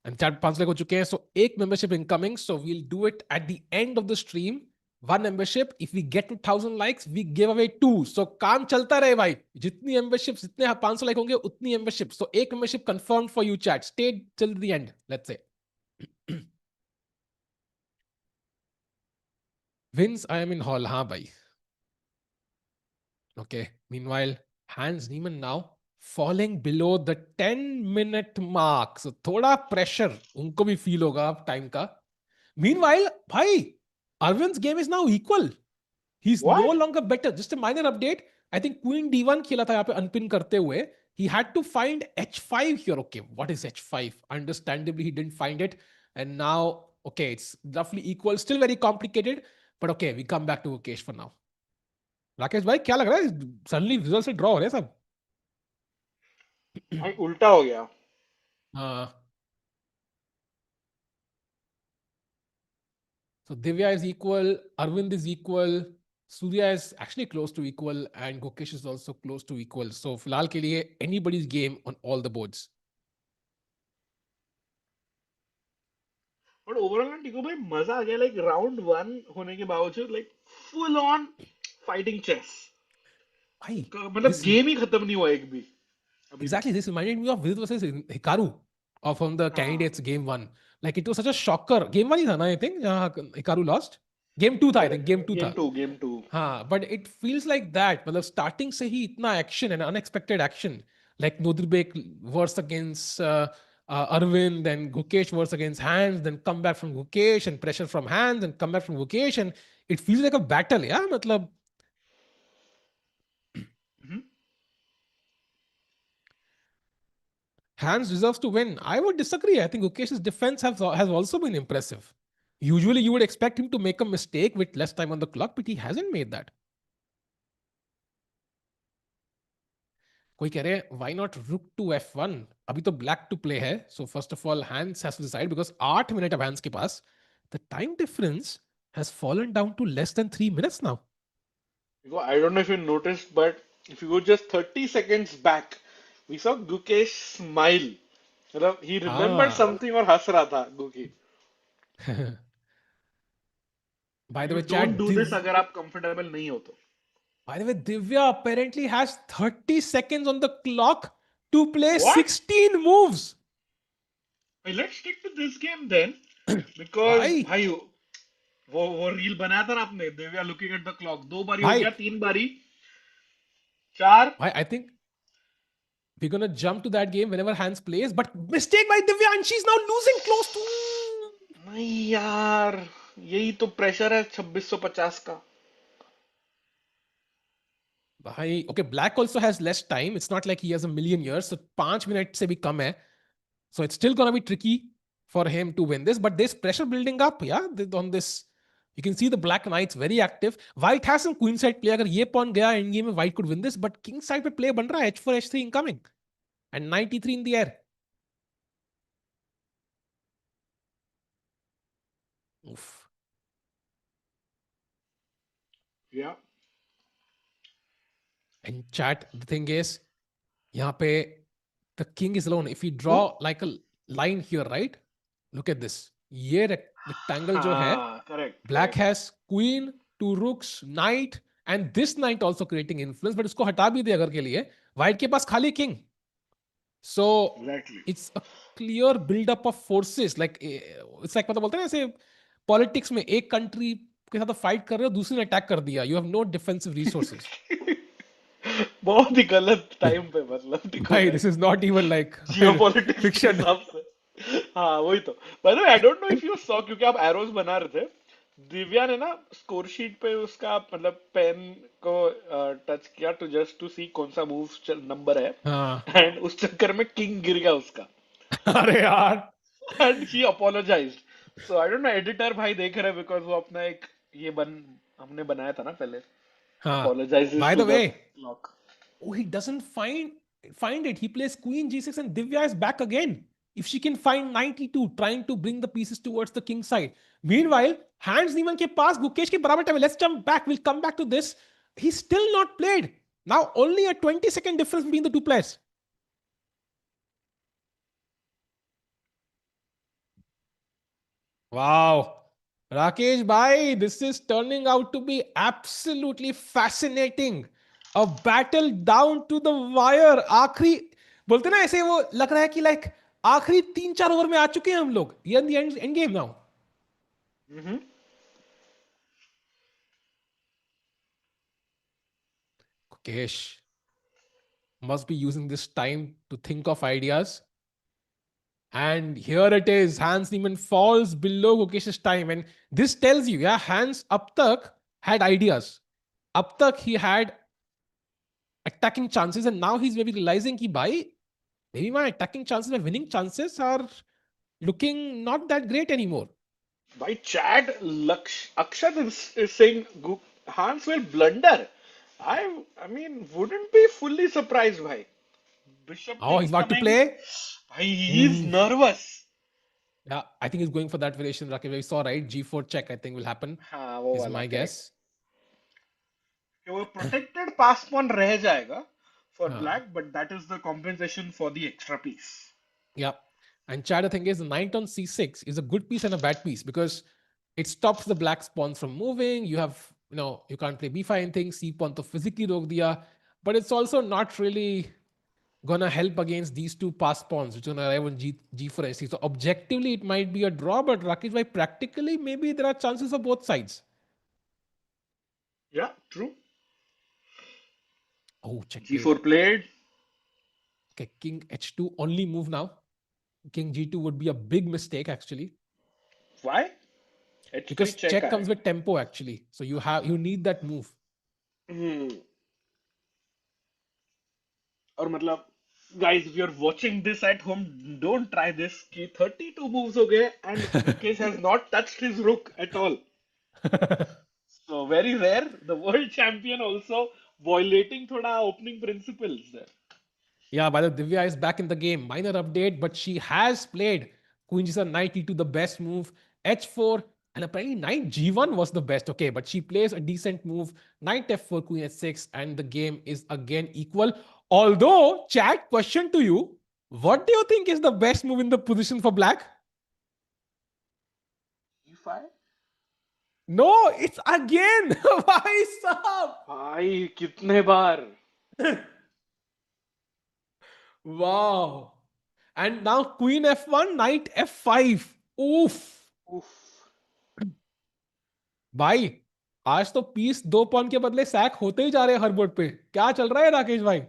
And chat 500 हो चुके हैं. So एक membership incoming. So we'll do it at the end of the stream. One membership. If we get to 1000 likes, we give away 2. So काम चलता रहे भाई. जितनी memberships, जितने 500 like होंगे, उतनी membership. So एक membership confirmed for you chat. Stay till the end, let's say. Vince, I am in hall. हाँ भाई. Okay. Meanwhile, Hans Niemann now falling below the 10-minute mark. So थोड़ा pressure उनको भी feel होगा time का. Meanwhile, bhai, Arvind's game is now equal. He's no what? longer better. Just a minor update. I think Queen D1 खेला था यहाँ पे unpin करते हुए. He had to find h5 here. Okay, what is h5? Understandably, he didn't find it. And now okay, it's roughly equal, still very complicated, but okay, we come back to Gukesh for now. Rakesh भाई क्या लग रहा है, suddenly result से draw हो रहे हैं सब? भाई उल्टा हो गया. हाँ. So Divya is equal, Arvind is equal, Surya is actually close to equal, and Gukesh is also close to equal. So फिलहाल के लिए anybody's game on all the boards. But overall टिको भाई मजा आ गया. लाइक राउंड 1 होने के बावजूद like full on fighting chess. भाई मतलब गेम ही खत्म नहीं हुआ एक भी अभी तक. exactly, this reminded me of Vidit versus Hikaru from the हाँ. candidates game 1. Like it was such a shocker. Game 1 ही था ना, I think, जहाँ Hikaru lost. Game 2 था, I think. Game 2 था. गेम 2. हाँ, but it feels like that. मतलब starting से ही इतना action and unexpected action. Like Nodirbek versus against Arvind, then Gukesh versus against Hans, then come back from Gukesh and pressure from Hans and come back from Gukesh, and it feels like a battle. Yeah, मतलब Hans deserves to win. I would disagree. I think Gukesh's defense has also been impressive. Usually, you would expect him to make a mistake with less time on the clock, but he hasn't made that. कोई कह रहे हैं why not rook to f1? अभी तो black to play है. So first of all, Hans has to decide because 8 minutes of Hans के पास. The time difference has fallen down to less than 3 minutes now. I don't know if you noticed, but if you go just 30 seconds back, we saw Gukesh smile. मतलब he remembered something और हंस रहा था गुकी. By the way, You don't do this अगर आप comfortable नहीं हो तो. By the way, Divya apparently has 30 seconds on the clock to play What? 16 moves. Hey, let's stick to this game then, because Why? भाई वो reel बनाया था ना आपने, Divya looking at the clock. 2 बारी हो भाई. गया, 3 बारी, 4. I think we're gonna jump to that game whenever Hans plays, but mistake by Divya and she's now losing close to. नहीं यार, यही तो प्रेशर है 2650 का. भाई, okay, Black also has less time. It's not like he has a million years. So 5 minutes से भी कम है. So it's still gonna be tricky for him to win this, but there's pressure building up, yeah, on this. You can see the Black Knights very active. White has some queen side play. अगर ये pawn गया endgame में, White could win this, but king side पे play बन रहा है. h4 h3 incoming and knight e3 in the air. Oof. Yeah. In chat, the thing is, यहाँ पे the king is alone. If you draw like a line here, right? Look at this. ये rectangle जो है, correct. Black has queen, 2 rooks, knight, and this knight also creating influence. But उसको हटा भी दे अगर के लिए, White के पास खाली king. So Exactly. it's a clear build up of forces. Like it's like मतलब बोलते हैं ना ऐसे politics में एक country के साथ फाइट कर रहे हो, दूसरे ने अटैक कर दिया. You have no defensive resources. बहुत ही गलत टाइम पे मतलब भाई, this is not even like geopolitics fiction. के हिसाब से. हाँ वही तो. By the way, I don't know if you saw, क्योंकि आप एरोज बना रहे थे, दिव्या ने ना स्कोर शीट पे उसका मतलब पेन को टच किया टू सी कौन सा मूव नंबर है, हाँ. एंड उस चक्कर में किंग गिर गया उसका, अरे यार. And he apologised. So I don't no, editor भाई देख रहे हैं बिकॉज वो अपना एक ये हमने बनाया था ना पहले. हाँ. Apologizes By to the way, clock. oh, he doesn't find it. He plays queen g6 and Divya is back again. If she can find 92, trying to bring the pieces towards the king side. Meanwhile, Hans Niemann ke paas Gukesh ke barabar time. Let's jump back. We'll come back to this. He's still not played. Now only a 20-second difference between the two players. Wow. Rakesh bhai, this is turning out to be absolutely fascinating. A battle down to the wire. आखिरी बोलते ना ऐसे, वो लग रहा है कि like आखिरी 3-4 ओवर में आ चुके हैं हम लोग. We are in the end game now. Gukesh must be using this time to think of ideas. And here it is. Hans Niemann falls below Gukesh's time. And this tells you, yeah, Hans up tak had ideas. Up tak he had attacking chances. And now he's maybe realizing ki bhai, maybe my attacking chances, my winning chances are looking not that great anymore. By chat, Akshat is saying Hans will blunder. I mean, wouldn't be fully surprised, bhai. Bishop Oh, he's takes about to coming. play. Bhai, he is Ooh. nervous. Yeah, I think he's going for that variation. Rakesh, we saw right. G4 check, I think will happen. हाँ वो Is वाला my correct. guess. वो protected pass pawn रह जाएगा for हाँ. black, but that is the compensation for the extra piece. Yeah. And Chad, the thing is, the knight on c6 is a good piece and a bad piece because it stops the black pawns from moving. You have, you can't play b5 anything. C pawn to physically rok diya. But it's also not really gonna help against these two pass pawns, which are gonna arrive on G4 and C. So objectively, it might be a draw, but Rakesh bhai, practically, maybe there are chances of both sides. Yeah, true. Oh, check played. G4 played. Okay, king h2 only move now. King g2 would be a big mistake actually Why? H3 because check check comes आएगा. with tempo actually. So you need that move. और मतलब guys, if you're watching this at home, don't try this. कि 32 moves हो गए and Gukesh has not touched his rook at all. So very rare. The world champion also violating थोड़ा opening principles there. Yeah, by the Divya is back in the game. Minor update, but she has played Queen G7, Knight E2, the best move, H4, and apparently Knight G1 was the best. Okay, but she plays a decent move, Knight F4, Queen H6, and the game is again equal. Although, chat, question to you, what do you think is the best move in the position for black? E5? No, it's again. Why stop? भाई कितने बार? Wow. And now Queen F1, Knight F5. Oof. Oof. भाई आज तो piece 2 pawn के बदले sac होते ही जा रहे हैं हर बोर्ड पे. क्या चल रहा है राकेश भाई?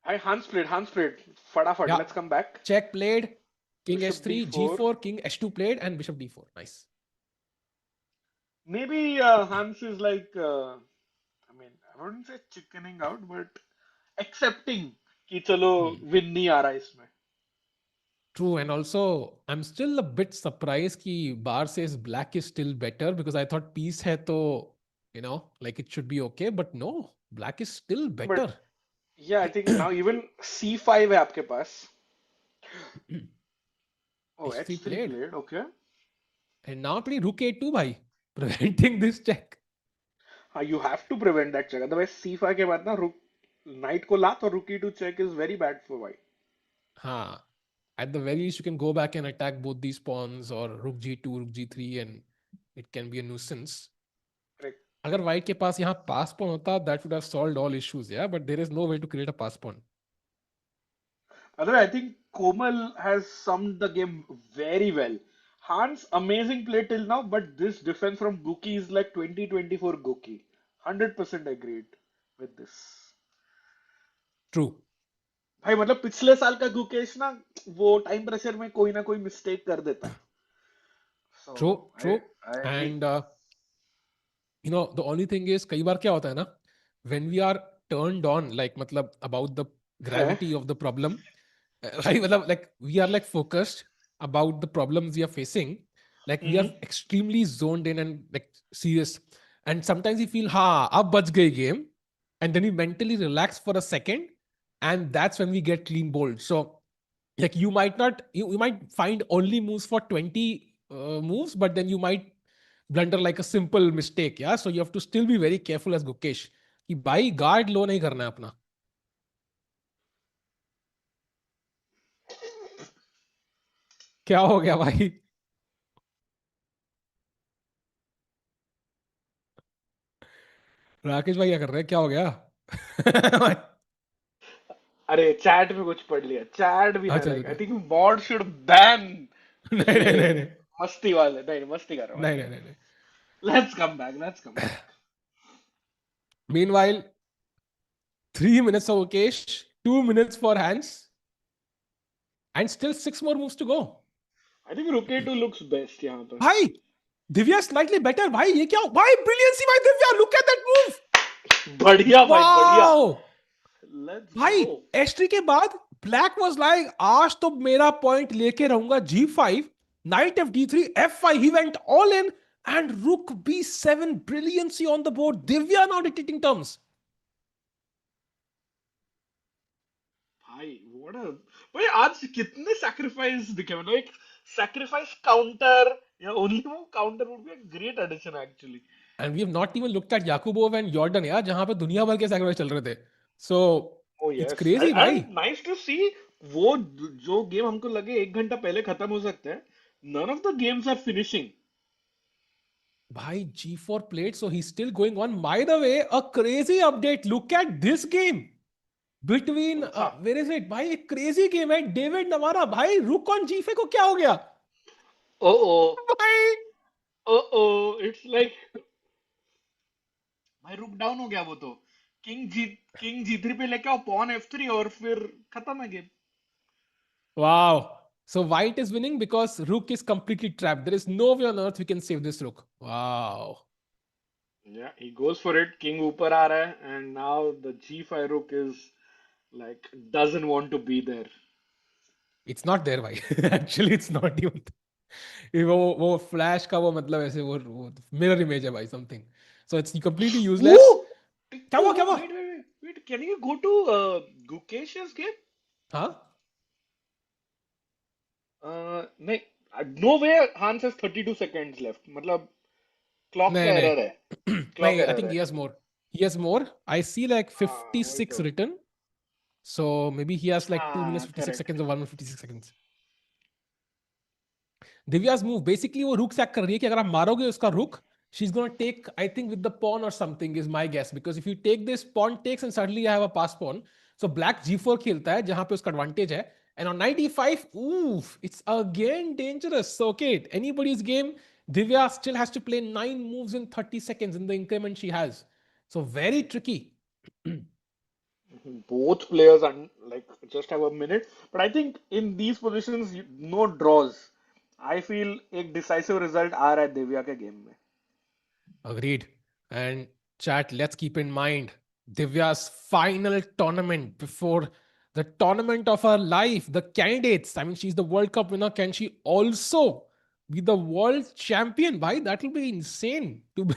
Hi, Hans played. Hans played. फटाफट. Yeah. Let's come back. Check played, king Bishop h3, D4. g4, king h2 played, and bishop d4. Nice. Maybe Hans is like, I mean, I wouldn't say chickening out, but accepting कि चलो win नहीं आ रहा इसमें. True, and also I'm still a bit surprised कि Bar says black is still better because I thought piece है तो like it should be okay, but no, black is still better. But yeah, I think now even C5 है आपके पास. Oh, h3 H3 played, played. Okay. and now play rook a2 भाई, preventing this check. हाँ, you have to prevent that check. Otherwise C5 के बाद ना rook knight को ला तो rook e2 check is very bad for white. हाँ, at the very least you can go back and attack both these pawns or rook g2, rook g3, and it can be a nuisance. Correct. अगर white के पास यहाँ pass pawn होता, that would have solved all issues, yeah, but there is no way to create a pass pawn. Otherwise, I think Komal has summed the game very well. Hans, amazing play till now, but this defense from Guki is like 2024 Guki. 100% agreed with this. True. भाई मतलब पिछले साल का गुकेश ना वो time pressure में कोई ना कोई मिस्टेक कर देता है. So, True. I agree. And the only thing is कई बार क्या होता है ना, when we are turned on, like मतलब about the gravity of the problem, right? मतलब like we are like focused about the problems we are facing, like we are extremely zoned in and like serious, and sometimes we feel हाँ अब बच गई game, and then we mentally relax for a second, and that's when we get clean bowled. So like you might find only moves for 20 moves, but then you might blunder like a simple mistake. Yeah, so you have to still be very careful as Gukesh कि भाई guard low नहीं करना है अपना. क्या हो गया भाई? राकेश भाई क्या कर रहे हैं? क्या हो गया? अरे चैट में कुछ पढ़ लिया. चैट भी ना अच्छा लाइक आई अच्छा. थिंक मॉड शुड बैन नहीं नहीं नहीं ये नहीं मस्ती वाले. नहीं मस्ती कर रहा हूँ. नहीं नहीं नहीं. Let's come back. Let's come back. Meanwhile, 3 minutes for Gukesh, 2 minutes for Hans, and still 6 more moves to go. I think Rook A2 looks best यहाँ पर. भाई दिव्या slightly better. भाई ये क्या? भाई brilliance भाई Divya. Look at that move. बढ़िया भाई बढ़िया. Wow. Let's भाई go. H3 के बाद ब्लैक वाज लाइक आज तो मेरा पॉइंट लेके रहूंगा G5. Knight f d3, f5. He went all in, and rook b7. Brilliancy on the board. Divya now dictating terms. भाई what a भाई आज कितने sacrifice दिखे मतलब एक sacrifice counter या only move counter would be a great addition actually. And we have not even looked at Yakubboev and Jordan, यार, जहां पे दुनिया भर के sacrifice चल रहे थे. So Oh it's yes, crazy, भाई. and nice to see वो जो गेम हमको लगे एक घंटा पहले खत्म हो सकते हैं, none of the games are finishing. Bhai, G4 played, so he's still going on. By the way, a crazy update. Look at this game between कौन सा? where is it? भाई, एक crazy game है. David Navara. भाई, rook on G5 को क्या हो गया? Oh oh, भाई, oh oh, it's like भाई रुक डाउन हो गया वो तो. किंग जी3 पे लेके आओ पॉन f3 और फिर खत्म है game. wow. So white is winning because rook is completely trapped. There is no way on earth we can save this rook. Wow. Yeah, he goes for it. King ऊपर आ रहा है and now the g5 rook is like doesn't want to be there. It's not there, भाई. Actually, it's not even. वो flash का वो मतलब ऐसे वो मिरर इमेज है भाई, something. So it's completely useless. Ooh! क्या हुआ, क्या हुआ? Wait. Can you go to Gukesh's game? हाँ. नहीं, no way. Hans has 32 seconds left. मतलब clock नहीं का नहीं error है. Clock नहीं, I error think है. he has more. I see like हाँ, वही 56 तो. written, so maybe he has like 2 minutes हाँ, 56 correct. seconds or 1 minute 56 seconds. Divya's move basically वो रुक सैक कर रही है कि अगर आप मारोगे उसका रुक, she's gonna take, I think, with the pawn or something is my guess, because if you take this, pawn takes and suddenly I have a pass pawn. So black g4 खेलता है जहां पे उसका advantage है, and on knight e5, oof, it's again dangerous. So okay, anybody's game. Divya still has to play 9 moves in 30 seconds in the increment she has. So very tricky. Both players like just have a minute, but I think in these positions no draws. I feel एक decisive result आ रहा है दिव्या के game में. Agreed. And chat, let's keep in mind Divya's final tournament before the tournament of her life, the candidates. I mean, she's the World Cup winner. Can she also be the world champion? Bhai, that will be insane to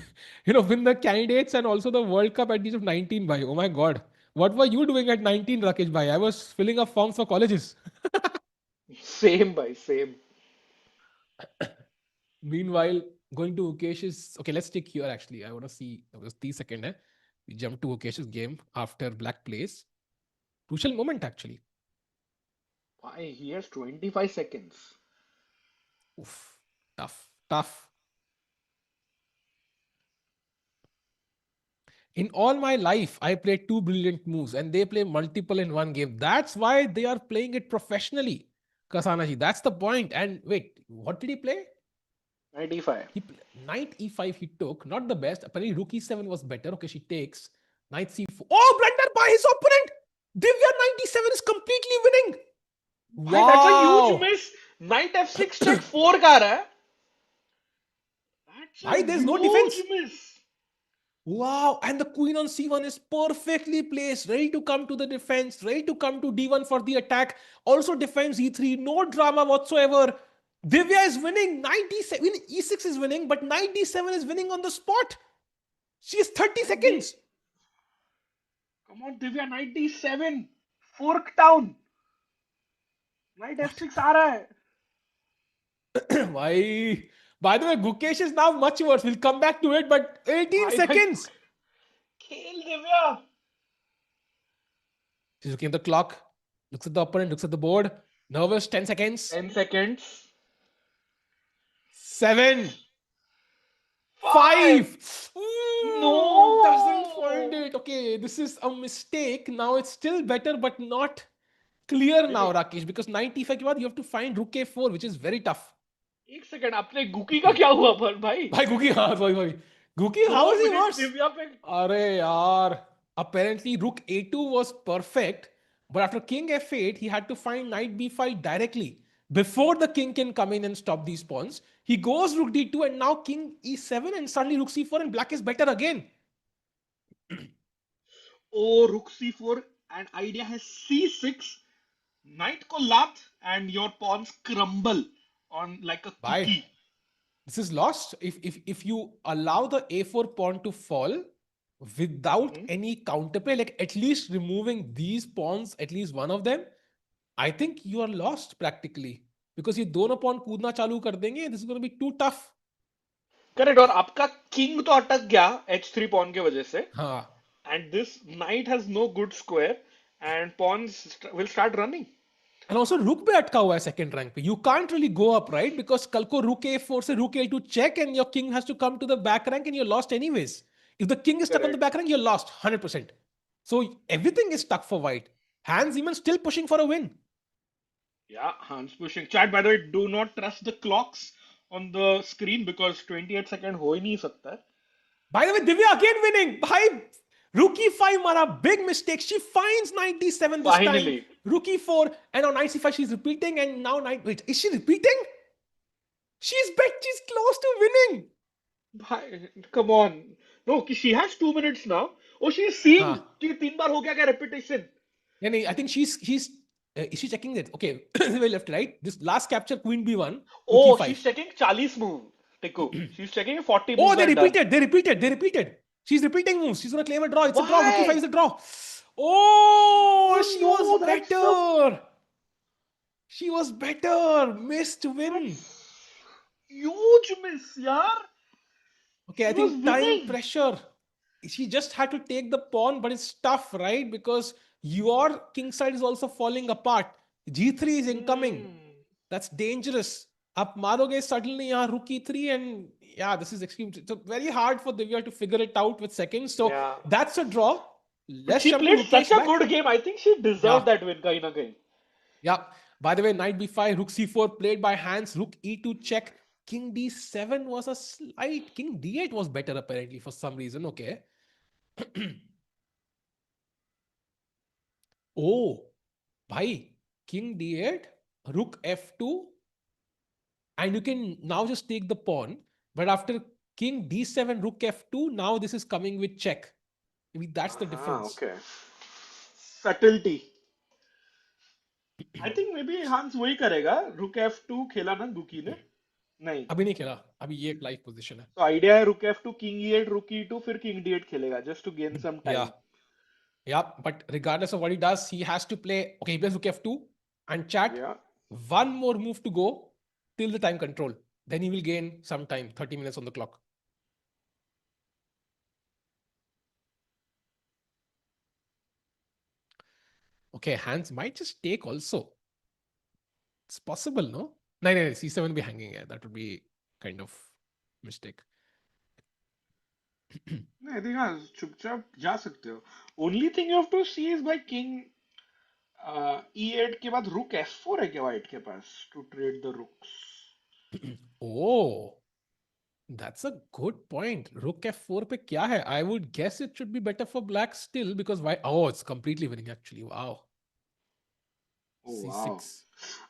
win the candidates and also the World Cup at the age of 19. Bhai, oh my God. What were you doing at 19, Rakesh bhai? I was filling up forms for colleges. Same by same. Meanwhile, going to Gukesh's. Okay, let's stick here actually. I want to see. That was 30 seconds. We jump to Gukesh's game after black plays. Crucial moment actually. Why he has 25 seconds. Oof. Tough. In all my life, I played 2 brilliant moves and they play multiple in one game. That's why they are playing it professionally. Kasanaji, that's the point. And wait, what did he play? 95. Knight e5 he took, not the best. Apparently rook e7 was better. Okay, she takes. Knight c4. Oh, blunder by his opponent. Divya 97 is completely winning. Wow. That's a huge miss. Knight f6 check 4 का रहा है. That's a there's no defense. Miss. Wow, and the queen on c1 is perfectly placed, ready to come to the defense, ready to come to d1 for the attack. Also defends e3, no drama whatsoever. Divya is winning. Knight d7, e6 is winning, but knight d7 is winning on the spot. She has 30 seconds. Come on, Divya, knight d7. Fork down. Knight f6 आ रहा है. Why? By the way, Gukesh is now much worse. We'll come back to it, but 18 seconds. Kill Divya. She's looking at the clock, looks at the opponent, looks at the board. Nervous, 10 seconds. 10 seconds. 7. 5. No. Doesn't find it. Okay, this is a mistake. Now it's still better, but not clear now, Rakesh, because 95 के बाद you have to find rook a4, which is very tough. एक second, अपने गुकी का क्या हुआ पर भाई? भाई गुकी, हाँ भाई गुकी, how is he worse? अरे यार, apparently rook a2 was perfect, but after king f8 he had to find knight b5 directly before the king can come in and stop these pawns. He goes rook d2 and now king e7 and suddenly rook c4 and black is better again. Oh, rook c4 and idea has c6, knight को लात and your pawns crumble on like a Bye. cookie. This is lost. If you allow the a4 pawn to fall without Mhm. any counterplay, like at least removing these pawns, at least one of them, I think you are lost practically. Because ये दोनों pawn कूदना चालू कर देंगे. This is going to be too tough. Correct, और आपका king तो अटक गया h3 पॉन के वजह से, हाँ. And this knight has no good square and pawns will start running. And also रुक पे अटका हुआ है second rank पे. You can't really go up, right? Because कल को रुक a4 से रुक a2 check and your king has to come to the back rank and you're lost anyways. If the king is stuck on the correct. back rank, you're lost 100%. So everything is stuck for white. Hans even still pushing for a win. Yeah, Hans pushing. Chat, by the way, do not trust the clocks on the screen because 28 second हो ही नहीं सकता है. By the way, Divya again winning. Bhai, rookie 5 mara big mistake. She finds 97 this time. Finally. Rookie 4 and on 95 she's repeating and now wait, is she repeating? She's close to winning. Come on. No, she has 2 minutes now. Oh, she's seeing हाँ. कि 3 बार हो गया क्या repetition. नहीं, I think she's is she checking it? Okay, way left, right? This last capture queen b1, rookie Oh, 5. she's checking 40 move. Tiku. She's checking 40 Oh, moves and done. they repeated. She's repeating moves. She's gonna claim a draw. It's a draw. Rookie 5 Why? is a draw. Oh, Oh she was no, better. She was better. Missed win. that's huge miss, yaar. Okay, She I was think time winning. pressure. She just had to take the pawn, but it's tough, right? Because your king side is also falling apart. G3 is incoming. Hmm. That's dangerous. Up maroge suddenly rook e3 and yeah, this is extreme. So very hard for Divya to figure it out with seconds. So Yeah. that's a draw. But Let's she jump to played such Gukesh a back. good game. I think she Yeah. deserved that win, kahin na kahin. Yeah. By the way, knight b5, rook c4 played by Hans, rook e2 check. King d7 was a slight. King d8 was better apparently for some reason. Okay. Oh, bhai, king d8, rook f2, and you can now just take the pawn. But after king d7, rook f2, now this is coming with check. Maybe that's the Ah, difference. okay. Subtlety. I think maybe Hans वही करेगा. Rook f2 खेला ना गुकी ने? नहीं. अभी नहीं खेला, अभी ये एक लाइव पोजीशन है. तो आइडिया है rook f2, king e8, rook e2, फिर king d8 खेलेगा just to gain some Yeah. time. Yeah, but regardless of what he does, he has to play. Okay, he plays rook f2 and chat. Yeah. One more move to go till the time control. Then he will gain some time, 30 minutes on the clock. Okay, Hans might just take also. It's possible, no? No, c7 will be hanging here. That would be kind of mistake. नहीं, I think हाँ चुपचाप जा सकते हो. Only thing you have to see is by king e8 के बाद rook f4 है क्या white के पास to trade the rooks. Oh, that's a good point. Rook f4 पे क्या है? I would guess it should be better for black still because why? Oh, it's completely winning actually. Wow. Oh wow. c6.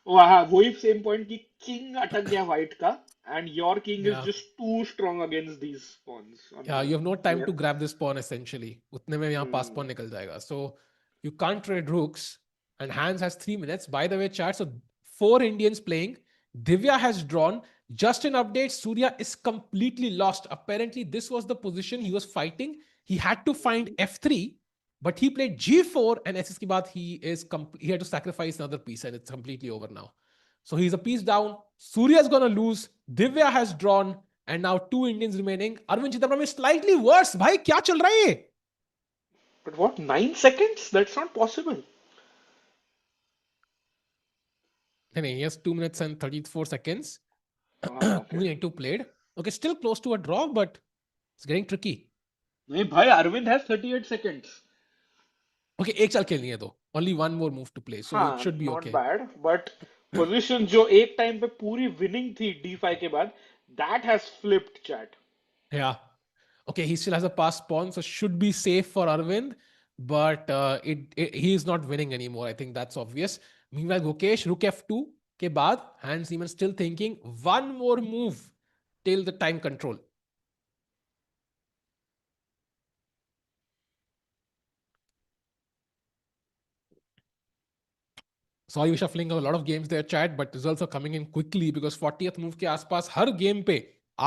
Oh हाँ वही same point कि king अटक गया white का and your king is Yeah. just too strong against these pawns on Yeah, the you have no time to left. grab this pawn essentially. उतने में यहाँ pass pawn निकल जाएगा. So you can't trade rooks. And Hans has 3 minutes. By the way, chat. So 4 Indians playing. Divya has drawn. Just an update. Surya is completely lost. Apparently, this was the position he was fighting. He had to find f3, but he played g4, and SS के बाद he had to sacrifice another piece, and it's completely over now. So he's a piece down. Surya is gonna lose. Divya has drawn. And now 2 Indians remaining. Arvind Chithambaram is slightly worse. भाई क्या चल रहा है? But what, 9 seconds? That's not possible. नहीं, he has 2 minutes and 34 seconds. Okay. Only 2 played. Okay, still close to a draw, but it's getting tricky. नहीं भाई, Arvind has 38 seconds. Okay, एक चाल खेलनी है तो. Only one more move to play, so it हाँ, should be not okay. bad. But position जो एक टाइम पे पूरी winning थी d5 के बाद, that has flipped, chat. Yeah. Okay, he still has a pass pawn, so should be safe for Arvind. But he is not winning anymore. I think that's obvious. Meanwhile, Gukesh, rook f2 के बाद, Hans Niemann still thinking one more move till the time control. Sorry, we're shuffling a lot of games there, chat, but results are coming in quickly because 40th move के आसपास हर game पे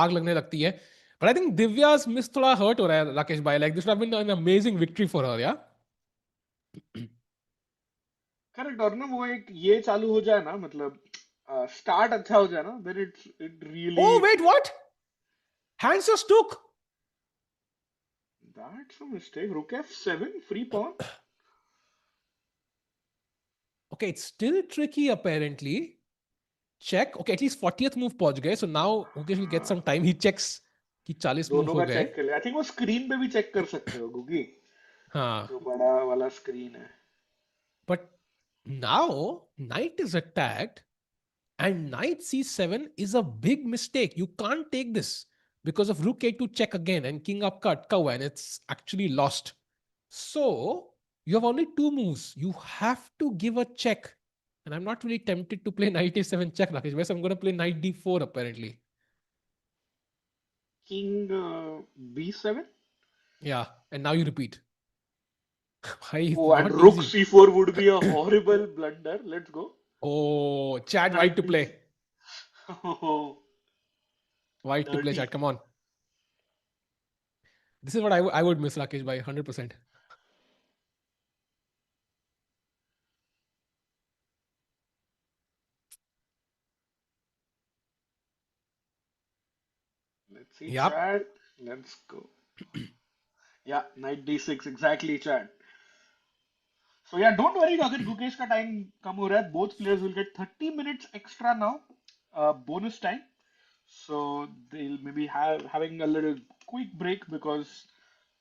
आग लगने लगती है. But I think Divya's miss थोड़ा hurt हो रहा है राकेश भाई. Like this would have been an amazing victory for her, yeah. Correct, और ना वो एक ये चालू हो जाए ना, मतलब स्टार्ट अच्छा हो जाए ना, then it really, Oh wait, what? Hands just took. That's a mistake. Rook F7 free pawn. Okay, it's still tricky apparently. Check. Okay, at least 40th move पहुंच गए. So now Mukesh will get some हाँ, time. He checks कि 40 move दोनों हो का गए. Check कर ले. आई थिंक वो स्क्रीन पे भी चेक कर सकते हो, क्योंकि हाँ. जो बड़ा वाला स्क्रीन है. But now knight is attacked and knight c7 is a big mistake. You can't take this because of rook a2 check again and king up cut cow and it's actually lost. So you have only two moves. You have to give a check. And I'm not really tempted to play knight a7 check, Rakesh. Yes, I'm going to play knight d4 apparently. King B7. Yeah, and now you repeat. Bhai, it's Oh, and not Rook easy. C4 would be a horrible blunder. Let's go. Oh, chat white Knight to D. play. Oh, White to play, dirty. chat. Come on. This is what I would miss, Rakesh, by 100%. Let's see, Yep. chat. Let's go. Yeah, Knight D6, exactly, chat. So yeah, don't worry, अगर गुकेश का time कम हो रहा है, both players will get 30 minutes extra now, bonus time. So they'll maybe having a little quick break because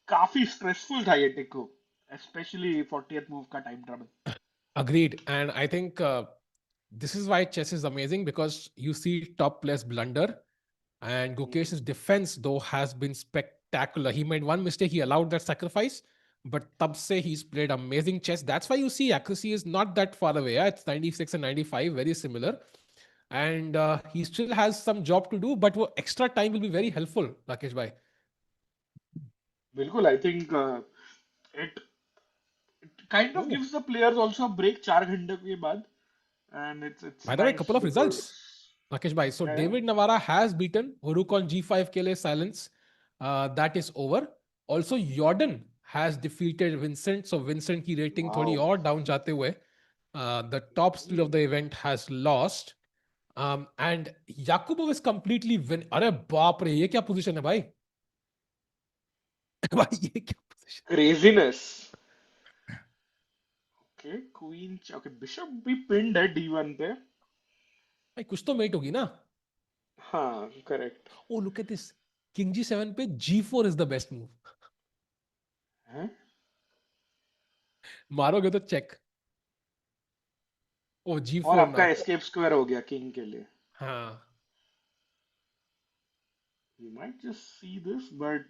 काफी stressful था ये टिको, especially 40th move का time trouble. Agreed. And I think this is why chess is amazing because you see top players blunder. And Mhm. Gukesh's defense, though, has been spectacular. He made one mistake, he allowed that sacrifice. But tab se he's played amazing chess. That's why you see accuracy is not that far away. Yeah? It's 96 and 95, very similar. And he still has some job to do, but extra time will be very helpful, Rakesh Bhai. बिल्कुल, I think it kind of Oh, gives the players also a break 4 घंटे के बाद, and it's by the way, nice couple of because results. Rakesh Bhai. So yeah, yeah. David Navara has beaten Rook on G5 ke liye silence. That is over. Also, Jorden has defeated Vincent. So Vincent ki rating thodi Wow. aur down jate hue. The top speed of the event has lost. And Yakubov is completely win. अरे बाप रे ये क्या position है भाई भाई ये क्या position Craziness. Okay, queen. Okay, bishop भी pinned है D1 पे. भाई कुछ तो मेट होगी ना हाँ, correct. Oh look at this king G7 पे G4 is the best move हैं? मारोगे तो चेक ओ और G4 आपका नाउ escape square हो गया king के लिए. हाँ You might just see this, but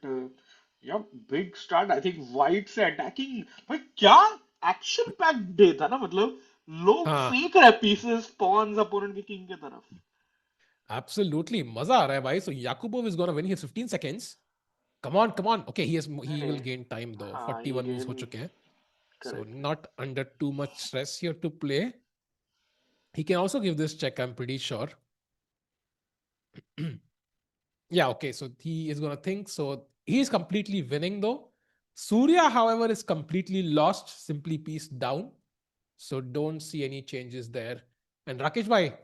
yeah, big start. I think white से attacking. भाई क्या action packed day था ना, मतलब लोग हाँ फेंक रहे pieces pawns opponent के king के तरफ. absolutely मजा आ रहा है भाई so Yakubov is gonna win he has 15 seconds come on okay he अरे will gain time though हाँ, ये 41 moves हो game चुके हैं so correct. not under too much stress here to play he can also give this check I'm pretty sure yeah, okay. So he is going to think. So he's completely winning though. Surya, however, is completely lost, simply piece down. So don't see any changes there. And Rakesh Bhai,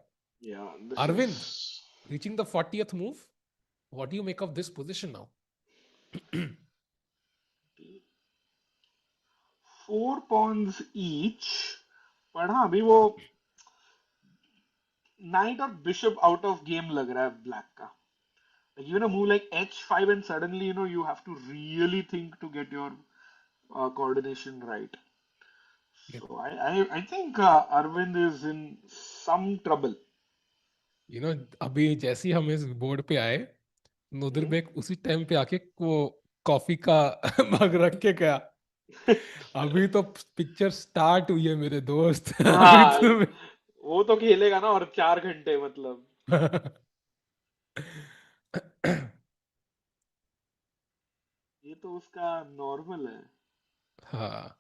Yeah, this Arvind is reaching the 40th move. What do you make of this position now? 4 pawns each. पर हाँ, अभी वो knight और bishop out of game लग रहा है black का. Like even a move like h5 and suddenly you have to really think to get your coordination right. Yep. So I think Arvind is in some trouble. अभी जैसे ही हम इस board पे आए Hmm? नोदरबेक उसी टाइम पे आके वो कॉफी का मग रख के गया अभी तो पिक्चर स्टार्ट हुई है मेरे दोस्त अभी हाँ, तो वो तो खेलेगा ना, और 4 घंटे मतलब. ये तो उसका नॉर्मल है. हाँ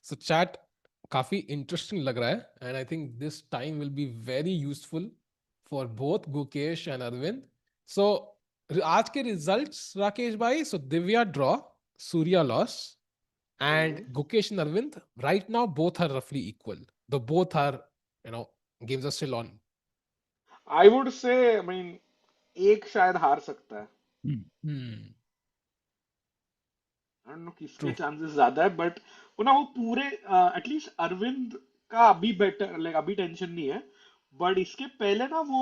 सो चैट काफी इंटरेस्टिंग लग रहा है, and I think this time will be very useful for both Gukesh and Arvind. So आज के रिजल्ट्स राकेश भाई, so Divya draw, Surya loss, and hmm. Gukesh and Arvind right now both are roughly equal. The both are, you know, games are still on. I would say, I mean, एक शायद हार सकता है. Hmm. I don't no किसके True. Chances ज्यादा है, but वो ना, वो पूरे एटलीस्ट अरविंद का अभी बेटर, लाइक अभी टेंशन नहीं है. बट इसके पहले ना वो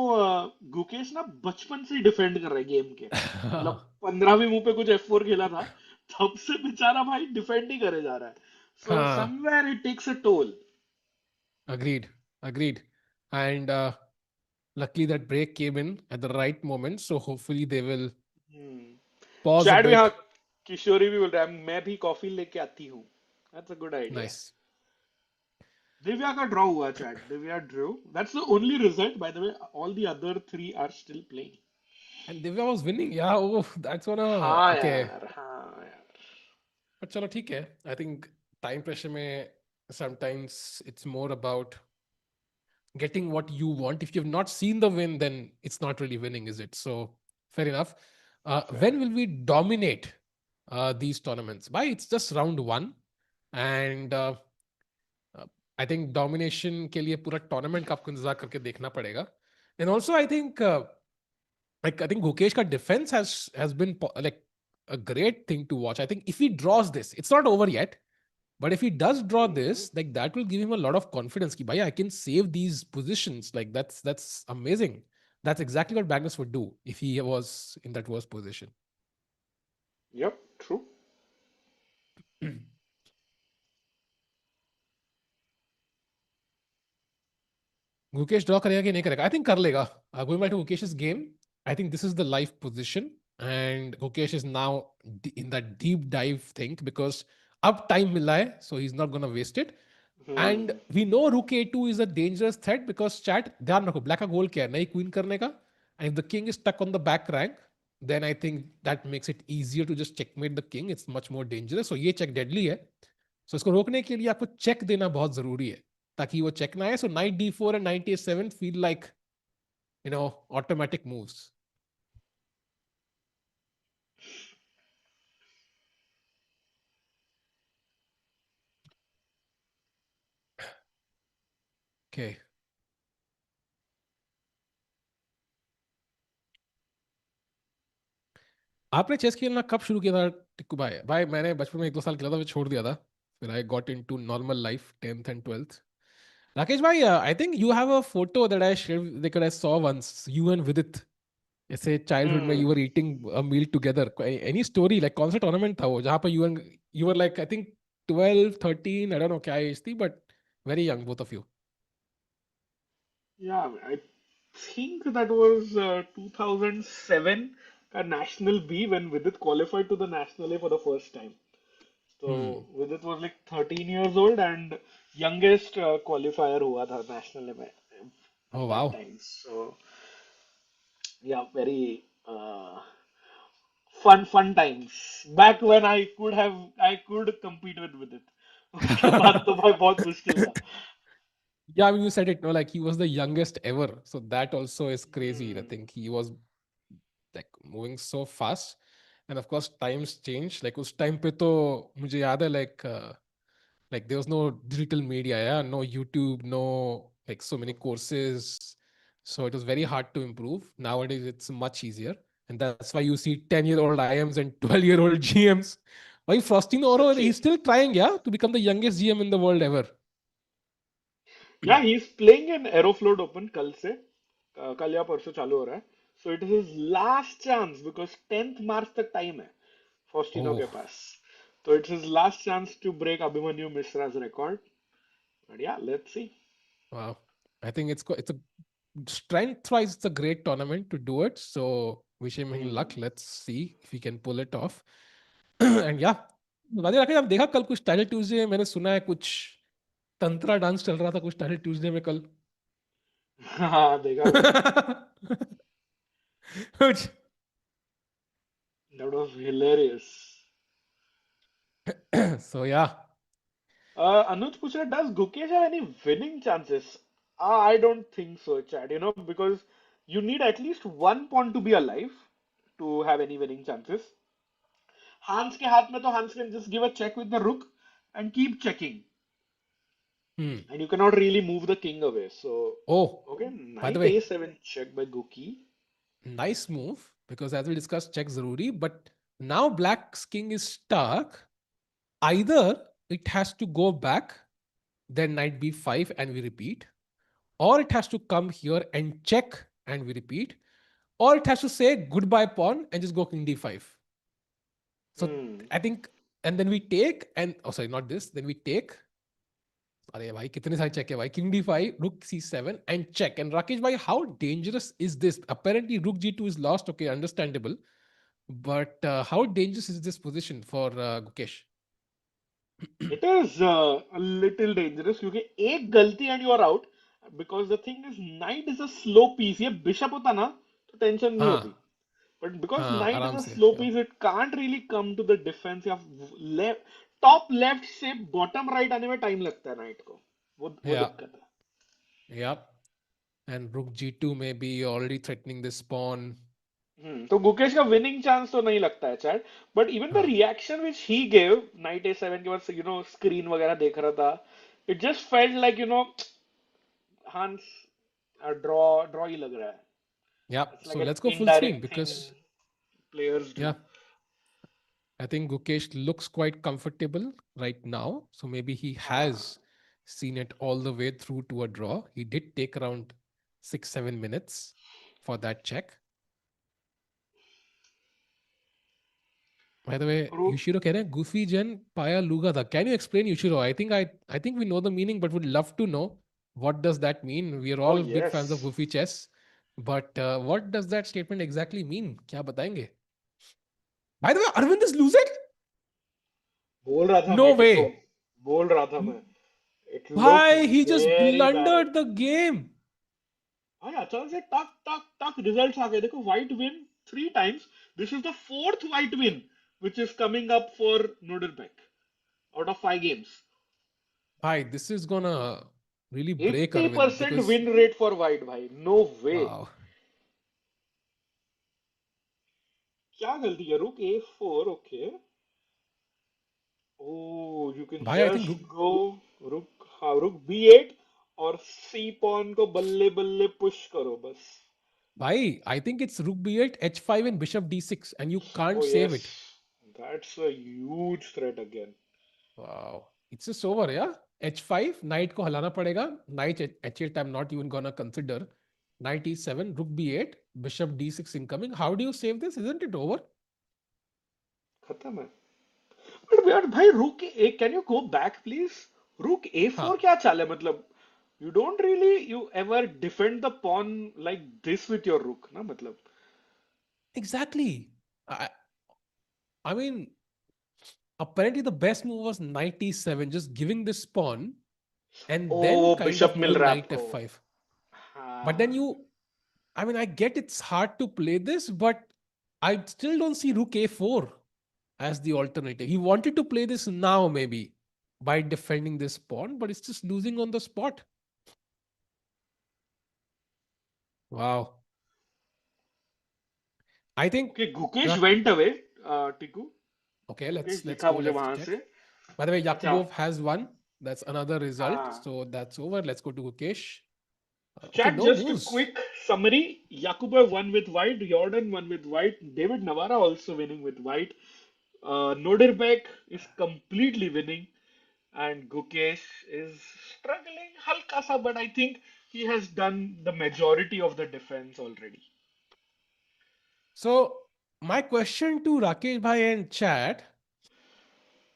गुकेश ना बचपन से डिफेंड कर रहे गेम के, मतलब 15वीं मुंह पे कुछ F4 खेला था, तब से बेचारा भाई डिफेंड ही करे जा रहा है. सो हाँ, somewhere it takes a toll. agreed, agreed. And luckily that break came in at the right moment, so hopefully they will pause a chat भी, हाँ, bit. किशोरी भी बोल रहा है मैं भी कॉफी लेके आती हूँ. That's a good idea. Nice. Divya का ड्रॉ हुआ chat. Divya draw. That's the only result, by the way. All the other three are still playing. And Divya was winning. Yeah, oh, that's one. हाँ Okay. यार, हाँ यार. But चलो ठीक है. I think time pressure में sometimes it's more about getting what you want. If you've not seen the win, then it's not really winning, is it? So fair enough. Fair. When will we dominate these tournaments? By it's just round one, and uh, I think domination के लिए पूरा tournament का आपको इंतजार करके देखना पड़ेगा. And also I think like I think Gukesh ka defense has been like a great thing to watch. I think if he draws this, it's not over yet. But if he does draw hmm. this, like that will give him a lot of confidence. Ki, bhai, I can save these positions. Like that's amazing. That's exactly what Magnus would do if he was in that worst position. Yep, true. Gukesh draw करेगा कि नहीं करेगा? I think कर लेगा. Going back to Gukesh's game, I think this is the life position, and Gukesh is now in that deep dive thing because अब time मिला है, so he's not gonna waste it. And hmm. we know rook a2 is a dangerous threat because chat ध्यान रखो black का गोल क्या है? नई queen करने का. And if the king is stuck on the back rank, then I think that makes it easier to just checkmate the king. It's much more dangerous. So ये check deadly है. So इसको रोकने के लिए आपको check देना बहुत जरूरी है ताकि वो check ना आए. So knight d4 and knight a7 feel like, you know, automatic moves. Okay. आपने चेस खेलना कब शुरू किया था टिक्कू भाई? भाई मैंने बचपन में 1-2 साल खेला था, फिर छोड़ दिया था. फिर I got into normal life 10th and 12th. Rakesh bhai, I think you have a photo that I shared, like I saw once, you and Vidit. ऐसे childhood में हम्म. you were eating a meal together. Any story, like कौन सा tournament था वो जहाँ पे you were like I think 12, 13, I don't know क्या age थी, but very young both of you. Yeah, I think that was 2007 का national B when Vidit qualified to the national A for the first time. Hmm. So Vidit was like 13 years old and youngest qualifier हुआ था national A में Oh at that wow. time. So yeah, very fun times. Back when I could compete with Vidit. उसके बाद तो भाई बहुत मुश्किल था. Yeah, I mean, you said it, no, like he was the youngest ever. So that also is crazy. I Hmm. think he was like moving so fast. And of course, times change. Like उस time पे तो मुझे याद है like there was no digital media, yeah, no YouTube, no like so many courses. So it was very hard to improve. Nowadays, it's much easier. And that's why you see 10-year-old IMs and 12-year-old GMs. Why Frosty Oro, सच्ची. he's still trying, yeah, to become the youngest GM in the world ever. Yeah, he's playing in Aeroflot Open कल से. कल या परसों चालू हो रहा है. So it is his last chance because 10th March तक टाइम है फॉस्टिनो के Oh, pass. So it's his last chance to break Abhimanyu Mishra's record. But yeah, let's see. wow. I think it's a strength wise, it's a great tournament to do it. So wish him luck. Hmm. Let's see if he can pull it off. And yeah, Radhe Rakesh, आप देखा कल कुछ title Tuesday? मैंने सुना है कुछ tantra dance चल रहा था कुछ टाइटल ट्यूसडे में कल. हाँ, देखा मैंने. कुछ That was hilarious. so yeah. Anuj Puchra, does Gukesh have any winning chances? I don't think so, Chad. Because you need at least one pawn to be alive to have any winning chances. Hans के हाथ में तो Hans can just give a check with the rook and keep checking, Hmm. and you cannot really move the king away. So, Oh, okay, by the knight way, a7 check by Guki. nice move because as we discussed, check zaruri. But now Black's king is stuck. Either it has to go back, then knight b5 and we repeat, or it has to come here and check and we repeat, or it has to say goodbye pawn and just go king d5. So Hmm. I think, and then we take, and oh sorry, not this. Then we take. अरे भाई कितने सारे check है भाई king d5 rook c7 and check. And Rakesh bhai, how dangerous is this? Apparently rook g2 is lost, okay, understandable, but how dangerous is this position for Gukesh? It is a little dangerous क्योंकि एक गलती and you are out. Because the thing is, knight is a slow piece. ये bishop होता ना तो tension नहीं हाँ होती. But because हाँ knight is आराम a से slow yeah. piece, it can't really come to the defense. या left, top left से bottom right आने में time लगता है knight को. वो Yeah, दिक्कत है. yeah. And rook g2 may be already threatening this pawn. तो गुकेश का विनिंग चांस तो नहीं लगता है चैट. बट इवन द हाँ reaction which he gave knight ए7 के बाद स्क्रीन वगैरह देख रहा था. It just felt like Hans draw draw ही लग रहा है. yeah, it's so like let's go an full screen indirect thing because players do. yeah, I think Gukesh looks quite comfortable right now. So maybe he हाँ. has seen it all the way through to a draw. He did take around 6-7 minutes for that check. By the way, Yushiro keh rahe hain, Goofy Jen Paya Luga tha. Can you explain Yushiro? I think we know the meaning, but would love to know what does that mean. We are Oh all big fans of yes. Goofy chess, but what does that statement exactly mean? क्या बताएंगे? By the way, Arvind is losing? बोल रहा था मैं No टिको. way. बोल रहा था मैं. It looks Why? He just very bad. blundered the game. हाँ अचानक से टक टक टक रिजल्ट्स आ गए. देखो white win 3 times. This is the fourth white win which is coming up for Nodirbek out of 5 games. Hi, this is gonna really break Arvind 80% because win rate for white भाई. No way. wow. क्या गलती है? Rook a4. Okay. Oh, you can Bhai, I think just go rook b8 और c pawn को बल्ले बल्ले push करो बस. bhai, I think it's rook b8, h5 and bishop d6 and you can't Oh save yes, it. that's a huge threat again. Wow. It's just over, yeah? h5, knight ko halana padega. Knight h8 I'm not even gonna consider. Knight e7, rook b8, bishop d6 incoming. How do you save this? Isn't it over? खत्म है. But यार भाई rook a, can you go back please? Rook Huh. a4 क्या चाल है मतलब? You don't really you ever defend the pawn like this with your rook ना मतलब. Exactly. I mean, apparently the best move was knight e7, just giving this pawn and then Oh, kind bishop of mill moving रहा है knight आपको. f5. But then हाँ. you, I mean, I get it's hard to play this, but I still don't see rook a4 as the alternative. He wanted to play this now, maybe by defending this pawn, but it's just losing on the spot. Wow. I think Okay, Gukesh Rak- went away. Tiku. okay, Gukesh let's दिखा go. मुझे Let's वहां check. से. By the way, अच्छा. Yakubboev has won. That's another result. हाँ. So that's over. Let's go to Gukesh. Okay, Chat, no just a moves. quick summary. Yakubov won with white, Jordan won with white, David Navara also winning with white. Nodirbek is completely winning, and Gukesh is struggling halka sa, but I think he has done the majority of the defense already. So my question to Rakesh Bhai and chat,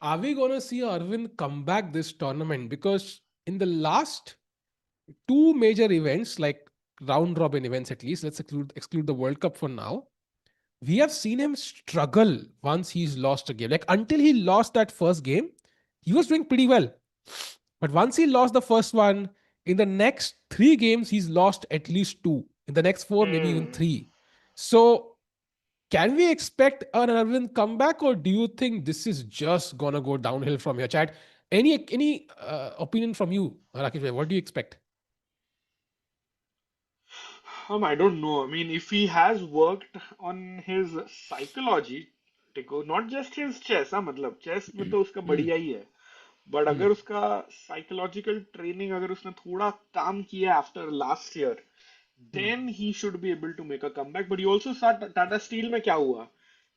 are we going to see Arvind come back this tournament? Because in the last two major events, like round robin events at least, let's exclude the World Cup for now, we have seen him struggle once he's lost a game. Like until he lost that first game, he was doing pretty well. But once he lost the first one, in the next three games, he's lost at least two. In the next four, maybe even Hmm. three. So can we expect an Arvind comeback, or do you think this is just gonna go downhill from here, chat? Any opinion from you, Rakesh bhai? What do you expect? I don't know. I mean, if he has worked on his psychology, देखो, not just his chess, हाँ मतलब chess में तो उसका Hmm. बढ़िया ही है. But Hmm. अगर उसका psychological training अगर उसने थोड़ा काम किया after last year, Hmm. then he should be able to make a comeback. But you also saw Tata Steel में क्या हुआ?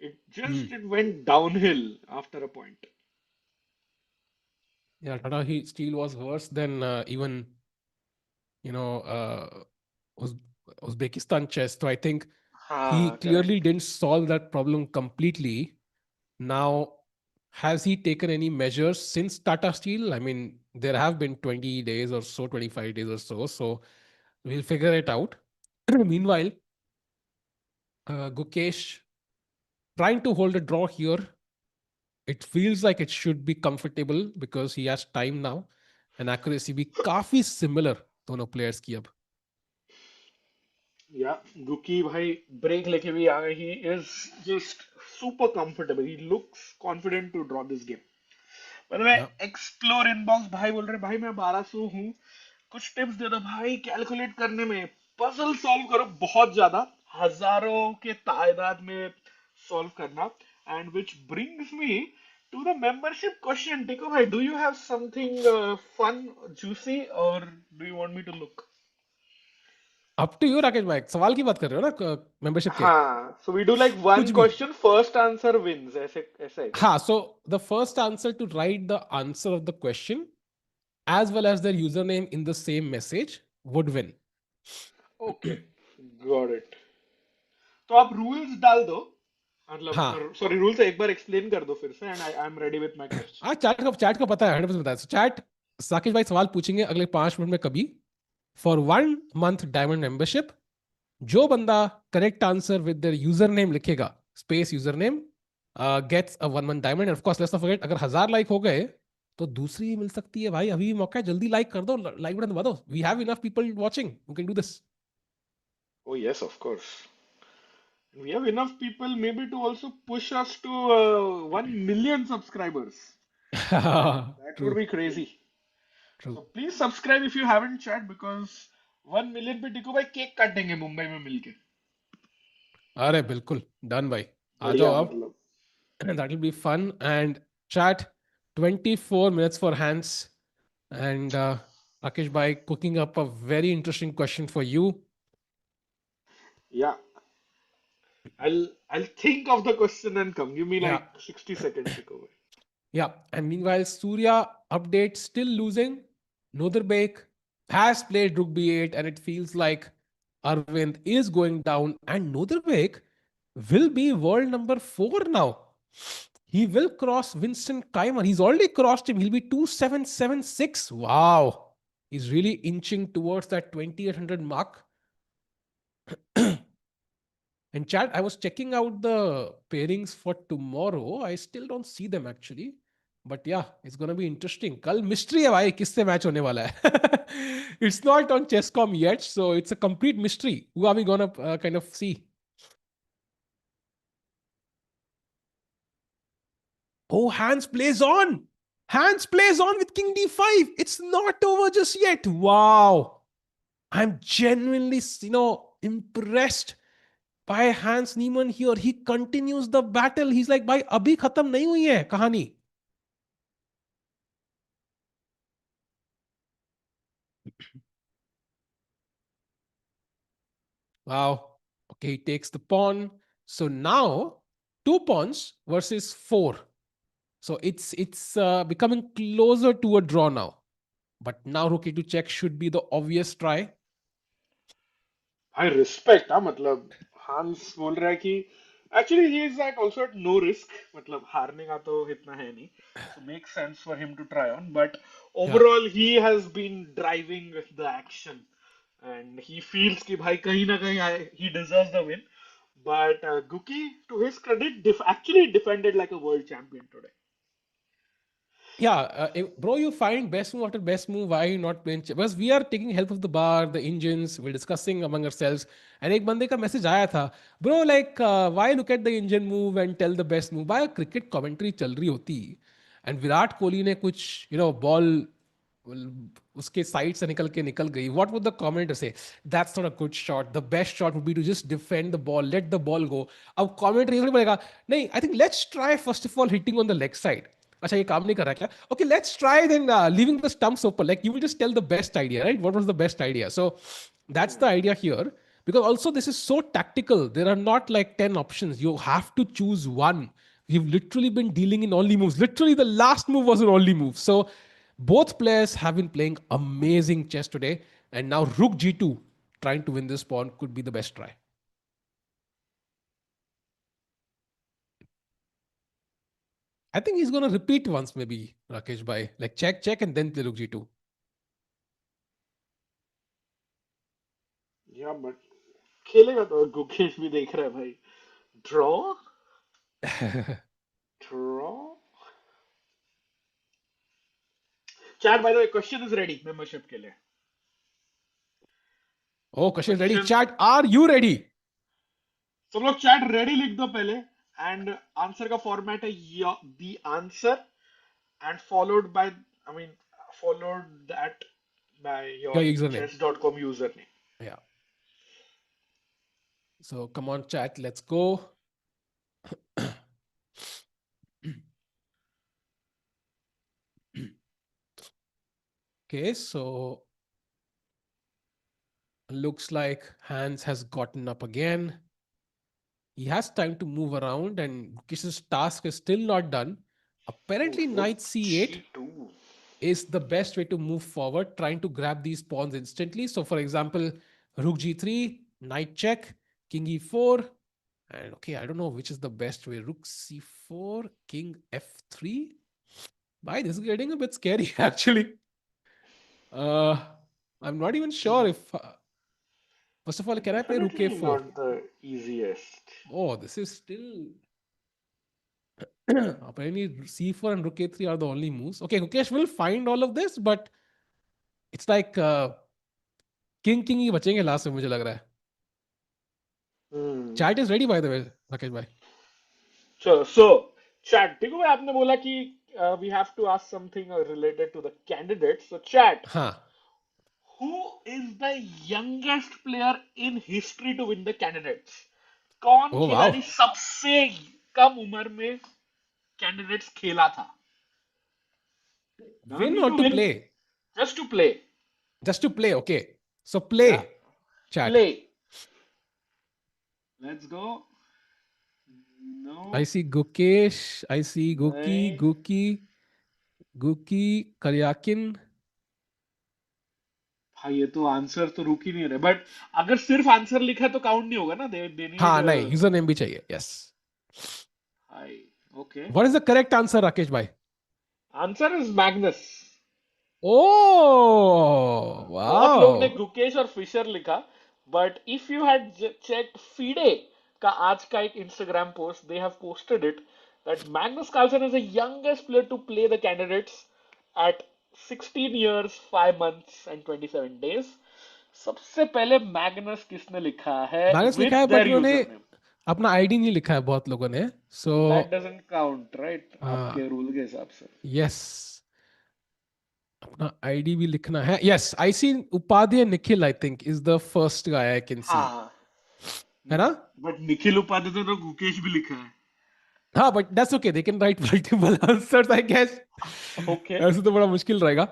Hmm. It went downhill after a point. Yeah, Tata Steel was worse than even you know Uz- Uzbekistan chess. So I think he हाँ, clearly correct. didn't solve that problem completely. Now, has he taken any measures since Tata Steel? I mean, there have been 20 days or so, 25 days or so. So we'll figure it out. Meanwhile, Gukesh trying to hold a draw here. It feels like it should be comfortable because he has time now and accuracy भी काफी similar दोनों players की अब. Yeah, Guki भाई break लेके भी आ गए. He is just super comfortable. He looks confident to draw this game. By the way, Yeah. explore inbox भाई बोल रहे भाई मैं 1200 हूँ. कुछ टिप्स दे दो भाई कैलकुलेट करने में. पजल सॉल्व करो बहुत ज्यादा, हजारों के तादाद में सॉल्व करना. And which brings me to the membership question. Tiko भाई, do you have something fun juicy और do you want me to look? Up to you Rakesh भाई, सवाल की बात कर रहे हो ना मेंबरशिप के? हाँ, so we do like one कुछ भी. question, first answer wins. ऐसे ऐसा है क्या? हाँ, so the first answer to write the answer of the question as well as their username in the same message would win. Okay, got it. तो आप rules डाल दो, मतलब हाँ. सॉरी रूल्स एक बार एक्सप्लेन कर दो फिर से, and I am ready with my question. आज चैट का पता है, 100% पता है. So चैट, साकेश भाई सवाल पूछेंगे अगले 5 मिनट में कभी. फॉर 1 मंथ डायमंड मेंबरशिप, जो बंदा correct answer with their user name लिखेगा, space user name, gets a 1 month diamond. Of course let's not forget, अगर 1000 लाइक हो गए तो दूसरी मिल सकती है भाई. अभी भी मौका है, जल्दी लाइक कर दो, लाइक बटन दबा दो. We have enough people watching who can do this. Oh yes, of course. We have enough people maybe to also push us to 1 million subscribers. That would true. be crazy. True. So please subscribe if you haven't chat, because 1 million पे टिकू भाई cake काटेंगे मुंबई में मिलके. अरे बिल्कुल, done भाई. आ जाओ बढ़िया अब. मतलब. That will be fun. And chat, 24 minutes for hands. And Rakesh bhai cooking up a very interesting question for you. Yeah, I'll think of the question and come. Give me Yeah. like 60 seconds, Ticko. Yeah. And meanwhile, Surya update still losing. Nodirbek has played Rook B8, and it feels like Arvind is going down. And Nodirbek will be world number 4 now. He will cross Vincent Keymer. He's already crossed him. He'll be 2776. Wow. He's really inching towards that 2800 mark. And chat, I was checking out the pairings for tomorrow. I still don't see them actually. But yeah, it's gonna be interesting. कल mystery है भाई, किससे match होने वाला है. It's not on chess.com yet, so it's a complete mystery. Who are we gonna kind of see? Oh, Hans plays on. Hans plays on with King D5. It's not over just yet. Wow. I'm genuinely, impressed by Hans Niemann here. He continues the battle. He's like, भाई अभी खत्म नहीं हुई है कहानी. Wow. Okay, he takes the pawn. So now 2 pawns versus 4. So it's becoming closer to a draw now. But now rook to check should be the obvious try. I respect, हाँ मतलब हांस बोल रहा है कि actually he is at also at no risk, मतलब हारने का तो इतना है नहीं, so makes sense for him to try on, but Yeah. overall he has been driving the action and he feels कि भाई कहीं ना कहीं he deserves the win, but Guki, to his credit, actually defended like a world champion today. Yeah, bro, you find best move after best move. Why you not playing? Because we are taking help of the bar, the engines. We're discussing among ourselves. And एक बंदे का message आया था, bro, like why look at the engine move and tell the best move? Why cricket commentary चल रही होती and Virat Kohli ने कुछ बॉल उसके साइड से निकल गई. What would the commentator say? That's not a good shot. The best shot would be to just defend the ball, let the ball go. अब commentary ये बोलेगा नहीं, I think let's try first of all hitting on the leg side. अच्छा ये काम नहीं कर रहा क्या? Okay, let's try then leaving the stumps open. Like you will just tell the best idea, right? What was the best idea? So that's the idea here. Because also this is so tactical. There are not like 10 options. You have to choose one. We've literally been dealing in only moves. Literally the last move was an only move. So both players have been playing amazing chess today. And now Rook G2 trying to win this pawn could be the best try. I think he's going to repeat once maybe, Rakesh Bhai. Like check and then play Rook G2. Yeah, but खेलेगा तो गुकेश भी देख रहा है भाई. Draw? Draw? Chat, by the way, question is ready membership के लिए. Oh, question ready. Chat, are you ready? सब लोग chat ready लिख दो पहले. And answer का format है the answer and followed that by your username. chess.com username. Yeah. So come on, chat. Let's go. Okay, so looks like Hans has gotten up again. He has time to move around and Gukesh's task is still not done. Apparently, knight c8 is the best way to move forward, trying to grab these pawns instantly. So, for example, rook g3, knight check, king e4. And okay, I don't know which is the best way. Rook c4, king f3. Why, this is getting a bit scary, actually. I'm not even sure if... first of all, can I play rook a4? Not the easiest. Oh, this is still... apparently c4 and rook a3 are the only moves. Okay, Gukesh will find all of this, but it's like king ही बचेंगे last में मुझे लग रहा है. Chat is ready by the way, Rakesh bhai. So chat, देखो भाई आपने बोला कि we have to ask something related to the candidates. So chat, who is the youngest player in history to win the candidates? कौन खिलाड़ी सबसे कम उम्र में candidates खेला था? Win or to play? Just to play. Just to play, okay. So play, yeah. Chat. Play. Let's go. No. I see Gukesh. I see Guki, Karyakin. हाँ ये तो आंसर तो रुक ही नहीं रहे. बट अगर सिर्फ आंसर लिखा तो काउंट नहीं होगा ना. हाँ नहीं, यूजर नेम भी चाहिए. Yes. Hi. Okay. What is the correct answer, Rakesh bhai? Answer is Magnus. Oh, wow. बहुत लोग ने गुकेश और फिशर लिखा. But if you had checked FIDE का आज का एक Instagram post, they have posted it that Magnus Carlsen is the youngest player to play the candidates at 16 years, 5 months and 27 days. सबसे पहले मैग्नस किसने लिखा है? मैग्नस लिखा है, बट उन्होंने अपना आईडी नहीं लिखा है बहुत लोगों ने. So that doesn't count, right? आपके रूल के हिसाब से. Yes. अपना आईडी भी लिखना है. Yes, I see Upadhyay Nikhil, I think, is the first guy I can see. है ना? But निखिल उपाध्याय तो गुकेश भी लिखा है. हाँ, but that's okay. They can write multiple answers, I guess. Okay. ऐसे तो बड़ा मुश्किल रहेगा.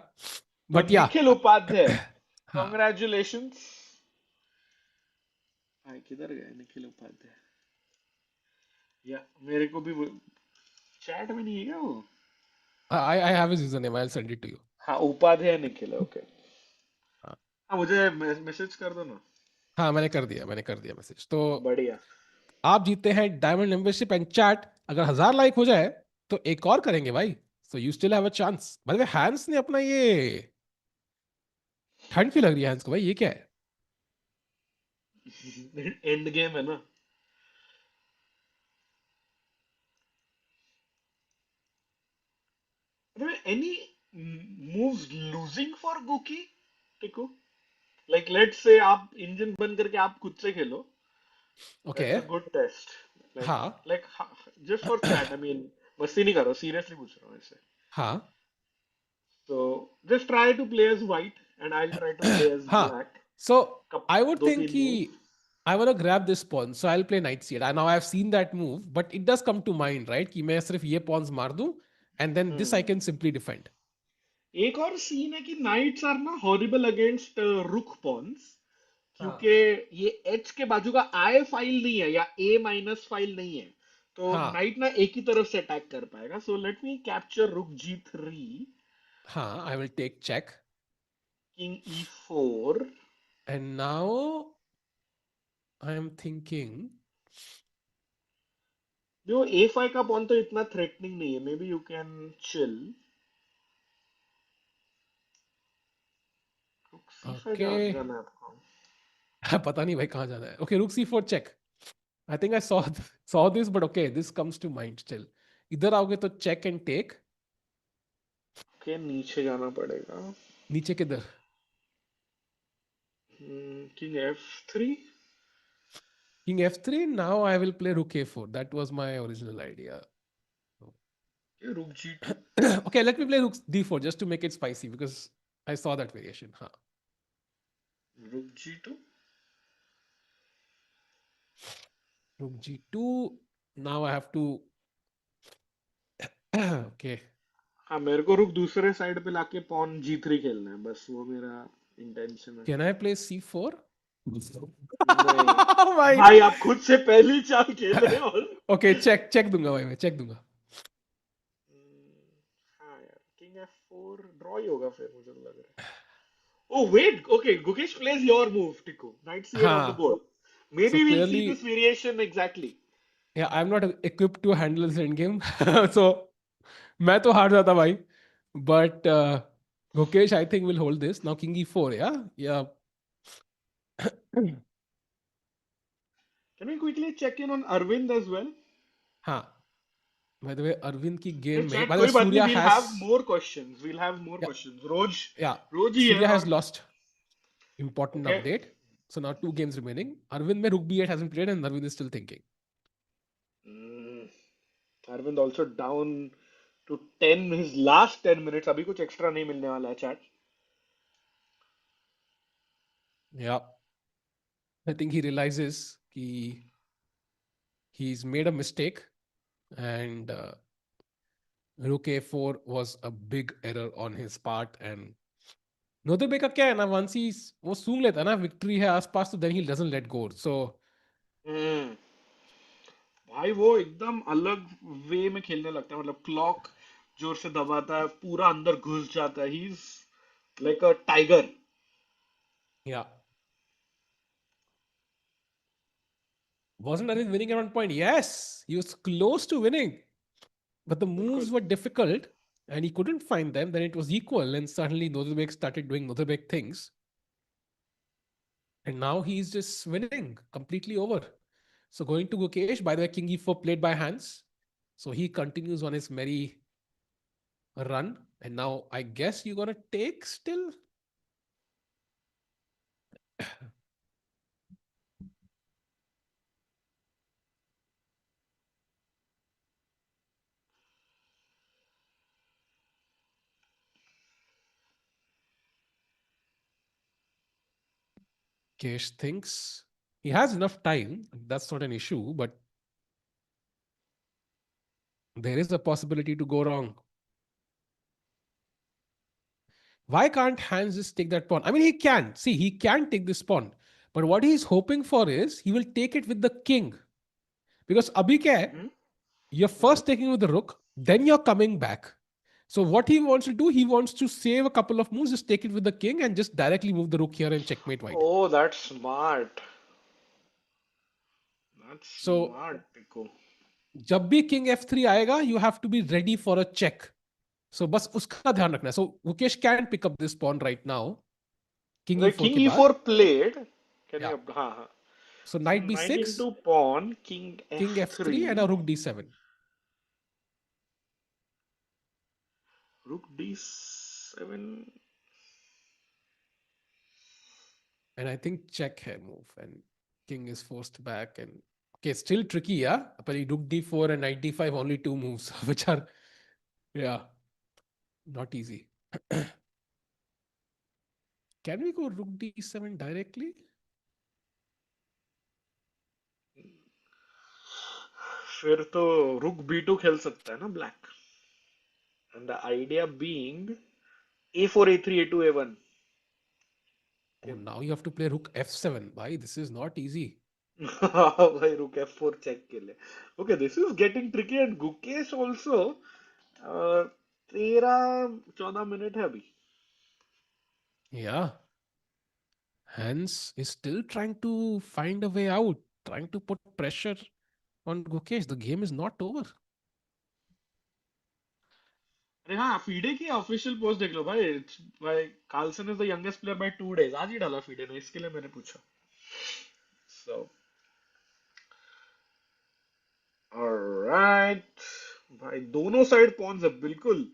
But yeah. Nikhil Upadhyay. Congratulations. भाई किधर गए निखिल उपाध्याय? या मेरे को भी चैट में नहीं है क्या वो? I have his username. I'll send it to you. हाँ, उपाध्याय निखिल. ओके. हाँ, मुझे मैसेज कर दो ना. हाँ, मैंने कर दिया मैसेज. तो बढ़िया. आप जीते हैं डायमंड मेंबरशिप एंड चैट. अगर 1000 लाइक हो जाए तो एक और करेंगे भाई. So you still have a chance. By the way, Hans ने अपना ये ठंड क्यों लग रही है हैंस को भाई? ये क्या है? एंड गेम है ना. Any moves losing for Guki? टिको. Like let's say आप इंजन बंद करके आप खुद से खेलो. Okay. That's a good test. हाँ. Like just for chat. I mean, मस्ती नहीं कर रहा हूँ, seriously पूछ रहा हूँ ऐसे. हाँ. So just try to play as white, and I'll try to play as हाँ. black. So Cup I would दो think तीन move. he, I want to grab this pawn, so I'll play knight c8. I now I've seen that move, but it does come to mind, right? कि मैं सिर्फ ये pawns मार दूं, and then this I hmm can simply defend. एक और scene है कि नाइट्स आर ना हॉरिबल अगेंस्ट रुक पॉन्स, क्योंकि हाँ. ये एच के बाजू का आई फाइल नहीं है या ए माइनस फाइल नहीं है, तो हाँ. नाइट ना एक ही तरफ से अटैक कर पाएगा. सो लेट मी कैप्चर रुक जी थ्री, हाँ. I will take check, king E four. and now I am thinking. जो ए फाइव का पॉन तो इतना थ्रेटनिंग नहीं है, may be you can chill. रुक सी फाइव Okay. जाना है आपको. पता नहीं भाई कहाँ जाना है. Okay, rook c4 check. I think I saw this, but okay, this comes to mind still. इधर आओगे तो check and take. ओके नीचे जाना पड़ेगा. नीचे किधर? King F three. King f3. Now I will play rook a4. That was my original idea. रुक जी to. Okay, let me play rook d4 just to make it spicy because I saw that variation. Huh. रुक जी to. Rook g2. Now I have to. Okay. हाँ मेरे को रुक दूसरे side पे लाके pawn g three खेलना है, बस वो मेरा इंटेंशन है. Can I play c4? नहीं भाई. भाई, आप खुद से पहली चाल खेले और Okay, check दूंगा भाई मैं check दूंगा. हाँ यार, किंग एफ फोर ड्रॉ ही होगा फिर, मुझे तो लग रहा है. Oh wait, okay, Gukesh plays your move, Tiku. Knight c8 on the हाँ. board. So Maybe we'll see this clearly, variation exactly. yeah, I'm not equipped to handle this endgame. So मैं तो हार जाता भाई. But Gukesh, I think, will hold this. Now king e4, yeah? Yeah. Can we quickly check in on Arvind as well? हाँ. By the way, Arvind की Hey, game में, chat, by the way, कोई बात नहीं, Surya we'll has, have more questions. We'll have more yeah, questions. Rose yeah, रोज ही है Surya has और lost. Important okay. update. So now 2 games remaining. Arvind में rook b8 hasn't played and Arvind is still thinking. Hmm. Arvind also down to 10, his last 10 minutes. अभी कुछ extra नहीं मिलने वाला है chat. Yeah. I think he realizes he's made a mistake and rook a4 was a big error on his part. And Nodirbek का क्या है ना, once वो सूंघ लेता है ना victory है आसपास, तो then he doesn't let go. So Hmm. भाई वो एकदम अलग वे में खेलने लगता है, मतलब क्लॉक जोर से दबाता है, पूरा अंदर घुस जाता है. He is like a tiger. yeah. Wasn't Arvind winning at one point? Yes, he was close to winning, but the बिल्कुल. moves were difficult and he couldn't find them. Then it was equal, and suddenly Nodirbek started doing Nodirbek things, and now he's just winning completely over. So going to Gukesh, by the way, King e4 played by hands, so he continues on his merry run, and now I guess you're gonna take still. Gukesh thinks he has enough time. That's not an issue, but there is a possibility to go wrong. Why can't Hans just take that pawn? I mean, he can. See, he can take this pawn. But what he's hoping for is he will take it with the king. Because abhi kya hai? Hmm. You're hmm. first taking with the rook, then you're coming back. So what he wants to do, he wants to save a couple of moves, just take it with the king and just directly move the rook here and checkmate white. Oh, that's smart. That's So smart, Tiku. जब भी king f3 आएगा, you have to be ready for a check. So बस उसका ध्यान रखना है. So Mukesh can pick up this pawn right now. King The e4 king के बाद. e4 played. Can Yeah. you? हाँ हाँ. So So knight knight b6, into pawn, king king f3 and a f3, rook d7. rook d7. And I think check hai move and king is forced back and okay, still tricky, yeah. But rook d4 and knight d5 only 2 moves, which are yeah. Not easy. Can we go rook d7 directly? फिर तो रुक b2 खेल सकता है ना black. And the idea being a4, a3, a2, a1. Oh, now you have to play rook f7. Bhai, this is not easy. भाई रुक f4 check के लिए. Okay, this is getting tricky and Gukesh also. 13-14 minute है अभी. Yeah. Hans is still trying to find a way out, trying to put pressure on Gukesh. The game is not over. अरे हाँ, FIDE की official post देख लो भाई. भाई Carlsen is the youngest player by 2 days. आज ही डाला FIDE ने, इसके लिए मैंने पूछा. So, alright. भाई दोनों साइड पॉन्स है बिल्कुल.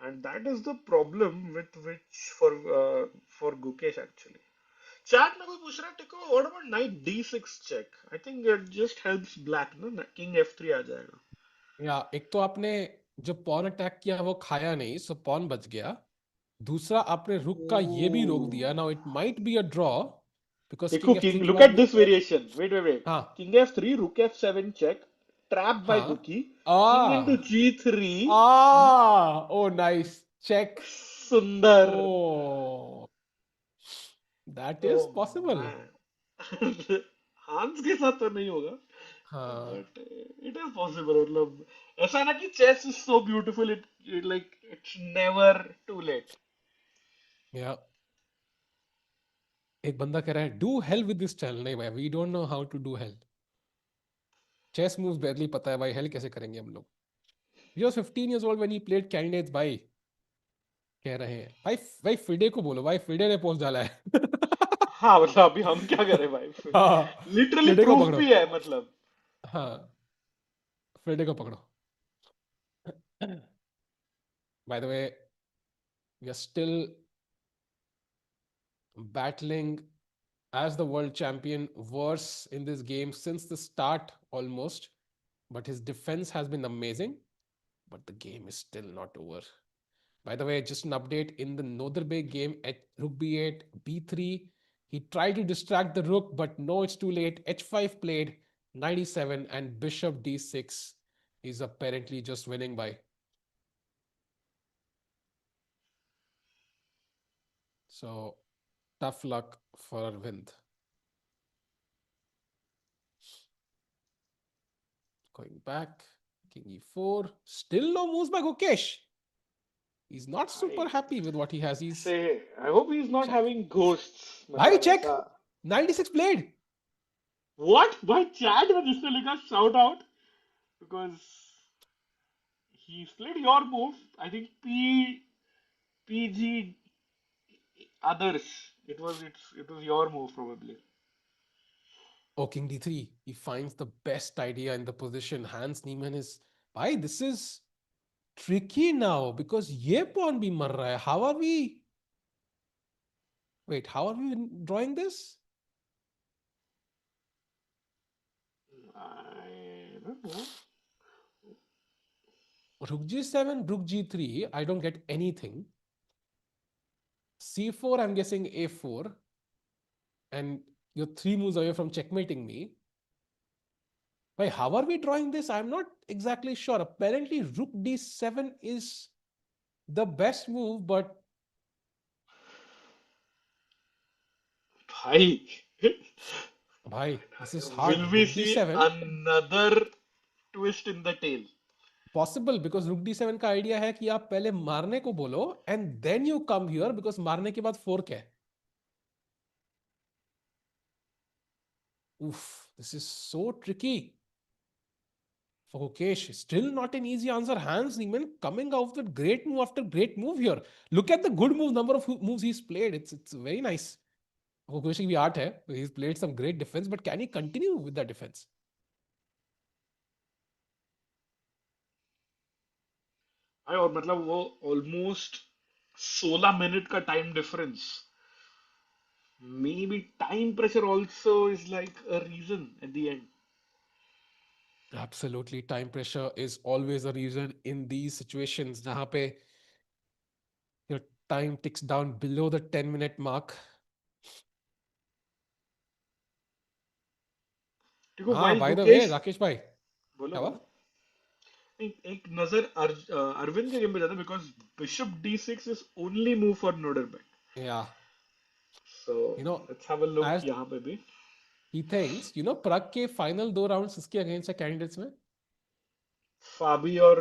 And that is the problem with which for Gukesh actually. Chat में कोई पूछ रहा है टिको what about knight d6 check. I think it just helps black ना. किंग f3 आ जाएगा. या एक तो आपने जो पॉन अटैक किया वो खाया नहीं, सो पॉन बच गया. दूसरा आपने रुक का ये भी रोक दिया. Now it might be a draw because देखो किंग f3 किंग के लुक बाद at this variation. Wait wait wait. हाँ किंग f3 रुक f7 चेक. ट्रैप बाय हाँ गुकी. किंग आ into g3. Oh nice check. सुंदर. Oh that oh is possible. Man. Hans के साथ तो नहीं होगा. हाँ बट इट इज पॉसिबल. मतलब ऐसा है ना कि chess is so beautiful. It like it's never too late. या एक बंदा कह रहा है duel with this channel. नहीं भाई, we don't know how to duel. Chess moves barely पता है भाई, हेल कैसे करेंगे हम लोग. He was 15 years old when he played candidates भाई. कह रहे हैं भाई. भाई फिडे को बोलो भाई, फिडे ने पोस्ट डाला है. हाँ मतलब अभी हम क्या करें भाई. हाँ लिटरली फिडे को प्रूफ पकड़ो. भी है मतलब. हाँ फिडे को पकड़ो. By the way we are still battling as the world champion worse in this game since the start almost, but his defense has been amazing. But the game is still not over. By the way, just an update in the Nodirbek game at rook b8, b3. He tried to distract the rook, but no, it's too late. h5 played, 97, and bishop d6 is apparently just winning by. So, tough luck for Arvind. Going back, king e4. Still no moves by Gukesh. He's not super I happy with what he has. He's say I hope he's not check. having ghosts. Bhai, मतलब check. ऐसा. 96 played. What? भाई chat में जिसने लिखा shout out because he played your move. I think PG others. It was your move probably. Oh, king d3. He finds the best idea in the position. Hans Niemann is. Bhai, this is tricky now because ye pawn bhi mar raha hai. How are we? Wait, how are we drawing this? I don't know. Rook g7, rook g3. I don't get anything. c4, I'm guessing a4. And you're 3 moves away from checkmating me. Why, how are we drawing this? I'm not exactly sure. Apparently, rook d7 is the best move, but भाई. bhai, this is Will hard. we Rook see d7 another twist in the tail? possible because rook d7 का idea है कि आप पहले मारने को बोलो and then you come here because मारने के बाद fork है. Oof, this is so tricky for Gukesh. Still not an easy answer. Hans Niemann coming out with great move after great move here. Look at the good move number of moves he's played. It's very nice. Gukesh की भी art है. He's played some great defense, but can he continue with that defense? भाई और मतलब वो almost 16 minute का time difference. Maybe time pressure also is like a reason at the end. Absolutely, time pressure is always a reason in these situations. जहाँ पे time ticks down below the 10-minute mark. देखो हाँ, while by the way, Gukesh, Rakesh भाई, बोलो क्या हुआ? बोलो, एक नजर अरविंद के गेम पे जाता, because bishop d6 is only move for Nodirbek, Yeah, so you know, let's have a look as यहाँ पे भी. he thinks, प्राग के फाइनल 2 राउंड्स इसके अगेंस्ट है कैंडिडेट्स में. फाबी और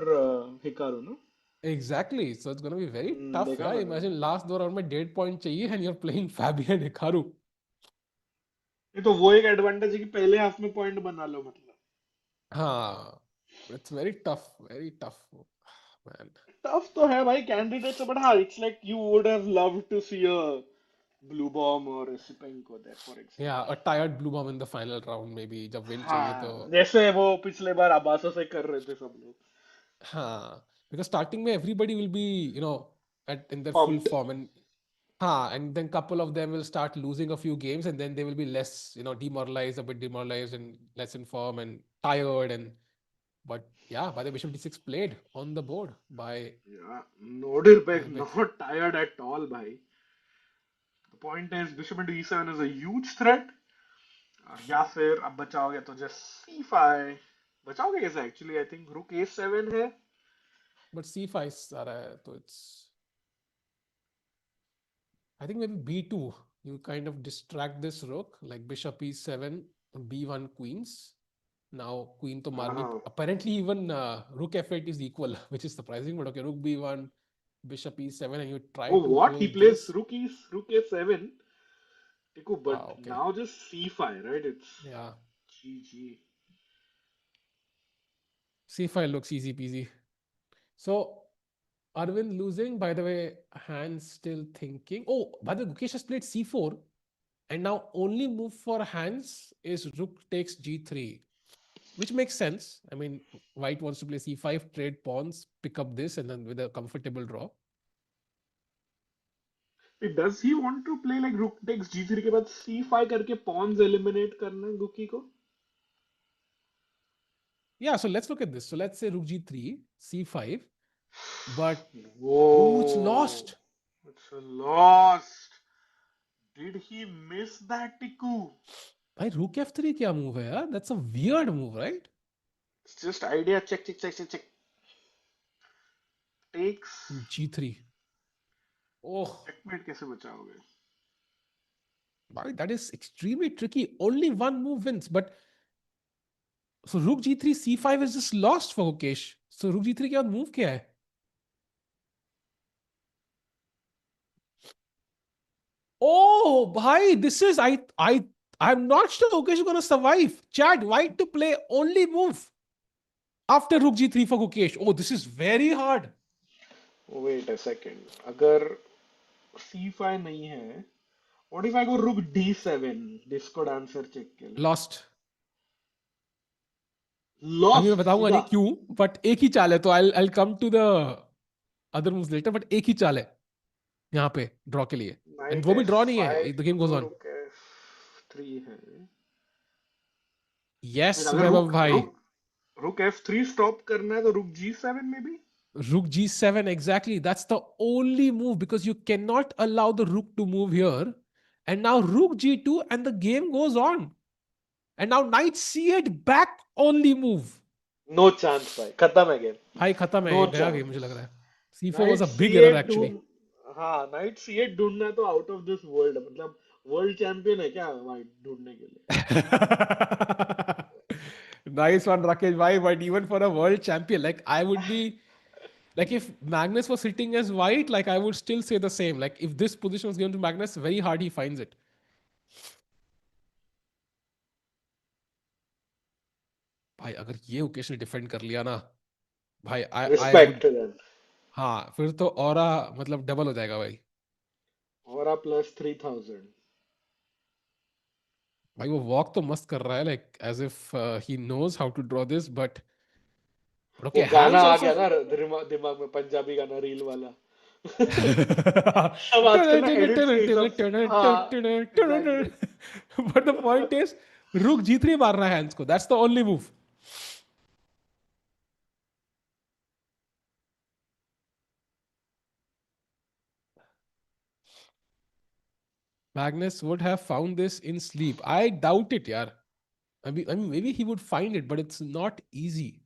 हिकारू ना. Exactly. So it's going to be very tough. देखा Yeah, मैंने. imagine last 2 राउंड में 1.5 चाहिए and you're playing Fabian Hikaru. ये तो वो एक एडवांटेज है कि पहले हाफ में पॉइंट बना लो, मतलब. हाँ, it's very tough, man. Tough तो है भाई कैंडिडेट से, बट हाँ, it's like you would have loved to see a Bluebaum और Esipenko there for Yeah, example. a tired blue bomb in the final round maybe जब win चाहिए तो. हाँ, जैसे वो पिछले बार आबासो से कर रहे थे सब लोग. हाँ, because starting में everybody will be, in their full Pumped. form and then couple of them will start losing a few games and then they will be less, a bit demoralized and less in form and tired but yeah, by the Bishop D6 played on the board by Yeah, Nodirbek Nodirbek. not tired at all, bhai. The point is, bishop into e7 is a huge threat. या फिर अब बचाओगे तो just c5. बचाओगे कैसे actually? I think रुक a7 है. But C5 आ रहा है तो it's I think maybe B2. You kind of distract this rook like Bishop E7, B1 queens. Now queen to marni. हाँ. Apparently even rook F8 is equal, which is surprising. But okay, rook B1, Bishop E7, and you try Oh, to what? He hold plays this. rook a7. But Wow, okay, now just c5, right? It's yeah. GG. C5 looks easy peasy. So Arvind losing. By the way, hands still thinking. Oh, by the way, Gukesh has played C4. And now only move for hands is rook takes g3, which makes sense. I mean, white wants to play c5, trade pawns, pick up this, and then with a comfortable draw. Does he want to play like rook takes g3 के बाद c5 करके pawns eliminate करना है गुकी को? Yeah, so let's look at this. So let's say rook g3, c5, but oh, it's Whoa, lost. it's a lost. Did he miss that Tiku? Bhai, rook f3 kya move hai yaar? That's a weird move, right? It's just idea. Check, check, check, check, check. Takes. g3. Oh, Checkmate कैसे बचाओगे? bhai, that is extremely tricky. Only one move wins, but so rook g3, c5 is just lost for Gukesh. So rook g3 के बाद move क्या है? Oh, bhai, this is I'm not sure Gukesh is gonna survive. Chad, white to play only move after rook g3 for Gukesh. Oh, this is very hard. Wait a second. अगर c5 नहीं है, what if I go rook d7? Discord answer check के लिए. Lost. अभी मैं Lost बताऊंगा नहीं सीधा. क्यों, बट एक ही चाल है तो I'll come to the other moves later, but एक ही चाल है यहाँ पे ड्रॉ के लिए. एंड Knight वो भी ड्रॉ नहीं है, f5 द गेम गोज तो ऑन. rook f3 है. Wait, यस अगर वैभव rook भाई. rook rook f3 stop करना है तो rook g7 में भी. Rook g7, exactly. That's the only move because you cannot allow the rook to move here. And now rook g2 and the game goes on. And now knight c8 back only move. No chance भाई, खत्म है game. भाई खत्म है, No गया game मुझे chance. लग रहा है. c4 was night a big error c8 actually. ढूंढ. हाँ, नाइट c8 ढूंढना तो आउट ऑफ दिस वर्ल्ड, मतलब वर्ल्ड चैंपियन है क्या वाइट ढूंढने के लिए. Nice one, Rakesh bhai. But even for a world champion, like I would be like if Magnus was sitting as white, like I would still say the same. Like if this position was given to Magnus, very hard he finds it. भाई अगर ये Gukesh ने defend कर लिया ना, भाई I would. Respect then. हाँ, फिर तो औरा मतलब डबल हो जाएगा भाई. और प्लस 3000. भाई वो वॉक तो मस्त कर रहा है, like as if he knows how to draw this, but वो okay, गाना hands आ also. गया ना दिमाग में, पंजाबी गाना रील वाला. अब आजकल ना एडिट्स के हिसाब से. हाँ, exactly. But the point is, rook g3 मारना है hands को. That's the only move. Magnus would have found this in sleep. I doubt it, yaar. I mean, maybe he would find it, but it's not easy.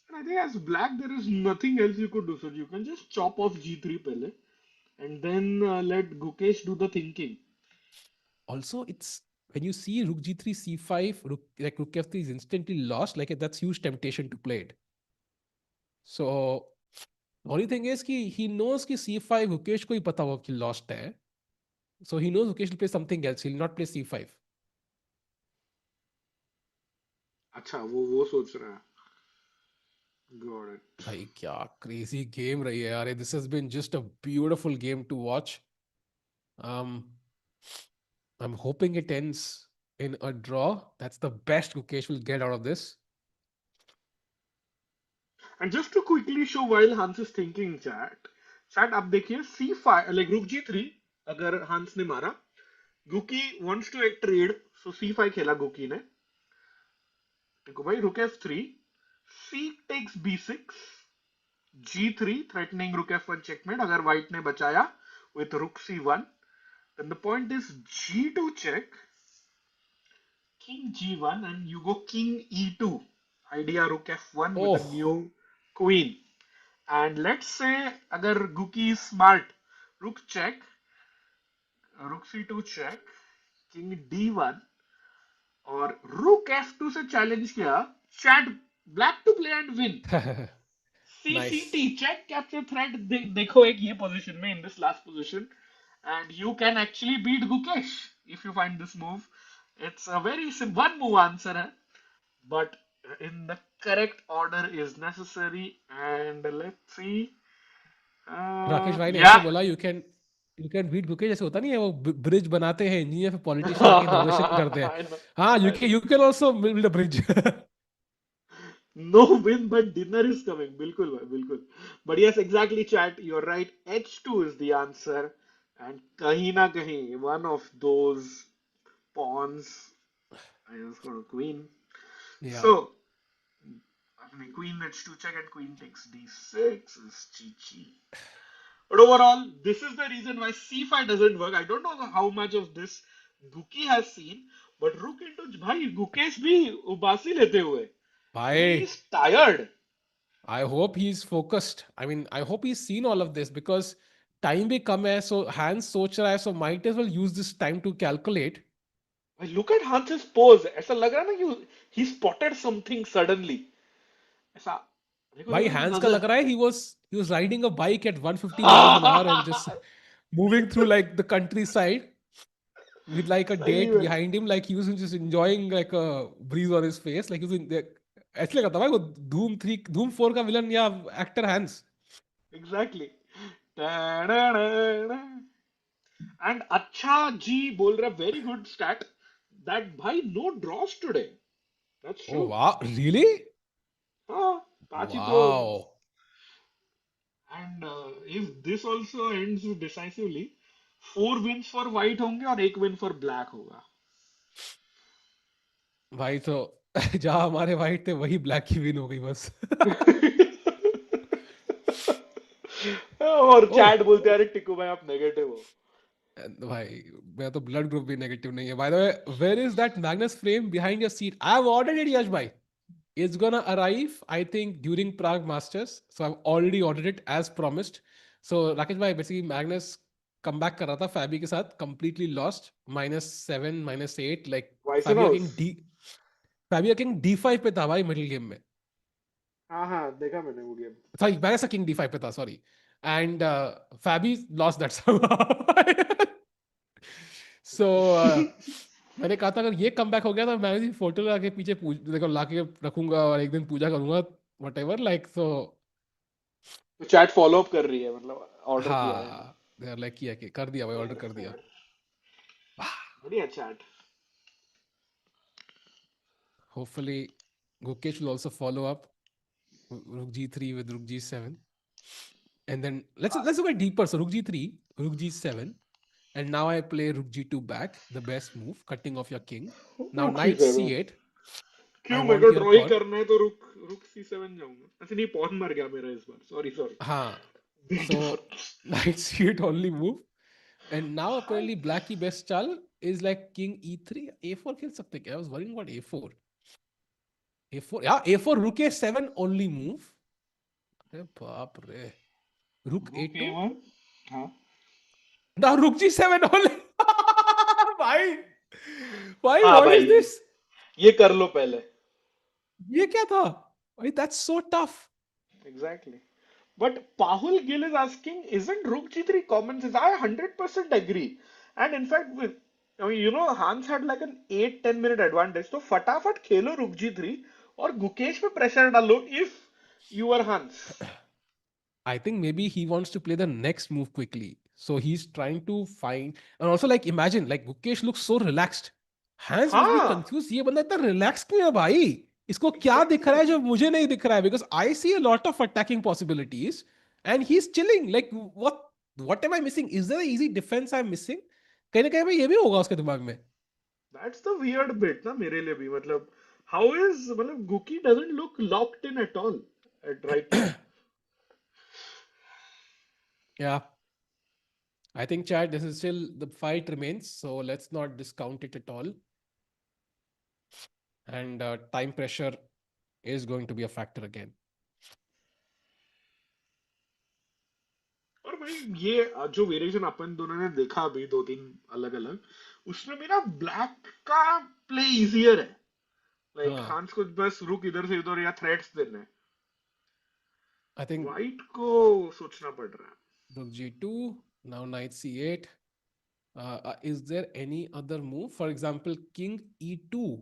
And I think as black, there is nothing else you could do. So you can just chop off G3 pehle and then let Gukesh do the thinking. Also, it's when you see Rook G3, C5, like Rook F3 is instantly lost. Like that's huge temptation to play it. So the only thing is he knows कि C5 Gukesh को ही पता होगा कि lost है. So he knows Gukesh will play something else. He'll not play C5. अच्छा वो सोच रहा है. Got it. भाई क्या crazy game रही है यार. This has been just a beautiful game to watch. Um, I'm hoping it ends in a draw. That's the best Gukesh will get out of this. And just to quickly show while Hans is thinking, chat आप देखिए C5 like Rook G3 अगर Hans ने मारा, Guki wants to trade, so C5 खेला Guki ने. देखो भाई Rook F3, C takes B6, G3 threatening Rook F1 checkmate अगर White ने बचाया with Rook C1. Then the point is G2 check, King G1, and you go King E2. Idea Rook F1 with a Oh, new queen. And let's say अगर Guki is smart, Rook check, Rook C2 check, King D1 और Rook F2 से challenge किया, chat black to play and win. nice. CCT check capture threat देखो एक ये position में in this last position, and you can actually beat Gukesh if you find this move. It's a very simple one move answer है, but in the correct order is necessary. And let's see. Rakesh भाई ने ऐसे Yeah. बोला you can beat Gukesh. जैसे होता नहीं है वो ब्रिज बनाते हैं इंजीनियर फिर पॉलिटिशियन आके इनोग्रेशन करते हैं. I know. हाँ, I know. You can also build a bridge. No win, but dinner is coming. बिल्कुल भाई, बिल्कुल. But yes, exactly, chat. You're right. H2 is the answer. And kahin na kahin, one of those pawns. I just got a queen. Yeah. So, I mean, queen H2 check and queen takes D6 is GG. But overall, this is the reason why C5 doesn't work. I don't know how much of this Guki has seen, but Rook into भाई Gukesh भी उबासी लेते हुए. He भाई is tired. I hope he's focused. I mean, I hope he's seen all of this because time भी कम है. So hands सोच रहा है. So might as well use this time to calculate. Look at Hans's pose. ऐसा लग रहा है ना कि he spotted something suddenly. ऐसा देखो भाई देखो देखो hands का नजर. लग रहा है he was riding a bike at 150 miles an hour and just moving through like the countryside with like a सही date में. behind him, like he was just enjoying like a breeze on his face, like he was in the. ऐसे लगा था भाई वो धूम 4 का villain या एक्टर हैंस. Exactly. And अच्छा जी बोल रहा very good stat that भाई no draws today. That's Oh true. wow, really? हाँ, पांच ही तो. Wow. And if this also ends decisively, 4 wins for white होंगे और एक win for black होगा. भाई तो जहां हमारे वाइट थे वही ब्लैक की विन हो गई बस. और ओह चैट बोलते हैं अरे टिकू भाई आप नेगेटिव हो. भाई मैं तो ब्लड ग्रुप भी नेगेटिव नहीं है. By the way, where is that Magnus frame behind your seat? I have ordered it Yash भाई. It's gonna arrive, I think, during Prague Masters. So I've already ordered it as promised. So Rakesh bhai, basically Magnus come back कर रहा था Fabi के साथ, completely lost, -7, -8, like Vice Fabi का versa. king D5 पे था भाई middle game में. हाँ हाँ देखा मैंने वो गेम. Sorry, Magnus का king D5 पे था, sorry. And Fabi lost that somehow. So मैंने कहा था अगर ये कम बैक हो गया तो मैं इसी फोटो लाके पीछे देखो लाके रखूंगा और एक दिन पूजा करूंगा whatever, like so. तो चैट फॉलो अप कर रही है मतलब ऑर्डर किया है. हाँ, they are like किया कि कर दिया भाई, ऑर्डर फेयर कर दिया. फेयर. बढ़िया chat. Hopefully Gukesh will also follow up Rook G3 with Rook G7, and then let's go deeper. So Rook G3, Rook G7, and now I play Rook G2 back, the best move, cutting off your king. Now रुक सी Knight seven. C8. I क्यों मेरे को want your draw he pawn. करना है तो रुक रुक C7 जाऊंगा. अच्छा नहीं पॉन मर गया मेरा इस बार. Sorry sorry. हाँ, Beautiful. So knight c8 only move. And now apparently black की best चाल is like king e3. a4 खेल सकते क्या? I was worrying about a4. a4, yeah, a4 rook a7 only move. अरे बाप रे. Rook Rook a2. A1. हाँ. Now rook g7 only. भाई, भाई, हाँ what is भाई, this? ये कर लो पहले. ये क्या था? भाई, that's so tough. Exactly. But Pahul Gill is asking, isn't Rook G3 common sense? I 100% agree. And in fact, I mean, Hans had like an 8-10 minute advantage. So फटाफट खेलो Rook G3 और गुकेश पे pressure डालो if you are Hans. I think maybe he wants to play the next move quickly. So he's trying to find, and also like imagine, like Gukesh looks so relaxed. Hans must be हाँ, confused. ये बंदा इतना relaxed क्यों है भाई? इसको क्या दिख रहा है exactly. जो मुझे नहीं दिख रहा है? Because I see a lot of attacking possibilities, and he's chilling. Like what am I missing? Is there an easy defense I'm missing? कहीं ना कहीं पे ये भी होगा उसके दिमाग में. That's the weird bit ना मेरे लिए भी मतलब मतलब Guki doesn't look locked in at all at right now. Yeah, I think Chad, this is still the fight remains, so let's not discount it at all. And time pressure is going to be a factor again. और भाई ये जो variation अपन दोनों ने देखा अभी दो तीन अलग अलग उसमें भी ना ब्लैक का प्ले इजियर है लाइक हाँ, हांस को बस रुक इधर से उधर या थ्रेट्स देने हैं I think वाइट को सोचना पड़ रहा है rook g2, now knight c8. Is there any other move? For example, king e2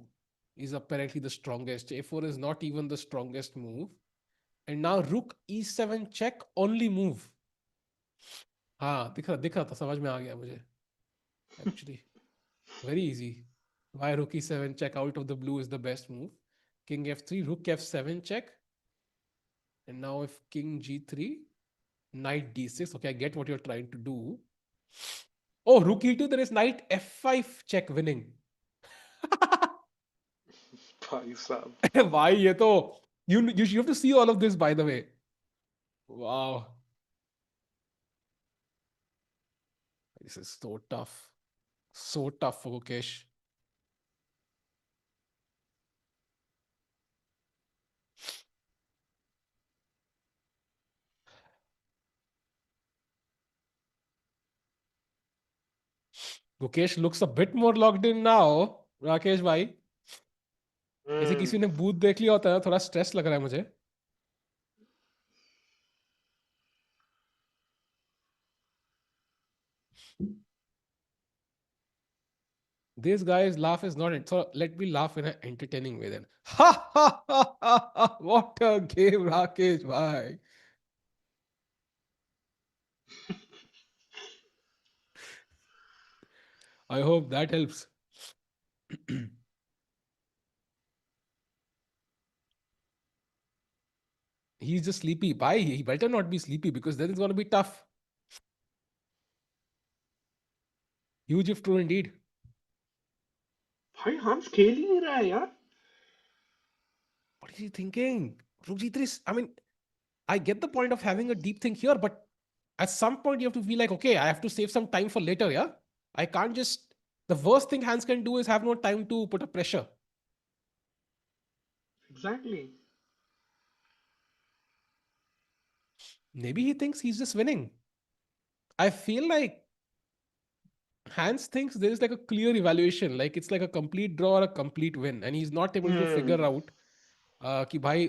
is apparently the strongest. a4 is not even the strongest move. And now rook e7 check only move. हाँ, दिख रहा था, समझ में आ गया मुझे. Actually, very easy. Why rook e7 check out of the blue is the best move. King f3, rook f7 check. And now if king g3, knight d6. Okay, I get what you're trying to do. Oh, rook e2, there is knight f5 check winning. भाई साहब भाई ये तो you have to see all of this by the way. Wow, this is so tough for Gukesh. Gukesh looks a bit more locked in now. Rakesh भाई, जैसे किसी ने booth देख लिया होता है, थोड़ा स्ट्रेस लग रहा है मुझे. This guy's laugh is not it. So let me laugh in an entertaining way then. Ha ha ha ha ha! What a game, Rakesh bhai. I hope that helps. He's just sleepy. Bye. He better not be sleepy because then it's going to be tough. Huge if true indeed. भाई हांस खेल ही नहीं रहा है यार What is he thinking? Rook g3 I mean, I get the point of having a deep think here, but at some point you have to be like, okay, I have to save some time for later, yeah? I can't just. The worst thing Hans can do is have no time to put a pressure. Exactly Maybe he thinks he's just winning. I feel like Hans thinks there is like a clear evaluation, like it's like a complete draw or a complete win, and he's not able to figure out कि भाई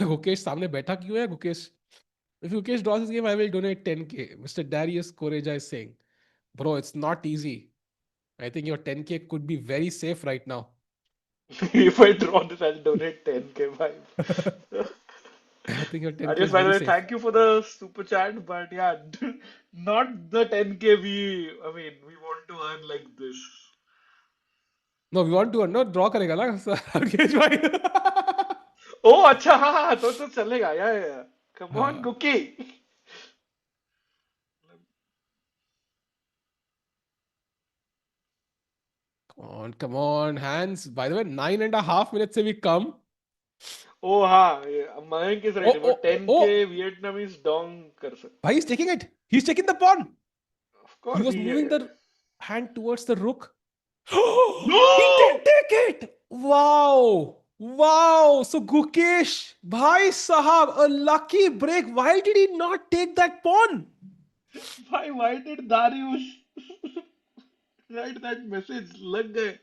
गुकेश सामने बैठा क्यों है Gukesh. If Gukesh draws this game, I will donate 10k. Mr. Darius Koreja is saying, bro, it's not easy. I think your 10k could be very safe right now. if I draw this I'll donate 10k भाई I think your 10k Arias, is by the very way, safe. thank you for the super chat, but yeah, not the 10k we want to earn like this. No, we want to not draw करेगा ना Gukesh भाई. ओ अच्छा हाँ हाँ तो चलेगा या come on हाँ. कुकी Come on, Hans. By the way, 9.5 minutes से भी कम. ओ हाँ, मयंक इज Oh, राइट, वो oh, 10 oh! के वियतनामीज डोंग कर सकते. Bhai, he's taking it. He's taking the pawn. Of He course was he. moving the hand towards the rook. He did No! take it. Wow. Wow. So Gukesh, Bhai Sahab, a lucky break. Why did he not take that pawn? Why did Darius write that message? लग गए.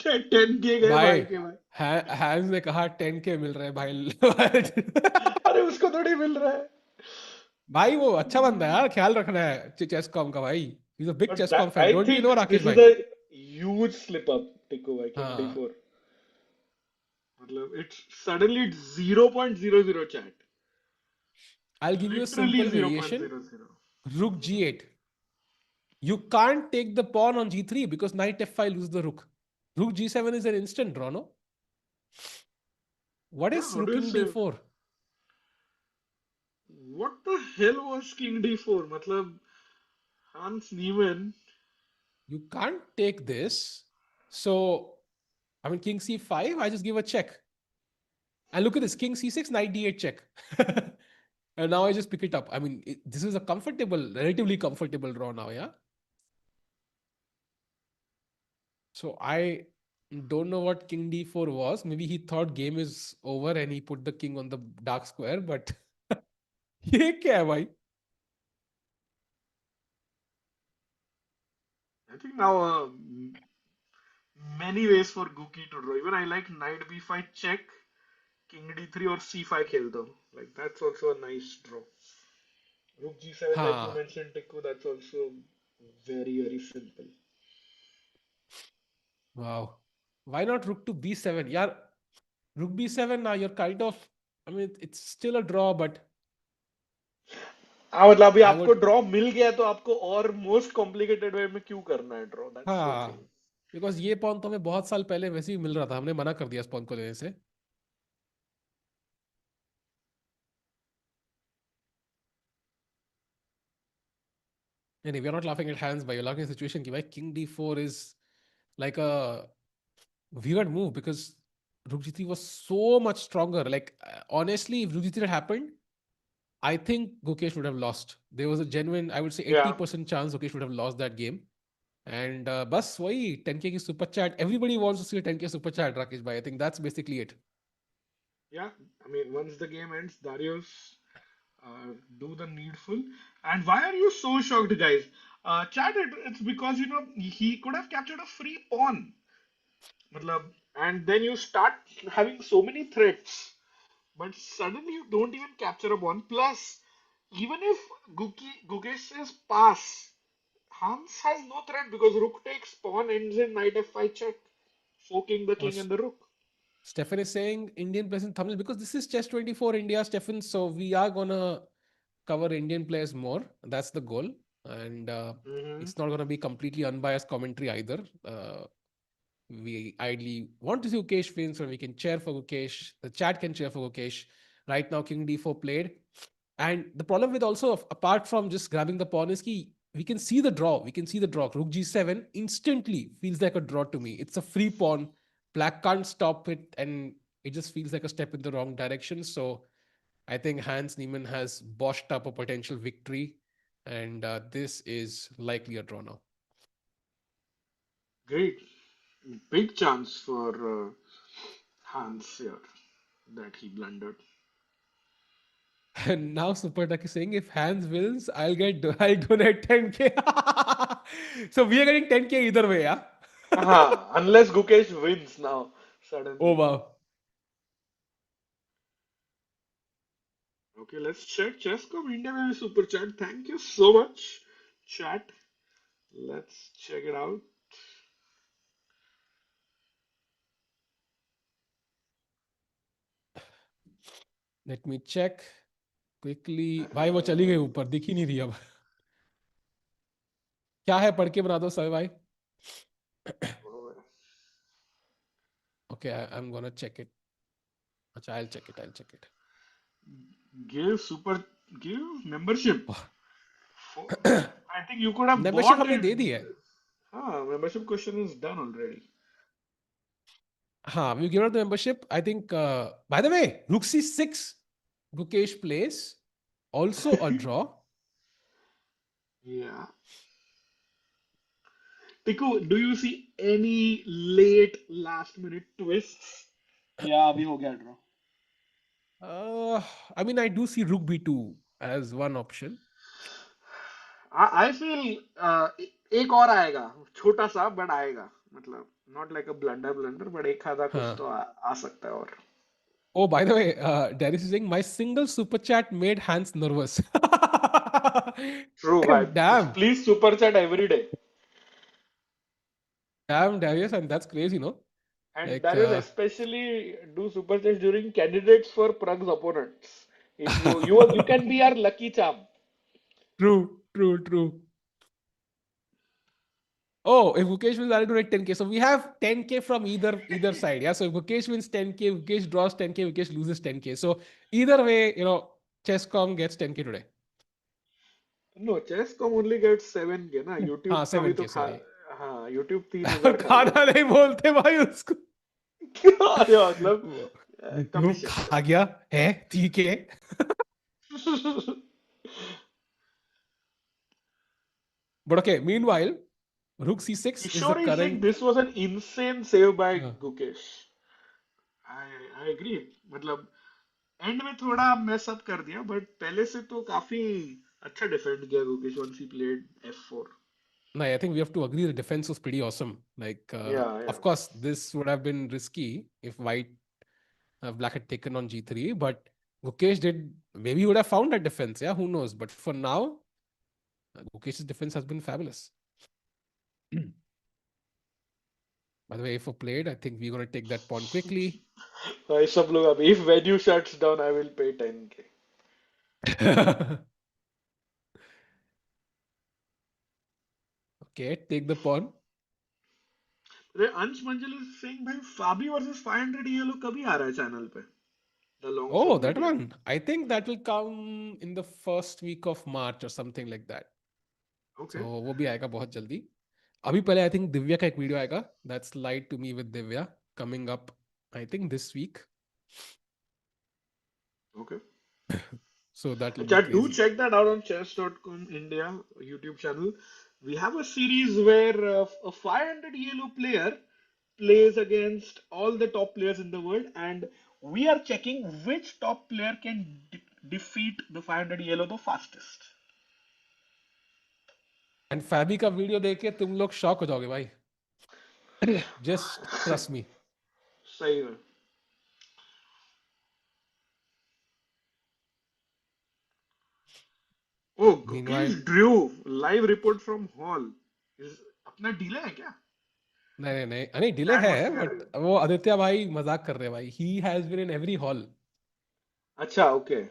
10K गए भाई भाई के भाई. Hence ने कहा 10K मिल रहा है भाई. अरे उसको थोड़ी मिल रहा है. भाई वो अच्छा बंदा है यार, ख्याल रखना है चेस कॉम का भाई. He is a big But chess com that, fan, I don't you think know this Rakesh is भाई? a huge slip up, Tico by King हाँ. D4. मतलब it's 0.00 chat. I'll give you a Literally simple variation. 0.00. Rook g8. You can't take the pawn on g3 because knight f5 loses the rook. Rook g7 is an instant draw, no? What Yeah, is how do rook you king say? d4? What the hell was King D4? मतलब Hans Niemann. You can't take this. So, I mean, king c5, I just give a check. And look at this, king c6, knight d8 check. And now I just pick it up. I mean, this is a comfortable, relatively comfortable draw now, yeah? So I don't know what king d4 was. Maybe he thought game is over and he put the king on the dark square, but ये क्या है भाई? I think now many ways for Guki to draw. Even I like knight b5 check, king d3 or c5 खेल दो. Like that's also a nice draw. Rook g7 like you हाँ. mentioned, Tikku, that's also very simple. Wow. Why not rook to b7? Yeah, rook b7 now you're kind of, I mean, it's still a draw, but हाँ मतलब अभी I आपको would, draw मिल गया तो आपको और most complicated वे में क्यों करना है ड्रॉ, दैट्स द थिंग. हाँ. बिकॉज ये पॉन तो हमें बहुत साल पहले वैसे ही मिल रहा था, हमने मना कर दिया इस पॉन को लेने से. नहीं, we are not laughing at hands, by you're laughing at the situation कि भाई king d4 is like a weird move because rook g3 was so much stronger. Like honestly, if rook g3 had happened, I think Gukesh would have lost. There was a genuine, I would say या 80% chance Gukesh would have lost that game. And बस वही 10K की super chat. Everybody wants to see a 10K super chat, Rakesh bhai. I think that's basically it. या I mean once the game ends, Darius do the needful. And why are you so shocked, guys? Chat, it's because you know he could have captured a free pawn. मतलब, and then you start having so many threats, but suddenly you don't even capture a pawn. Plus, even if Gukesh says pass, Hans has no threat because rook takes pawn ends in knight f5 check, forking the Oh, king and the rook. Stefan is saying Indian players in thumbnail because this is Chess 24 India, Stefan. So we are gonna cover Indian players more. That's the goal. And Mm-hmm. it's not gonna be completely unbiased commentary either. We ideally want to see Gukesh win so we can cheer for Gukesh. The chat can cheer for Gukesh. Right now, King D4 played. And the problem with also, apart from just grabbing the pawn, is key. We can see the draw. We can see the draw. Rook G7 instantly feels like a draw to me. It's a free pawn. Black can't stop it, and it just feels like a step in the wrong direction. So I think Hans Niemann has botched up a potential victory, and this is likely a draw now. Great. Big chance for Hans here that he blundered. And now Super Duck is saying if Hans wins, I'll donate 10K. So we are getting 10K either way, yeah? Unless Gukesh wins now, Oh suddenly. wow. Okay, let's check. Chesscom India में भी super chat. Thank you so much, chat. Let's check it out. Let me check quickly. भाई वो चली गई ऊपर, दिख ही नहीं रही अब. क्या है पढ़ के बना दो सर भाई. Okay, I'm gonna check it. अच्छा, I'll check it. I'll check it. Give super, give membership. I think you could have Membership bought हमने it. दे दी है. Membership question is done already. हाँ, we've given out the membership. I think, by the way, Rook C6, Gukesh plays. Also a draw. Yeah. Tiku, do you see any late last minute twists? Yeah, अभी हो गया draw. Uh, I mean, I do see Rook B2 as one option. I feel एक और आएगा छोटा सा but आएगा मतलब not like a blunder but एक आधा कुछ Huh. तो आ सकता है और Oh, by the way, Darius is saying my single super chat made Hans nervous. true भाई Damn, please super chat every day damn, Darius, and that's crazy, no? and Like, that is especially do super chats during candidates for Prague's opponents if you can be our lucky charm. true, true, true. Oh, if Gukesh wins, I'll donate 10K. So we have 10K from either side. Yeah. So if Gukesh wins 10K, Gukesh draws 10K, Gukesh loses 10K. So either way, Chesscom gets 10K today. No, Chess.com only gets 7K ना हाँ, YouTube का भी तो 7K, खा sorry. हाँ YouTube 3,000 खा खाना गया नहीं बोलते भाई उसको. क्या अरे मतलब वो कमीशन खा गया है, ठीक है. But okay, meanwhile, Rook C6 is the Kishore is saying current. this was an insane save by uh, Gukesh. I I agree. मतलब एंड में थोड़ा मेस अप कर दिया बट पहले से तो काफी अच्छा डिफेंड किया Gukesh once he played F4. no, I think we have to agree the defense was pretty awesome. Like, Yeah, yeah. of course, this would have been risky if Black had taken on G3, but Gukesh did. Maybe he would have found that defense. Yeah, who knows? But for now, Gukesh's defense has been fabulous. By the way, if played, I think we're going to take that pawn quickly. भाई सब लोग अभी if venue shuts down I will pay 10K. Okay, take the pawn. अरे अंश मंजल is saying भाई फाबी versus 500 yellow कभी आ रहा है चैनल पे the long Oh, form that video. one. I think that will come in the first week of March or something like that. Okay So वो भी आएगा बहुत जल्दी. अभी पहले I think दिव्या का एक वीडियो आएगा. That's Light to Me with Divya coming up. I think this week. Okay So that will be अच्छा do crazy. check that out on chess.com India YouTube channel. We have a series where a 500 yellow player plays against all the top players in the world and we are checking which top player can defeat the 500 yellow the fastest. And फैबी का video देख के तुम लोग shock हो जाओगे भाई. Just trust me. सही है. Oh, Meanwhile, Gukesh Drew live report from hall. Is अपना डिले है क्या? नहीं नहीं नहीं, नहीं डिले है, एटमॉस्फेयर है. बट वो आदित्य भाई मजाक कर रहे हैं भाई. He has been in every hall. अच्छा ओके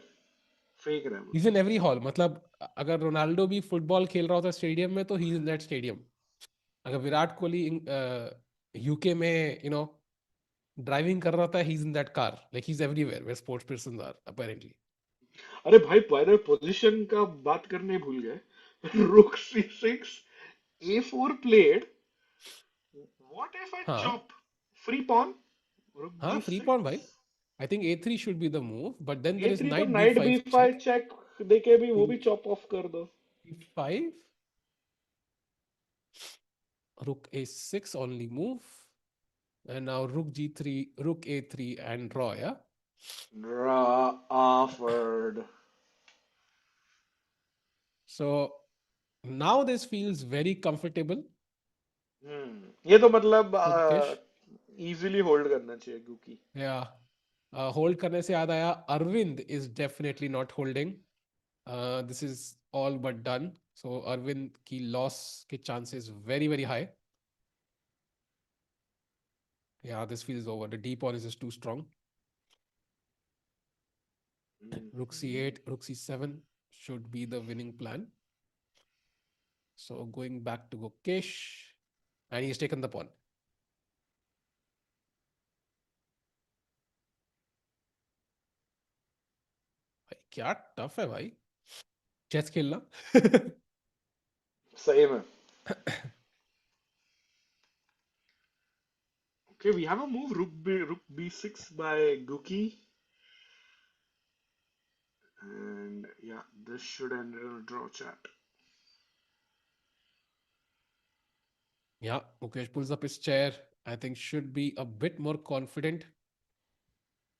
फेक रहा है वो. He is in every hall. मतलब अगर रोनाल्डो भी फुटबॉल खेल रहा होता स्टेडियम में तो he is in that stadium. अगर विराट कोहली यूके में ड्राइविंग कर रहा था, he is in that car. Like he is everywhere where sports persons are apparently. अरे भाई पहले पोजीशन का बात करने भूल गए. Rook C6 A4 played. What if I हाँ chop? Free pawn? Rook हाँ, फ्री D6? पॉन भाई. I think A3 should be the move, but then there is A3 तो night night B5 B5 check. Check देके भी वो भी chop of कर दो. B5, rook A6 only move. And now rook G3, rook A3 and draw, yeah? Draw offered. So now this feels very comfortable ये तो मतलब for Gukesh. इजीली होल्ड करना चाहिए क्योंकि Yeah. Hold करने से याद आया, Arvind is definitely not holding. This is all but done. So Arvind की loss के chances very, very high. Yeah, this feels over. The D pawn is just too strong. Rook C8, rook C7 should be the winning plan. So going back to Gukesh, and he's taken the pawn. भाई क्या tough है भाई chess खेलना. सही में. Okay, we have a move rook b6 by Guki, and yeah, this should end in a draw, chat. Yeah, Mukesh pulls up his chair. I think should be a bit more confident.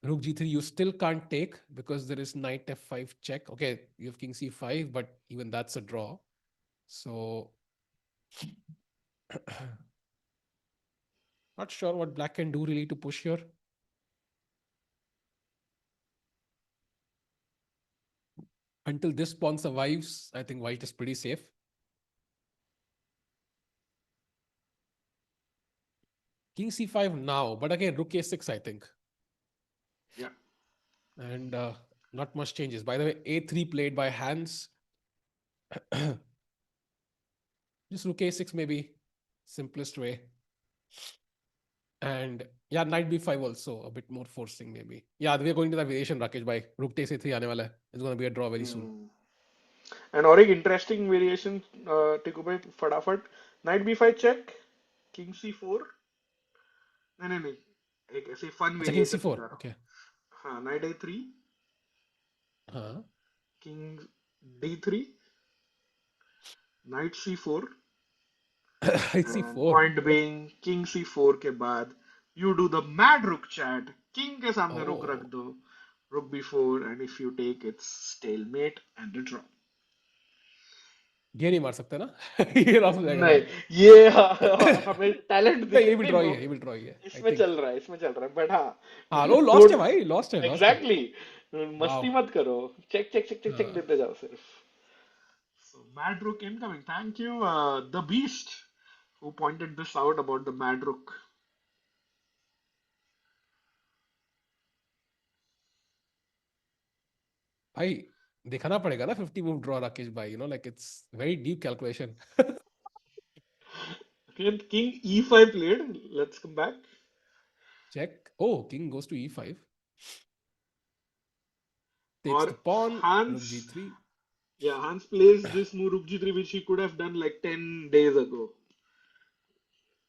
Rook g3, you still can't take because there is knight f5 check. Okay, you have king c5, but even that's a draw. So, not sure what black can do really to push here. Until this pawn survives, I think white is pretty safe. King c5 now, but again, rook a6, I think. Yeah. And not much changes. By the way, a3 played by Hans. Just rook a6 maybe, simplest way. And yeah, knight b5 also, a bit more forcing maybe. Yeah, we are going to that variation, Rakesh bhai. Rook takes a3 aane wala hai. It's going to be a draw very soon. And और एक interesting variation टिकू भाई फटाफट knight b5 check, king c4, नहीं, एक ऐसे fun अच्छा, king variation c4, बता रहा okay. हूँ. हाँ, knight a3, हाँ. king d3, knight c4, Knight and c4. point being king c4 के बाद you do the mad rook chat, king के सामने rook रख Oh. दो, rook b4, and if you take it's stalemate and a draw. ये नहीं मार सकते ना. ये लॉस हो जाएगा नहीं, फिर. ये हमें टैलेंट नहीं, ये दिखे भी नहीं ड्रॉ ही वो. है, ये भी ड्रॉ ही है, आई इसमें थिंक. चल रहा है, इसमें चल रहा है, बट हाँ, हाँ, लो लॉस्ट है डोंट भाई, लॉस्ट है, लॉस्ट है. एग्जैक्टली, मस्ती वाओ. मत करो, check check check check check हाँ. देते जाओ सिर्फ. So Mad Rook incoming. Thank you, the Beast, who pointed this out about the Mad Rook. भाई दिखाना पड़ेगा ना 50 मूव ड्रॉ, राकेश भाई, like it's very deep calculation. Okay, King E5 played. Let's come back. Check. Oh, king goes to e5. Takes Or the pawn, rook Hans, g3. yeah, Hans plays this move Rook G3, which he could have done like 10 days ago.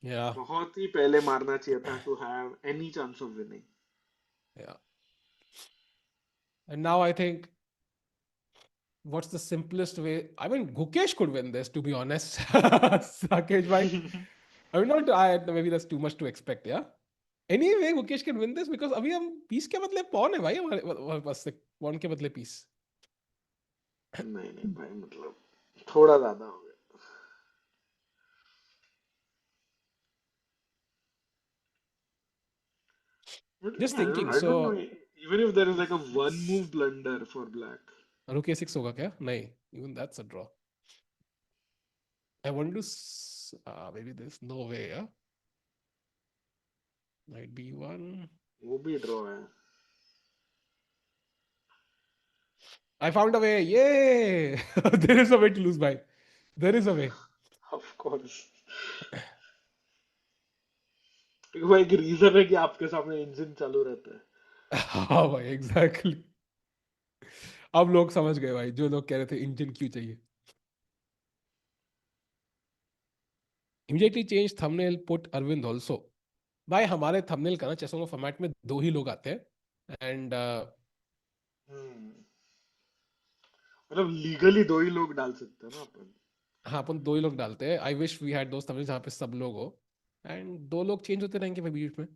Yeah. बहुत ही पहले मारना चाहिए था to have any chance of winning. Yeah. And now I think, what's the simplest way? I mean, Gukesh could win this, to be honest. Rakesh bhai. I mean, maybe that's too much to expect, yeah? Anyway, Gukesh can win this because अभी हम piece के बदले pawn है भाई हमारे पास से, pawn के बदले पीस. नहीं भाई, मतलब थोड़ा ज्यादा हो गया. But Just yeah, thinking. I don't know. So, Even if there is like a one move blunder for black. rook a6 होगा क्या? नहीं. Even that's a draw. I want to. Maybe there's no way, yeah? Knight b1. वो भी draw है. I found a way. Yay! There is a way to lose by. There is a way. Of course. क्योंकि भाई एक reason है कि आपके सामने इंजन चालू रहता है. हाँ भाई, एग्जैक्टली. अब लोग समझ गए भाई, जो लोग कह रहे थे इंजन क्यों चाहिए. Immediately change thumbnail, put Arvind also. भाई हमारे thumbnail का ना चेसोंगा फॉर्मेट में 2 ही लोग आते हैं एंड मतलब लीगली 2 ही लोग डाल सकते हैं ना अपन. हाँ, अपन 2 ही लोग डालते हैं. आई विश वी हैड दोस्त thumbnails जहाँ पे सब लोग हो, एंड 2 लोग चेंज होते रहेंगे भाई बीच में.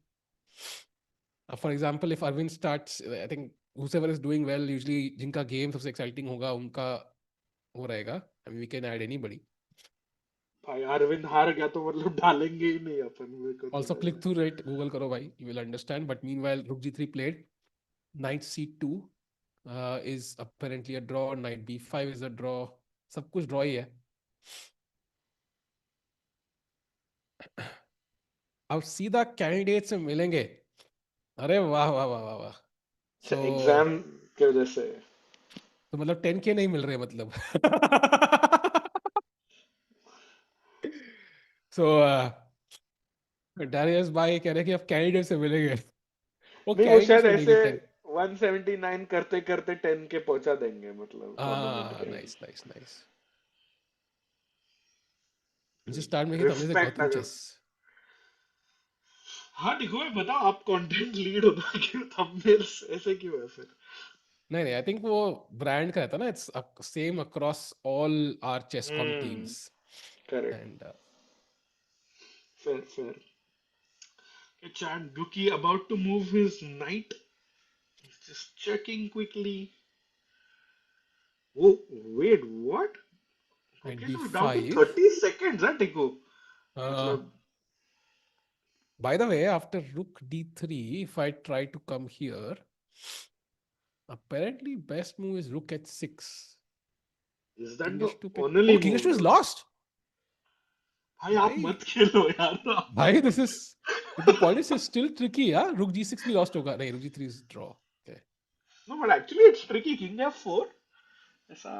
For example, if Arvind starts, I think whoever is doing well, usually जिनका गेम सबसे एक्साइटिंग होगा उनका वो रहेगा. I mean we can add anybody. भाई अरविंद हार गया तो मतलब डालेंगे ही नहीं अपन, मेरे को तो Also डर click है. through it, Google करो भाई, you will understand. But meanwhile, Rook G3 played. Knight C2 is apparently a draw. Knight B5 is a draw. सब कुछ draw ही है. अब सीधा कैंडिडेट से मिलेंगे. अरे वाह वाह वाह वाह वाह. अच्छा, So एग्जाम के वजह से. तो मतलब 10K नहीं मिल रहे मतलब. So Darius भाई कह रहे कि अब कैंडिडेट से मिलेंगे. वो नहीं, वो कैंडिडेट शायद में ऐसे देंगे 10. 179 करते करते 10 के पहुंचा देंगे, मतलब टूर्नामेंट के and. Nice nice nice. Just start making thumbnails like respect Gotham अगर. chess. हाँ देखो भाई बताओ, आप कंटेंट लीड हो तो क्यों थंबनेल्स ऐसे क्यों है फिर? नहीं नहीं, आई थिंक वो ब्रांड का रहता है ना, it's same across all our chess com hmm, teams correct, and fair, fair. Okay, Chad Guki about to move his knight. He's just checking quickly. Oh, wait, what? knight Gukesh was down to d5. 30 seconds, huh, Tico? uh, मतलब, by the way, after rook d3, if I try to come here, apparently best move is rook h6. is that King the h2 पे, only oh, king move, h2 is dude? lost. भाई आप भाई मत खेलो यार भाई, this is, the point is still tricky, yeah. Rook g6 भी lost होगा, नहीं, rook g3 is draw. Okay. No, but actually it's tricky. King f4. ऐसा.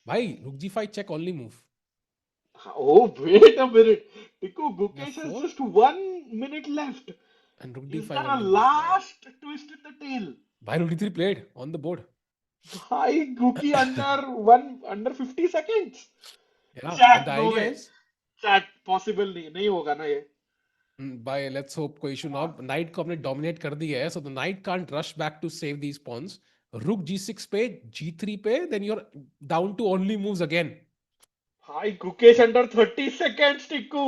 भाई rook g5 check only move. Oh, wait a minute. Tico, King Gukesh has f4 just 1 minute left. and rook Is d5 there a only move now. last twist in the tail? भाई rook d3 played on the board. Bhai, Guki under 50 seconds. Yeah, and the Chat, no idea way. is, Chat, possible नहीं होगा ना ये. by let's hope कोई issue ना हो, knight को हमने dominate कर दिया है, so the knight can't rush back to save these pawns. Rook g6 पे, g3 पे, then you're down to only moves again. भाई, Gukesh under 30 seconds, Tiku.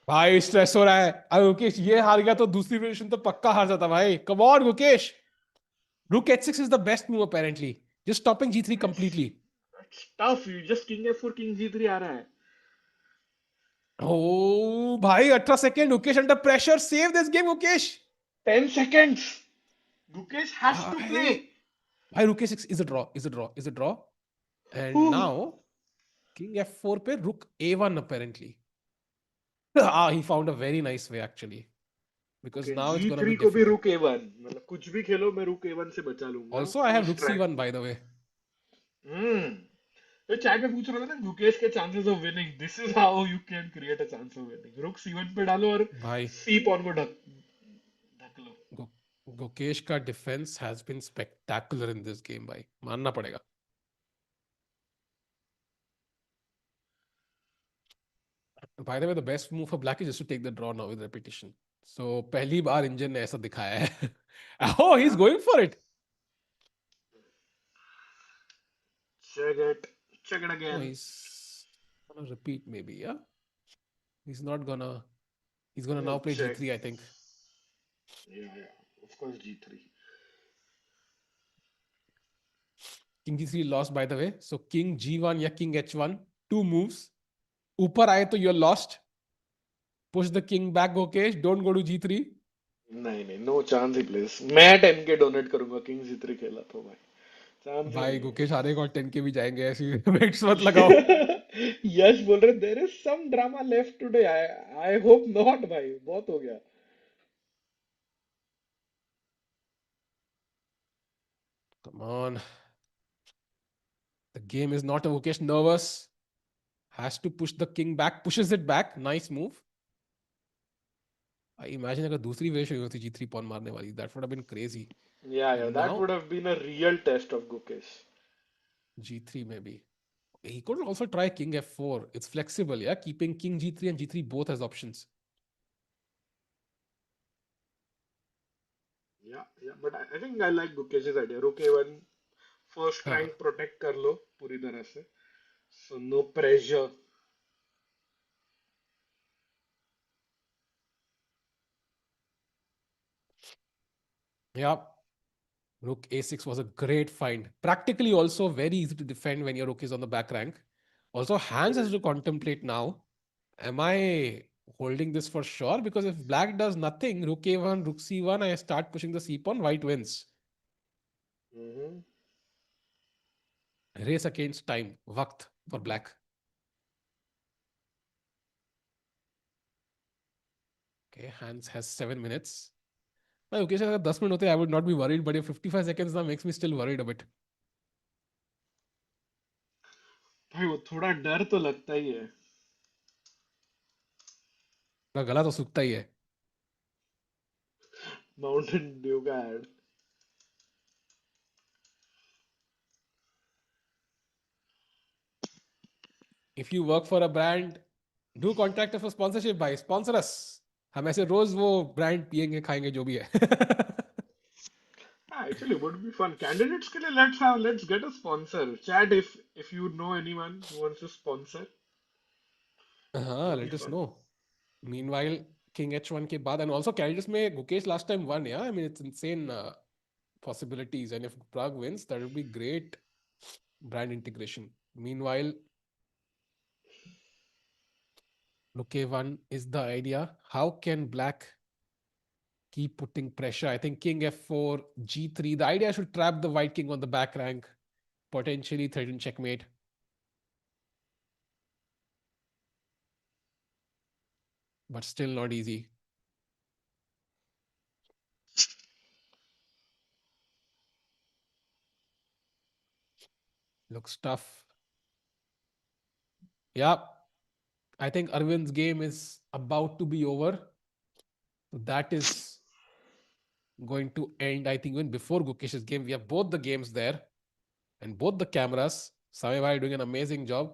भाई स्ट्रेस हो रहा है, अरे मुकेश ये हार गया तो दूसरी पोजीशन तो पक्का हार जाता भाई. Come on Mukesh. Rook h6 is the best move apparently, just stopping g3 That's, completely. that's tough. You just King f4, King g3 आ रहा है. Oh भाई 18 second, Mukesh under pressure, save this game Mukesh. 10 seconds. Gukesh has to भाई play. भाई rook a6 is a draw, is a draw, is a draw. And Whew. now king f4 पे rook a1 apparently. He found a very nice way actually, because okay, now it's जी gonna three be को भी difficult. रुक A1, मतलब कुछ भी खेलो मैं रुक ए1 से बचा लूंगा Also I have rook first rank. c1 by the way. हम्म. तो चैट में पूछ रहा था ना गुकेश के chances of winning, this is how you can create a chance of winning. रुक सी1 पे डालो और भाई सी पॉन को ढक ढक लो. गुकेश का defence has been spectacular in this game भाई, मानना पड़ेगा. By the way, the best move for black is just to take the draw now with repetition. So पहली बार इंजन ने ऐसा दिखाया है. Oh, he's या, going for it. Check it No, again. he's gonna repeat maybe, yeah. He's not gonna. He's gonna now play check. g3, I think. Yeah, of course जी3. King g3 lost by the way. So king g1 या king h1, two moves. ऊपर आए तो you're lost. Push the king back, Gokesh. Don't go to g3. नहीं नहीं, no chance ही place. मैं 10 के donate करूंगा किंग जी3 खेला तो भाई, चांस ही भाई नहीं गोकेश हारेगा और 10 के भी जाएंगे, ऐसी बेट्स मत लगाओ. है. यश बोल रहे there is some drama left today. I I hope not भाई, बहुत हो गया. Come on. The game is not a Gokesh nervous. Has to push the king back. Pushes it back. Nice move. I imagine अगर दूसरी वेश हुई होती g3 pawn मारने वाली, that would have been crazy. Yeah, And that now would have been a real test of Gukesh. g3 maybe. He could also try king f4. It's flexible, yeah? Keeping king g3 and g3 both as options. Yeah, but I think I like Gukesh's idea. Rook a1, first हाँ. rank protect कर लो पूरी तरह से. So no pressure. Yeah. Rook a6 was a great find. Practically also very easy to defend when your rook is on the back rank. Also, Hans has to contemplate now. Am I holding this for sure? Because if black does nothing, rook a1, rook c1, I start pushing the c pawn, white wins. Mm-hmm. Race against time. Waqt for black. Okay, Hans has 7 minutes. Okay, so 10 minutes होते, I would not be worried, but if 55 seconds now makes me still worried a bit. भाई वो थोड़ा डर तो लगता ही है. गला तो सूखता ही है. Mountain Dew का ad. If you work for a brand, do contact us for sponsorship, by sponsor us. हम ऐसे रोज वो ब्रांड पियेंगे खाएंगे जो भी है. Actually, would be fun. Candidates के लिए let's get a sponsor. Chat if you know anyone who wants to sponsor. हाँ, Would be let us fun. know. Meanwhile, King H1 के बाद and also candidates में Gukesh last time won, yeah. I mean it's insane possibilities, and if Prague wins, that would be great brand integration. Meanwhile, Rook A1 is the idea. How can Black keep putting pressure? I think King F4, G3. The idea should trap the White King on the back rank, potentially threaten checkmate. But still not easy. Looks tough. Yeah. I think Arvind's game is about to be over. So that is going to end, I think, even before Gukesh's game. We have both the games there and both the cameras. Samay Bhai doing an amazing job.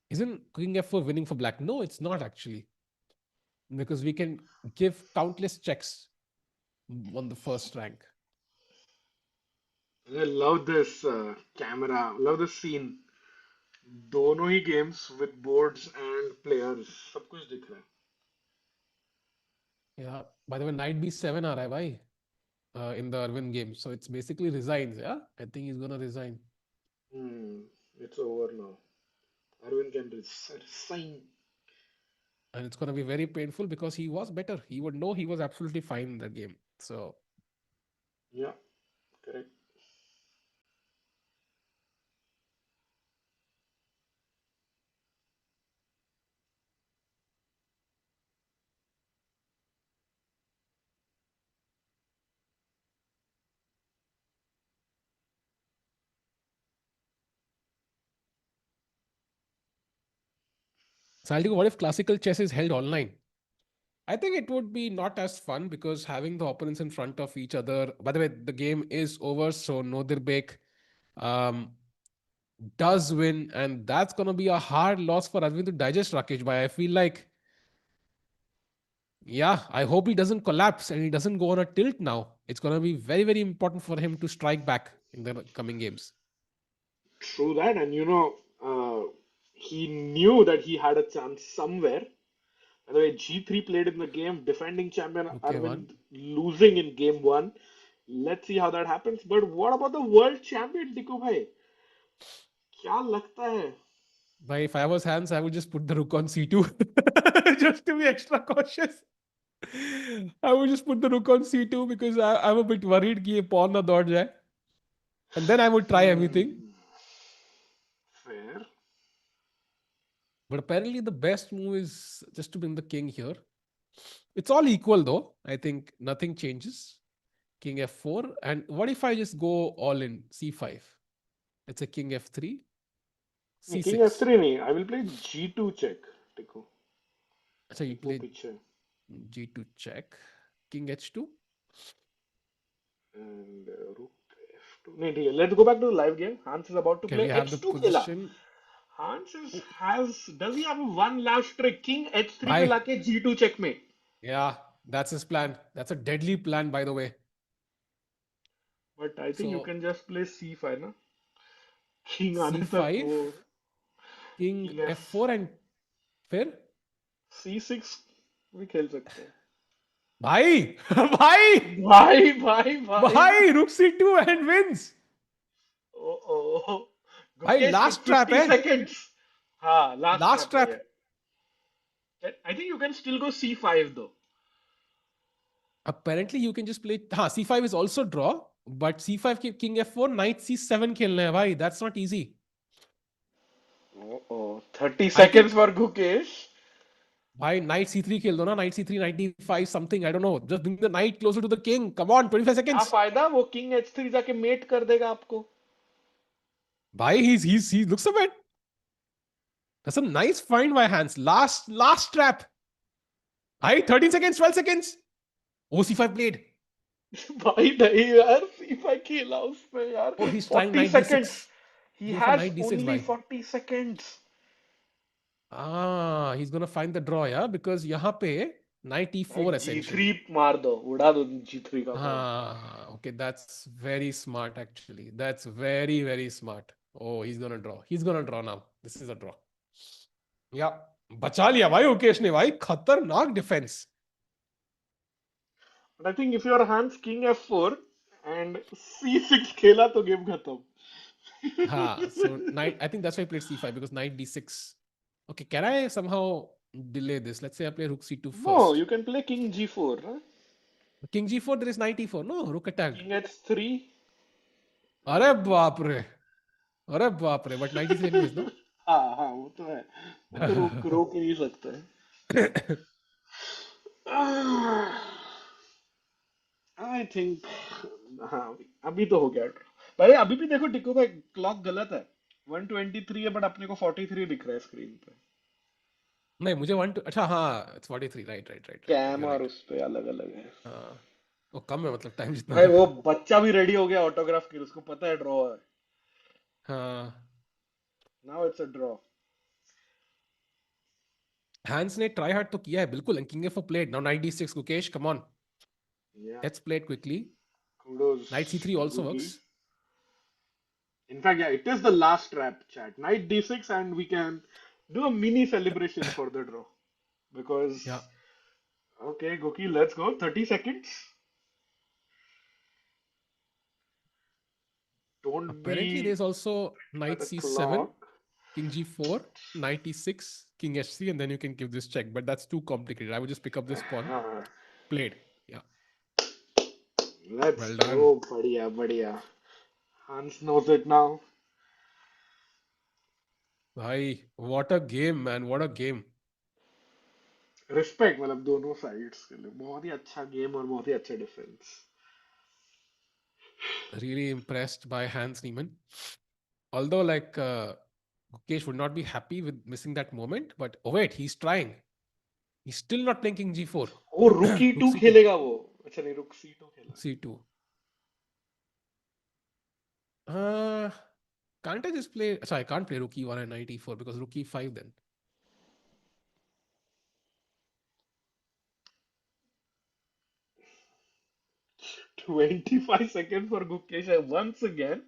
Isn't King F4 winning for Black? No, it's not actually. Because we can give countless checks on the first rank. I love this camera. Love this scene. दोनों ही games with boards and players. सब कुछ दिख रहा है. Yeah. By the way, knight b7 aa raha hai bhai, in the Arvind game. So it's basically resigns. Yeah. I think he's going to resign. It's over now. Arvind can resign. And it's going to be very painful because he was better. He would know he was absolutely fine in that game. So Yeah, correct. Saldigo, what if classical chess is held online? I think it would be not as fun because having the opponents in front of each other. By the way, the game is over, so Nodirbek um, does win, and that's going to be a hard loss for Arvind to digest, Rakesh. Bhai, I feel like, yeah, I hope he doesn't collapse and he doesn't go on a tilt now. It's going to be very, very important for him to strike back in the coming games. True that, and he knew that he had a chance somewhere. By the way, G3 played in the game, defending champion Okay, one. Arvind losing in game one. Let's see how that happens. But what about the world champion, Tiku bhai? क्या लगता है? But if I was hands, I would just put the rook on c2 just to be extra cautious. I would just put the rook on c2 because I'm a bit worried कि ये pawn ना दौड़ जाए. And then I would try everything. Fair. But apparently the best move is just to bring the king here. It's all equal though. I think nothing changes. King f4. And what if I just go all in? c5. It's a king f3. King c6. f3 नहीं. I will play g2 check, Tiku. So you वो play पीछे. g2 check. King h2. And rook f2. नहीं ठीक है. Let's go back to the live game. Hans is about to Can play we have the h2 खेला. position? Does he have one last trick? King h3 पे Bye. लाके g2 checkmate. Yeah, that's his plan. That's a deadly plan, by the way. But I think you So can just play c5 ना. King आने तक c5, वो king King f4 and फिर c6 भी खेल सकते हैं. भाई भाई भाई भाई भाई. भाई rook c2 and wins. Oh. भाई Gukesh last with trap 50 है. seconds. हाँ, last trap. trap. I think you can still go c5 though. Apparently you can just play. हाँ, c5 is also draw, but c5 king f4 knight c7 खेलना है भाई. That's not easy. 30 I seconds think for Gukesh. भाई knight c3 खेल दो ना. Knight c3 knight d5 something. I don't know. Just bring the knight closer to the king. Come on, 25 क्या seconds. फायदा, वो किंग h3 जाके met कर देगा आपको. भाई he looks a bit. That's a nice find by Hans. Last trap. Hi, 13 seconds, 12 seconds. OC5 played. भाई नहीं यार, C5 खेला उसने यार, Oh, he's trying 40 knight seconds. d6. He Go for has knight d6 only bhai. 40 seconds. He's gonna find the draw, yeah, because यहाँ पे knight भाई e4 G3 essentially. मार दो, उड़ा दो G3 का pawn. Okay, that's very smart actually. That's very, very smart. Oh, he's gonna draw. He's gonna draw now. This is a draw. Yeah. बचा लिया भाई मुकेश ने भाई, खतरनाक defence. But I think if your hands king f4 and C6 खेला तो game खत्म. So knight, I think that's why I played c5 because knight d6. Okay, can I somehow delay this? Let's say I play rook c2 No, first. you can play king G4, huh? King g4, there is knight e4. No, rook attacked. King h3. अरे बाप रे, अरे बाप रे, but knight e3 anyways, no? हाँ हाँ, वो तो है, वो तो रोक रोक ही नहीं सकते. आई थिंक, हाँ अभी तो हो गया भाई. अभी भी देखो टिको भाई, क्लॉक गलत है. 123 है बट अपने को 43 दिख रहा है स्क्रीन पे. नहीं मुझे वन टू, अच्छा हाँ, it's 43, right, right, right, right, कैम you're और right. उस पे अलग अलग है. हाँ, वो कम है मतलब टाइम जितना भाई है. वो बच्चा भी रेडी हो गया ऑटोग्राफ के लिए, उसको पता है ड्रॉ है. हाँ, now it's a draw. Hans ने ट्राई हार्ड तो किया है बिल्कुल. And king f played. Now knight d6. Gukesh, come on, yeah, let's play it quickly. kudos knight c3 also Guki. Works. In fact, yeah, it is the last trap, chat. Knight d6, and we can do a mini celebration for the draw. Because, या, okay, Goki, let's go. 30 seconds. Don't apparently there be is also by knight the c7, clock. king g4, knight e6, king h3, and then you can give this check. But that's too complicated. I would just pick up this pawn. Uh, Played. Yeah. let's Well done. go. Badhiya, badhiya. Hans knows it now. भाई, what a game, man. What a game. Respect, मतलब दोनों sides के लिए बहुत ही अच्छा game और बहुत ही अच्छा defence. Really impressed by Hans Niemann. Although, like, Gukesh would not be happy with missing that moment. But, oh wait, he's trying. He's still not playing king g4. वो रुक Rook E2 c2. खेलेगा वो. अच्छा नहीं, रुक C2 खेला. c2. Can't I just play? Sorry, I can't play rook e1 and knight e4 because rook e5 then. 25 seconds for Gukesh once again.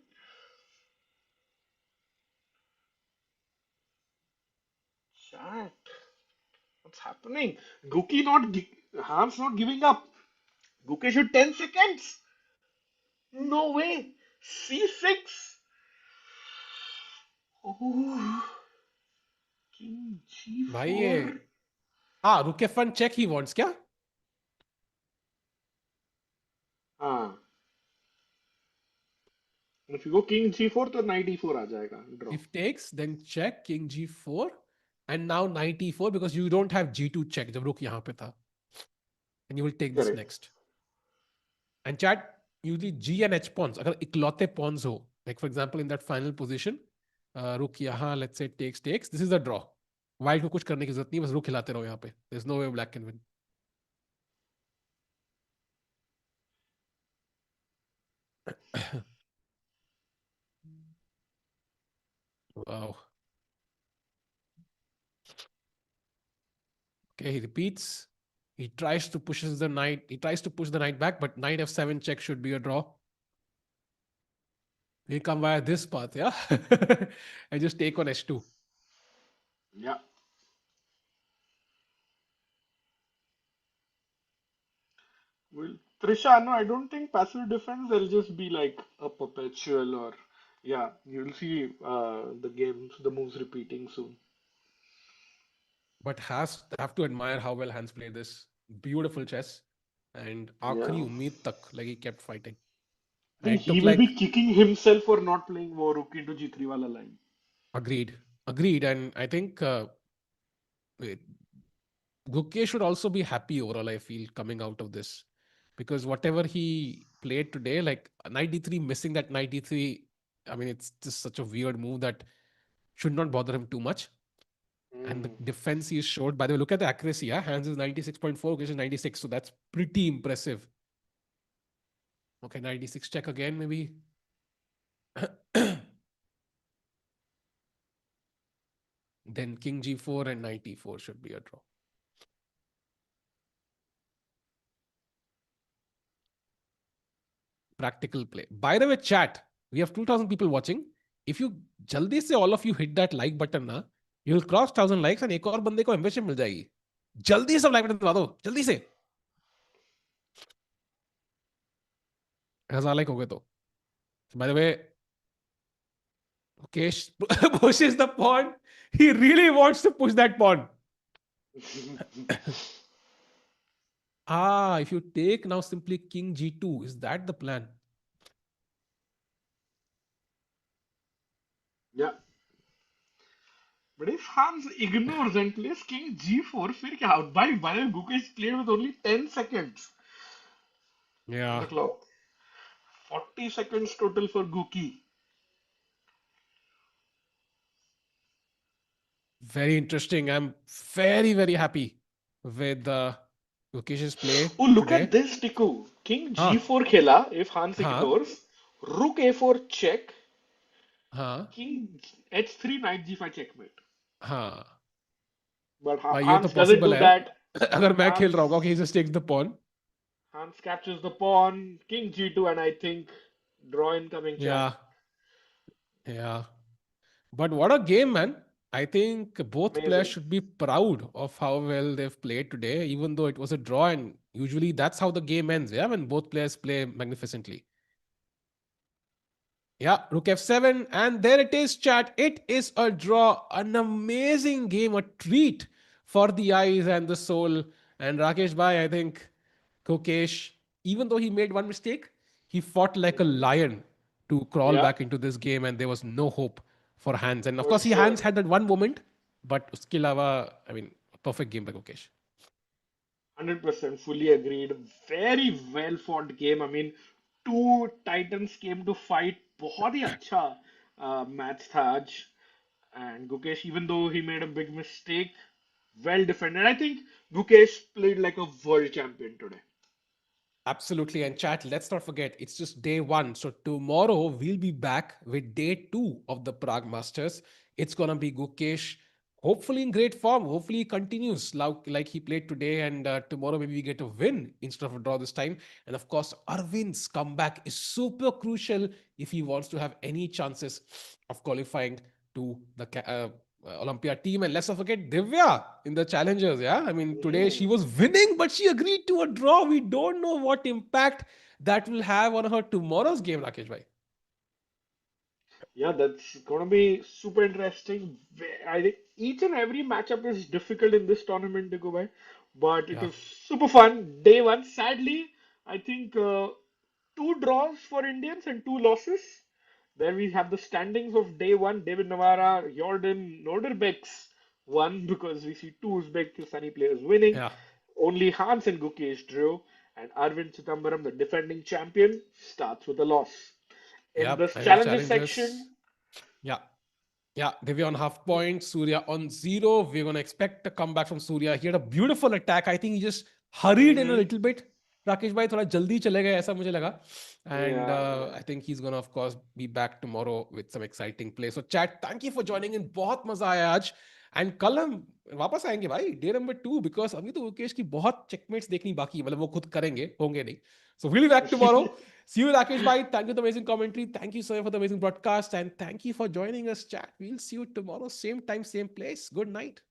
Chat. What's happening? Guki not, Hans not giving up. Gukesh with 10 seconds. No way. C6. Oh. King भाई G4. rook f1 check he wants क्या? हाँ. If you go King G4 तो Knight E4 आ जाएगा. Draw. If takes, then check king g4 and now knight e4 because you don't have g2 check जब rook यहाँ पे था. And you will take this Correct. next. And chat, usually g and h pawns अगर इकलौते pawns हो, like for example in that final position, rook यहाँ let's say takes, this is a draw. White को कुछ करने की जरूरत नहीं, बस rook हिलाते रहो यहाँ पे. There's no way black can win. Wow. Okay, he repeats. He tries to push the knight. He tries to push the knight back, but knight f7 check should be a draw. We come via this path, yeah? I just take on h2. Yeah. Well, Trisha, no, I don't think passive defense. There'll just be like a perpetual or, yeah, you'll see the moves repeating soon. But have to admire how well Hans played this. Beautiful chess. And aakhri Yeah. umeed tak, like he kept fighting. I And mean, it he took will like, be kicking himself for not playing more rook into G3 wala line. agreed. And I think Gukesh should also be happy overall, I feel, coming out of this. Because whatever he played today, like knight d3, missing that knight d3, I mean, it's just such a weird move that should not bother him too much. And the defense he showed, by the way, look at the accuracy. Yeah? Hands is 96.4, Gukesh is 96. So that's pretty impressive. Okay, 96 check again, maybe. Then king g4 and knight e4 should be a draw. Practical play. By the way, chat, we have 2000 people watching. If you jaldi se all of you hit that like button na, you'll cross 1000 likes and एक और बंदे को membership मिल जाएगी. जल्दी से like button दबा दो, जल्दी से. 1000 like हो गए तो. By the way, Gukesh pushes the pawn. He really wants to push that pawn. If you take now simply king g2, is that the plan? Yeah. But if Hans ignores and plays king g4, फिर क्या? By the way, Gukesh played with only 10 seconds on Yeah. the clock. 40 seconds total for Guki. Very interesting. I'm very, very happy with Gukesh's play Oh, look today. at this, Tiku. King हाँ g4 खेला, if Hans हाँ ignores. Rook a4 check. हाँ King h3, knight g5 checkmate. हाँ But भाई ये तो Hans doesn't possible do है. that. अगर मैं खेल Hans, रहा होगा, he just takes the pawn. Hans captures the pawn. King g2, and I think draw incoming chat. Yeah. But what a game, man. I think both players Amazing. should be proud of how well they've played today, even though it was a draw. And usually that's how the game ends, yeah, when both players play magnificently. Yeah, rook f7, and there it is, chat. It is a draw, an amazing game, a treat for the eyes and the soul. And Rakesh Bhai, I think Gukesh, even though he made one mistake, he fought like a lion to crawl Yeah, back into this game, and there was no hope for Hans. And of for course, he sure. Hans had that one moment, but uske alawa, I mean, perfect game by Gukesh. 100% fully agreed. Very well fought game. I mean, two titans came to fight. बहुत ही अच्छा match था आज. And Gukesh, even though he made a big mistake, well defended. I think Gukesh played like a world champion today. Absolutely. And chat, let's not forget, it's just day one. So tomorrow we'll be back with day two of the Prague Masters. It's going to be Gukesh, hopefully in great form. Hopefully he continues like he played today. And tomorrow maybe we get a win instead of a draw this time. And of course, Arvind's comeback is super crucial if he wants to have any chances of qualifying to the Olympia team. And let's not forget Divya in the challengers. Yeah, I mean, today she was winning, but she agreed to a draw. We don't know what impact that will have on her tomorrow's game, Rakesh bhai. Yeah, that's gonna be super interesting. I think each and every matchup is difficult in this tournament to go by, but it Yeah, was super fun. Day one, sadly, I think two draws for Indians and two losses. There we have the standings of day one. David Navara, Jorden, Nodirbek's won because we see two Uzbekistani players winning. yeah, Only Hans and Gukesh drew, and Arvind Chithambaram, the defending champion, starts with a loss. In yeah. the And in the challenges challengers, section, yeah. Yeah, Divya on half point, Surya on zero. We're going to expect a comeback from Surya. He had a beautiful attack. I think he just hurried in a hmm little bit. Rakesh bhai थोड़ा जल्दी चले गए ऐसा मुझे लगा. And yeah, yeah. I think he's going to of course be back tomorrow with some exciting play. So chat, thank you for joining in. बहुत मजा आया आज. And कल हम वापस आएंगे भाई डे नंबर 2 because अभी तो मुकेश की बहुत checkmates देखनी बाकी है. मतलब वो खुद करेंगे, होंगे नहीं. So we'll be back tomorrow. See you, Rakesh bhai. Thank you for the amazing commentary. Thank you, sir, for the amazing broadcast. And thank you for joining us, chat. We'll see you tomorrow. Same time, same place. Good night.